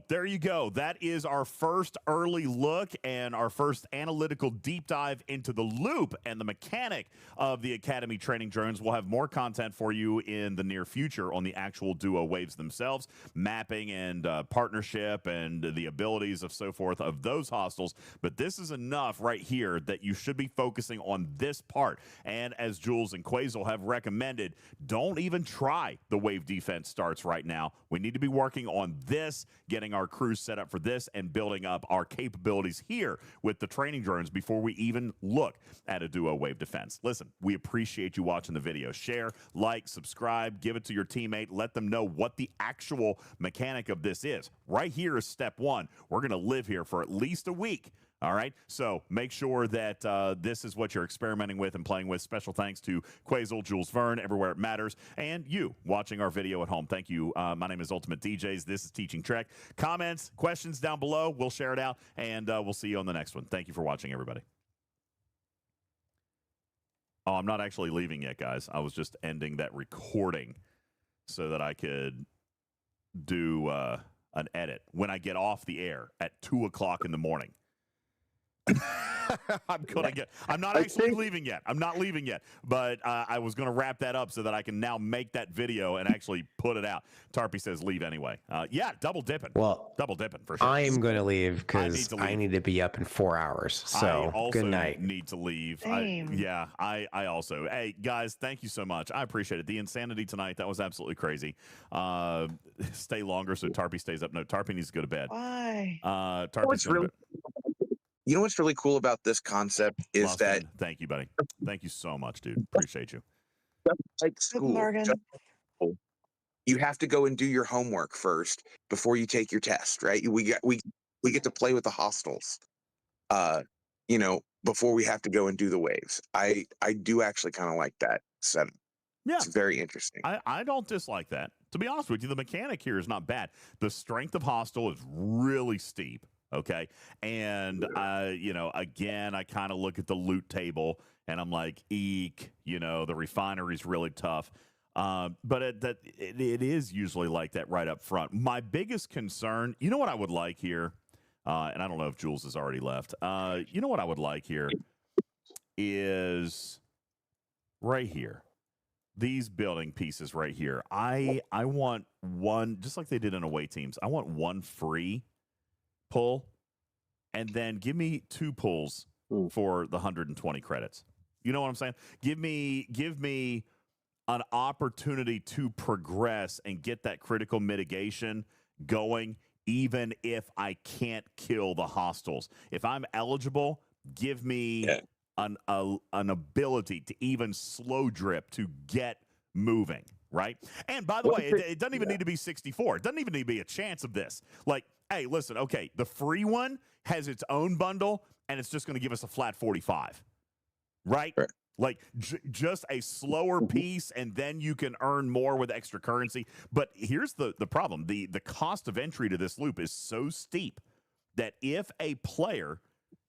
there you go. That is our first early look and our first analytical deep dive into the loop and the mechanic of the Academy training drones. We'll have more content for you in the near future on the actual duo waves themselves, mapping and partnership and the abilities of so forth of those hostiles. But this is enough right here that you should be focusing on this part. And as Jules and Quasel have recommended, don't even try the wave defense starts right now. We need to be working on this, getting our crews set up for this, and building up our capabilities here with the training drones before we even look at a duo wave defense. Listen, we appreciate you watching the video. Share, like, subscribe, give it to your teammate. Let them know what the actual mechanic of this is. Right here is step 1. We're going to live here for at least a week. All right, so make sure that this is what you're experimenting with and playing with. Special thanks to Quasel, Jules Verne, everywhere it matters, and you watching our video at home. Thank you. My name is UltimatDJz. This is Teaching Trek. Comments, questions down below. We'll share it out, and we'll see you on the next one. Thank you for watching, everybody. Oh, I'm not actually leaving yet, guys. I was just ending that recording so that I could do an edit when I get off the air at 2 o'clock in the morning. I'm not actually leaving yet. I'm not leaving yet, but I was going to wrap that up so that I can now make that video and actually put it out. Tarpy says leave anyway. Yeah, double dipping. Well, double dipping for sure. I'm going to leave because I need to be up in 4 hours. So I also good night. Need to leave. I also. Hey guys, thank you so much. I appreciate it. The insanity tonight, that was absolutely crazy. Stay longer so Tarpy stays up. No, Tarpy needs to go to bed. Why? Tarpy's going to bed. You know what's really cool about this concept is Boston, that... Thank you, buddy. Thank you so much, dude. Appreciate you. Like school, you have to go and do your homework first before you take your test, right? We get to play with the hostiles, before we have to go and do the waves. I do actually kind of like that setup. Yeah. It's very interesting. I don't dislike that. To be honest with you, the mechanic here is not bad. The strength of hostile is really steep. Okay. And, again, I kind of look at the loot table and I'm like, eek, the refinery is really tough. But it is usually like that right up front. My biggest concern, you know what I would like here? And I don't know if Jules has already left. You know what I would like here is right here. These building pieces right here. I want one, just like they did in away teams. I want one free pull, and then give me 2 pulls for the 120 credits. You know what I'm saying? Give me an opportunity to progress and get that critical mitigation going, even if I can't kill the hostiles. If I'm eligible, give me an ability to even slow drip to get moving, right? And by the way, it doesn't even need to be 64. It doesn't even need to be a chance of this. Like, hey, listen, okay, the free one has its own bundle, and it's just going to give us a flat 45, right? Sure. Like, just a slower piece, and then you can earn more with extra currency. But here's the problem. The cost of entry to this loop is so steep that if a player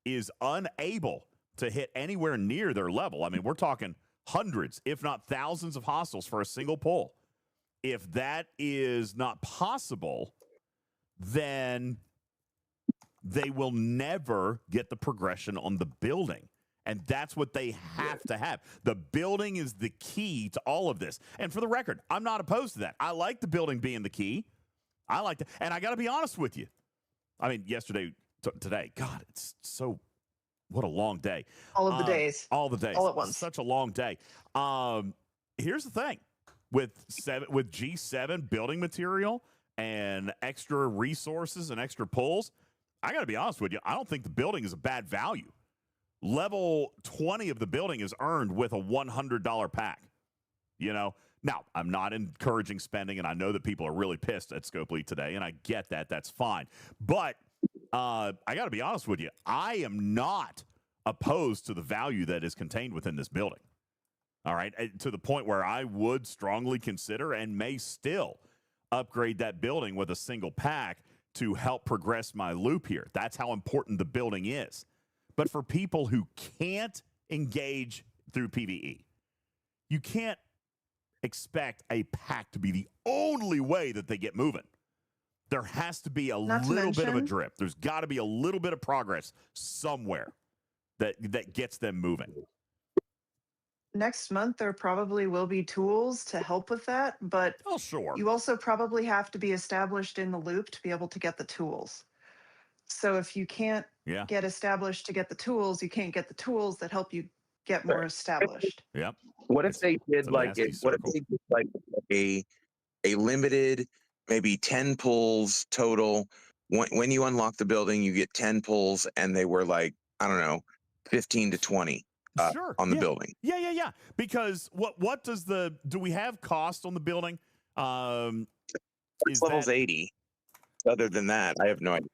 is unable to hit anywhere near their level, I mean, we're talking hundreds, if not thousands of hostiles for a single pull. If that is not possible, then they will never get the progression on the building. And that's what they have to have. The building is the key to all of this. And for the record, I'm not opposed to that. I like the building being the key. I like that. And I got to be honest with you. I mean, today, God, it's so, what a long day. All of the days. All the days. All at once. Such a long day. Here's the thing. With G7 building material and extra resources and extra pulls, I got to be honest with you, I don't think the building is a bad value. Level 20 of the building is earned with a $100 pack. Now, I'm not encouraging spending, and I know that people are really pissed at Scopely today, and I get that. That's fine. But I got to be honest with you. I am not opposed to the value that is contained within this building. All right? To the point where I would strongly consider and may still upgrade that building with a single pack to help progress my loop here. That's how important the building is. But for people who can't engage through PvE, you can't expect a pack to be the only way that they get moving. There has to be a little bit of a drip. There's got to be a little bit of progress somewhere that gets them moving. Next month, there probably will be tools to help with that, but sure. You also probably have to be established in the loop to be able to get the tools. So if you can't get established to get the tools, you can't get the tools that help you get more established. Yep. What if they did what if they did like a limited, maybe 10 pulls total? When you unlock the building, you get 10 pulls, and they were like, I don't know, 15 to 20 on the building. Yeah. Because what does do we have cost on the building? Level's 80. Other than that, I have no idea.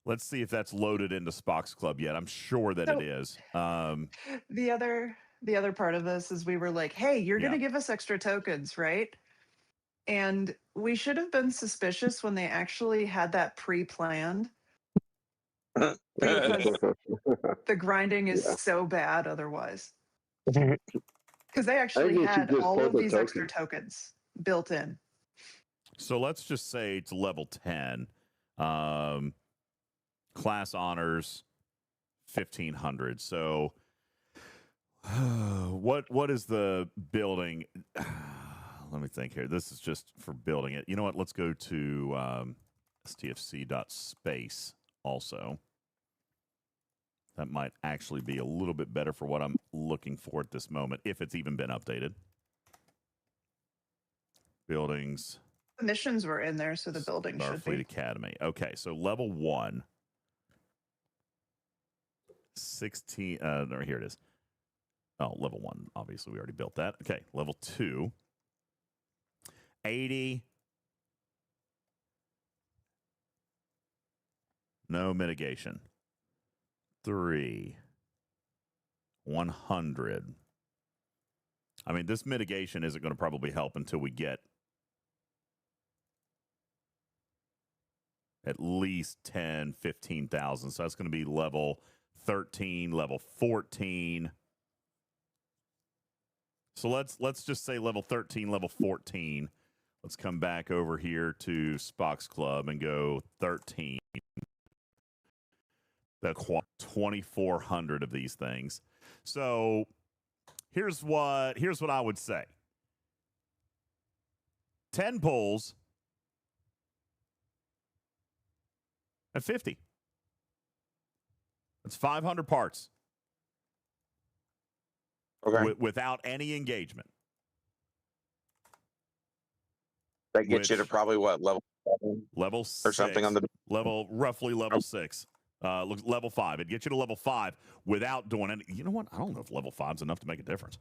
Let's see if that's loaded into Spock's Club yet. I'm sure that it is. The other part of this is we were like, hey, you're going to give us extra tokens, right? And we should have been suspicious when they actually had that pre-planned. Because the grinding is so bad otherwise. Because they actually had all of these extra tokens built in. So let's just say it's level 10. Class honors 1,500. So what is the building? Let me think here. This is just for building it. You know what? Let's go to stfc.space also. That might actually be a little bit better for what I'm looking for at this moment, if it's even been updated. Buildings. The missions were in there, so the building should be. Starfleet Academy. Okay, so level 1. 16. No, here it is. Oh, level 1. Obviously, we already built that. Okay, level 2. 80, No mitigation. 3. 100. I mean, this mitigation isn't going to probably help until we get at least 10, 15,000. So that's going to be level 13, level 14. So let's just say level 13, level 14. Let's come back over here to Spock's Club and go 13. That's 2,400 of these things. So here's what I would say. 10 pulls at 50. That's 500 parts. Okay. Without any engagement. That gets you to probably what, level 7? Level 6. Or something on the roughly level 6. Level 5. It'd get you to level 5 without doing any. You know what? I don't know if level 5's enough to make a difference.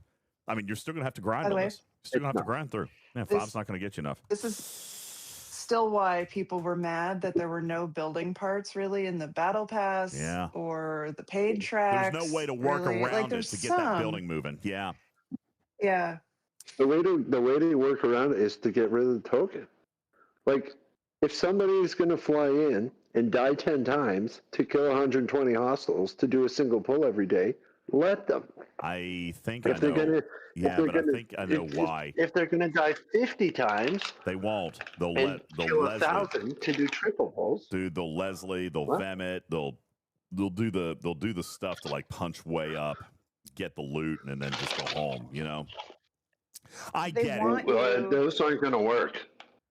I mean, you're still going to have to grind on this. You're still going to have to grind through. Man, 5's not going to get you enough. This is still why people were mad that there were no building parts really in the battle pass or the paid tracks. There's no way to work around it to get that building moving. Yeah. Yeah. The way to work around it is to get rid of the token. Like, if somebody is going to fly in and die 10 times to kill 120 hostiles to do a single pull every day, let them. I think if I know. I think I know why. If they're going to die 50 times, they won't. They'll kill 1,000 to do triple pulls. Dude, they'll Leslie, they'll Vemit, they'll do the stuff to like punch way up, get the loot, and then just go home. You know. I get it. Well, those aren't going to work.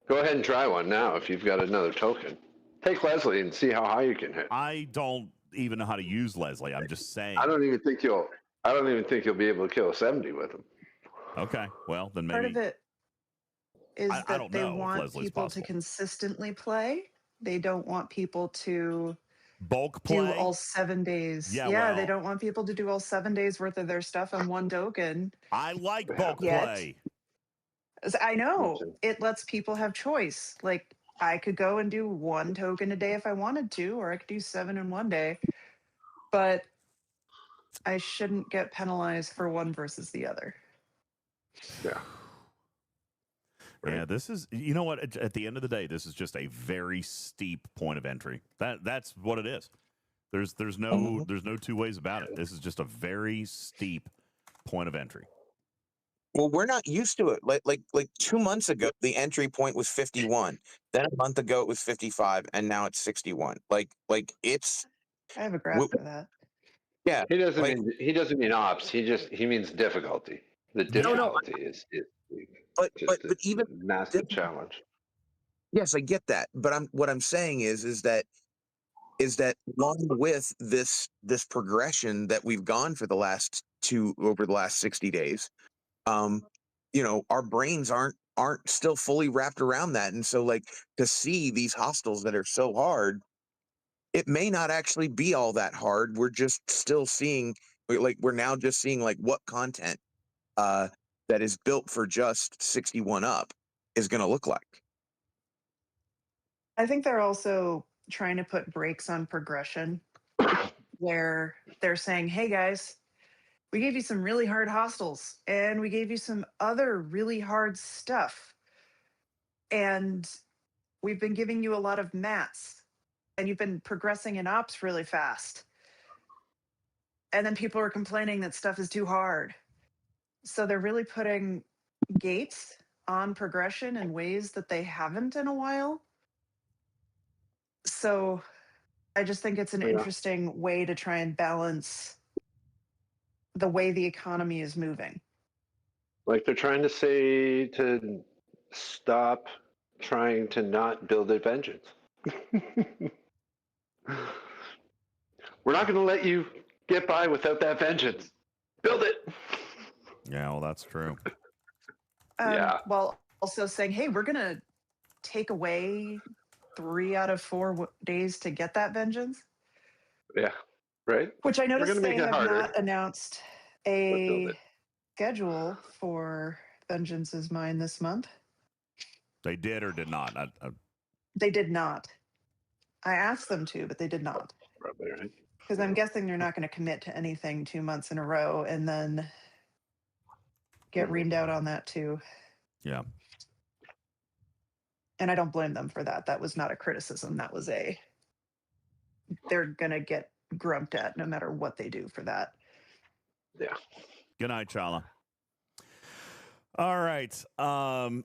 Go ahead and try one now if you've got another token. Take Leslie and see how high you can hit. I don't even know how to use Leslie. I'm just saying. I don't even think you'll be able to kill a 70 with him. Okay, well then maybe. Part of it is I don't they know if want Leslie's people possible. to consistently play. They don't want people to bulk do play all 7 days. Yeah, they don't want people to do all 7 days worth of their stuff on one token. I like bulk play. I know it lets people have choice. Like I could go and do 1 token a day if I wanted to, or I could do 7 in one day. But I shouldn't get penalized for one versus the other. Yeah. Yeah, this is, you know what, at the end of the day, this is just a very steep point of entry. That's what it is. There's no two ways about it. This is just a very steep point of entry. Well, we're not used to it. Like 2 months ago, the entry point was 51. Then a month ago, it was 55, and now it's 61. Like it's. I have a graph for that. Yeah, he doesn't mean ops. He means difficulty. The difficulty is but even a massive challenge. Yes, I get that. But what I'm saying is that along with this progression that we've gone for the last over the last 60 days, our brains aren't still fully wrapped around that. And so like to see these hostiles that are so hard, it may not actually be all that hard. We're just still seeing we're now just seeing like what content that is built for just 61 up is going to look like. I think they're also trying to put brakes on progression where they're saying, hey guys, we gave you some really hard hostiles and we gave you some other really hard stuff. And we've been giving you a lot of mats and you've been progressing in ops really fast. And then people are complaining that stuff is too hard. So they're really putting gates on progression in ways that they haven't in a while. So I just think it's an interesting way to try and balance the way the economy is moving. Like they're trying to say to stop trying to not build a vengeance. We're not going to let you get by without that vengeance. Build it. Yeah, well, that's true. While also saying, hey, we're going to take away 3 out of 4 days to get that vengeance. Yeah, right. Which I noticed they have not announced a schedule for Vengeance is Mine this month. They did or did not? They did not. I asked them to, but they did not. Because I'm guessing they're not going to commit to anything 2 months in a row and then get reamed out on that too. Yeah. And I don't blame them for that. That was not a criticism. That was they're going to get grumped at no matter what they do for that. Yeah. Good night, Chala. All right. I'm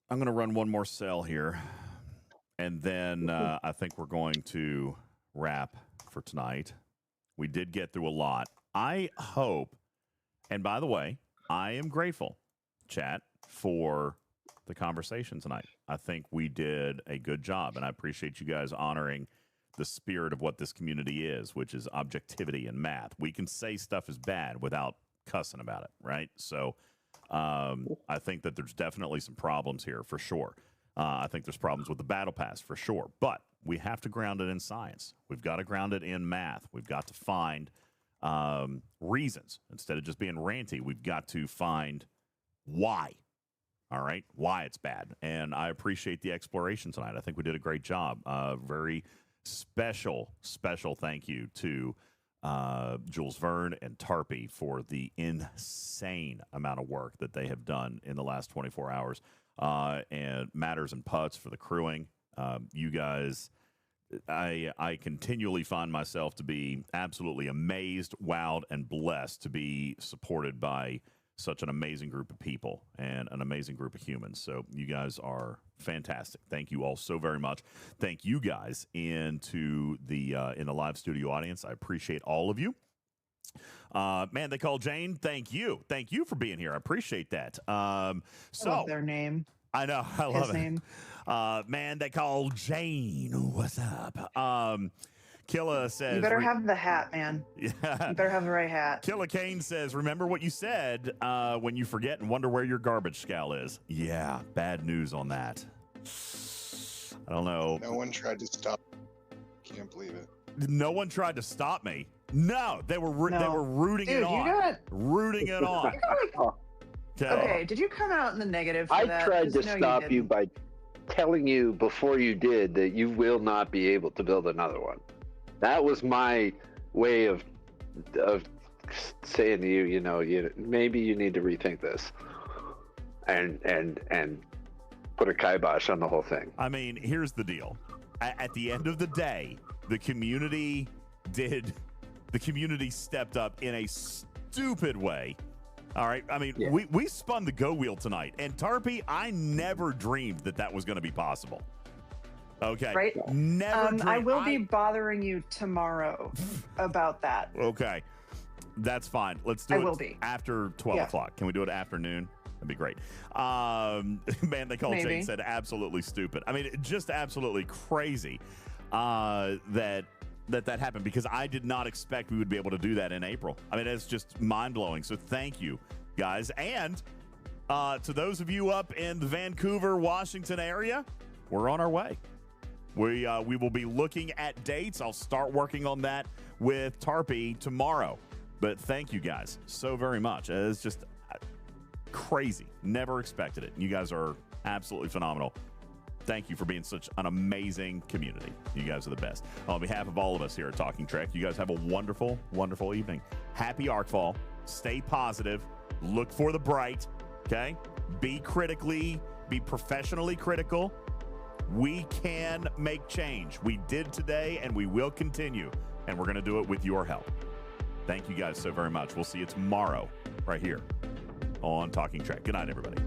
going to run one more sale here. And then I think we're going to wrap for tonight. We did get through a lot. I hope, and by the way, I am grateful, chat, for the conversation tonight. I think we did a good job, and I appreciate you guys honoring the spirit of what this community is, which is objectivity and math. We can say stuff is bad without cussing about it, right? So I think that there's definitely some problems here for sure. I think there's problems with the battle pass for sure, but we have to ground it in science. We've got to ground it in math. We've got to find reasons instead of just being ranty. We've got to find why. All right, why it's bad. And I appreciate the exploration tonight. I think we did a great job. Very special thank you to Jules Verne and Tarpy for the insane amount of work that they have done in the last 24 hours. And Matters and Putts for the crewing. You guys, I continually find myself to be absolutely amazed, wowed, and blessed to be supported by such an amazing group of people and an amazing group of humans. So you guys are fantastic. Thank you all so very much. Thank you guys in the live studio audience. I appreciate all of you. Man, they call Jane. Thank you for being here. I appreciate that. I love their name. I know. I love His name. Man, they call Jane. What's up? Killa says, you better have the hat, man. Yeah. You better have the right hat. Killa Kane says, remember what you said when you forget and wonder where your garbage scowl is. Yeah, bad news on that. I don't know. No one tried to stop. Can't believe it. No one tried to stop me. No, they were rooting Dude, it on. Rooting it on. Okay, did you come out in the negative for that? I tried to No, stop you didn't. by telling you before you did that you will not be able to build another one. That was my way of saying to you, maybe you need to rethink this, and put a kibosh on the whole thing. I mean, here's the deal. At the end of the day, the community stepped up in a stupid way. All right. I mean, we spun the go wheel tonight, and Tarpy, I never dreamed that was going to be possible. Okay. Right. Never. I will be bothering you tomorrow about that. Okay. That's fine. Let's do it after 12 o'clock. Can we do it afternoon? That'd be great. Man, they call Jane said absolutely stupid. I mean, just absolutely crazy that happened, because I did not expect we would be able to do that in April. I mean, it's just mind-blowing. So thank you, guys. And to those of you up in the Vancouver, Washington area, we're on our way. We will be looking at dates. I'll start working on that with Tarpy tomorrow. But thank you guys so very much. It's just crazy. Never expected it. You guys are absolutely phenomenal. Thank you for being such an amazing community. You guys are the best. On behalf of all of us here at Talking Trek, you guys have a wonderful, wonderful evening. Happy Arcfall. Stay positive. Look for the bright. Okay? Be professionally critical. We can make change. We did today, and we will continue. And we're going to do it with your help. Thank you guys so very much. We'll see you tomorrow right here on Talking Trek. Good night, everybody.